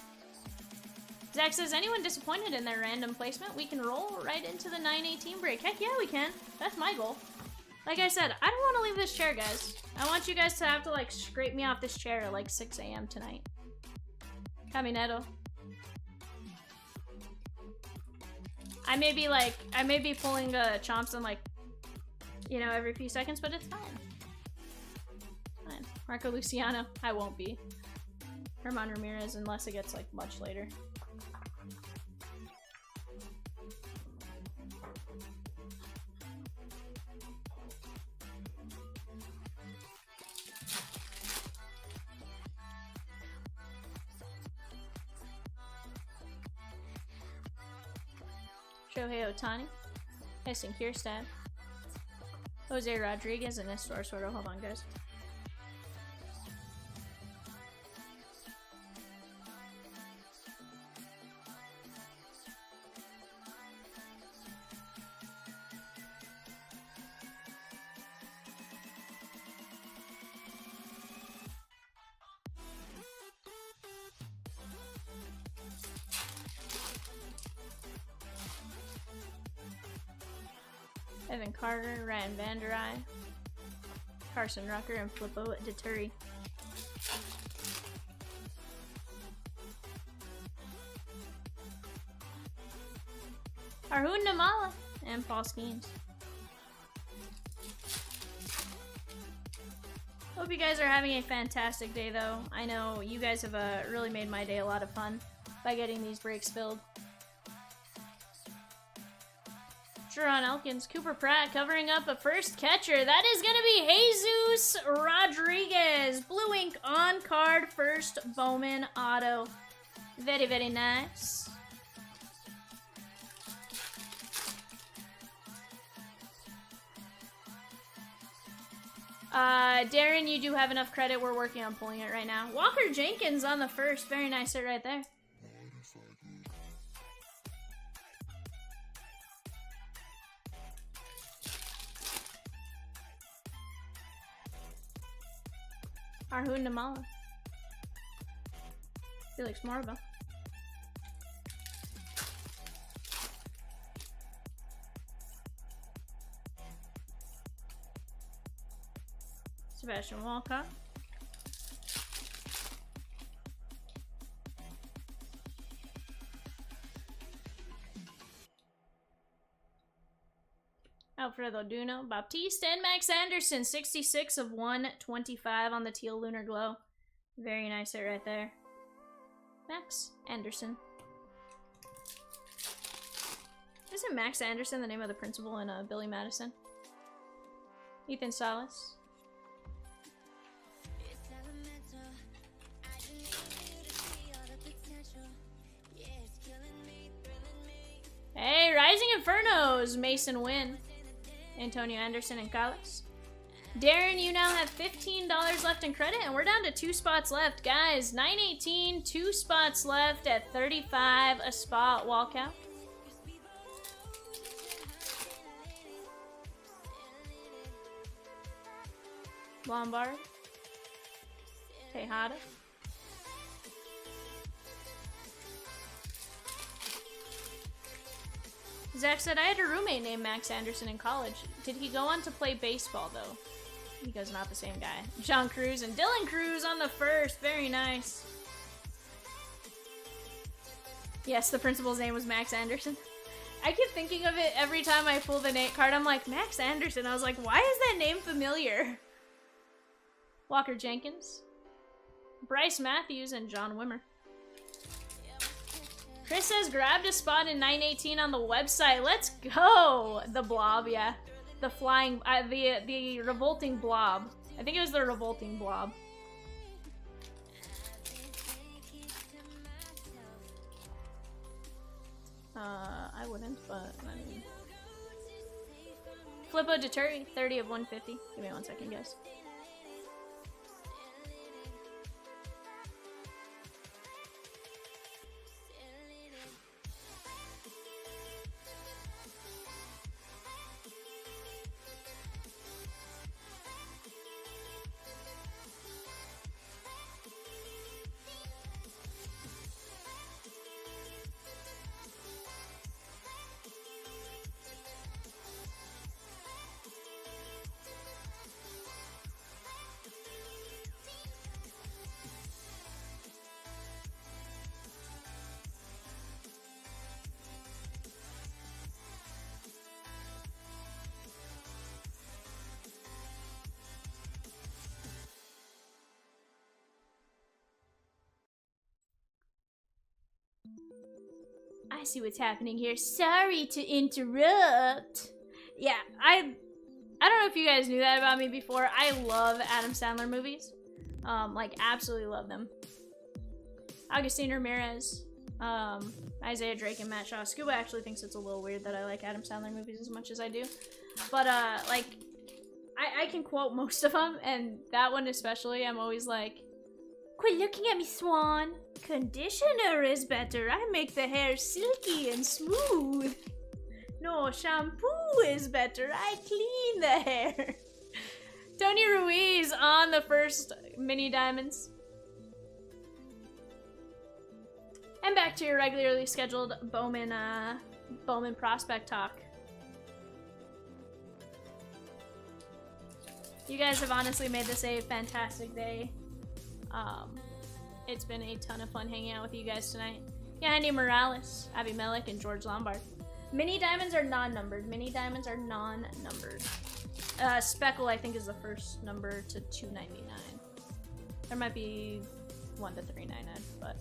Zach says, anyone disappointed in their random placement? We can roll right into the 918 break. Heck yeah, we can. That's my goal. Like I said, I don't want to leave this chair, guys. I want you guys to have to, like, scrape me off this chair at, like, 6 a.m. tonight. Caminetto. I may be pulling Chomps in, like, you know, every few seconds, but it's fine. Fine. Marco Luciano, I won't be. Herman Ramirez, unless it gets, like, much later. Shohei Ohtani. Heston Kierstad. Jose Rodriguez and Nestor Soto. Hold on, guys. Evan Carter, Ryan Vanderai, Carson Rucker, and Flippo Deturi. Arjun Namala and Paul Skeens. Hope you guys are having a fantastic day, though. I know you guys have really made my day a lot of fun by getting these breaks filled. Sharon Elkins, Cooper Pratt covering up a first catcher. That is going to be Jesus Rodriguez. Blue ink on card first Bowman auto. Very, very nice. Darren, you do have enough credit. We're working on pulling it right now. Walker Jenkins on the first. Very nice hit right there. Arjun Namala. Felix Marba. Sebastian Walcott. Alfredo Duno, Baptiste, and Max Anderson. 66 of 125 on the Teal Lunar Glow. Very nice hit right there. Max Anderson. Isn't Max Anderson the name of the principal in Billy Madison? Ethan Salas. Hey, Rising Infernos, Mason Wynn, Antonio Anderson, and Calix. Darren, you now have $15 left in credit, and we're down to 2 spots left. Guys, 918, 2 spots left at 35 a spot walkout. Lombard. Tejada. Zach said, I had a roommate named Max Anderson in college. Did he go on to play baseball, though? Because not the same guy. John Cruz and Dylan Cruz on the first. Very nice. Yes, the principal's name was Max Anderson. I keep thinking of it every time I pull the Nate card. I'm like, Max Anderson. I was like, why is that name familiar? Walker Jenkins. Bryce Matthews and John Wimmer. Chris has grabbed a spot in 918 on the website. Let's go! The blob, yeah. The flying, the revolting blob. I think it was the revolting blob. I wouldn't, but I mean. Flippo Deturi, 30 of 150. Give me 1 second, guys. I see what's happening here. Sorry to interrupt. Yeah, I don't know if you guys knew that about me before. I love Adam Sandler movies. Like, absolutely love them. Agustin Ramirez. Isaiah Drake and Matt Shaw. Scuba actually thinks it's a little weird that I like Adam Sandler movies as much as I do. But, like, I can quote most of them, and that one especially, I'm always like, quit looking at me, Swan. Conditioner is better. I make the hair silky and smooth. No, shampoo is better. I clean the hair. Tony Ruiz on the first mini diamonds. And back to your regularly scheduled Bowman prospect talk. You guys have honestly made this a fantastic day. It's been a ton of fun hanging out with you guys tonight. Yeah, Andy Morales, Abby Mellick, and George Lombard. Mini diamonds are non-numbered. Mini diamonds are non-numbered. Speckle, I think, is the first number to 299. There might be 1 to 399, but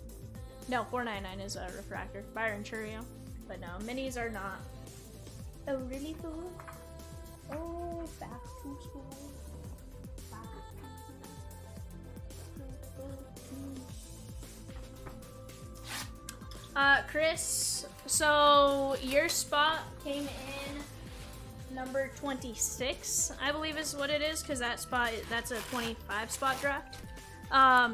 no, 499 is a refractor. Byron Churio, but no, minis are not. Oh, really, fool? Oh, back to school. Chris, so your spot came in number 26, I believe is what it is, because that spot, that's a 25 spot draft.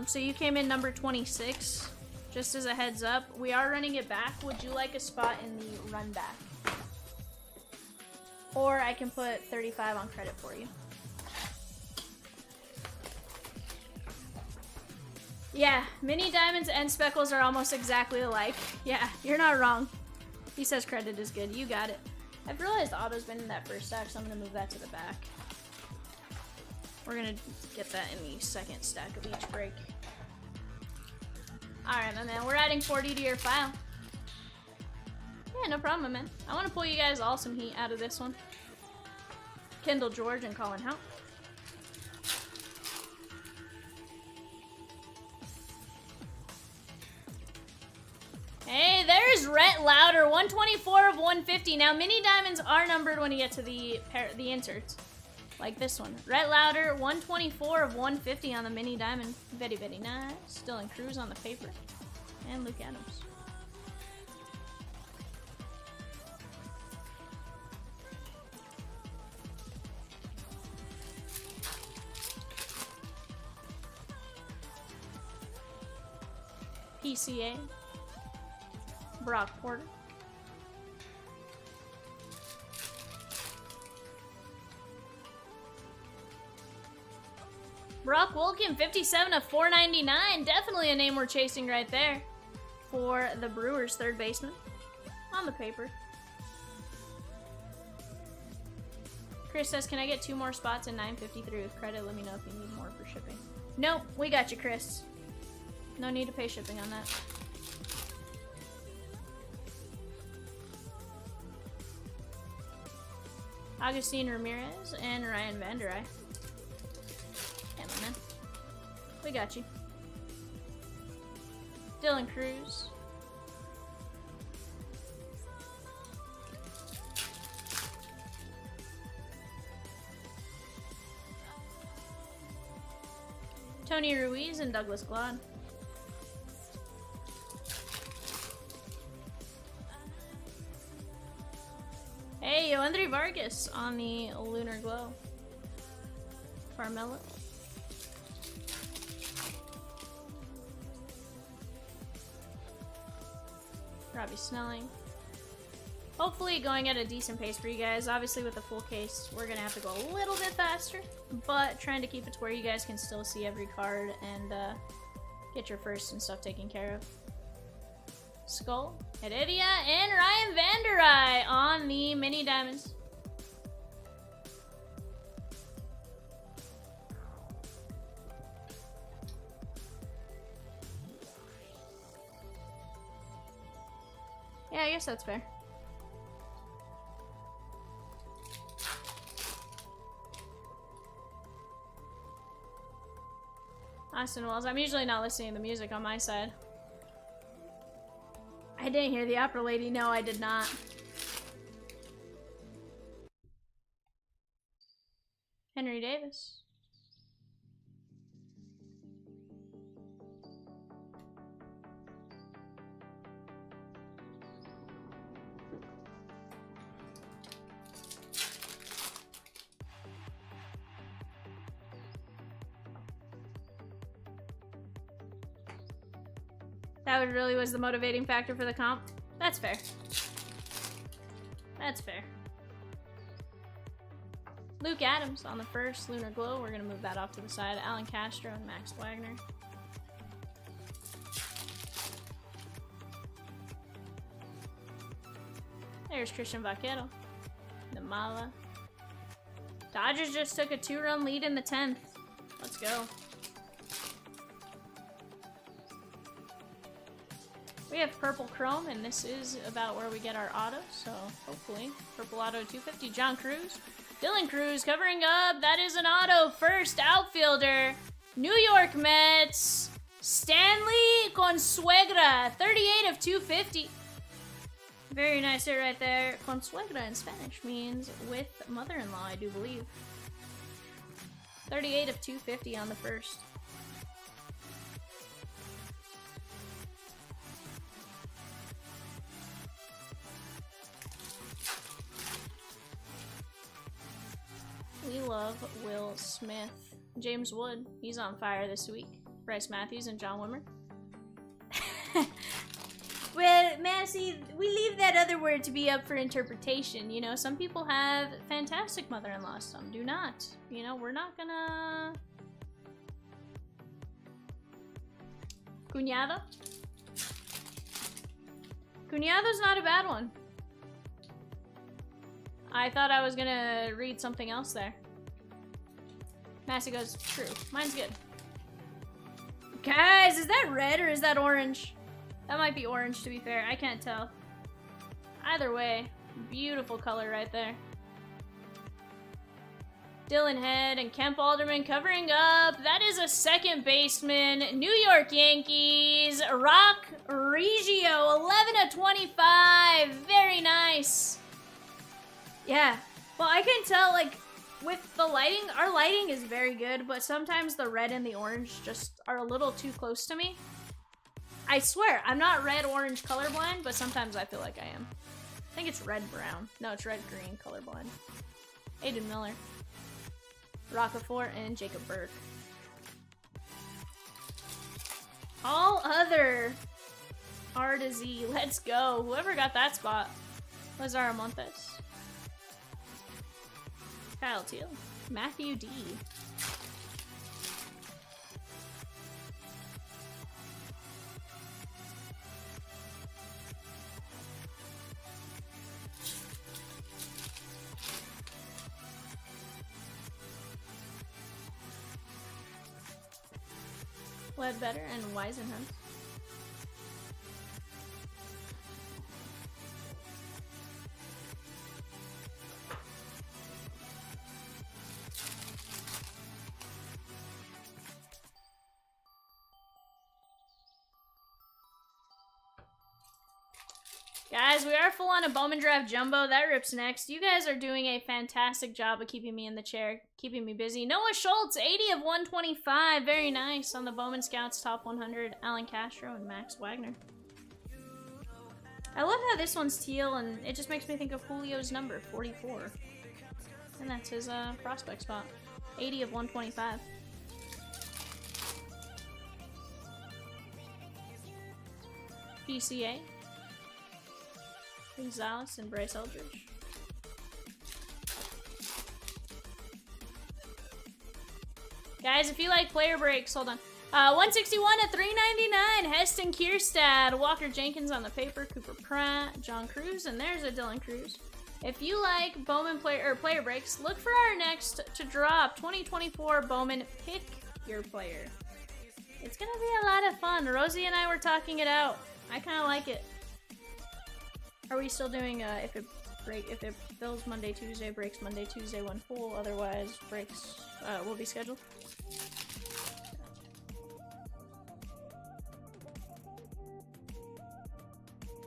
So you came in number 26. Just as a heads up, we are running it back. Would you like a spot in the run back? Or I can put 35 on credit for you. Yeah, mini diamonds and speckles are almost exactly alike. Yeah, you're not wrong. He says credit is good. You got it. I've realized Otto's been in that first stack, so I'm gonna move that to the back. We're gonna get that in the second stack of each break. Alright, my man, we're adding 40 to your file. Yeah, no problem, man. I want to pull you guys all some heat out of this one. Kendall George and Colin Howe. Hey, there's Rhett Louder, 124 of 150. Now, mini diamonds are numbered when you get to the inserts, like this one. Rhett Louder, 124 of 150 on the mini diamond. Very, very nice. Dylan Cruz on the paper. And Luke Adams. PCA. Brock Porter. Brock Wilkin, 57 of 499. Definitely a name we're chasing right there for the Brewers' third baseman. On the paper. Chris says, can I get 2 more spots in 953 with credit? Let me know if you need more for shipping. Nope, we got you, Chris. No need to pay shipping on that. Augustine Ramirez and Ryan Vanderai. Yeah, my man. We got you. Dylan Cruz. Tony Ruiz and Douglas Glod. Hey, Yoendry Vargas on the Lunar Glow. Carmelo. Robbie Snelling. Hopefully going at a decent pace for you guys. Obviously with the full case, we're gonna have to go a little bit faster, but trying to keep it to where you guys can still see every card and get your first and stuff taken care of. Skull, Heredia, and Ryan Vanderai on the mini diamonds. Yeah, I guess that's fair. Austin Wells, I'm usually not listening to the music on my side. I didn't hear the opera lady. No, I did not. Henry Davis. That really was the motivating factor for the comp. That's fair. That's fair. Luke Adams on the first Lunar Glow. We're gonna move that off to the side. Alan Castro and Max Wagner. There's Christian Vaquero. Namala. Dodgers just took a 2-run lead in the 10th. Let's go. We have Purple Chrome, and this is about where we get our auto, so hopefully. Purple Auto 250, John Cruz. Dylan Cruz covering up. That is an auto. First outfielder, New York Mets, Stanley Consuegra, 38 of 250. Very nice hit right there. Consuegra in Spanish means with mother-in-law, I do believe. 38 of 250 on the first. We love Will Smith. James Wood, he's on fire this week. Bryce Matthews and John Wimmer. Well, Massey, we leave that other word to be up for interpretation. You know, some people have fantastic mother-in-laws, some do not. You know, we're not gonna... Cuñado? Cuñado's not a bad one. I thought I was gonna read something else there. Massey goes, true. Mine's good. Guys, is that red or is that orange? That might be orange, to be fair. I can't tell. Either way, beautiful color right there. Dylan Head and Kemp Alderman covering up. That is a second baseman. New York Yankees. Rock Reggio, 11 of 25. Very nice. Yeah. Well, I can tell, like, with the lighting, our lighting is very good, but sometimes the red and the orange just are a little too close to me. I swear, I'm not red-orange colorblind, but sometimes I feel like I am. I think it's red-brown. No, it's red-green colorblind. Aiden Miller. Rockefeller and Jacob Burke. All other R to Z. Let's go. Whoever got that spot. Lazaro Montes. Kyle Teal. Matthew D. Ledbetter and Weisenhunt. Guys, we are full on a Bowman Draft Jumbo. That rips next. You guys are doing a fantastic job of keeping me in the chair, keeping me busy. Noah Schultz, 80 of 125. Very nice on the Bowman Scouts Top 100. Alan Castro and Max Wagner. I love how this one's teal, and it just makes me think of Julio's number, 44. And that's his prospect spot. 80 of 125. PCA. Gonzalez and Bryce Eldridge. Guys, if you like player breaks, hold on. 161 to 399. Heston Kierstad, Walker Jenkins on the paper, Cooper Pratt, John Cruz, and there's a Dylan Cruz. If you like Bowman player breaks, look for our next to drop 2024 Bowman Pick Your Player. It's gonna be a lot of fun. Rosie and I were talking it out. I kind of like it. Are we still doing if it fills Monday, Tuesday, breaks Monday, Tuesday, when full, otherwise breaks will be scheduled?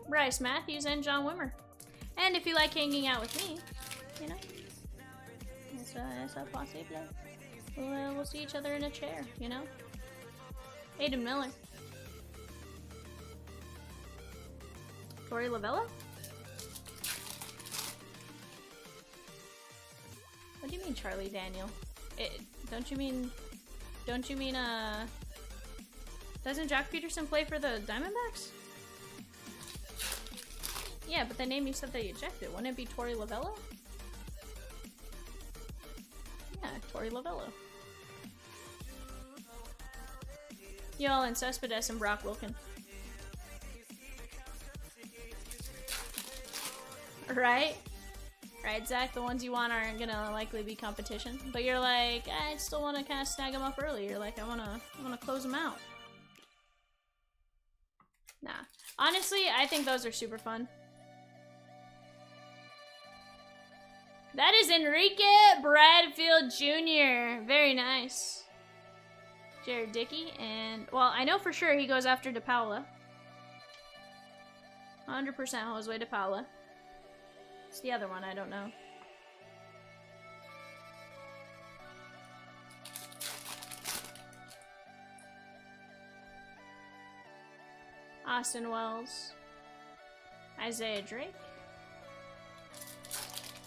Bryce Matthews and John Wimmer. And if you like hanging out with me, you know, it's a possible. We'll see each other in a chair, you know? Aiden Miller. Corey Lavella? What do you mean, Charlie Daniel? Don't you mean Doesn't Jack Peterson play for the Diamondbacks? Yeah, but the name you said they ejected. Wouldn't it be Torey Lovello? Yeah, Torey Lovello. Y'all and Cespedes and Brock Wilkin. Right? Right, Zach? The ones you want aren't gonna likely be competition. But you're like, I still want to kind of snag them up early. You're like, I wanna close them out. Nah. Honestly, I think those are super fun. That is Enrique Bradfield Jr. Very nice. Jared Dickey, and, well, I know for sure he goes after DePaula. 100% Josue DePaula. It's the other one, I don't know. Austin Wells. Isaiah Drake.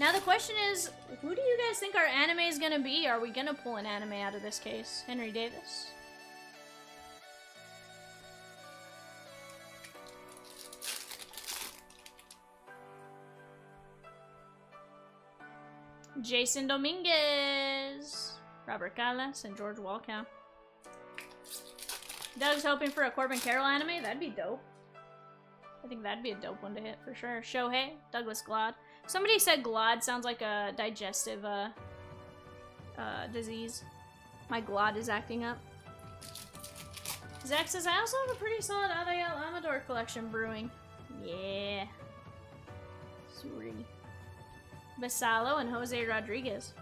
Now the question is, who do you guys think our anime is gonna be? Are we gonna pull an anime out of this case? Henry Davis? Jason Dominguez, Robert Callas, and George Walkow. Doug's hoping for a Corbin Carroll anime. That'd be dope. I think that'd be a dope one to hit for sure. Shohei, Douglas Glad. Somebody said glad sounds like a digestive disease. My glad is acting up. Zach says, I also have a pretty solid Adael Amador collection brewing. Yeah. Sorry. Basalo and Jose Rodriguez.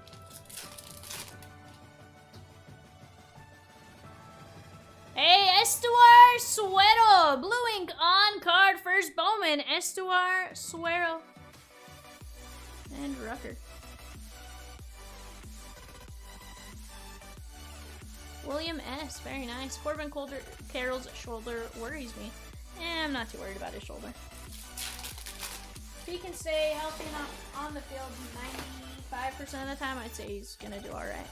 Hey, Estuar Suero! Blue ink on card first Bowman. Estuar Suero. And Rucker. William S. Very nice. Corbin Carroll's shoulder worries me. I'm not too worried about his shoulder. If he can stay healthy enough on the field 95% of the time, I'd say he's gonna do alright.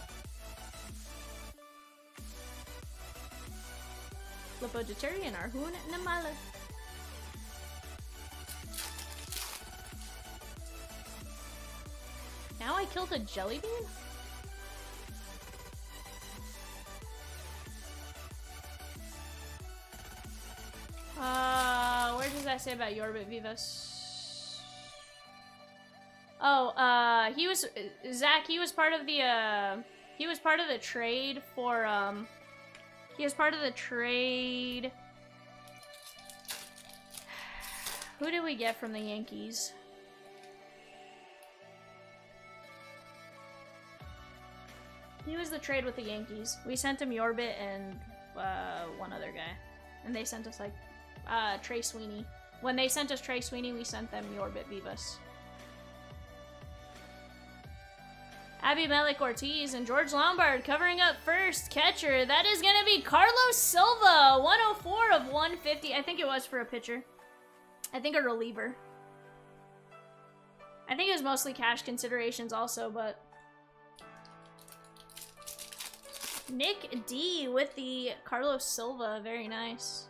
Flippo Deturi and Arjun Namala. Now I killed a jelly bean? Where does that say about Yorbit Vivas? Oh, he was Zach. He was part of the trade for He was part of the trade. Who did we get from the Yankees? He was the trade with the Yankees. We sent him Yorbit and one other guy, and they sent us like Trey Sweeney. When they sent us Trey Sweeney, we sent them Yorbit Vivas. Abby Melick Ortiz and George Lombard covering up first catcher. That is going to be Carlos Silva, 104 of 150. I think it was for a pitcher. I think a reliever. I think it was mostly cash considerations also, but... Nick D with the Carlos Silva. Very nice.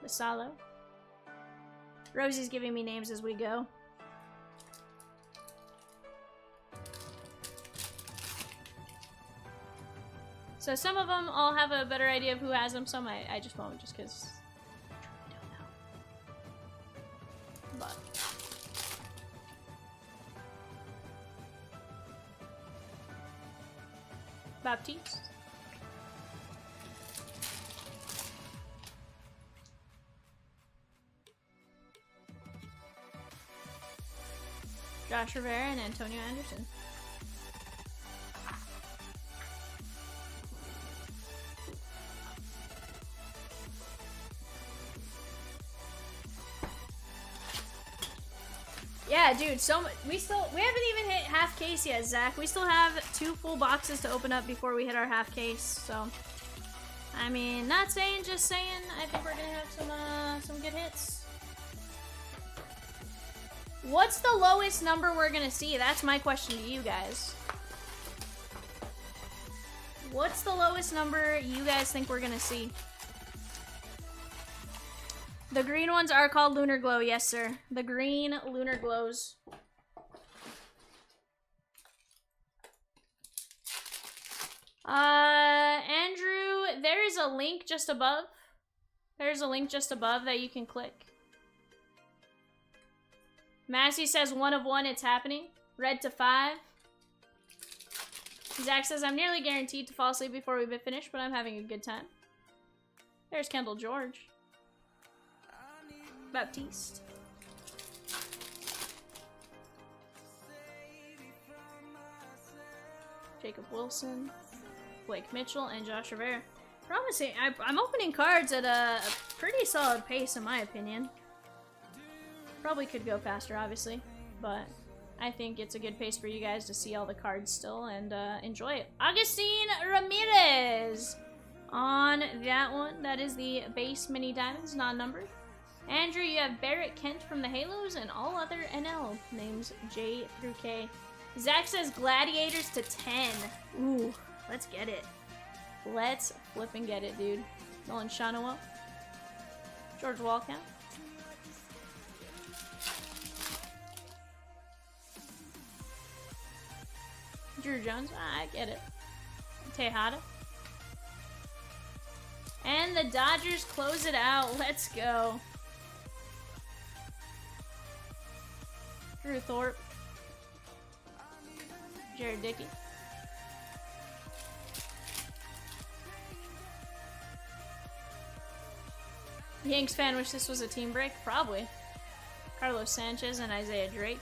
Masalo. Rosie's giving me names as we go. So some of them I'll have a better idea of who has them. Some I just won't, just because I don't know. But Baptiste. Josh Rivera and Antonio Anderson. Yeah, dude, so we haven't even hit half case yet, Zach. We still have 2 full boxes to open up before we hit our half case, so I mean, not saying, just saying, I think we're gonna have some good hits. What's the lowest number we're gonna see? That's my question to you guys. What's the lowest number you guys think we're gonna see? The green ones are called Lunar Glow, yes, sir. The green Lunar Glows. Andrew, there is a link just above. There's a link just above that you can click. Massey says 1 of 1, it's happening. Red to 5. Zach says, I'm nearly guaranteed to fall asleep before we've finished, but I'm having a good time. There's Kendall George. Baptiste. Jacob Wilson. Blake Mitchell and Josh Rivera. Promising. I'm opening cards at a pretty solid pace, in my opinion. Probably could go faster, obviously, but I think it's a good pace for you guys to see all the cards still and enjoy it. Augustine Ramirez on that one. That is the base mini diamonds, non-numbered. Andrew, you have Barrett Kent from the Halos and all other NL names J through K. Zach says Gladiators to 10. Ooh, let's get it. Let's flip and get it, dude. Nolan Shanoa. George Walcott. Drew Jones. I get it. Tejada. And the Dodgers close it out. Let's go. Drew Thorpe. Jared Dickey. Yanks fan wish this was a team break? Probably. Carlos Sanchez and Isaiah Drake.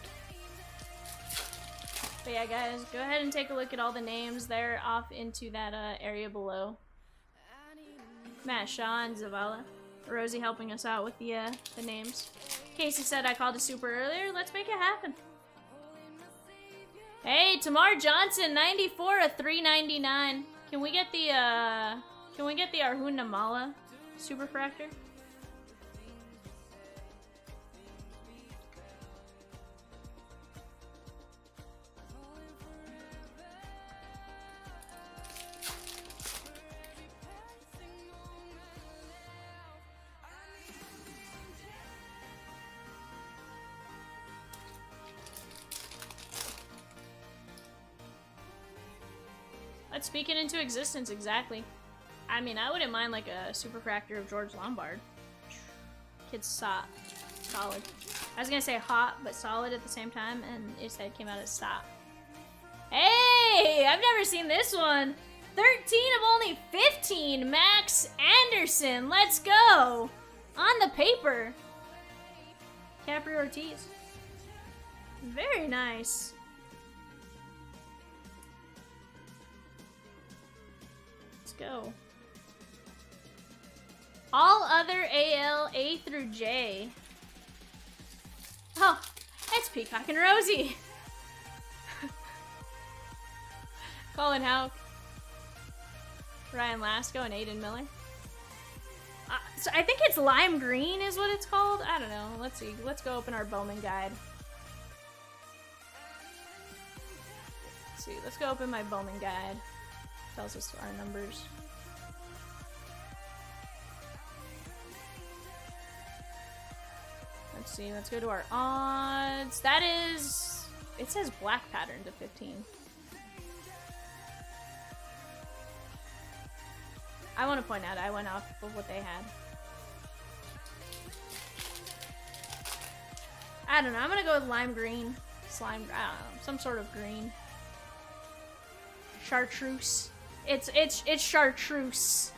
But yeah, guys, go ahead and take a look at all the names there off into that area below. Matt Shaw and Zavala. Rosie helping us out with the names. Casey said I called a super earlier. Let's make it happen. Hey, Tamar Johnson, 94 of 399. Can we get the Arjun Namala Superfractor? Let's speak it into existence, exactly. I mean, I wouldn't mind like a superfractor of George Lombard. Kid's solid. I was gonna say hot, but solid at the same time, and his head came out as stop. Hey, I've never seen this one. 13 of only 15, Max Anderson. Let's go. On the paper. Capri Ortiz. Very nice. Go. All other AL A through J. Oh, it's Peacock and Rosie. Colin Houck. Ryan Lasko and Aiden Miller. So I think it's lime green is what it's called. I don't know. Let's see. Let's go open our Bowman guide. Let's see. Let's go open my Bowman guide. Tells us our numbers. Let's see, let's go to our odds. That is, it says black pattern to 15. I want to point out, I went off of what they had. I don't know, I'm gonna go with lime green. Slime, I don't know, some sort of green. Chartreuse. It's chartreuse.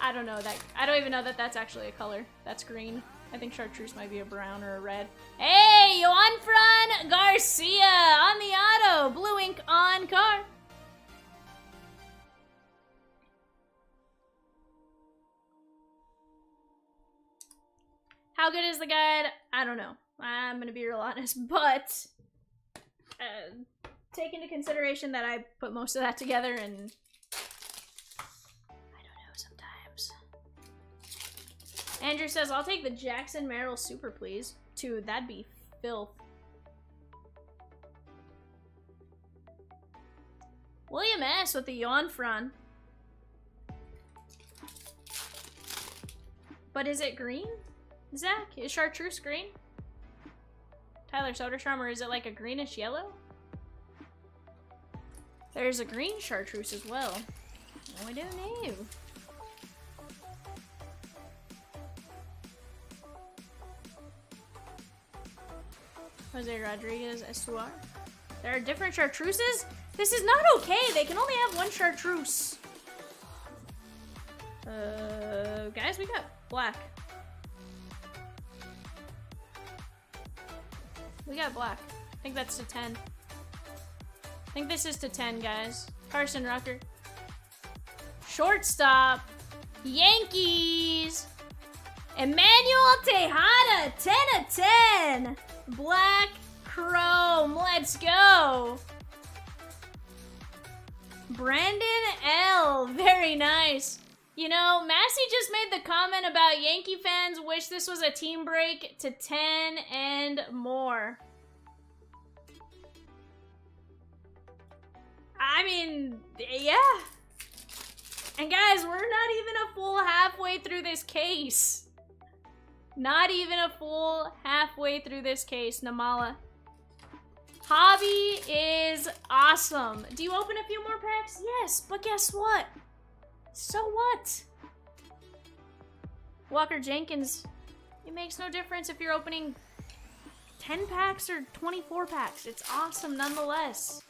I don't know that. I don't even know that that's actually a color. That's green. I think chartreuse might be a brown or a red. Hey, Yoanfran Garcia on the auto. Blue ink on car. How good is the guide? I don't know. I'm gonna be real honest, but take into consideration that I put most of that together and I don't know sometimes. Andrew says, I'll take the Jackson Merrill Super, please. Dude, that'd be filth. William S. with the Yawn Front. But is it green? Zach, is chartreuse green? Tyler Soderstrom, or is it like a greenish yellow? There's a green chartreuse as well. Oh, I don't know. Jose Rodriguez Estuar. There are different chartreuses? This is not okay. They can only have one chartreuse. Guys, we got black. We got black. I think that's to 10. I think this is to 10, guys. Carson Rucker. Shortstop. Yankees. Emmanuel Tejada. 10 of 10. Black Chrome. Let's go. Brandon L. Very nice. You know, Massey just made the comment about Yankee fans wish this was a team break to 10 and more. I mean, yeah. And guys, we're not even a full halfway through this case. Not even a full halfway through this case, Namala. Hobby is awesome. Do you open a few more packs? Yes, but guess what? So what? Walker Jenkins, it makes no difference if you're opening 10 packs or 24 packs. It's awesome nonetheless.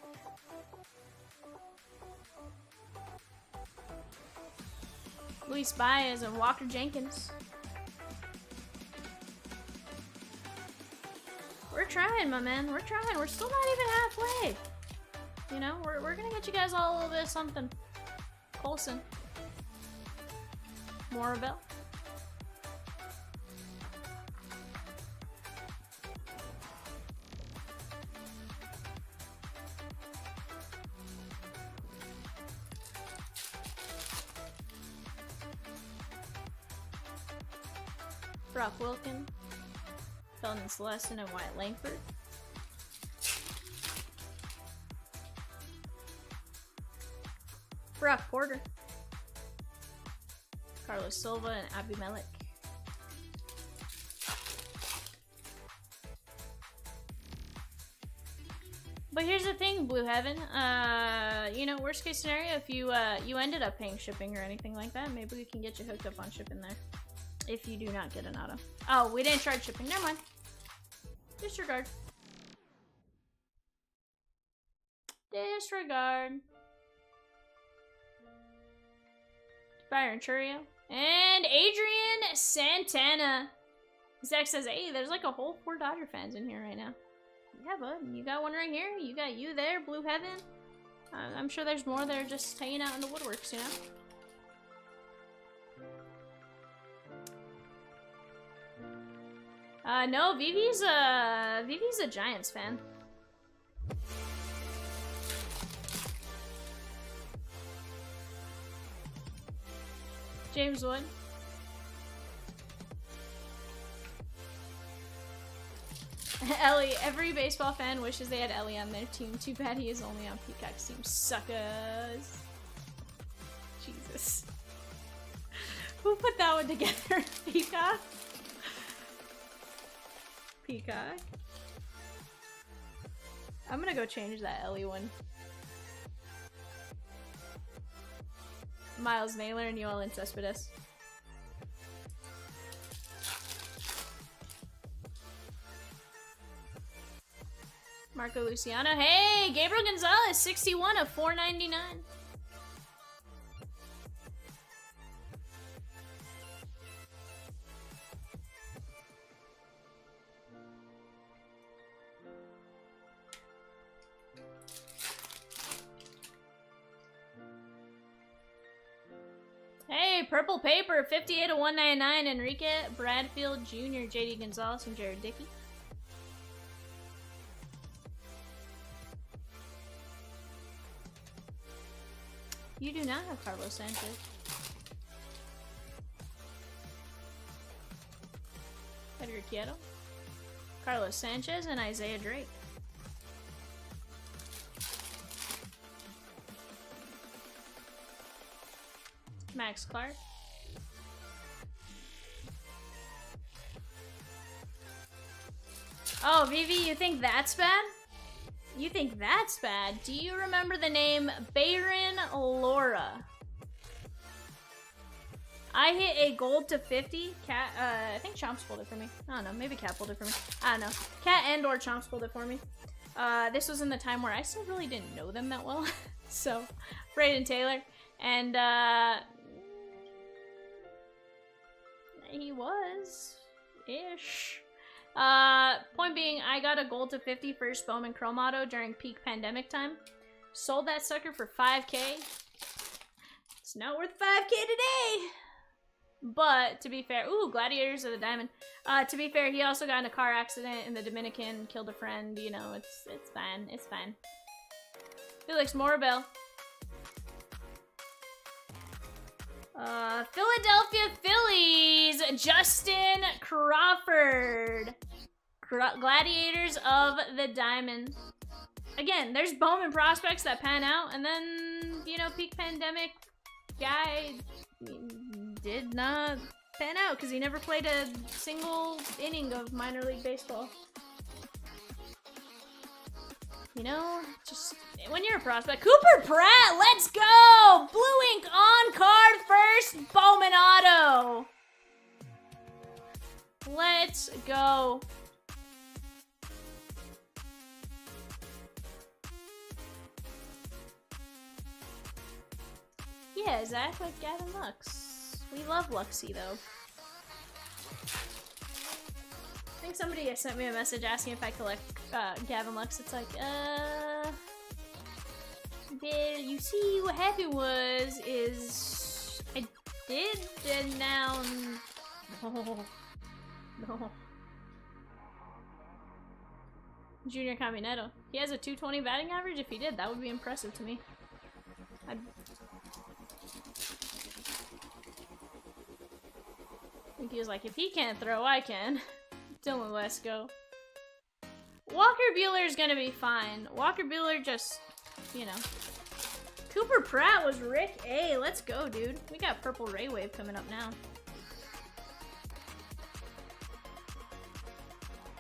Luis Baez and Walker Jenkins. We're trying, my man. We're trying. We're still not even halfway. You know, we're gonna get you guys all a little bit of something. Colson. Morabel. Brock Wilkin. Felton Celestin and Wyatt Langford. Brock Porter. Carlos Silva and Abimelech. But here's the thing, Blue Heaven. You know, worst case scenario, if you you ended up paying shipping or anything like that, maybe we can get you hooked up on shipping there. If you do not get an auto. Oh, we didn't charge shipping. Never mind. Disregard. Disregard. Byron Churio. And Adrian Santana. Zach says, hey, there's like a whole 4 Dodger fans in here right now. Yeah, bud. You got one right here. You got you there, Blue Heaven. I'm sure there's more that are just hanging out in the woodworks, you know? No, Vivi's a Giants fan. James Wood. Ellie. Every baseball fan wishes they had Ellie on their team. Too bad he is only on Peacock's team. Suckers. Jesus. Who put that one together? Peacock? Peacock. I'm gonna go change that Ellie one. Miles Naylor and Yoel Cespedes. Marco Luciano. Hey, Gabriel Gonzalez, 61 of 499. Hey, Purple Paper, 58 of 199. Enrique Bradfield Jr., JD Gonzalez, and Jared Dickey. You do not have Carlos Sanchez. Edgar Quieto. Carlos Sanchez and Isaiah Drake. Max Clark. Oh, Vivi, you think that's bad? You think that's bad? Do you remember the name Baron Laura? I hit a gold to 50. Cat, I think Chomps pulled it for me. I don't know. Maybe Cat pulled it for me. I don't know. Cat and or Chomps pulled it for me. This was in the time where I still really didn't know them that well. So, Braden Taylor. And, he was ish. Point being, I got a gold to 50 first Bowman Chrome Auto during peak pandemic time. Sold that sucker for 5K. It's not worth 5K today. But, to be fair, ooh, Gladiators of the Diamond. To be fair, he also got in a car accident in the Dominican, killed a friend, you know, it's fine, it's fine. Felix Morabel. Philadelphia Phillies, Justin Crawford. Gladiators of the Diamond. Again, there's Bowman prospects that pan out, and then, you know, peak pandemic guy did not pan out because he never played a single inning of minor league baseball. You know, just when you're a prospect. Cooper Pratt, let's go! Blue ink on card first, Bowman auto. Let's go. Yeah, Zach, like Gavin Lux. We love Luxy, though. I think somebody sent me a message asking if I collect Gavin Lux. It's like, well, you see, what happened was, I did, and now, no. Junior Caminetto. He has a 220 batting average? If he did, that would be impressive to me. I think he was like, if he can't throw, I can. Dylan Lesko. Walker Buehler's gonna be fine. Walker Buehler just, you know. Cooper Pratt was Rick A. Let's go, dude. We got Purple Ray Wave coming up now.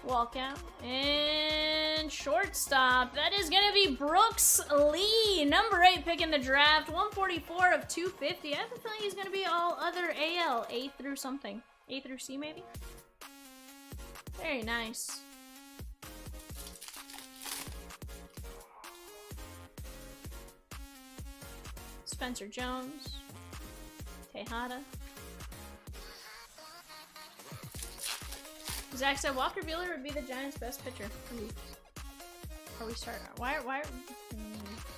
Walkout. And shortstop. That is gonna be Brooks Lee. Number 8 pick in the draft. 144 of 250. I have a feeling he's gonna be all other AL. A through something. A through C, maybe? Very nice. Spencer Jones. Tejada. Zach said Walker Buehler would be the Giants' best pitcher. Ooh. Are we starting? Why? We're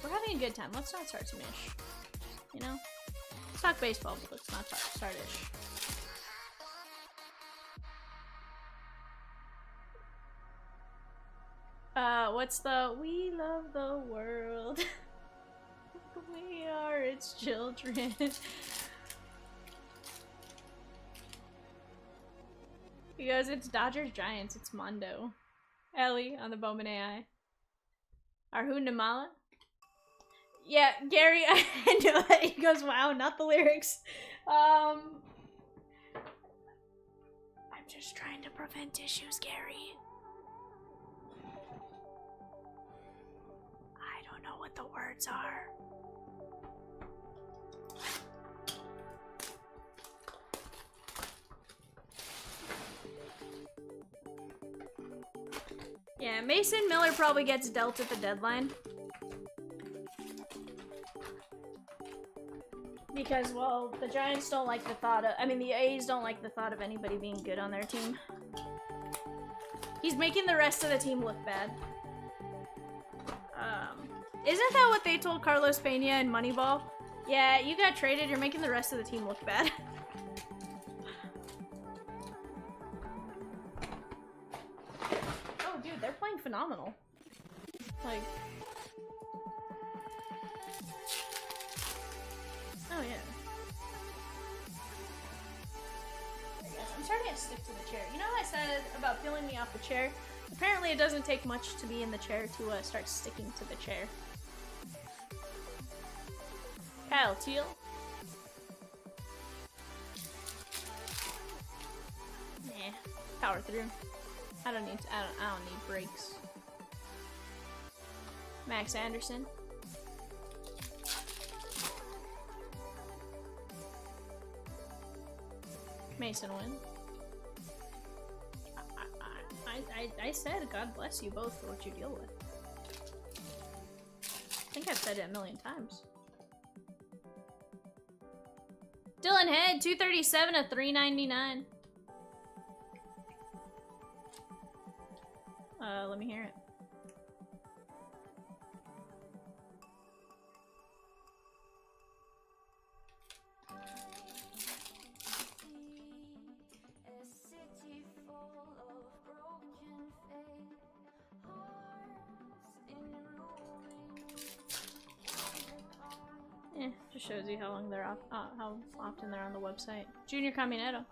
having a good time. Let's not start some ish. You know? Let's talk baseball, but let's not start ish. What's the we love the world. We are its children. He goes, it's Dodgers Giants, it's Mondo. Ellie on the Bowman AI. Arhu Namala? Yeah, Gary, I know that. He goes, wow, not the lyrics. I'm just trying to prevent issues, Gary. I don't know what the words are. Yeah, Mason Miller probably gets dealt at the deadline. Because, well, the Giants don't like the thought of, the A's don't like the thought of anybody being good on their team. He's making the rest of the team look bad. Isn't that what they told Carlos Pena in Moneyball? Yeah, you got traded, you're making the rest of the team look bad. Oh, dude, they're playing phenomenal. Like... Oh, yeah. I'm starting to stick to the chair. You know what I said about peeling me off the chair? Apparently it doesn't take much to be in the chair to start sticking to the chair. Kyle Teal. Nah, power through. I don't need breaks. Max Anderson. Mason Wynn. I said God bless you both for what you deal with. I think I've said it a million times. Dylan Head, 237 to 399. Let me hear it. Just shows you how long they're off, how often they're on the website. Junior Caminero.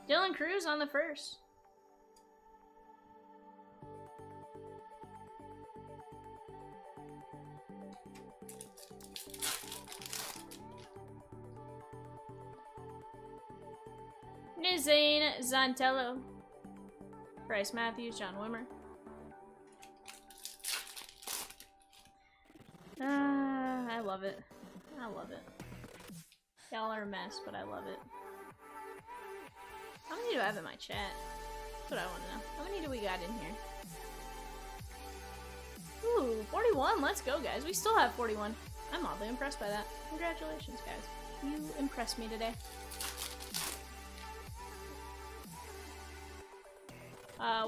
Dylan Cruz on the first. Nizane Zantello. Bryce Matthews, John Wimmer. I love it. I love it. Y'all are a mess, but I love it. How many do I have in my chat? That's what I want to know. How many do we got in here? Ooh, 41. Let's go, guys. We still have 41. I'm oddly impressed by that. Congratulations, guys. You impressed me today.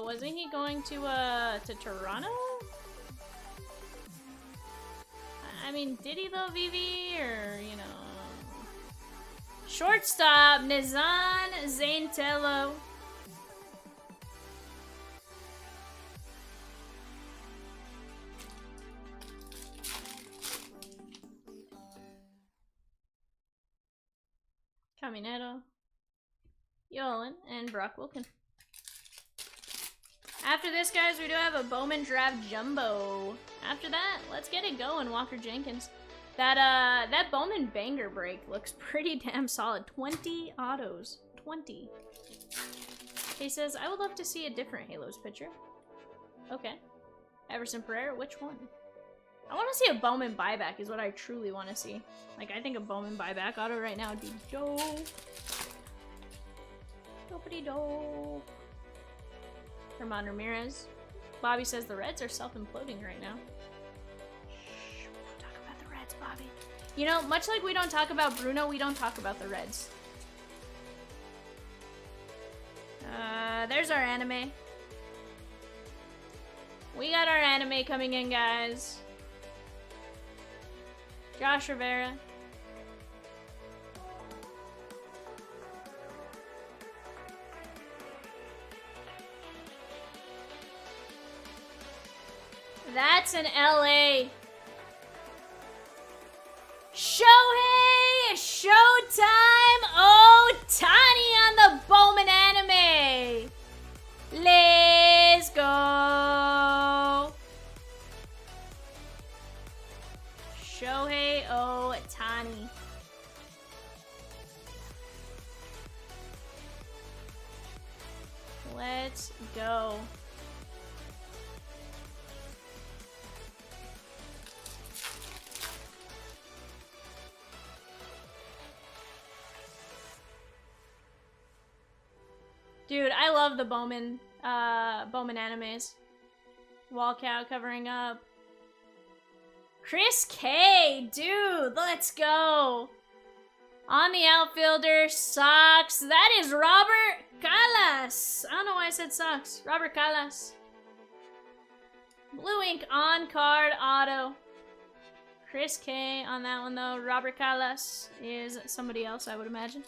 Wasn't he going to Toronto? I mean, did he though, Vivi? Or, you know... Shortstop, Nizan Zaintello. Caminero, Yolan, and Brock Wilkin. After this, guys, we do have a Bowman Draft Jumbo. After that, let's get it going, Walker Jenkins. That Bowman banger break looks pretty damn solid. 20 autos. 20. He says, I would love to see a different Halos picture. Okay. Everson Pereira, which one? I want to see a Bowman buyback is what I truly want to see. Like, I think a Bowman buyback auto right now would be dope. Dopey dope. Herman Ramirez. Bobby says the Reds are self-imploding right now. Shh, we don't talk about the Reds, Bobby. You know, much like we don't talk about Bruno, we don't talk about the Reds. There's our anime. We got our anime coming in, guys. Josh Rivera. That's an LA. Shohei Showtime Ohtani on the Bowman anime. Let's go. Shohei Ohtani. Let's go. Dude, I love the Bowman animes. Walkout covering up. Chris K, dude, let's go. On the outfielder, Sox. That is Robert Callas. I don't know why I said Sox. Robert Callas. Blue ink on card auto. Chris K on that one though. Robert Callas is somebody else, I would imagine.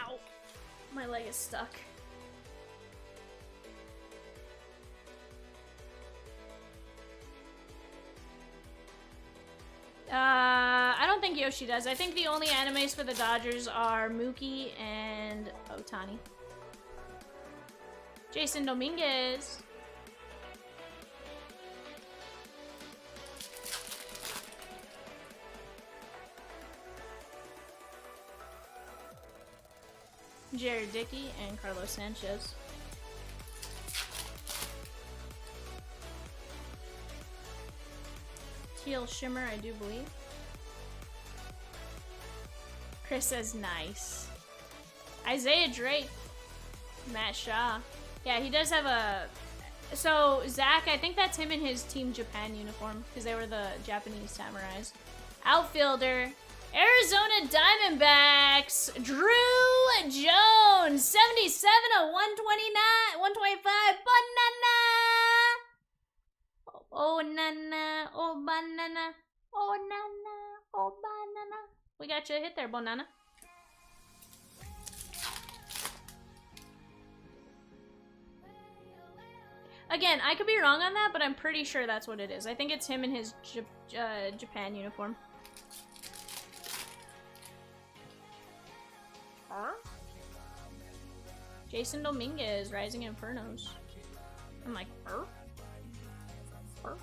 Ow. My leg is stuck. I don't think Yoshi does. I think the only animes for the Dodgers are Mookie and Ohtani. Jason Dominguez. Jared Dickey, and Carlos Sanchez. Teal Shimmer, I do believe. Chris says nice. Isaiah Drake. Matt Shaw. Yeah, he does have a... So, Zach, I think that's him in his Team Japan uniform, because they were the Japanese samurais. Outfielder, Arizona Diamondbacks, Drew Jones, 77 of 129, 125, banana! Oh, nana, oh, banana, oh, nana, oh, banana. We got you a hit there, banana. Again, I could be wrong on that, but I'm pretty sure that's what it is. I think it's him in his Japan uniform. Huh? Jason Dominguez, Rising Infernos. I'm like, Burr? Burr?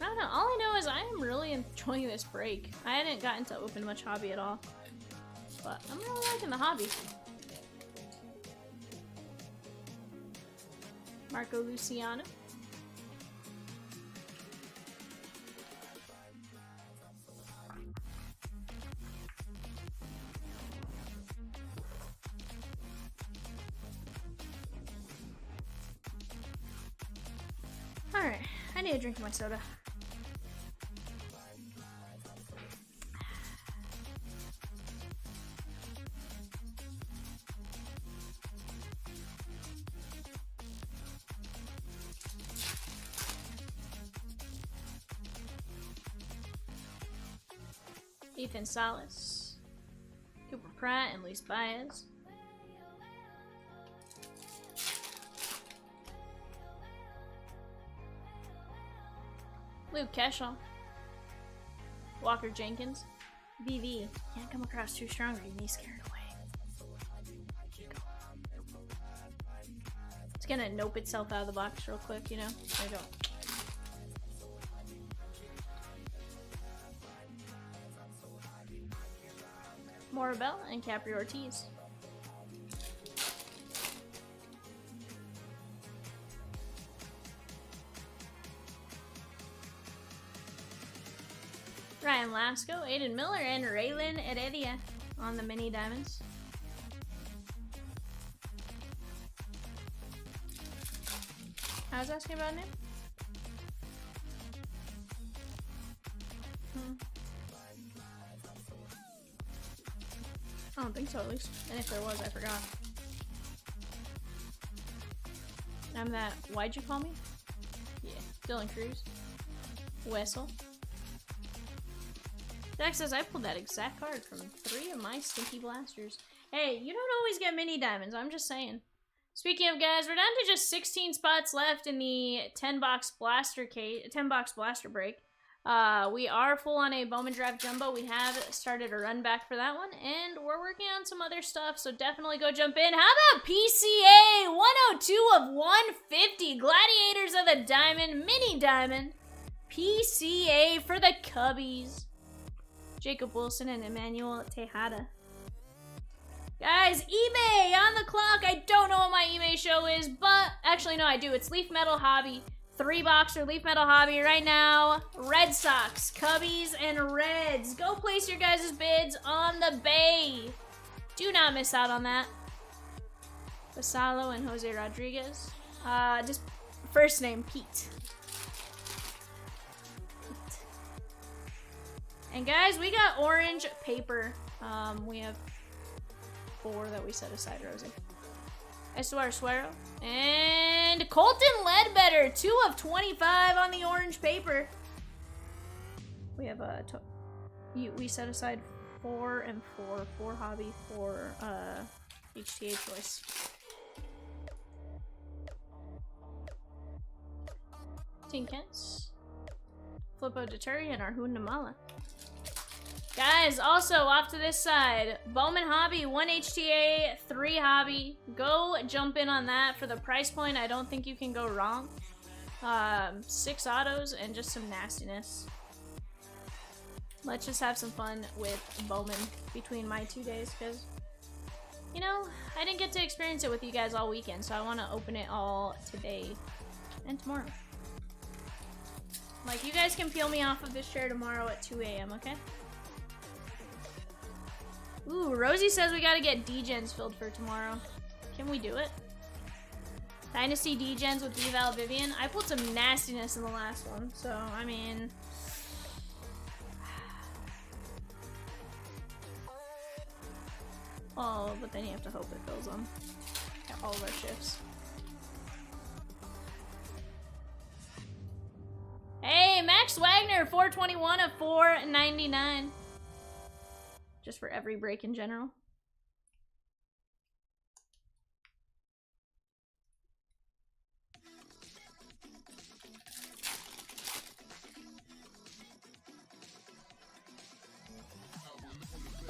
I don't know. All I know is I am really enjoying this break. I hadn't gotten to open much hobby at all. But I'm really liking the hobby. Marco Luciano. Alright, I need a drink of my soda. Ethan Salas, Cooper Pratt, and Luis Baez. Luke Keschel, Walker Jenkins, BV. Can't come across too strong or you may scare it away. It's gonna nope itself out of the box real quick, you know? There you go. Morabel and Capri Ortiz. Ryan Lasco, Aiden Miller, and Raylan Heredia on the mini diamonds. I was asking about a name? I don't think so, at least. And if there was, I forgot. I'm that. Why'd you call me? Yeah. Dylan Cruz. Wessel. Dex says I pulled that exact card from 3 of my stinky blasters. Hey, you don't always get mini diamonds, I'm just saying. Speaking of, guys, we're down to just 16 spots left in the 10-box blaster case, 10-box blaster break. We are full on a Bowman Draft Jumbo. We have started a run back for that one, and we're working on some other stuff, so definitely go jump in. How about PCA 102 of 150? Gladiators of the Diamond, Mini Diamond. PCA for the Cubbies. Jacob Wilson and Emmanuel Tejada. Guys, eBay on the clock. I don't know what my eBay show is, but actually, no, I do. It's Leaf Metal Hobby. 3-boxer Leaf Metal Hobby right now. Red Sox, Cubbies, and Reds. Go place your guys' bids on the bay. Do not miss out on that. Basalo and Jose Rodriguez. Just first name, Pete. And guys, we got orange paper. We have 4 that we set aside, Rosie. Estuar Suero. And Colton Ledbetter, 2 of 25 on the orange paper. We have we set aside 4 and 4. 4 hobby, 4 HTA choice. Team Kents. Flippo Deturi and Arjun Namala. Guys, also off to this side, Bowman Hobby, 1 HTA, 3 hobby. Go jump in on that for the price point. I don't think you can go wrong. 6 autos and just some nastiness. Let's just have some fun with Bowman between my 2 days, because, you know, I didn't get to experience it with you guys all weekend, so I want to open it all today and tomorrow. Like, you guys can peel me off of this chair tomorrow at 2 a.m., okay? Ooh, Rosie says we gotta get D-Gens filled for tomorrow. Can we do it? Dynasty D-Gens with Deval Vivian. I pulled some nastiness in the last one, so, I mean... Oh, but then you have to hope it fills them. Got all of our shifts. Hey, Max Wagner, 421 of 499. Just for every break in general.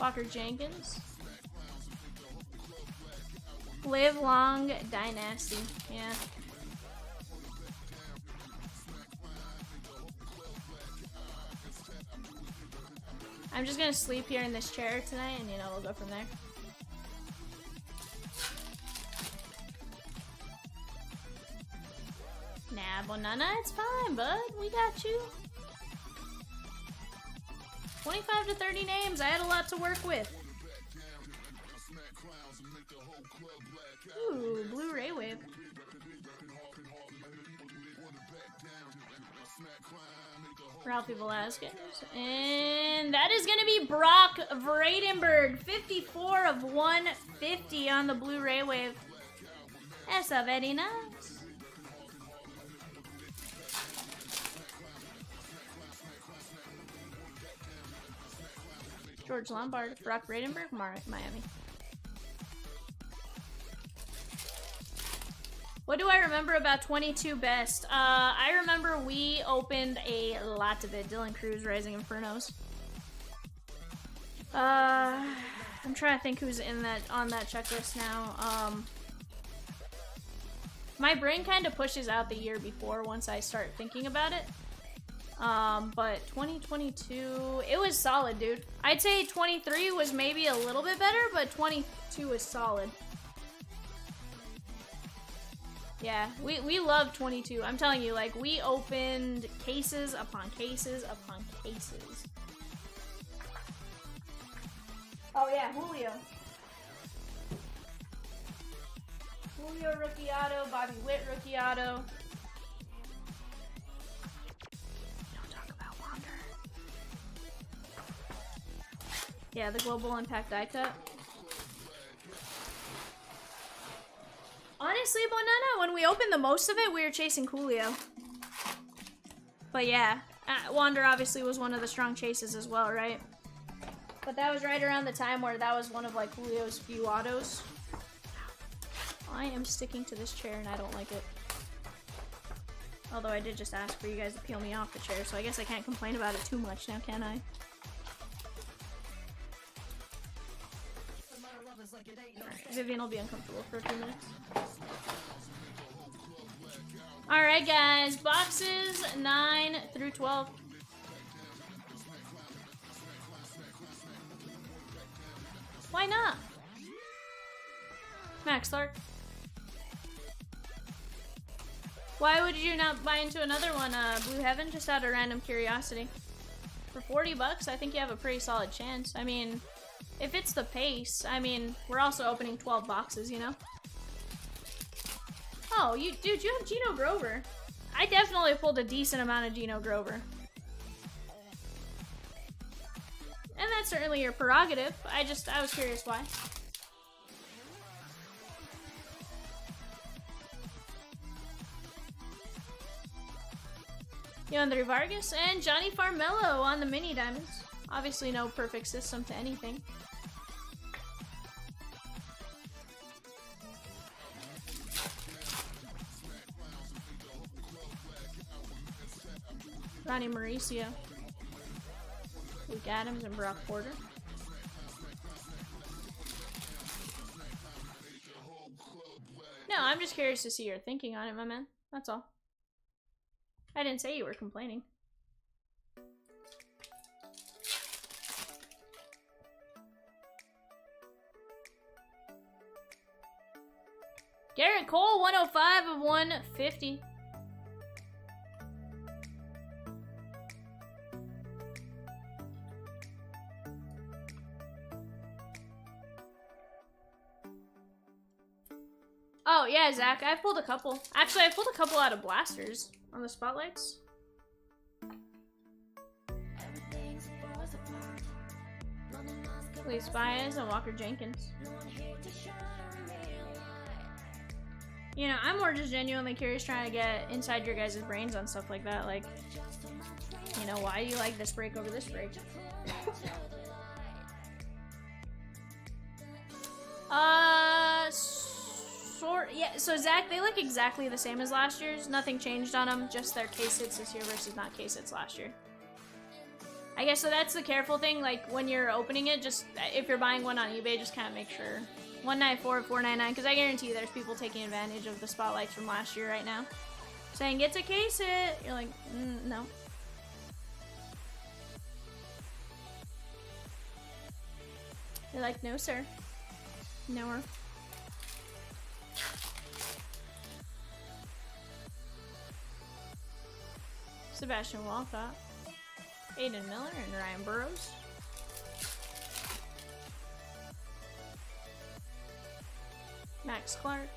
Walker Jenkins. Live long dynasty. Yeah. I'm just gonna sleep here in this chair tonight and, you know, we'll go from there. Nah, Bonana, it's fine, bud. We got you. 25 to 30 names. I had a lot to work with. Ooh, Blu-ray wave. Ralphie Velasquez. And that is going to be Brock Vradenberg. 54 of 150 on the Blu-ray wave. That's a very nice. George Lombard, Brock Vradenberg, Miami. What do I remember about 22 Best? I remember we opened a lot of it. Dylan Cruz, Rising Infernos. I'm trying to think who's in that on that checklist now. My brain kind of pushes out the year before once I start thinking about it. But 2022, it was solid, dude. I'd say 23 was maybe a little bit better, but 22 was solid. Yeah, we love 22. I'm telling you, like, we opened cases upon cases upon cases. Oh yeah, Julio. Julio rookie auto, Bobby Witt rookie auto. Don't talk about Wander. Yeah, the Global Impact die cut. Honestly, Bonana, when we opened the most of it, we were chasing Julio. But yeah, Wander obviously was one of the strong chases as well, right? But that was right around the time where that was one of, like, Julio's few autos. I am sticking to this chair and I don't like it. Although I did just ask for you guys to peel me off the chair, so I guess I can't complain about it too much now, can I? Vivian will be uncomfortable for a few minutes. Alright guys, boxes 9 through 12. Why not? Max Clark. Why would you not buy into another one, Blue Heaven, just out of random curiosity? For 40 bucks, I think you have a pretty solid chance. I mean, if it's the pace, I mean, we're also opening 12 boxes, you know? Oh, dude, you have Gino Grover. I definitely pulled a decent amount of Gino Grover. And that's certainly your prerogative. I was curious why. Yandere Vargas and Johnny Farmello on the mini diamonds. Obviously no perfect system to anything. Ronnie Mauricio. Luke Adams and Brock Porter. No, I'm just curious to see your thinking on it, my man. That's all. I didn't say you were complaining. Garrett Cole, 105 of 150. Oh, yeah, Zach, I've pulled a couple. Actually, I've pulled a couple out of blasters on the spotlights. Luis Baez and Walker Jenkins. You know, I'm more just genuinely curious trying to get inside your guys' brains on stuff like that. Like, you know, why do you like this break over this break? Yeah, so Zach, they look exactly the same as last year's. Nothing changed on them, just their case hits this year versus not case hits last year. I guess so that's the careful thing, like when you're opening it, just if you're buying one on eBay, just kind of make sure. 194 499, because I guarantee you there's people taking advantage of the spotlights from last year right now. Saying, get to case it. You're like, no. You're like, no, sir. No. Sebastian Walcott, Aiden Miller, and Ryan Burrows. Max Clark.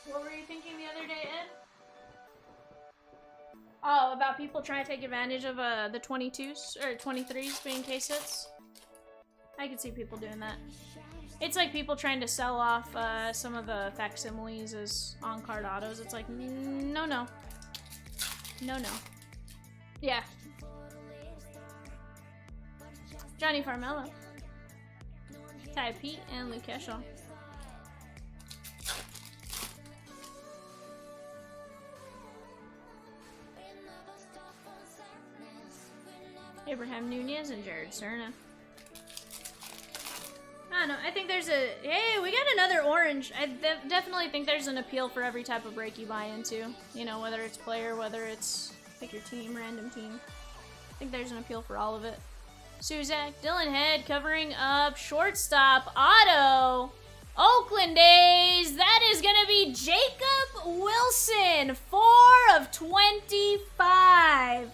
What were you thinking the other day, Ed? Oh, about people trying to take advantage of the 22s or 23s being case hits. I could see people doing that. It's like people trying to sell off some of the facsimiles as on-card autos. It's like, no. No. Yeah. Johnny Farmelo. Ty Pete and Luke Keschel. Abraham Nunez and Jared Serna. I don't know. I think there's a... Hey, we got another orange. I definitely think there's an appeal for every type of break you buy into. You know, whether it's player, whether it's pick your team, random team. I think there's an appeal for all of it. Suzak, Dylan Head covering up shortstop auto. Oakland A's. That is going to be Jacob Wilson. 4 of 25.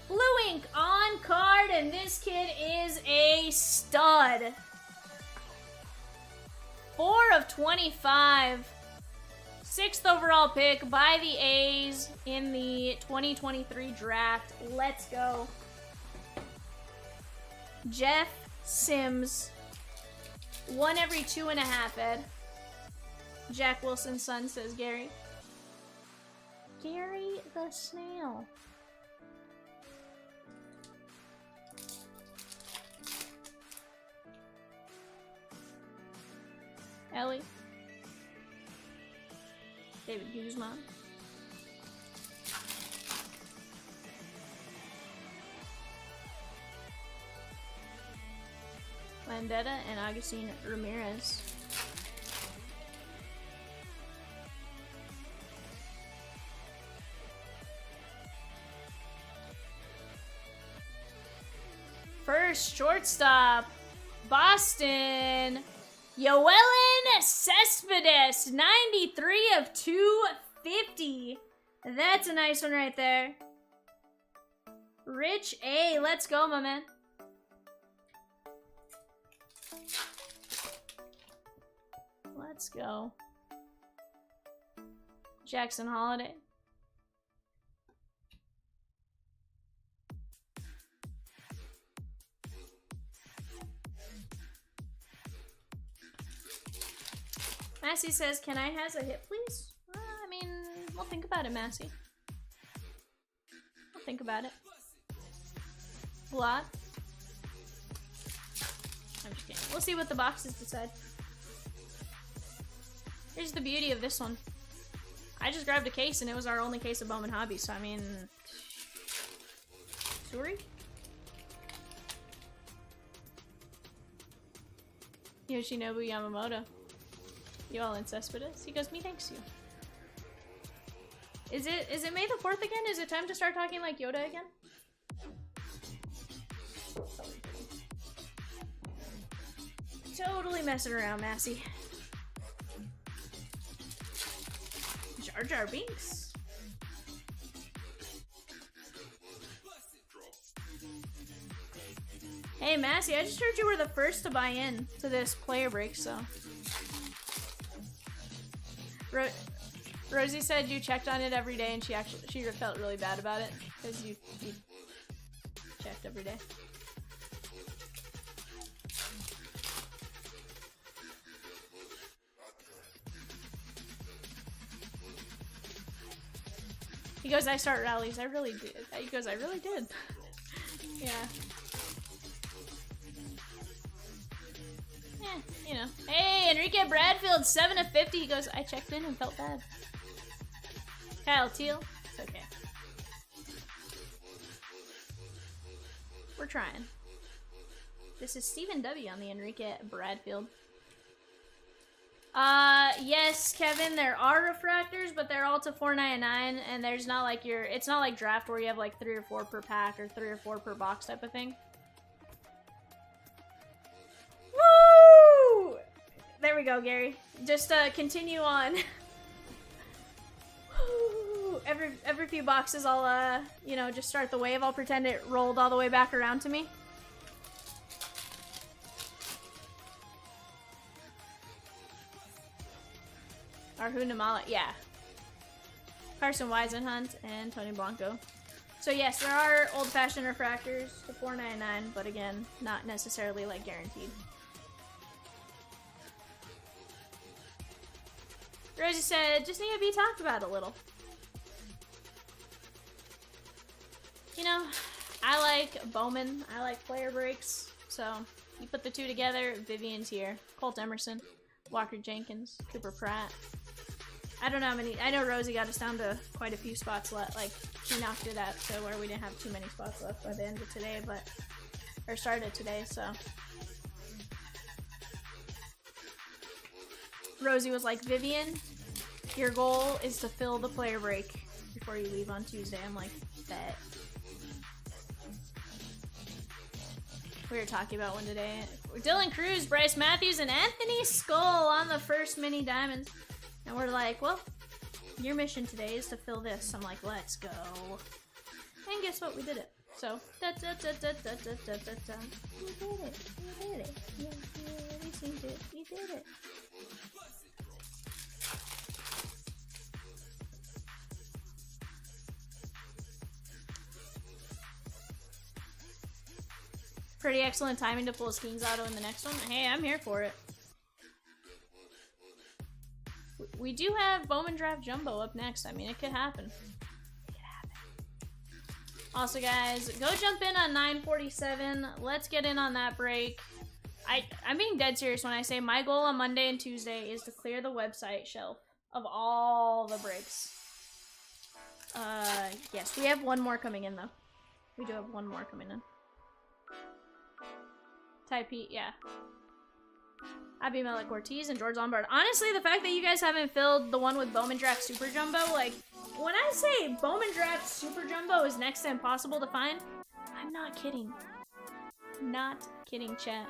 Blue ink on card, and this kid is a stud. 4 of 25. 6th overall pick by the A's in the 2023 draft. Let's go. Jeff Sims. 1 every 2.5, Ed. Jack Wilson's son, says Gary. Gary the Snail. Ellie. David Guzman. Landetta and Augustine Ramirez. First shortstop, Boston. Yoelin Cespedes, 93 of 250. That's a nice one right there. Rich A, let's go, my man. Let's go. Jackson Holiday. Massey says, can I has a hit, please? I mean, we'll think about it, Massey. We'll think about it. Blot. I'm just kidding. We'll see what the boxes decide. Here's the beauty of this one. I just grabbed a case and it was our only case of Bowman Hobby, so I mean... Sorry? Yoshinobu Yamamoto. You all in Cespedes? He goes, me thanks you. Is it May the 4th again? Is it time to start talking like Yoda again? Totally messing around, Massey. Jar Jar Binks. Hey, Massey, I just heard you were the first to buy in to this player break, so. Rosie said you checked on it every day, and she felt really bad about it because you checked every day. He goes, I start rallies. I really did. He goes, I really did. Yeah. Yeah, you know. Hey, Enrique Bradfield, 7 of 50. He goes, I checked in and felt bad. Kyle Teal, it's okay. We're trying. This is Stephen W. on the Enrique Bradfield. Yes, Kevin, there are refractors, but they're all to $4.99, and there's not like it's not like draft where you have like 3 or 4 per pack or 3 or 4 per box type of thing. Woo! There we go, Gary. Just continue on. Every few boxes I'll you know, just start the wave. I'll pretend it rolled all the way back around to me. Arhu Namala, yeah. Carson Weisenhunt and Tony Blanco. So yes, there are old-fashioned refractors to $4.99, but again, not necessarily like guaranteed. Rosie said, just need to be talked about a little. You know, I like Bowman, I like player breaks, so you put the two together, Vivian's here, Colt Emerson, Walker Jenkins, Cooper Pratt. I don't know how many. I know Rosie got us down to quite a few spots left. Like, she knocked it out to where we didn't have too many spots left by the end of today, but. Or started today, so. Rosie was like, Vivian, your goal is to fill the player break before you leave on Tuesday. I'm like, bet. We were talking about one today. Dylan Cruz, Bryce Matthews, and Anthony Skull on the first mini diamonds. And we're like, well, your mission today is to fill this. I'm like, let's go. And guess what? We did it. So, we did it. Yeah, we seemed it. We did it. Pretty excellent timing to pull a King's Auto in the next one. Hey, I'm here for it. We do have Bowman Draft Jumbo up next. I mean, it could happen. It could happen. Also, guys, go jump in on 947. Let's get in on that break. I'm being dead serious when I say my goal on Monday and Tuesday is to clear the website shelf of all the breaks. Yes, we have one more coming in, though. We do have one more coming in. Type P, yeah. Abimelech Ortiz and George Lombard. Honestly, the fact that you guys haven't filled the one with Bowman Draft Super Jumbo, like, when I say Bowman Draft Super Jumbo is next to impossible to find, I'm not kidding. Not kidding, chat.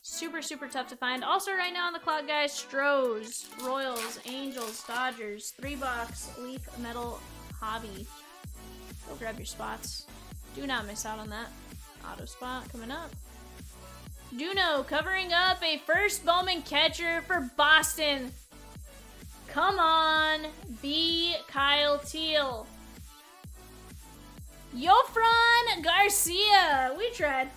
Super, super tough to find. Also, right now on the clock, guys, Stros, Royals, Angels, Dodgers, 3-box, Leaf Metal Hobby. Go grab your spots. Do not miss out on that. Auto spot coming up. Duno covering up a first Bowman catcher for Boston. Come on, be Kyle Teal. Yofran Garcia. We tried.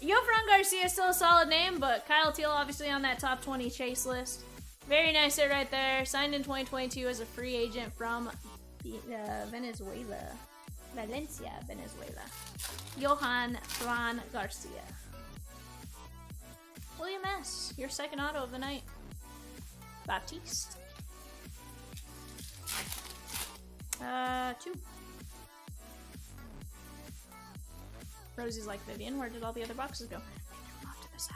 Yofran Garcia is still a solid name, but Kyle Teal obviously on that top 20 chase list. Very nice hit right there. Signed in 2022 as a free agent from Venezuela. Valencia, Venezuela. Johan Fran Garcia. William S., your second auto of the night. Baptiste. 2. Rosie's like, Vivian, where did all the other boxes go? Off to the side.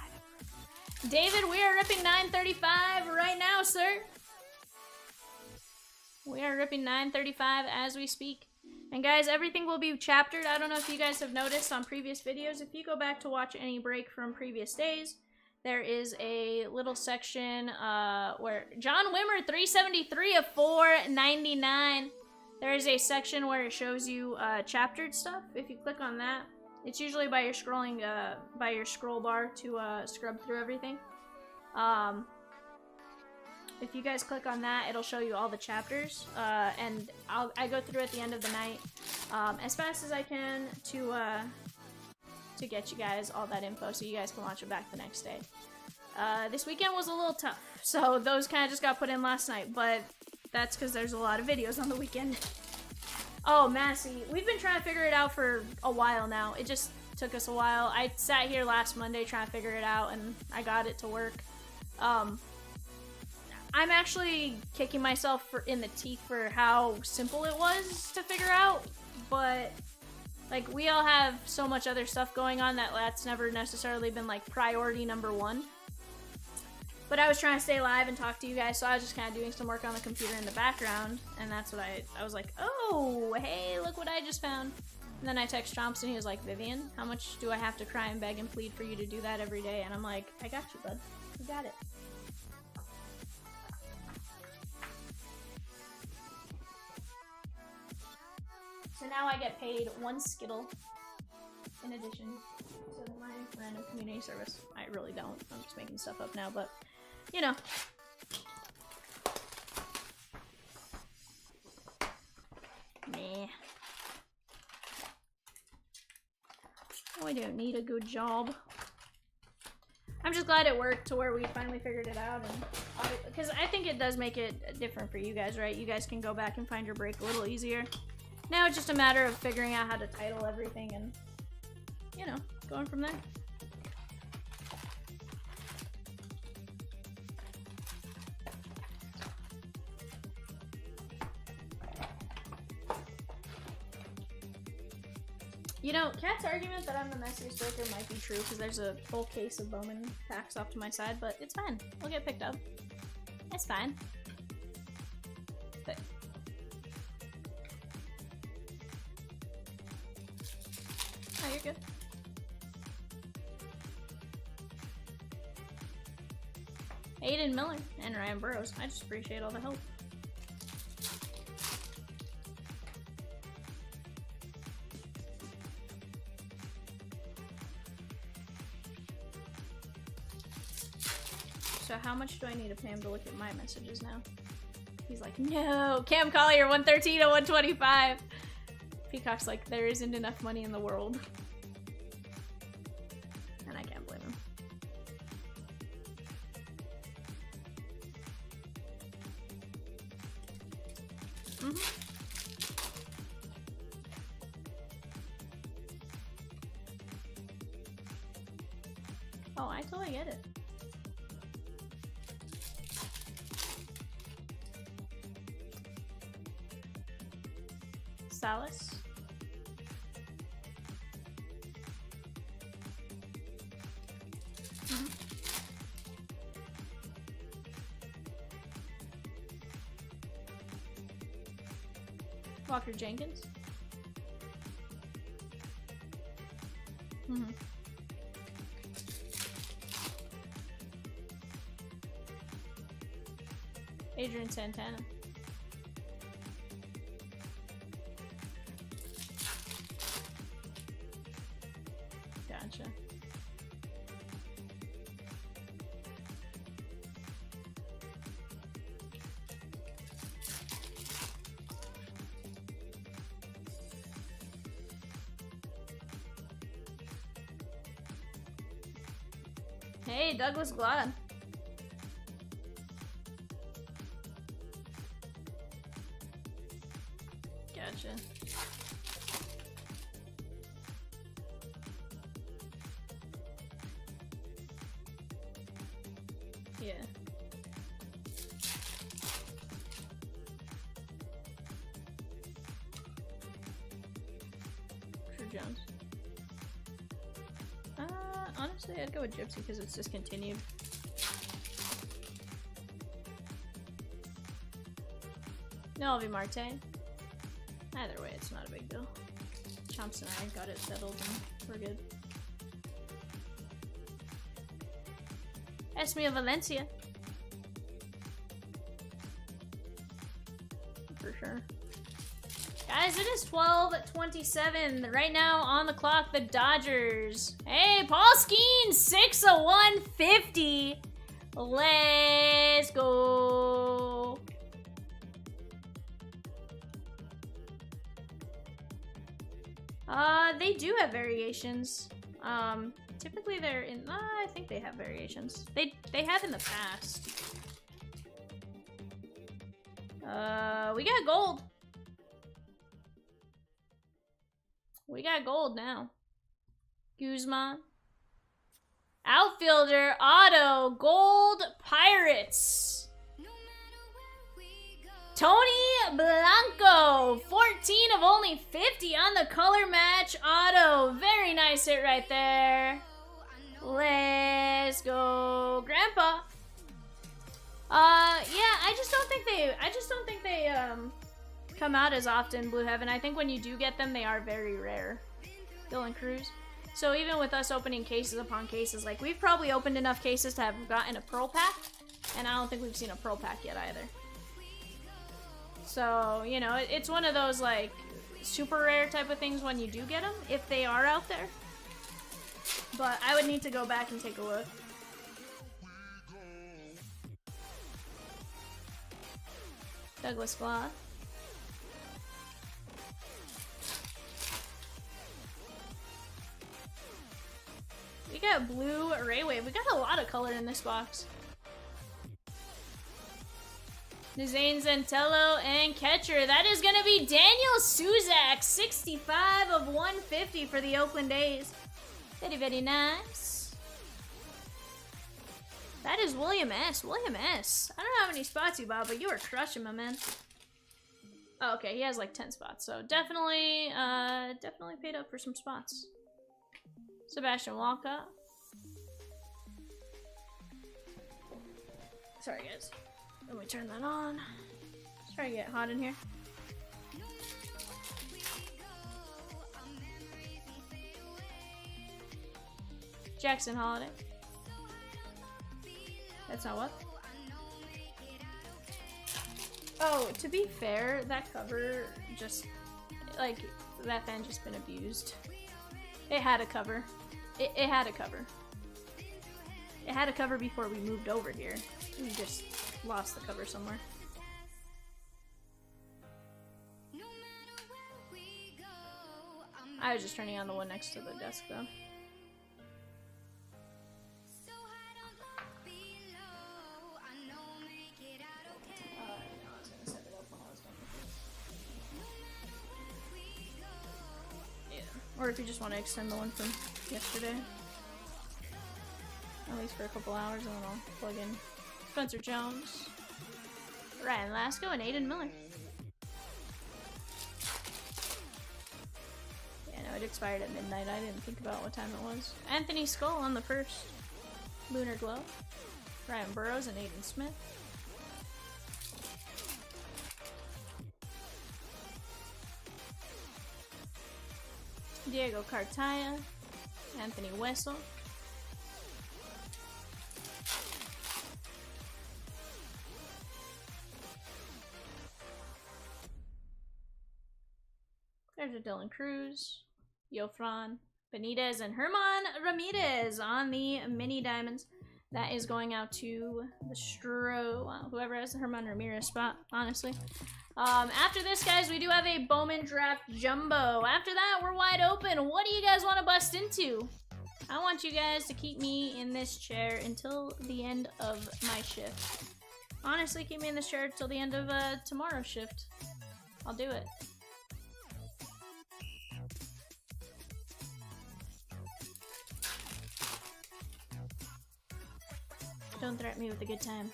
David, we are ripping 935 right now, sir. We are ripping 935 as we speak. And guys, everything will be chaptered. I don't know if you guys have noticed on previous videos. If you go back to watch any break from previous days, there is a little section where John Wimmer 373 of 499. There is a section where it shows you chaptered stuff. If you click on that, it's usually by your scrolling by your scroll bar to scrub through everything. If you guys click on that, it'll show you all the chapters, and I go through at the end of the night as fast as I can to get you guys all that info so you guys can watch it back the next day. This weekend was a little tough, so those kind of just got put in last night, but that's because there's a lot of videos on the weekend. Oh, Massey, we've been trying to figure it out for a while now. It just took us a while. I sat here last Monday trying to figure it out, and I got it to work. I'm actually kicking myself in the teeth for how simple it was to figure out, but like we all have so much other stuff going on that's never necessarily been like priority number one. But I was trying to stay live and talk to you guys, so I was just kind of doing some work on the computer in the background, and that's what I was like, oh, hey, look what I just found. And then I text Chomps and he was like, Vivian, how much do I have to cry and beg and plead for you to do that every day? And I'm like, I got you, bud. You got it. So now I get paid 1 Skittle in addition to my random community service. I really don't. I'm just making stuff up now, but you know. Nah. We don't need a good job. I'm just glad it worked to where we finally figured it out, and because I think it does make it different for you guys, right? You guys can go back and find your break a little easier. Now it's just a matter of figuring out how to title everything and, you know, going from there. You know, Kat's argument that I'm the messiest breaker might be true because there's a full case of Bowman packs off to my side, but it's fine. We'll get picked up. It's fine. But oh, you're good. Aiden Miller and Ryan Burrows. I just appreciate all the help. So how much do I need to pay him to look at my messages now? He's like, no! Cam Collier, 113 to 125! Peacock's like, there isn't enough money in the world. And I can't blame him. Oh, I totally get it. Salas. Walker Jenkins. Adrian Santana. Gotcha. Hey, Douglas Glad. Gotcha. Yeah. True Jones. Honestly, I'd go with Gypsy because it's discontinued. Novi Marte. Either way, it's not a big deal. Chomps and I got it settled and we're good. Esmia Valencia. For sure. Guys, it is 12:27 right now on the clock. The Dodgers. Hey, Paul Skeen, 6-1-50. Let's go. They do have variations. Typically they're in. I think they have variations. They have in the past. We got gold. We got gold now. Guzman. Outfielder, auto, gold, Pirates. Tony Blanco, 14 of only 50 on the color match auto. Very nice hit right there. Let's go, Grandpa. Yeah, I just don't think they come out as often, Blue Heaven. I think when you do get them, they are very rare. Dylan Cruz. So even with us opening cases upon cases, like we've probably opened enough cases to have gotten a Pearl Pack, and I don't think we've seen a Pearl Pack yet either. So, you know, it's one of those like super rare type of things when you do get them, if they are out there. But I would need to go back and take a look. Douglas Glass. We got blue Ray Wave. We got a lot of color in this box. Zane Zentello and catcher. That is going to be Daniel Suzak. 65 of 150 for the Oakland A's. Very, very nice. That is William S. William S. I don't know how many spots you bought, but you were crushing, my man. Oh, okay, he has like 10 spots, so definitely paid up for some spots. Sebastian Walcott. Sorry, guys. Let me turn that on. Let's try to get hot in here. Jackson Holiday. That's not what? Oh, to be fair, that cover just, like, that fan just been abused. It had a cover. It had a cover. It had a cover before we moved over here. We just lost the cover somewhere. I was just turning on the one next to the desk, though. Or if you just want to extend the one from yesterday. At least for a couple hours, and then I'll plug in Spencer Jones, Ryan Lasco, and Aiden Miller. Yeah, no, it expired at midnight. I didn't think about what time it was. Anthony Skull on the first. Lunar Glow. Ryan Burrows and Aiden Smith. Diego Cartaya, Anthony Wessel, there's a Dylan Cruz, Yofran Benitez, and Herman Ramirez on the mini diamonds. That is going out to the whoever has the Herman Ramirez spot, honestly. After this, guys, we do have a Bowman Draft Jumbo. After that, we're wide open. What do you guys want to bust into? I want you guys to keep me in this chair until the end of my shift. Honestly, keep me in this chair until the end of tomorrow's shift. I'll do it. Don't threaten me with a good time.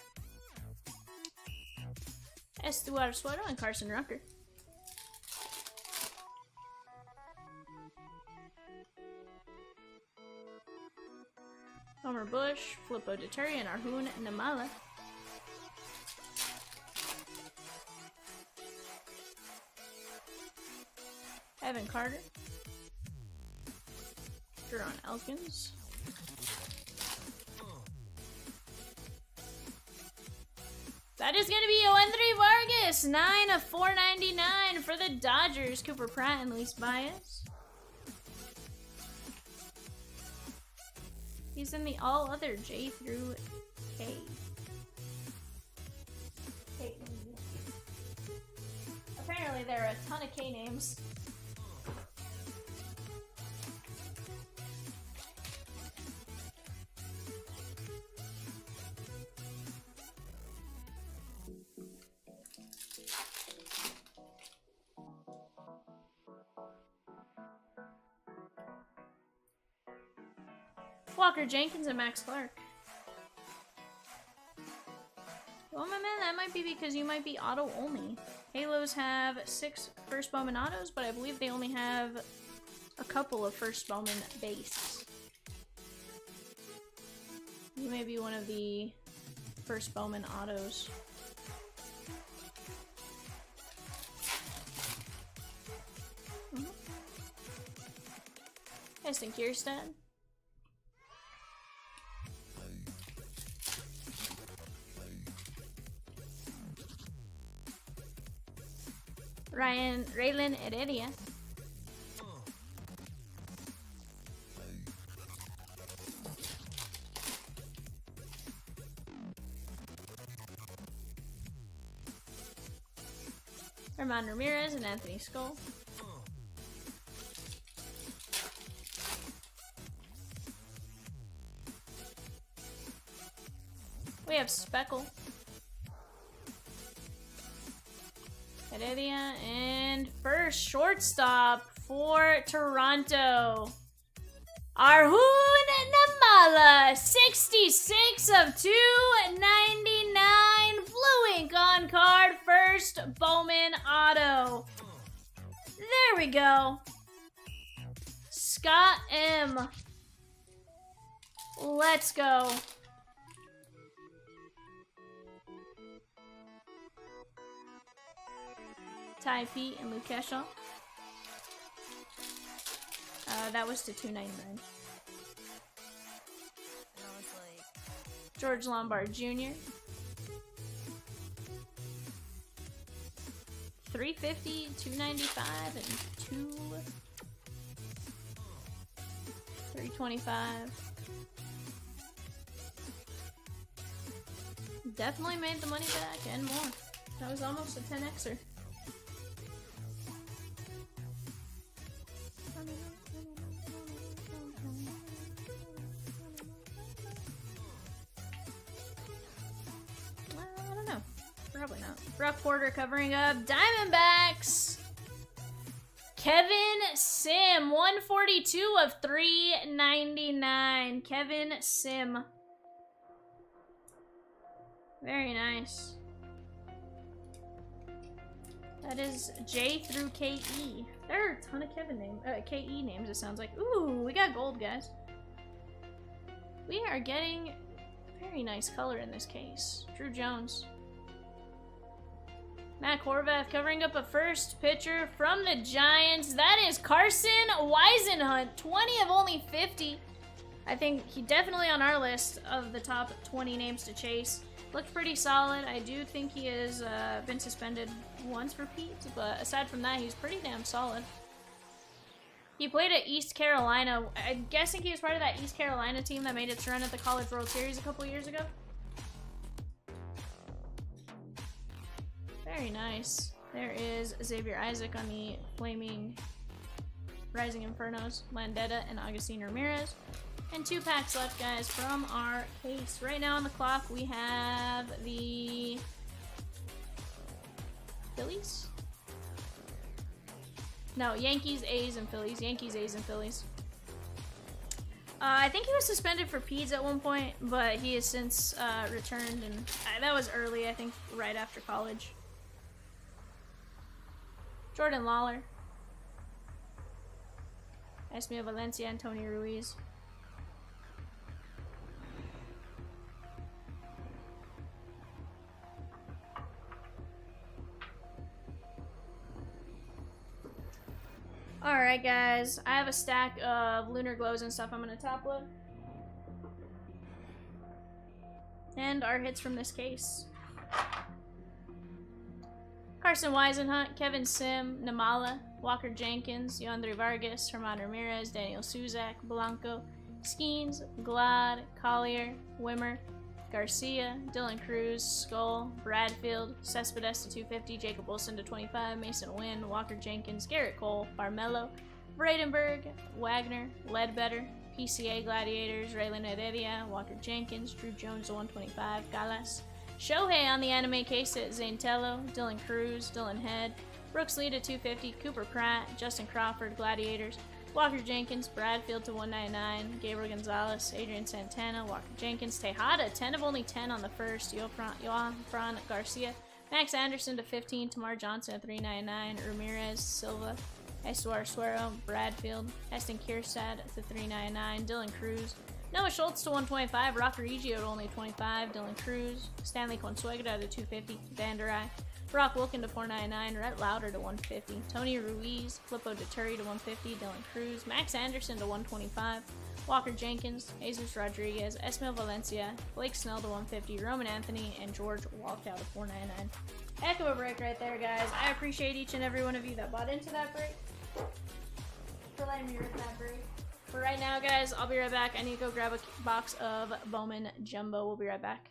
Estuar Suero and Carson Rucker. Homer Bush, Flippo Deturi, and Arjun Namala. Evan Carter. Jerron Elkins. That is going to be Oendry Vargas, 9 of 499 for the Dodgers. Cooper Pratt and Luis Baez. He's in the all other J through K. Apparently there are a ton of K names. Walker Jenkins and Max Clark. Well, my man, that might be because you might be auto only. Halos have 6 first Bowman autos, but I believe they only have a couple of first Bowman base. You may be one of the first Bowman autos. Heston Kierstad. Raylan Heredia. Herman Ramirez and Anthony Skull. We have Speckle. Heredia, and first shortstop for Toronto. Arjun Namala, 66 of 299. Blue ink on card, first Bowman auto. There we go. Scott M. Let's go. Ty Pete and Luke Keschel. That was to 299. George Lombard Jr. 350, 295, and 325. Definitely made the money back and more. That was almost a 10x'er. Probably not. Brock Porter covering up Diamondbacks. Kevin Sim, 142 of 399. Kevin Sim. Very nice. That is J through KE. There are a ton of Kevin names, KE names, it sounds like. Ooh, we got gold, guys. We are getting very nice color in this case. Drew Jones. Matt Horvath covering up a first pitcher from the Giants. That is Carson Weisenhunt, 20 of only 50. I think he definitely on our list of the top 20 names to chase. Looked pretty solid. I do think he has been suspended once for Pete, but aside from that, he's pretty damn solid. He played at East Carolina. I'm guessing he was part of that East Carolina team that made its run at the College World Series a couple years ago. Very nice. There is Xavier Isaac on the Flaming Rising Infernos, Landetta and Agustin Ramirez. And 2 packs left, guys, from our case. Right now on the clock, we have the Phillies? No, Yankees, A's, and Phillies. Yankees, A's, and Phillies. I think he was suspended for PEDS at one point, but he has since returned, and that was early, I think, right after college. Jordan Lawler. Esmia Valencia and Tony Ruiz. Alright, guys. I have a stack of lunar glows and stuff I'm going to top load. And our hits from this case. Carson Weisenhunt, Kevin Sim, Namala, Walker Jenkins, Yandre Vargas, Herman Ramirez, Daniel Suzak, Blanco, Skeens, Glad, Collier, Wimmer, Garcia, Dylan Cruz, Skull, Bradfield, Cespedes to 250, Jacob Wilson to 25, Mason Wynn, Walker Jenkins, Garrett Cole, Barmello, Bradenberg, Wagner, Ledbetter, PCA Gladiators, Raylan Heredia, Walker Jenkins, Drew Jones to 125, Galas, Shohei on the anime case at Zaintello, Dylan Cruz, Dylan Head, Brooks Lee to 250, Cooper Pratt, Justin Crawford, Gladiators, Walker Jenkins, Bradfield to 199, Gabriel Gonzalez, Adrian Santana, Walker Jenkins, Tejada, 10 of only 10 on the first, Johan Fran Garcia, Max Anderson to 15, Tamar Johnson to 399, Ramirez, Silva, Estuar Suero, Bradfield, Heston Kierstad to 399, Dylan Cruz, Noah Schultz to 125, Rocker Egio to only 25, Dylan Cruz, Stanley Consuegra to 250, Vanderai, Brock Wilkin to 499, Rhett Lauder to 150, Tony Ruiz, Flippo Deturi to 150, Dylan Cruz, Max Anderson to 125, Walker Jenkins, Jesus Rodriguez, Esmail Valencia, Blake Snell to 150, Roman Anthony, and George Walkout to 499. Heck of a break right there, guys. I appreciate each and every one of you that bought into that break. For letting me rip that break. But right now, guys, I'll be right back. I need to go grab a box of Bowman Jumbo. We'll be right back.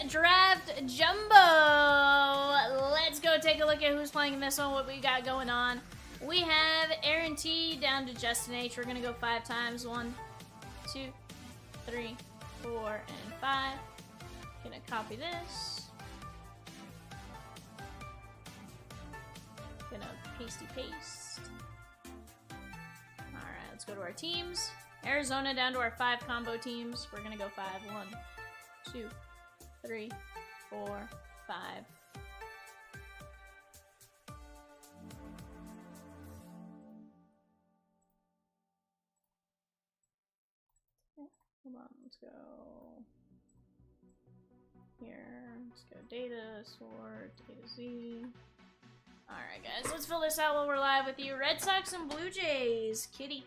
Draft Jumbo. Let's go take a look at who's playing in this one, what we got going on. We have Aaron T down to Justin H. We're gonna go 5 times. 1, 2, 3, 4, and 5. Gonna copy this. Gonna pasty paste. Alright, let's go to our teams. Arizona down to our 5 combo teams. We're gonna go 5. 1, 2, 3, 4, 5. Hold on, let's go here. Let's go data, sort, data Z. Alright guys, let's fill this out while we're live with you. Red Sox and Blue Jays. Kitty.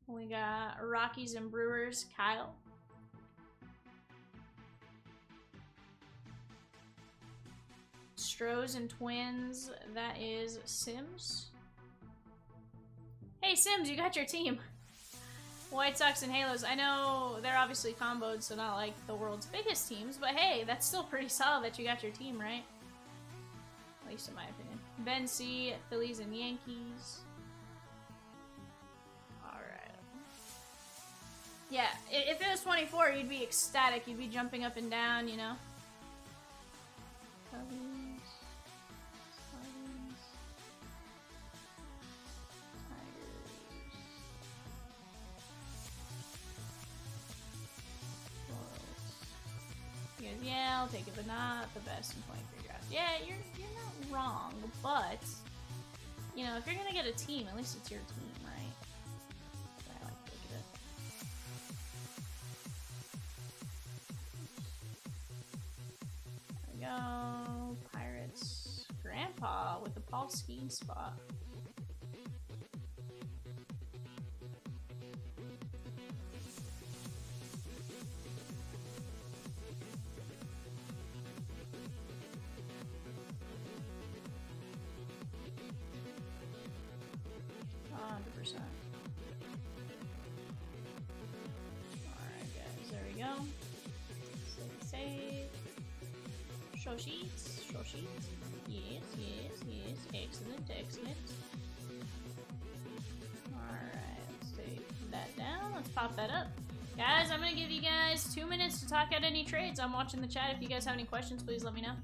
We got Rockies and Brewers. Kyle. Stros and Twins. That is Sims. Hey Sims, you got your team. White Sox and Halos. I know they're obviously comboed, so not like the world's biggest teams, but hey, that's still pretty solid that you got your team, right? At least in my opinion. Ben C, Phillies and Yankees. Alright. Yeah, if it was 24, you'd be ecstatic. You'd be jumping up and down, you know? Yeah, I'll take it, but not the best in playing for draft. Yeah, you're not wrong, but you know, if you're gonna get a team, at least it's your team, right? That's what I like to look at it. There we go. Pirates. Grandpa with the Paul Skeen spot. Alright guys, there we go. Save. Show sheets. Show sheets. Yes, yes, yes. Excellent, excellent. Alright, let's take that down. Let's pop that up. Guys, I'm gonna give you guys 2 minutes to talk out any trades. I'm watching the chat. If you guys have any questions, please let me know.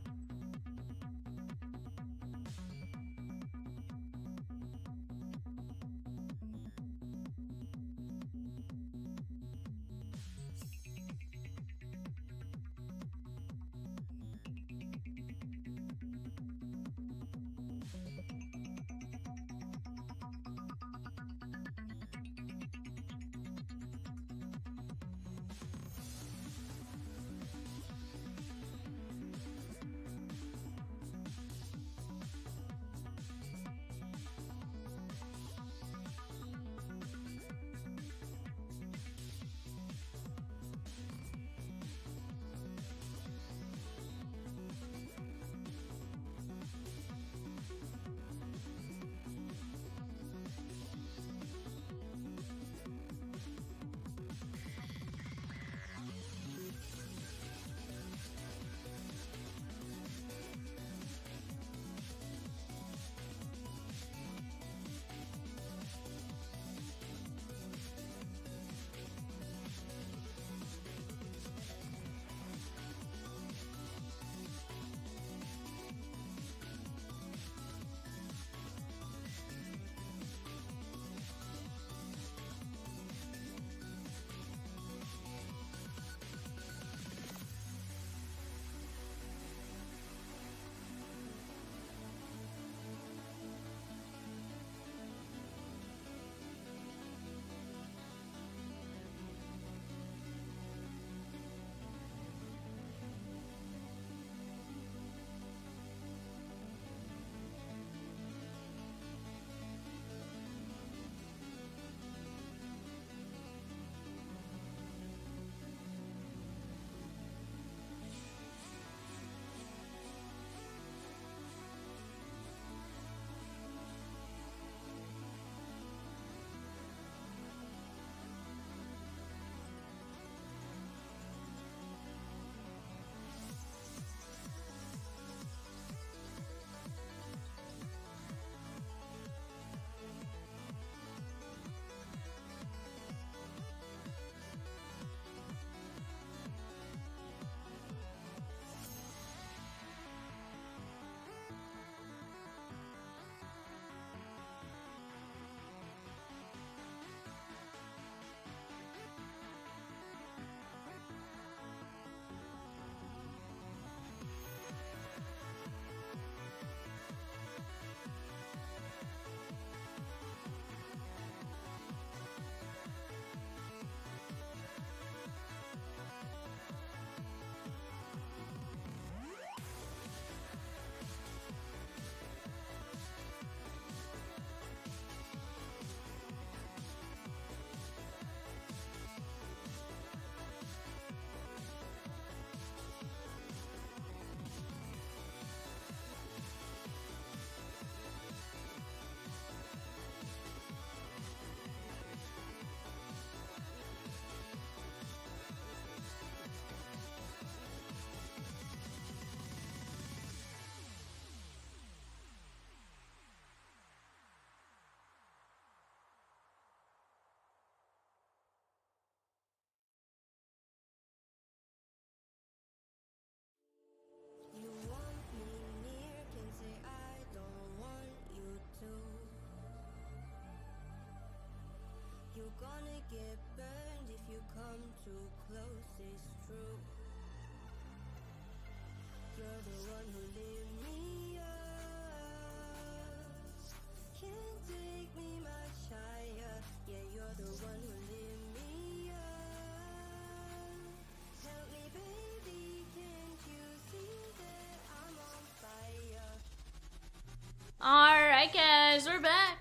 Alright guys, we're back.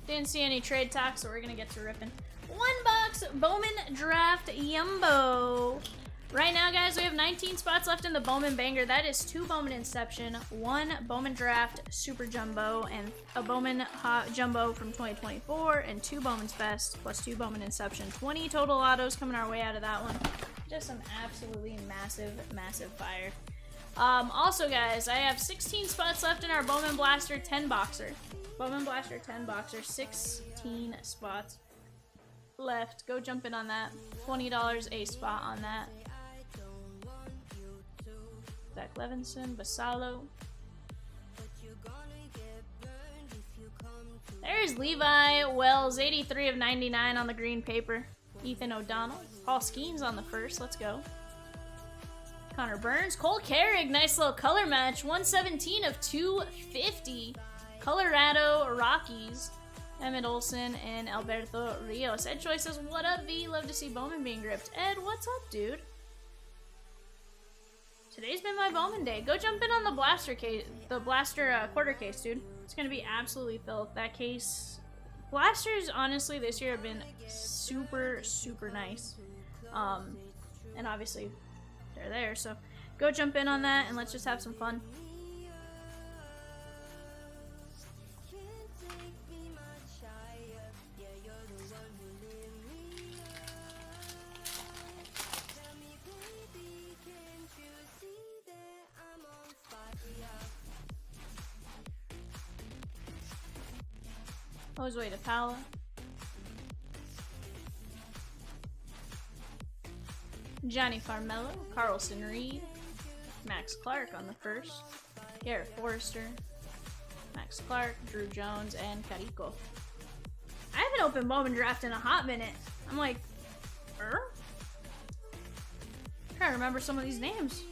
Didn't see any trade talk, so we're gonna get to ripping. 1 box Bowman Draft Yumbo. Right now, guys, we have 19 spots left in the Bowman Banger. That is 2 Bowman Inception, 1 Bowman Draft Super Jumbo, and a Bowman Hot Jumbo from 2024, and 2 Bowman's Best, plus 2 Bowman Inception. 20 total autos coming our way out of that one. Just some absolutely massive, massive fire. Also, guys, I have 16 spots left in our Bowman Blaster 10 Boxer. Bowman Blaster 10 Boxer, 16 spots left. Go jump in on that. $20 a spot on that. Zach Levinson, Basalo. There's Levi Wells, 83 of 99 on the green paper. Ethan O'Donnell. Paul Skeens on the first. Let's go. Connor Burns. Cole Carrick. Nice little color match. 117 of 250. Colorado Rockies. Emmett Olson and Alberto Rios. Ed Choi says, what up, V? Love to see Bowman being gripped. Ed, what's up, dude? Today's been my Bowman day. Go jump in on the Blaster case, the Blaster quarter case, dude. It's gonna be absolutely filled. That case. Blasters, honestly, this year have been super, super nice. And obviously, they're there. So go jump in on that and let's just have some fun. Josue de Paula. Johnny Farmello, Carlson Reed, Max Clark on the first, Garrett Forrester, Max Clark, Drew Jones, and Carico. I haven't opened Bowman Draft in a hot minute. I'm like, I'm trying to remember some of these names.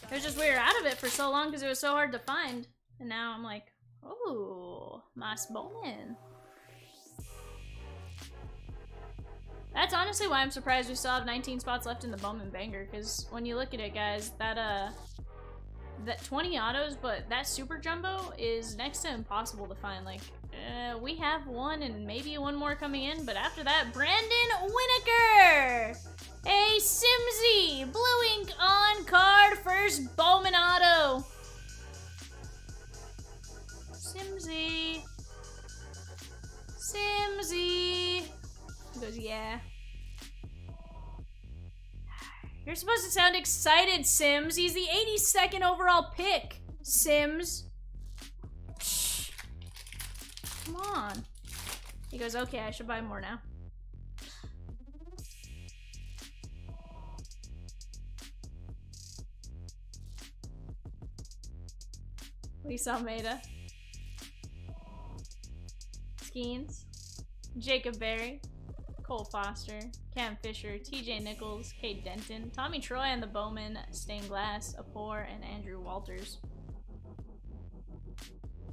It was just we were out of it for so long because it was so hard to find. And now I'm like, oh, Mas Bowman. That's honestly why I'm surprised we still have 19 spots left in the Bowman Banger, because when you look at it, guys, that 20 autos, but that Super Jumbo is next to impossible to find. Like, we have one and maybe one more coming in, but after that, Brandon Winokur! Hey, Simsy! Blue ink on card, first Bowman auto! Simsy! Simsy! He goes, yeah. You're supposed to sound excited, Sims. He's the 82nd overall pick, Sims. Shh. Come on. He goes, okay, I should buy more now. Lisa Almeida. Skeens. Jacob Berry. Cole Foster, Cam Fisher, TJ Nichols, Kate Denton, Tommy Troy and the Bowman, Stained Glass, Apor, and Andrew Walters.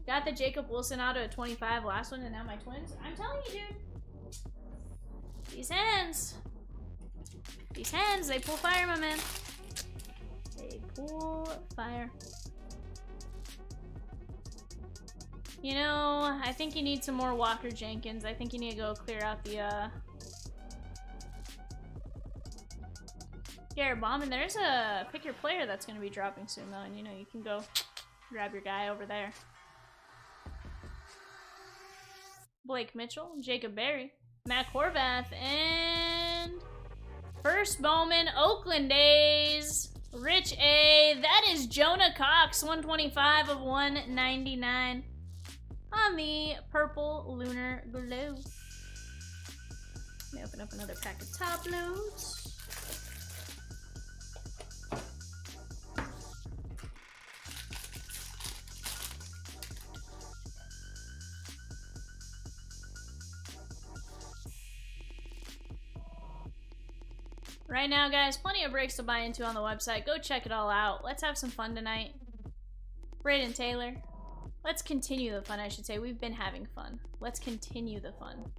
Got the Jacob Wilson auto at 25, last one, and now my twins. I'm telling you, dude. These hands, they pull fire, my man. They pull fire. You know, I think you need some more Walker Jenkins. I think you need to go clear out the, Garrett Bowman. There's a pick your player that's going to be dropping soon, though, and you know, you can go grab your guy over there. Blake Mitchell, Jacob Berry, Matt Horvath, and first Bowman, Oakland A's, Rich A. That is Jonah Cox, 125 of 199 on the purple lunar glow. Let me open up another pack of top loads. Right now, guys, plenty of breaks to buy into on the website. Go check it all out. Let's have some fun tonight. Braden Taylor. Let's continue the fun, I should say. We've been having fun. Let's continue the fun.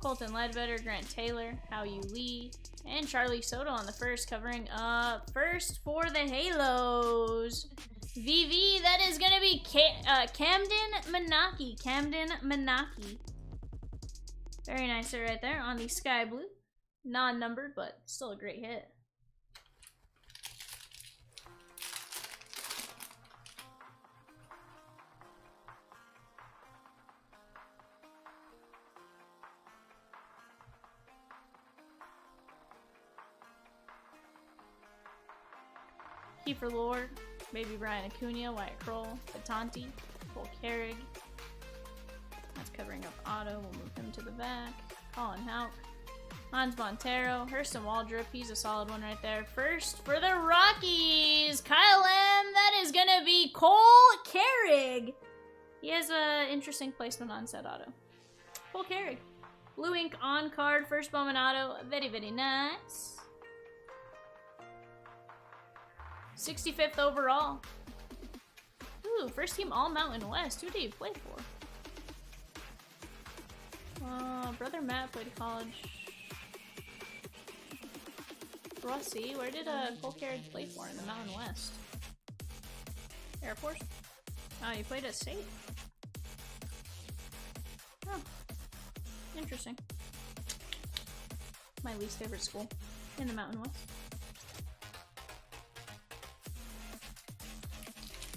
Colton Ledbetter, Grant Taylor, How You Lee, and Charlie Soto on the first, covering up first for the Halos. VV, that is gonna be Camden Manaki. Camden Manaki. Very nice there right there on the sky blue. Non-numbered, but still a great hit. Kiefer Lord, Baby Brian Acuna, Wyatt Kroll, Batanti, Cole Carrig. That's covering up Otto. We'll move him to the back. Colin Houck, Hans Montero, Hurston Waldrop. He's a solid one right there. First for the Rockies, Kyle M. That is gonna be Cole Carrig. He has an interesting placement on said auto. Cole Carrig. Blue ink on card. First Bowman auto. Very, very nice. 65th overall. Ooh, first team All Mountain West. Who did he play for? Brother Matt played college. Rossi, where did Cole Carrig play for in the Mountain West? Air Force? Oh, he played at State. Oh, interesting. My least favorite school in the Mountain West.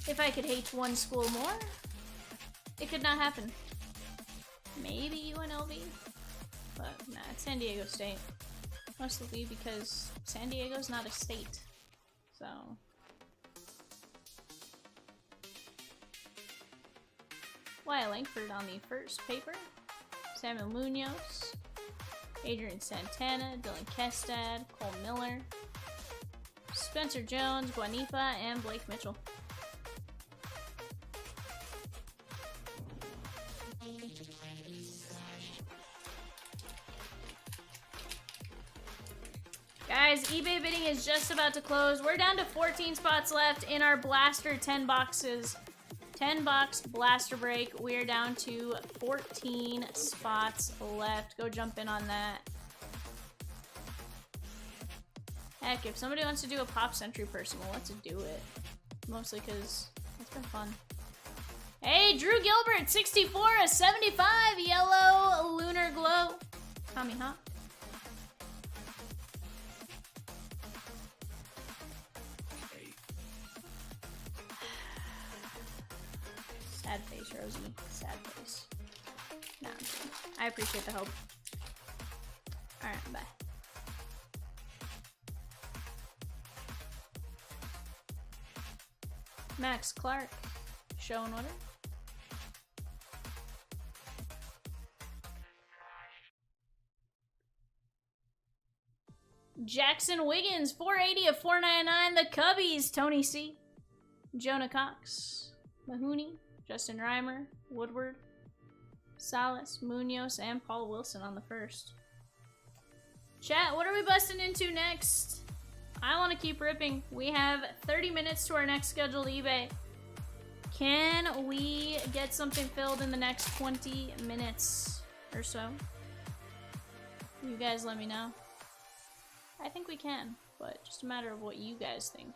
If I could hate one school more, it could not happen. Maybe UNLV, but nah, it's San Diego State. Mostly because San Diego's not a state, so. Wyatt Langford on the first paper. Samuel Munoz, Adrian Santana, Dylan Kestad, Cole Miller, Spencer Jones, Guanipa, and Blake Mitchell. Guys, eBay bidding is just about to close. We're down to 14 spots left in our blaster 10 boxes. 10 box blaster break. We're down to 14 spots left. Go jump in on that. Heck, if somebody wants to do a Pop Century personal, let's do it. Mostly because it's been fun. Hey, Drew Gilbert, 64, a 75, yellow lunar glow. Tommy Hawk. Sad face, Rosie. Sad face. No, I'm kidding. I appreciate the hope. Alright, bye. Max Clark. Show and order. Jackson Wiggins, 480 of 499. The Cubbies, Tony C. Jonah Cox. Mahoney. Justin Reimer. Woodward. Salas. Munoz. And Paul Wilson on the first. Chat, what are we busting into next? I want to keep ripping. We have 30 minutes to our next scheduled eBay. Can we get something filled in the next 20 minutes or so? You guys let me know. I think we can, but just a matter of what you guys think.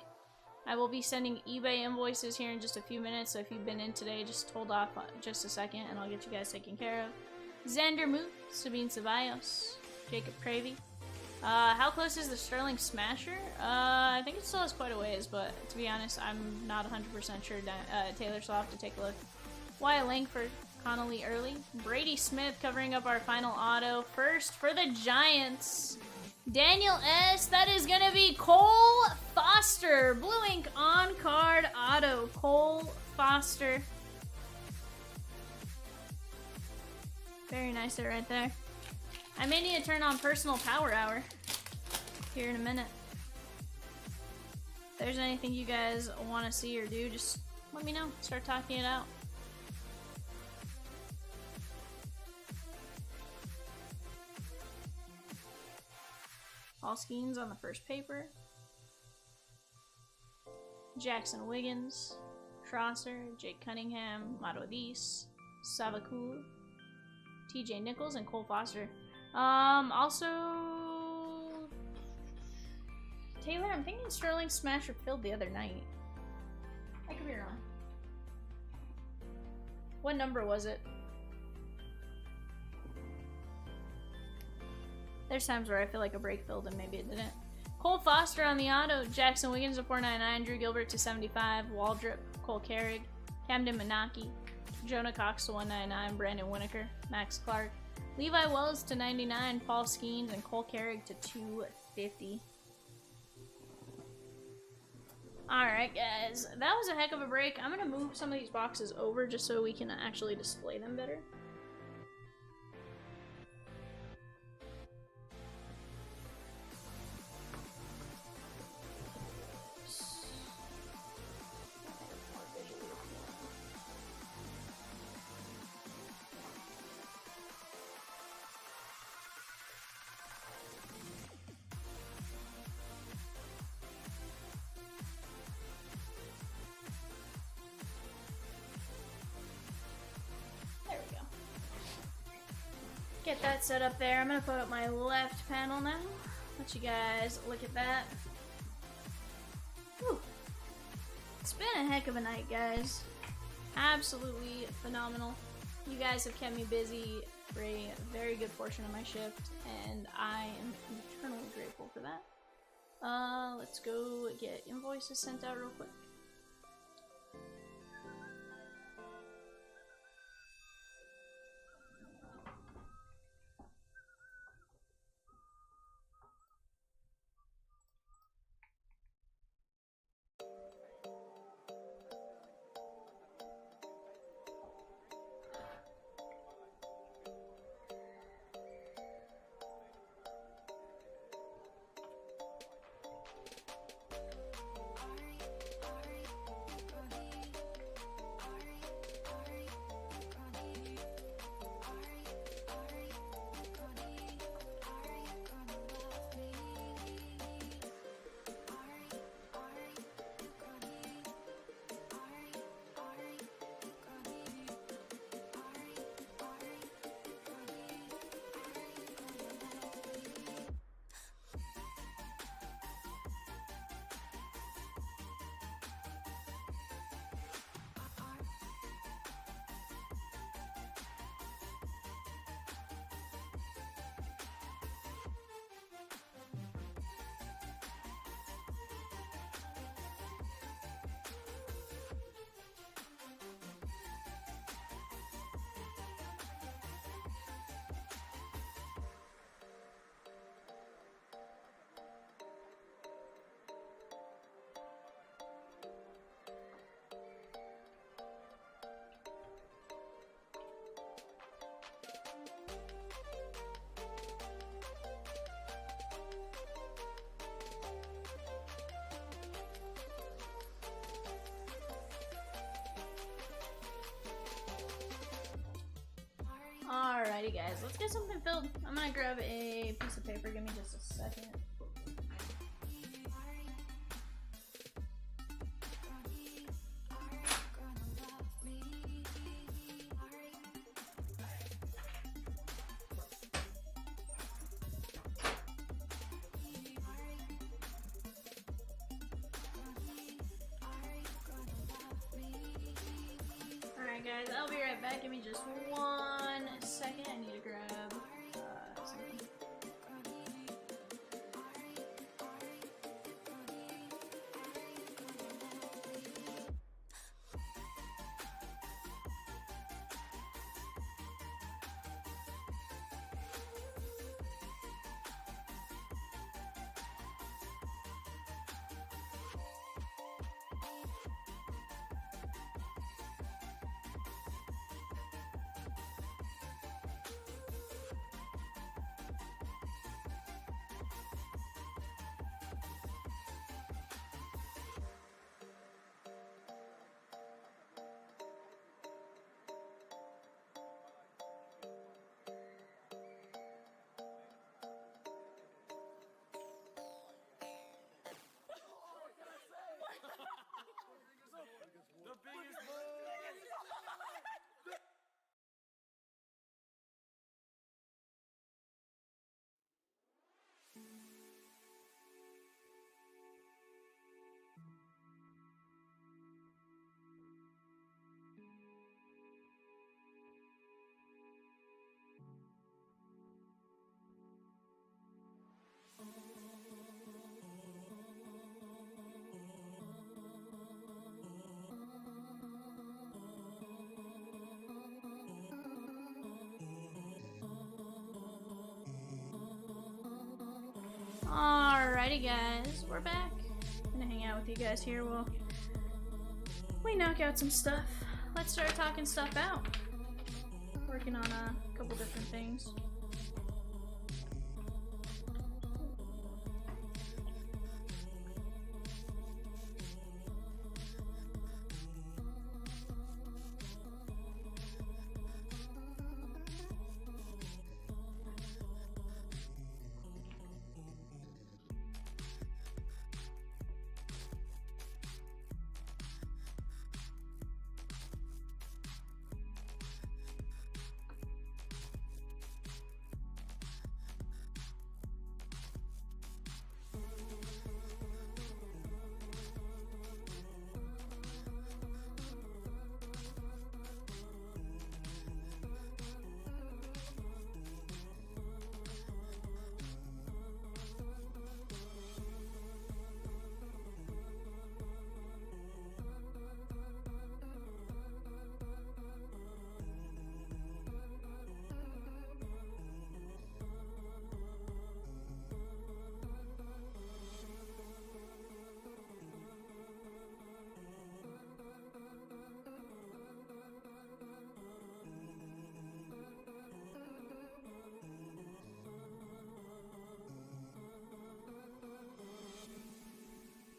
I will be sending eBay invoices here in just a few minutes, so if you've been in today, just hold off just a second and I'll get you guys taken care of. Xander Moot, Sabine Ceballos, Jacob Cravey. How close is the Sterling Smasher? I think it still has quite a ways, but to be honest, I'm not 100% sure. Taylor, so I'll have to take a look. Wyatt Langford, Connolly Early, Brady Smith covering up our final auto. First for the Giants, Daniel S. That is gonna be Cole Foster. Blue ink on card auto. Cole Foster. Very nice there, right there. I may need to turn on personal power hour here in a minute. If there's anything you guys want to see or do, just let me know. Start talking it out. Paul Skeens on the first paper. Jackson Wiggins, Trosser, Jake Cunningham, Matodis, Savakul, TJ Nichols, and Cole Foster. Also, Taylor, I'm thinking Sterling Smasher filled the other night. I could Could be wrong. What number was it? There's times where I feel like a break filled and maybe it didn't. Cole Foster on the auto. Jackson Wiggins to 499. Drew Gilbert to 75. Waldrop. Cole Carrig. Camden Manaki. Jonah Cox to 199. Brandon Winokur. Max Clark. Levi Wells to 99. Paul Skeens and Cole Carrig to 250. Alright guys, that was a heck of a break. I'm gonna move some of these boxes over just so we can actually display them better. Get that set up there. I'm gonna put up my left panel now. Let you guys look at that. Whew. It's been a heck of a night, guys. Absolutely phenomenal. You guys have kept me busy for a very good portion of my shift, and I am eternally grateful for that. Let's go get invoices sent out real quick. Alrighty guys, let's get something filled. I'm gonna grab a piece of paper, give me just a second. Alright guys, I'll be right back. Give me just 1 second. I need to grab something. Alrighty guys, we're back. I'm gonna hang out with you guys here while we knock out some stuff. Let's start talking stuff out. Working on a couple different things.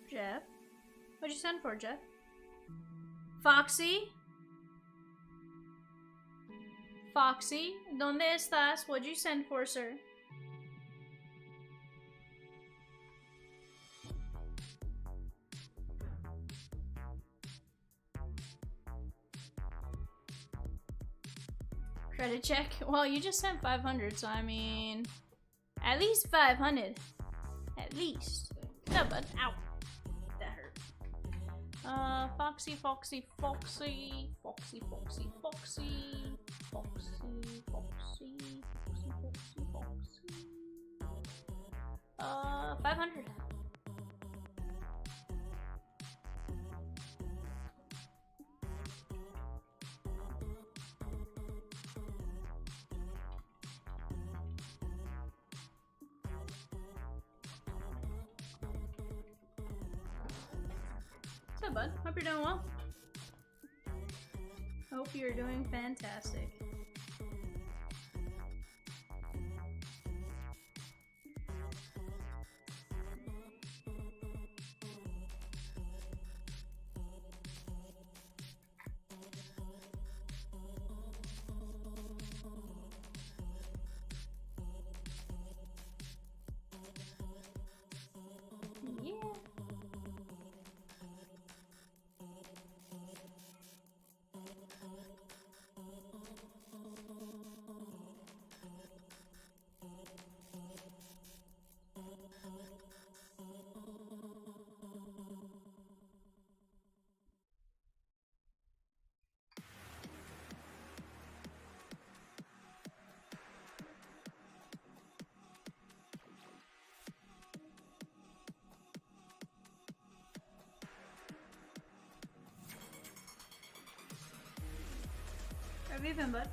Jeff? What'd you send for, Jeff? Foxy? Foxy? ¿Dónde estás? What'd you send for, sir? Credit check? Well, you just sent 500, so I mean... At least 500. At least. No, but ow. That hurt. Foxy, Foxy, Foxy. Foxy, Foxy, Foxy. Foxy, Foxy, Foxy, Foxy, Foxy. 500. What's up, bud? Hope you're doing well. Hope you're doing fantastic. Yeah. Where have you been, bud?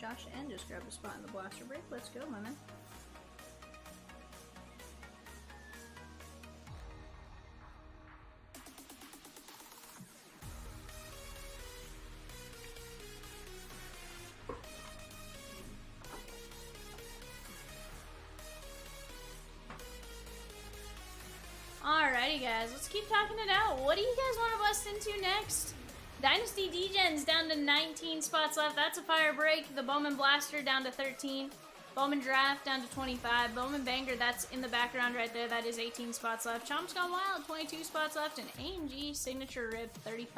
Josh and just grab a spot in the blaster break. Let's go, my man. Alrighty guys, let's keep talking it out. What do you guys want to bust into next? Dynasty Degens down to 19 spots left. That's a fire break. The Bowman Blaster down to 13. Bowman Draft down to 25. Bowman Banger, that's in the background right there. That is 18 spots left. Chomps Gone Wild, 22 spots left. And AMG Signature Rip, $35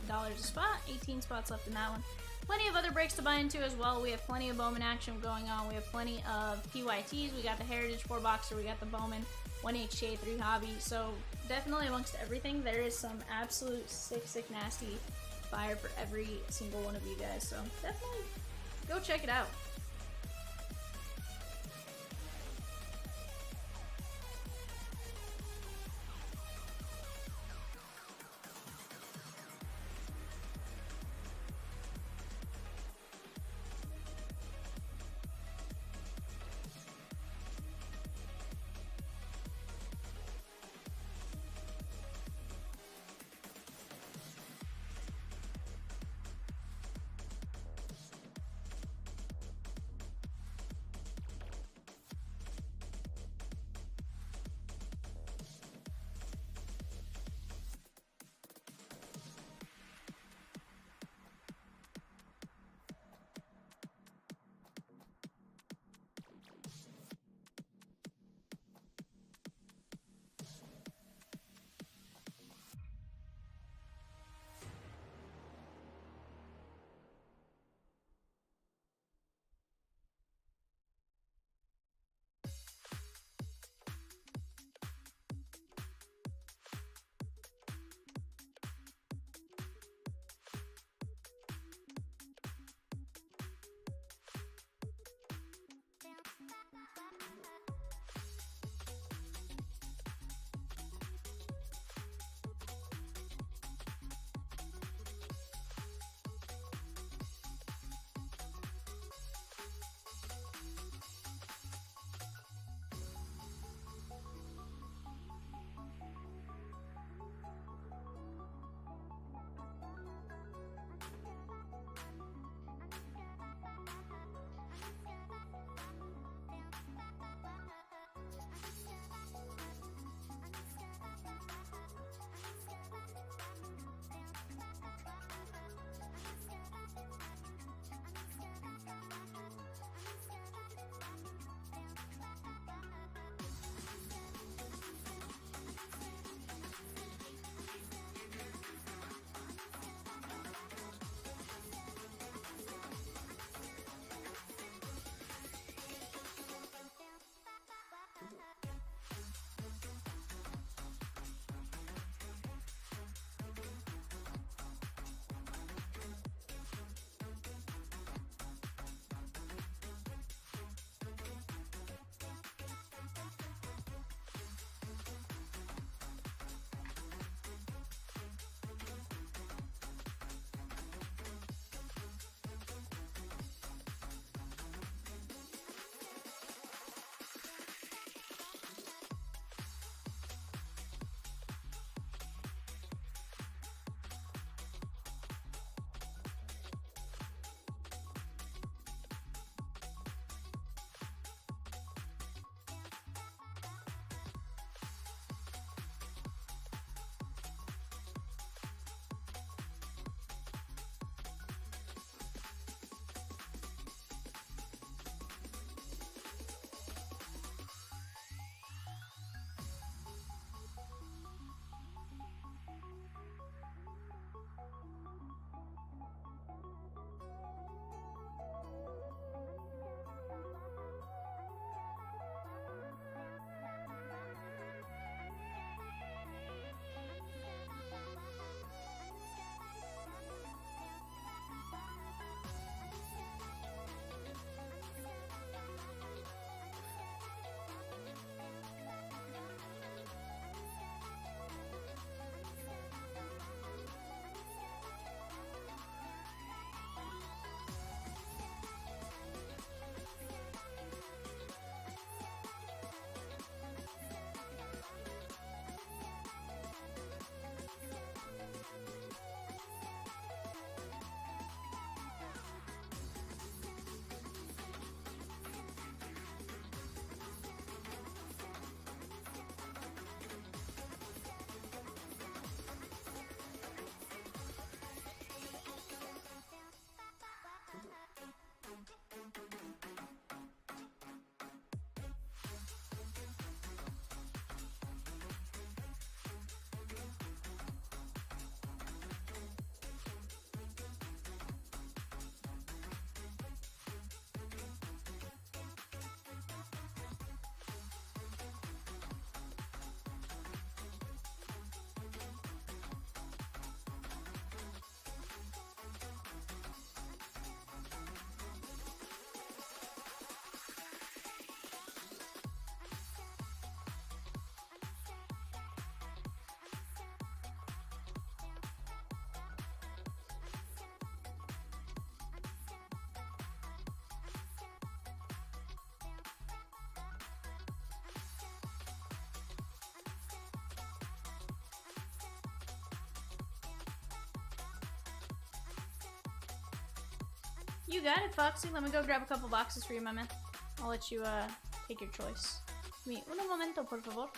a spot. 18 spots left in that one. Plenty of other breaks to buy into as well. We have plenty of Bowman action going on. We have plenty of PYTs. We got the Heritage 4-boxer. We got the Bowman 1 HTA 3 hobby. So definitely amongst everything, there is some absolute sick nasty fire for every single one of you guys. So definitely go check it out. You got it, Foxy. Let me go grab a couple boxes for you, my man. I'll let you take your choice. Mi un momento, por favor.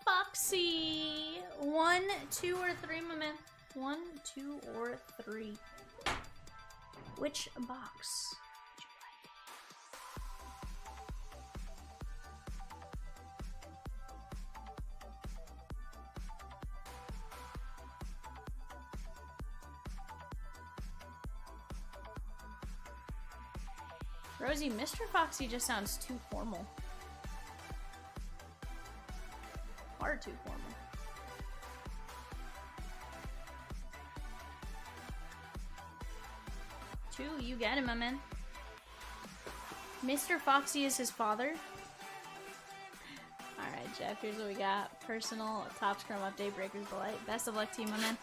Foxy! 1, 2, or 3, my man. 1, 2, or 3. Which box would you like? Rosie, Mr. Foxy just sounds too formal. Far too formal. Two, you got him, my man. Mr. Foxy is his father. Alright, Jeff, here's what we got. Personal, Top Scrum Update, Breaker's Delight. Best of luck to you, my man.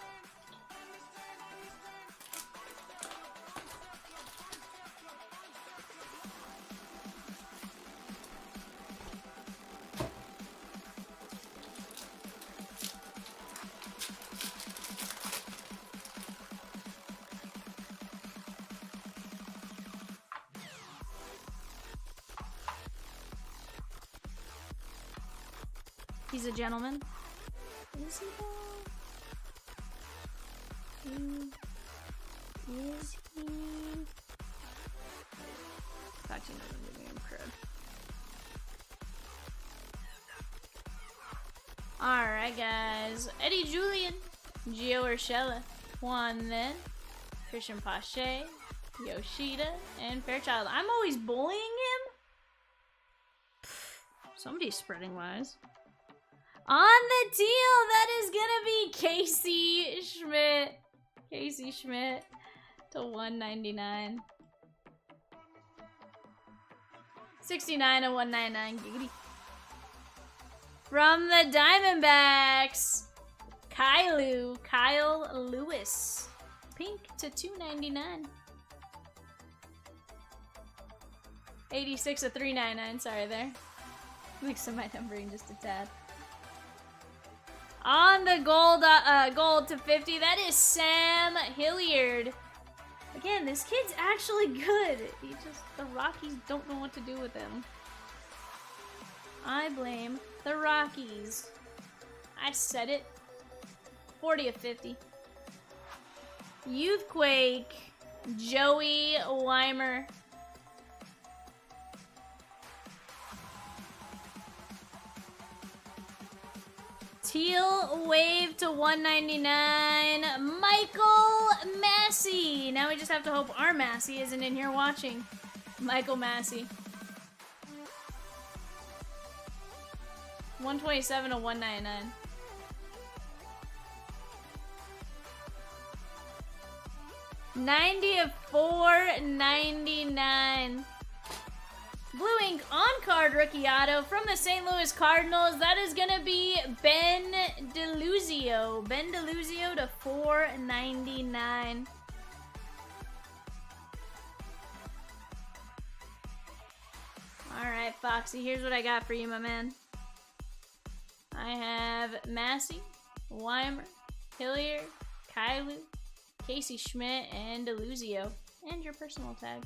He's a gentleman. Is he though? Is he? Foxy doesn't give him cred. Alright, guys. Eddie Julian, Gio Urshela, Juan then, Christian Pache, Yoshida, and Fairchild. I'm always bullying him? Somebody's spreading lies. On the deal, that is gonna be Casey Schmidt. Casey Schmidt to 199. 69 to 199. Giggity. From the Diamondbacks, Kyle Lewis. Pink to 299. 86 to 399. Sorry there. Mixing my numbering just a tad. On the gold to 50, that is Sam Hilliard. Again, this kid's actually good. The Rockies don't know what to do with him. I blame the Rockies. I said it. 40 of 50. Youthquake, Joey Weimer. Teal Wave to 199. Michael Massey. Now we just have to hope our Massey isn't in here watching. Michael Massey. 127 to 199. $90 of $4.99. Blue ink on-card rookie auto from the St. Louis Cardinals. That is going to be Ben DeLuzio. Ben DeLuzio to 499. Alright, Foxy, here's what I got for you, my man. I have Massey, Weimer, Hilliard, Kylu, Casey Schmidt, and DeLuzio. And your personal tag.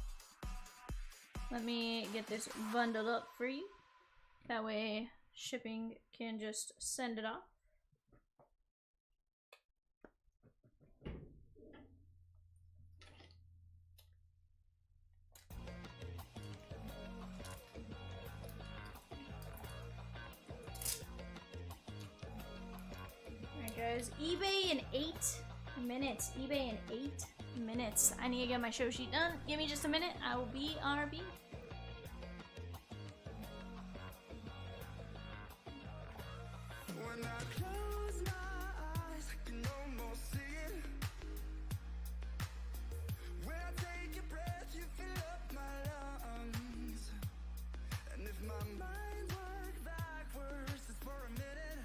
Let me get this bundled up for you. That way shipping can just send it off. Alright guys, eBay in 8 minutes. eBay in 8 minutes. I need to get my show sheet done. Give me just a minute. I will be RB.
When I close my eyes, I can almost see it. When I take a breath, you fill up my lungs. And if my mind worked backwards just for a minute,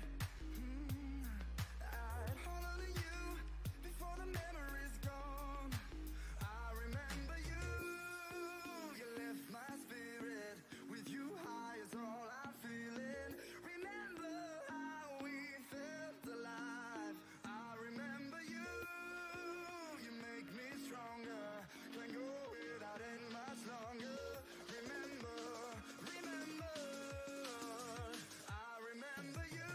I'd hold on to you before the memory's gone. I remember you, you lift my spirit. With you high is all I'm feeling. Remember how we felt alive. I remember you, you make me stronger. Can't go without it much longer. Remember, remember, I remember you.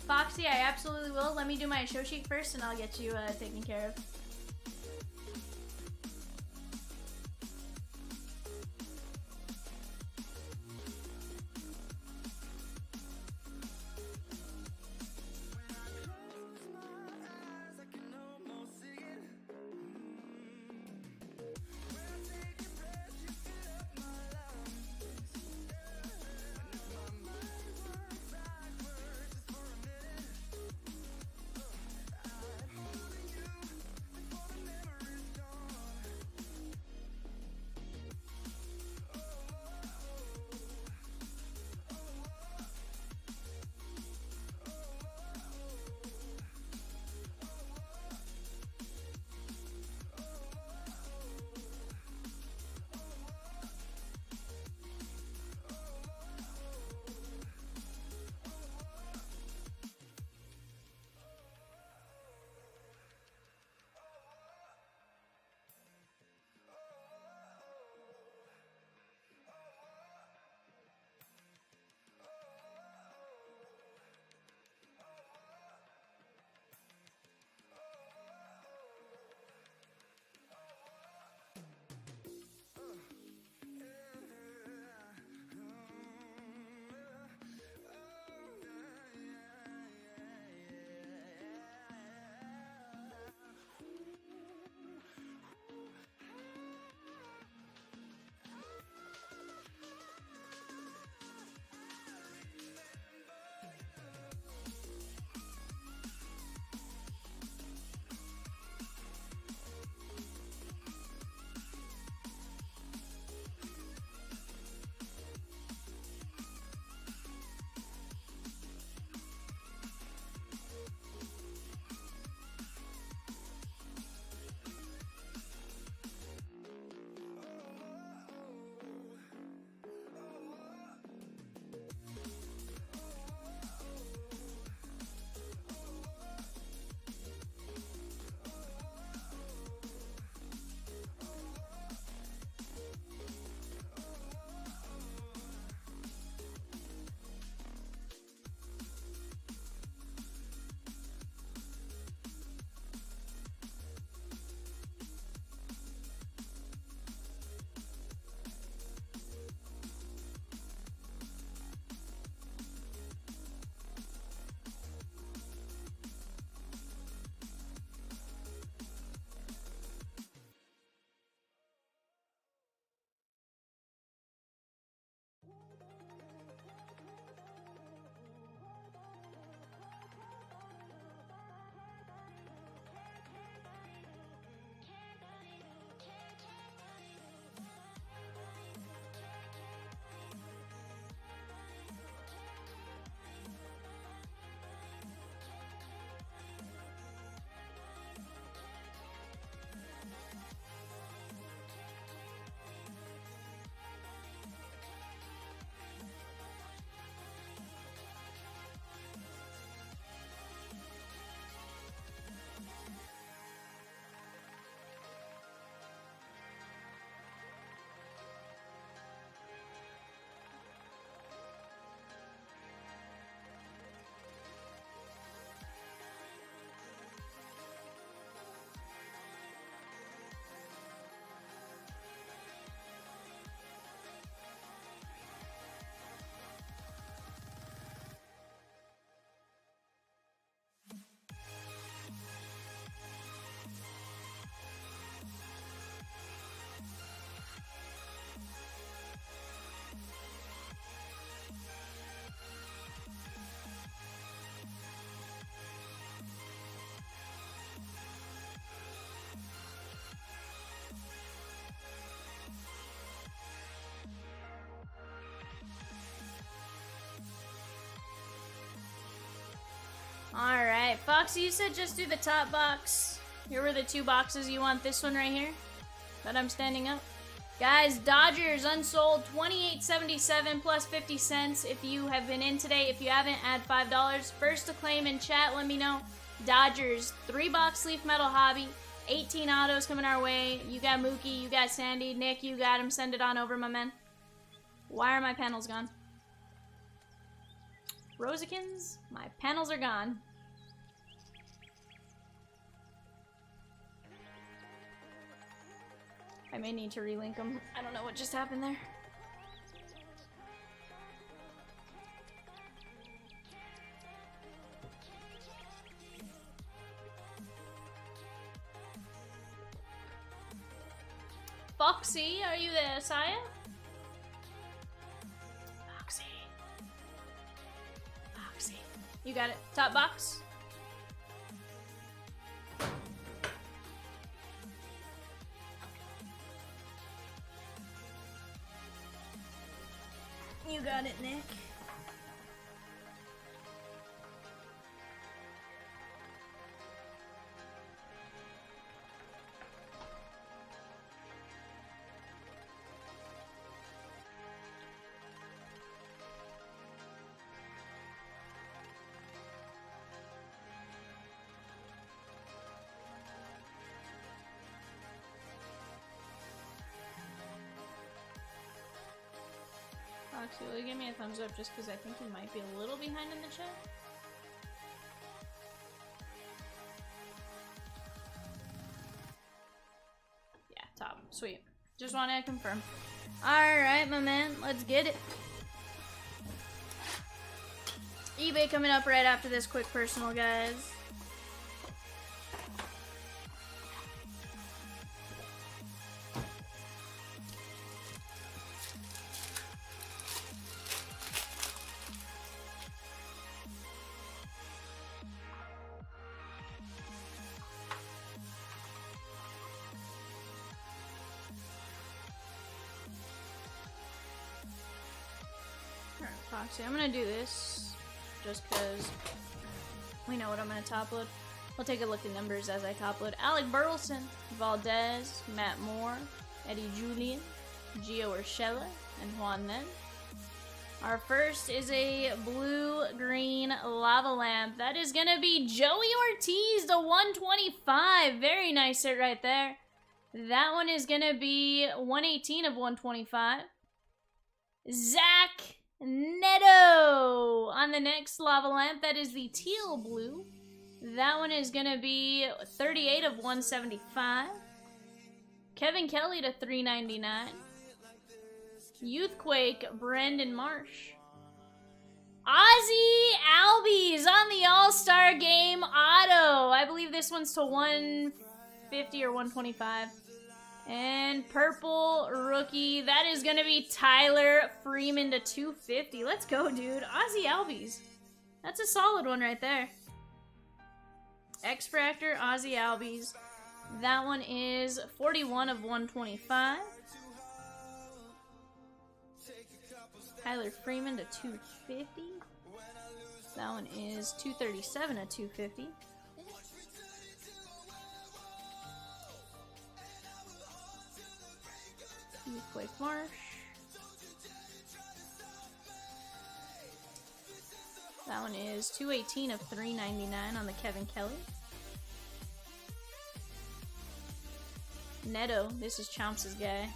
Foxy, I absolutely will. Let me do my show sheet first and I'll get you taken care of. Alright, Foxy, you said just do the top box. Here were the 2 boxes. You want this one right here? That I'm standing up? Guys, Dodgers unsold $28.77 plus 50 cents. If you have been in today, if you haven't, add $5. First to claim in chat, let me know. Dodgers, 3-box Leaf Metal Hobby, 18 autos coming our way. You got Mookie, you got Sandy, Nick, you got him. Send it on over, my man. Why are my panels gone? Rosikins, my panels are gone. I may need to relink them. I don't know what just happened there. Foxy, are you there, Saya? Foxy. Foxy. You got it. Top box. You got it, Nick. Foxy, will you give me a thumbs up just because I think you might be a little behind in the chat? Yeah, top. Sweet. Just wanted to confirm. Alright, my man. Let's get it. eBay coming up right after this quick personal, guys. Foxy, I'm gonna do this just because we know what I'm gonna top load. We'll take a look at numbers as I top load. Alec Burleson, Valdez, Matt Moore, Eddie Julian, Gio Urshela, and Juan Nen. Our first is a blue-green lava lamp. That is gonna be Joey Ortiz, the 125. Very nice hit right there. That one is gonna be 118 of 125. Zach Neto on the next lava lamp. That is the teal blue. That one is gonna be 38 of 175. Kevin Kelly to 399. Youthquake, Brendan Marsh. Ozzy Albies on the All-Star Game auto. I believe this one's to 150 or 125. And purple rookie, that is going to be Tyler Freeman to 250. Let's go, dude. Ozzy Albies. That's a solid one right there. X-Fractor, Ozzy Albies. That one is 41 of 125. Tyler Freeman to 250. That one is 237 of 250. Blake Marsh. That one is 218 of 399 on the Kevin Kelly. Neto, this is Chomps' guy.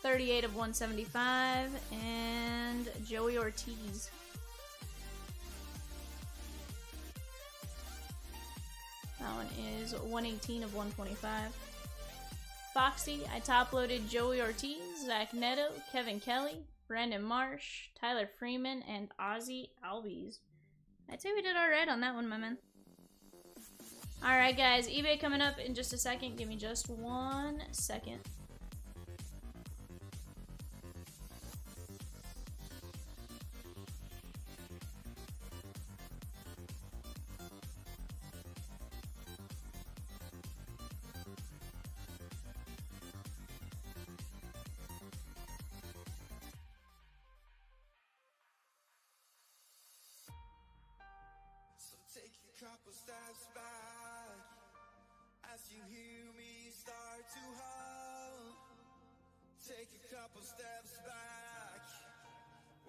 $38 of 175, and Joey Ortiz. That one is 118 of 125. Foxy, I top-loaded Joey Ortiz, Zach Neto, Kevin Kelly, Brandon Marsh, Tyler Freeman, and Ozzy Albies. I'd say we did alright on that one, my man. Alright, guys, eBay coming up in just a second. Give me just 1 second.
couple steps back as you hear me start to howl. Take a couple steps back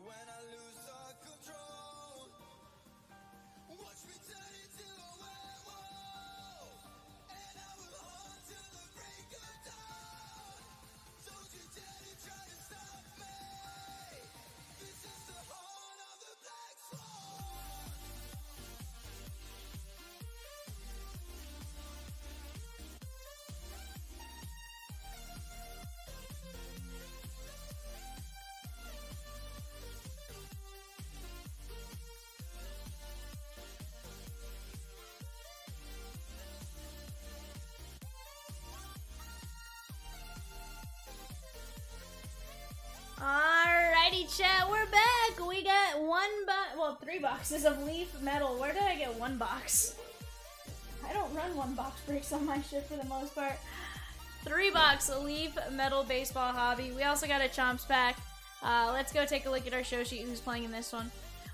when I lose all control. Watch me turn into a werewolf, and I will haunt till the break of dawn. Don't you dare to try to stop me. This is the horn of the black swan.
Alrighty, chat, we're back. We got 3 boxes of Leaf Metal. Where did I get 1 box? I don't run 1 box breaks on my shit for the most part. 3 box Leaf Metal Baseball Hobby. We also got a Chomps pack. Let's go take a look at our show sheet. Who's playing in this one?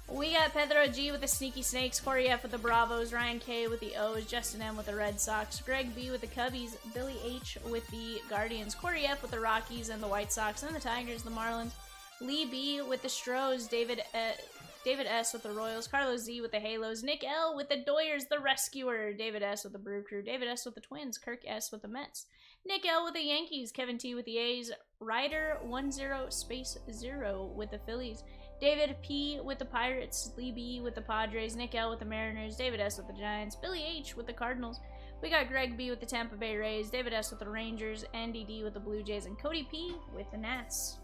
We got Pedro G with the Sneaky Snakes, Corey F with the Bravos, Ryan K with the O's, Justin M with the Red Sox, Greg B with the Cubbies, Billy H with the Guardians, Corey F with the Rockies and the White Sox, and the Tigers, the Marlins, Lee B with the Stros, David S with the Royals, Carlos Z with the Halos, Nick L with the Doyers, the Rescuer, David S with the Brew Crew, David S with the Twins, Kirk S with the Mets, Nick L with the Yankees, Kevin T with the A's, Ryder10 with the Phillies, David P with the Pirates, Lee B with the Padres, Nick L with the Mariners, David S with the Giants, Billy H with the Cardinals. We got Greg B with the Tampa Bay Rays, David S with the Rangers, Andy D with the Blue Jays, and Cody P with the Nats.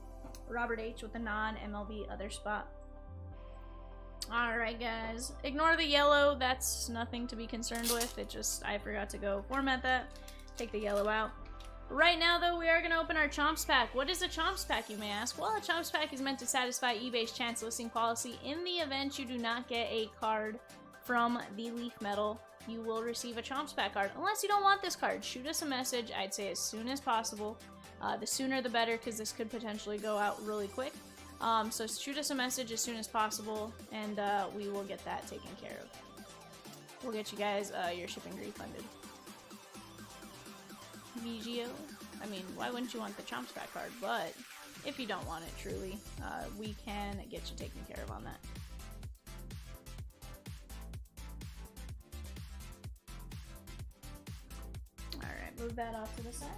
Robert H with the non-MLB other spot. Alright guys, ignore the yellow, that's nothing to be concerned with. I forgot to go format that. Take the yellow out. Right now, though, we are going to open our Chomps pack. What is a Chomps pack, you may ask? Well, a Chomps pack is meant to satisfy eBay's chance listing policy. In the event you do not get a card from the Leaf Metal, you will receive a Chomps pack card. Unless you don't want this card, shoot us a message. I'd say as soon as possible. The sooner the better, because this could potentially go out really quick. So shoot us a message as soon as possible, and we will get that taken care of. We'll get you guys your shipping refunded. VGO. I mean, why wouldn't you want the Chomps pack card? But if you don't want it, truly, we can get you taken care of on that. Alright, move that off to the side.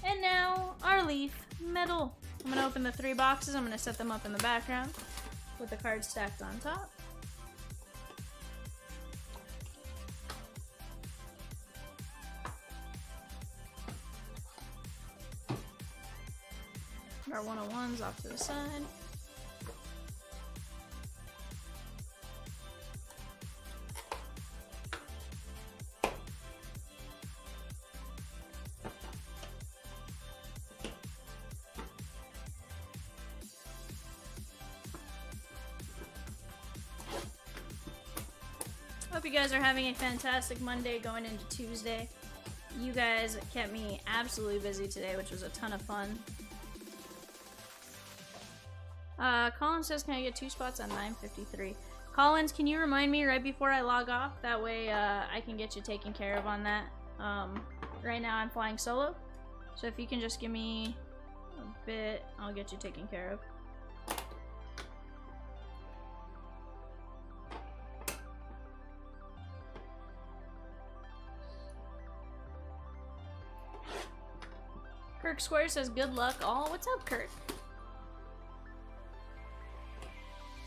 And now, our Leaf Metal. I'm going to open the 3 boxes. I'm going to set them up in the background with the cards stacked on top. Our 101s off to the side. Hope you guys are having a fantastic Monday going into Tuesday. You guys kept me absolutely busy today, which was a ton of fun. Colin says, can I get 2 spots on 953? Collins, can you remind me right before I log off? That way I can get you taken care of on that. Right now I'm flying solo. So if you can just give me a bit, I'll get you taken care of. Kirk Square says, good luck all. What's up, Kirk?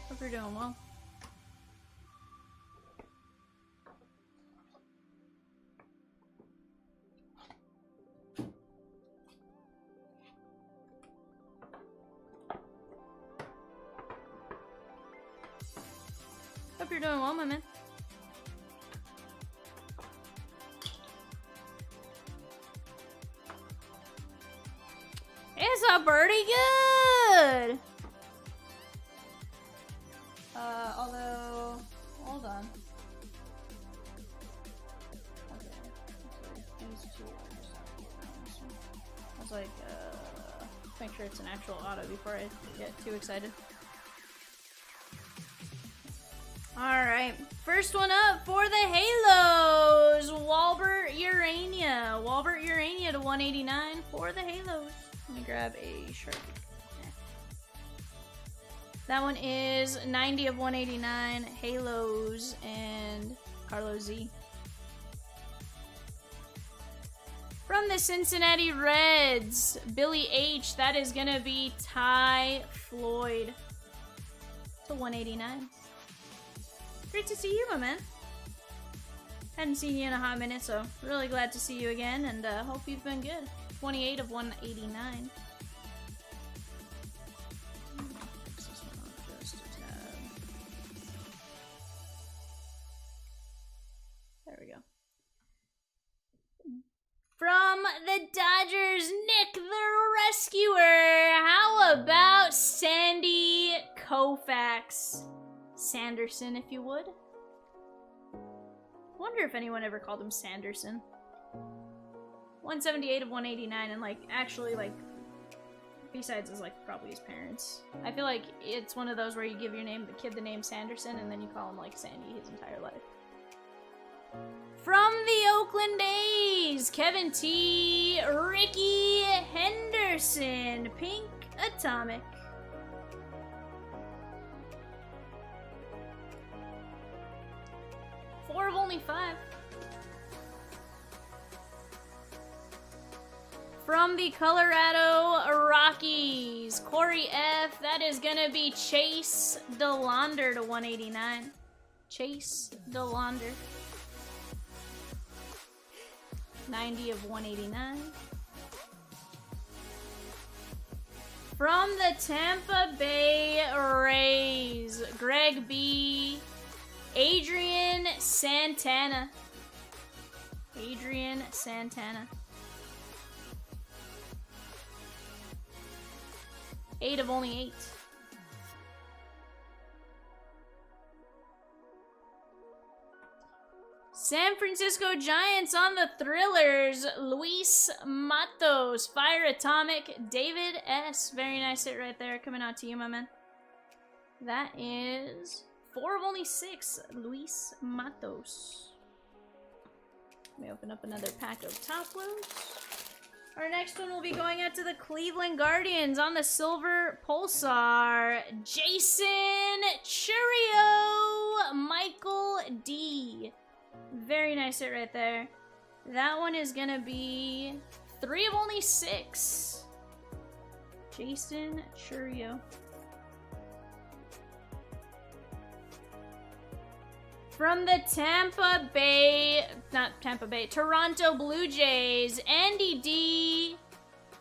Hope you're doing well. Hope you're doing well, my man. It's a pretty good. Although, hold on. Okay, these two are just I was like, make sure it's an actual auto before I get too excited. Alright, first one up for the Halos. Walbert Urania. Walbert Urania to 189 for the Halos. Let me grab a Sharpie. That one is 90 of 189, Halos, and Carlos Z. From the Cincinnati Reds, Billy H. That is going to be Ty Floyd to 189. Great to see you, my man. Hadn't seen you in a hot minute, so really glad to see you again, and hope you've been good. 28 of 189. Fix this one up just a tad. There we go. From the Dodgers, Nick the Rescuer. How about Sandy Koufax? Sanderson, if you would. Wonder if anyone ever called him Sanderson. 178 of 189, and like actually like besides is like probably his parents. I feel like it's one of those where you give your name, the kid, the name Sanderson, and then you call him like Sandy his entire life. From the Oakland A's, Kevin T. Ricky Henderson, Pink Atomic. Four of only 5. From the Colorado Rockies, Corey F. That is gonna be Chase DeLaunder to 189. Chase DeLaunder. 90 of 189. From the Tampa Bay Rays, Greg B. Adrian Santana. Adrian Santana. 8 of only 8. San Francisco Giants on the Thrillers. Luis Matos. Fire Atomic. David S. Very nice hit right there. Coming out to you, my man. That is 4 of only 6. Luis Matos. Let me open up another pack of top loads. Our next one will be going out to the Cleveland Guardians on the Silver Pulsar. Jason Churio. Michael D. Very nice hit right there. That one is gonna be 3 of only 6. Jason Churio. From the Toronto Blue Jays, Andy D.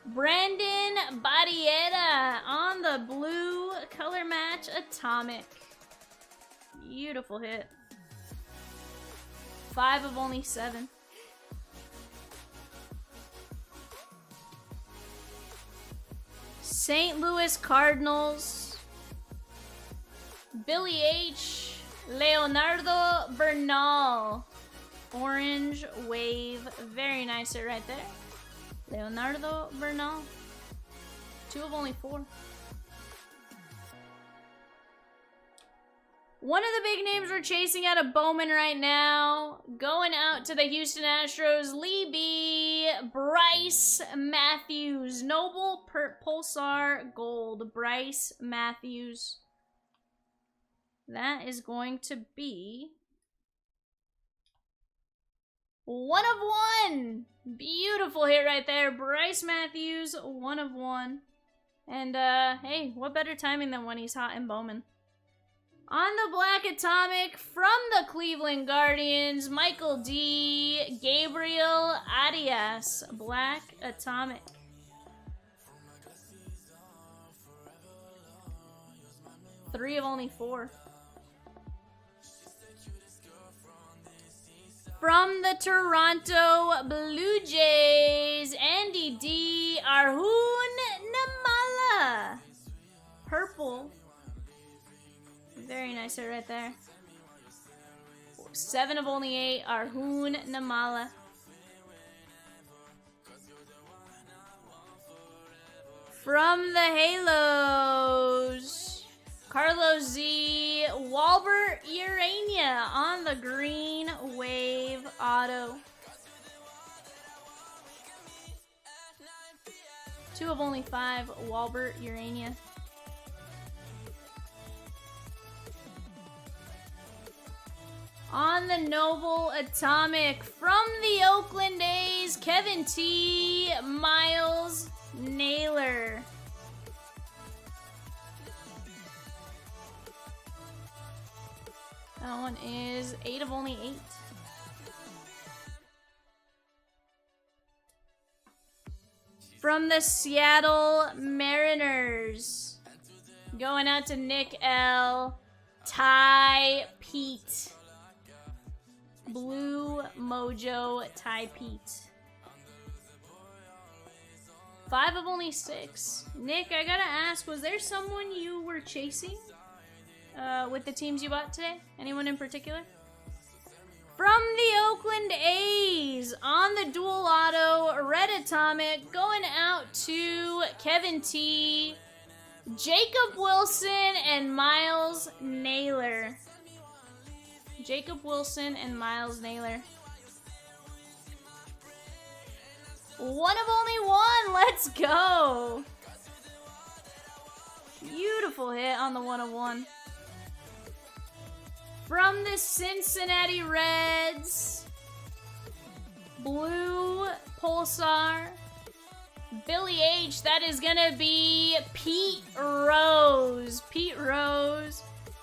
Brandon Barriera on the blue color match Atomic. Beautiful hit. 5 of only 7. St. Louis Cardinals, Billy H. Leonardo Bernal. Orange wave. Very nice hit right there. Leonardo Bernal. 2 of only 4. One of the big names we're chasing out of Bowman right now. Going out to the Houston Astros. Lee B. Bryce Matthews. Noble Pulsar Gold. Bryce Matthews. That is going to be 1 of 1. Beautiful hit right there. Bryce Matthews, 1 of 1. And, hey, what better timing than when he's hot in Bowman? On the Black Atomic, from the Cleveland Guardians, Michael D. Gabriel Arias. Black Atomic. Three of only 4. From the Toronto Blue Jays, Andy D. Arjun Namala. Purple. Very nice hit right there. 7 of only 8, Arjun Namala. From the Halos, Carlos Z. Walbert Urania on the green wave auto. 2 of only 5, Walbert Urania. On the Noble Atomic from the Oakland A's, Kevin T. Miles Naylor. That one is 8 of only 8. From the Seattle Mariners, going out to Nick L. Ty Pete. Blue Mojo Ty Pete. 5 of only 6. Nick, I gotta ask, was there someone you were chasing with the teams you bought today? Anyone in particular? From the Oakland A's, on the dual auto, red atomic, going out to Kevin T, Jacob Wilson, and Miles Naylor. Jacob Wilson and Miles Naylor. 1 of only 1. Let's go. Beautiful hit on the 1 of 1. From the Cincinnati Reds, blue Pulsar, Billy H. That is gonna be Pete Rose. Pete Rose.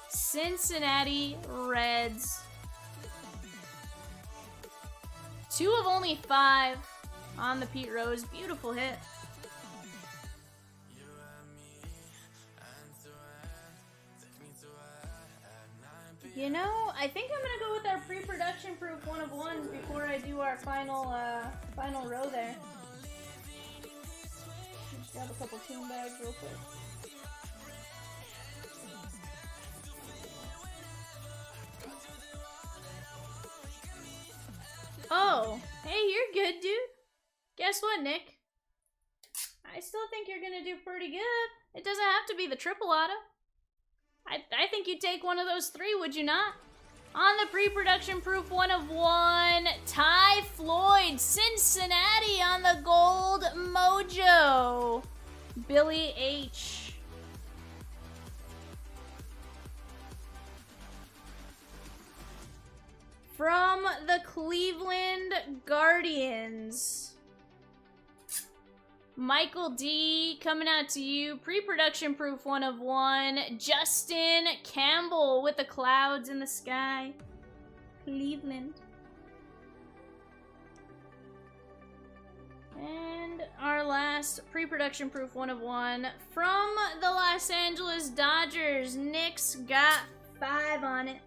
Cincinnati Reds. 2 of only 5 on the Pete Rose. Beautiful hit. You know, I think I'm gonna go with our pre-production proof 1 of 1 before I do our final row there. Just grab a couple tune bags real quick. Oh, hey, you're good, dude. Guess what, Nick? I still think you're gonna do pretty good. It doesn't have to be the triple auto. I think you'd take one of those 3, would you not? On the pre-production proof 1 of 1, Ty Floyd, Cincinnati on the gold mojo. Billy H. From the Cleveland Guardians, Michael D. coming out to you. Pre-production proof 1 of 1. Justin Campbell with the clouds in the sky. Cleveland. And our last pre-production proof 1 of 1. From the Los Angeles Dodgers, Nick's got 5 on it.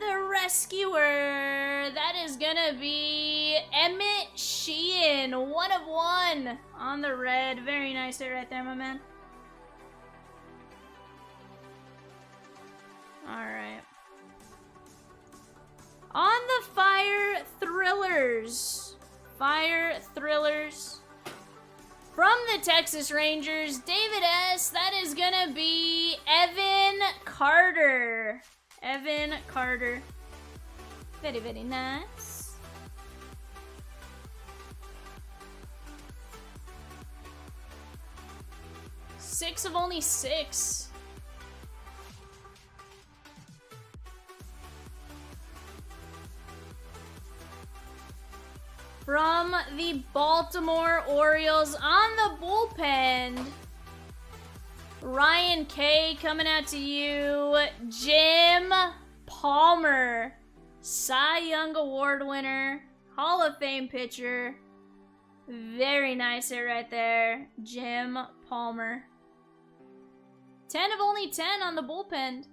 The Rescuer, that is gonna be Emmett Sheehan, 1 of 1 on the red. Very nice hit right there, my man. Alright. On the Fire Thrillers. Fire Thrillers. From the Texas Rangers, David S., that is gonna be Evan Carter. Evan Carter. Very, very nice. Six of only 6. From the Baltimore Orioles on the bullpen, Ryan K. coming out to you. Jim Palmer, Cy Young Award winner, Hall of Fame pitcher. Very nice hit right there, Jim Palmer. 10 of only 10 on the bullpen.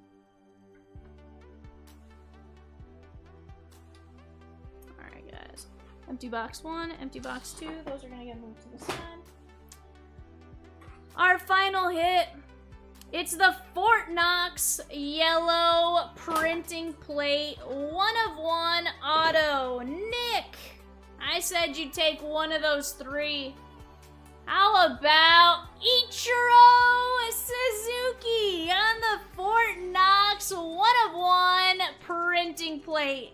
Alright, guys. Empty box 1, empty box 2. Those are going to get moved to the side. Our final hit, it's the Fort Knox yellow printing plate, 1 of 1 auto. Nick, I said you'd take one of those 3. How about Ichiro Suzuki on the Fort Knox 1/1 printing plate?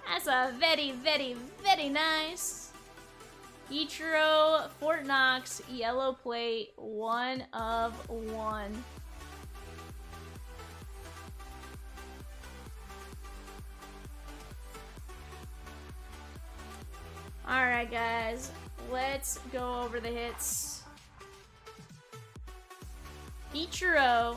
That's a very, very, very nice. Ichiro Fort Knox yellow plate 1/1. Alright guys, let's go over the hits. Ichiro,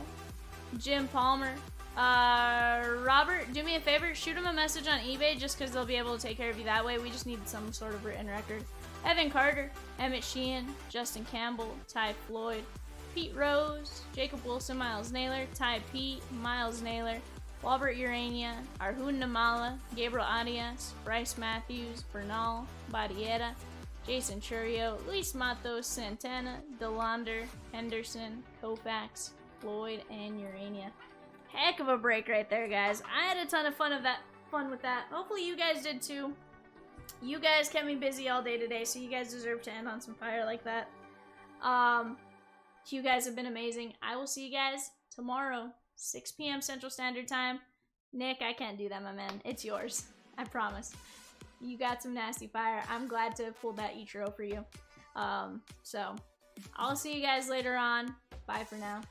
Jim Palmer. Robert, do me a favor, shoot him a message on eBay just because they'll be able to take care of you that way. We just need some sort of written record. Evan Carter, Emmett Sheehan, Justin Campbell, Ty Floyd, Pete Rose, Jacob Wilson, Miles Naylor, Ty Pete, Miles Naylor, Walbert Urania, Arjun Namala, Gabriel Arias, Bryce Matthews, Bernal, Badiera, Jason Churio, Luis Matos, Santana, Delander, Henderson, Koufax, Floyd, and Urania. Heck of a break right there, guys. I had a ton of fun with that. Hopefully you guys did too. You guys kept me busy all day today, so you guys deserve to end on some fire like that. You guys have been amazing. I will see you guys tomorrow, 6 p.m. Central Standard Time. Nick, I can't do that, my man. It's yours. I promise. You got some nasty fire. I'm glad to have pulled that Ichiro for you. So, I'll see you guys later on. Bye for now.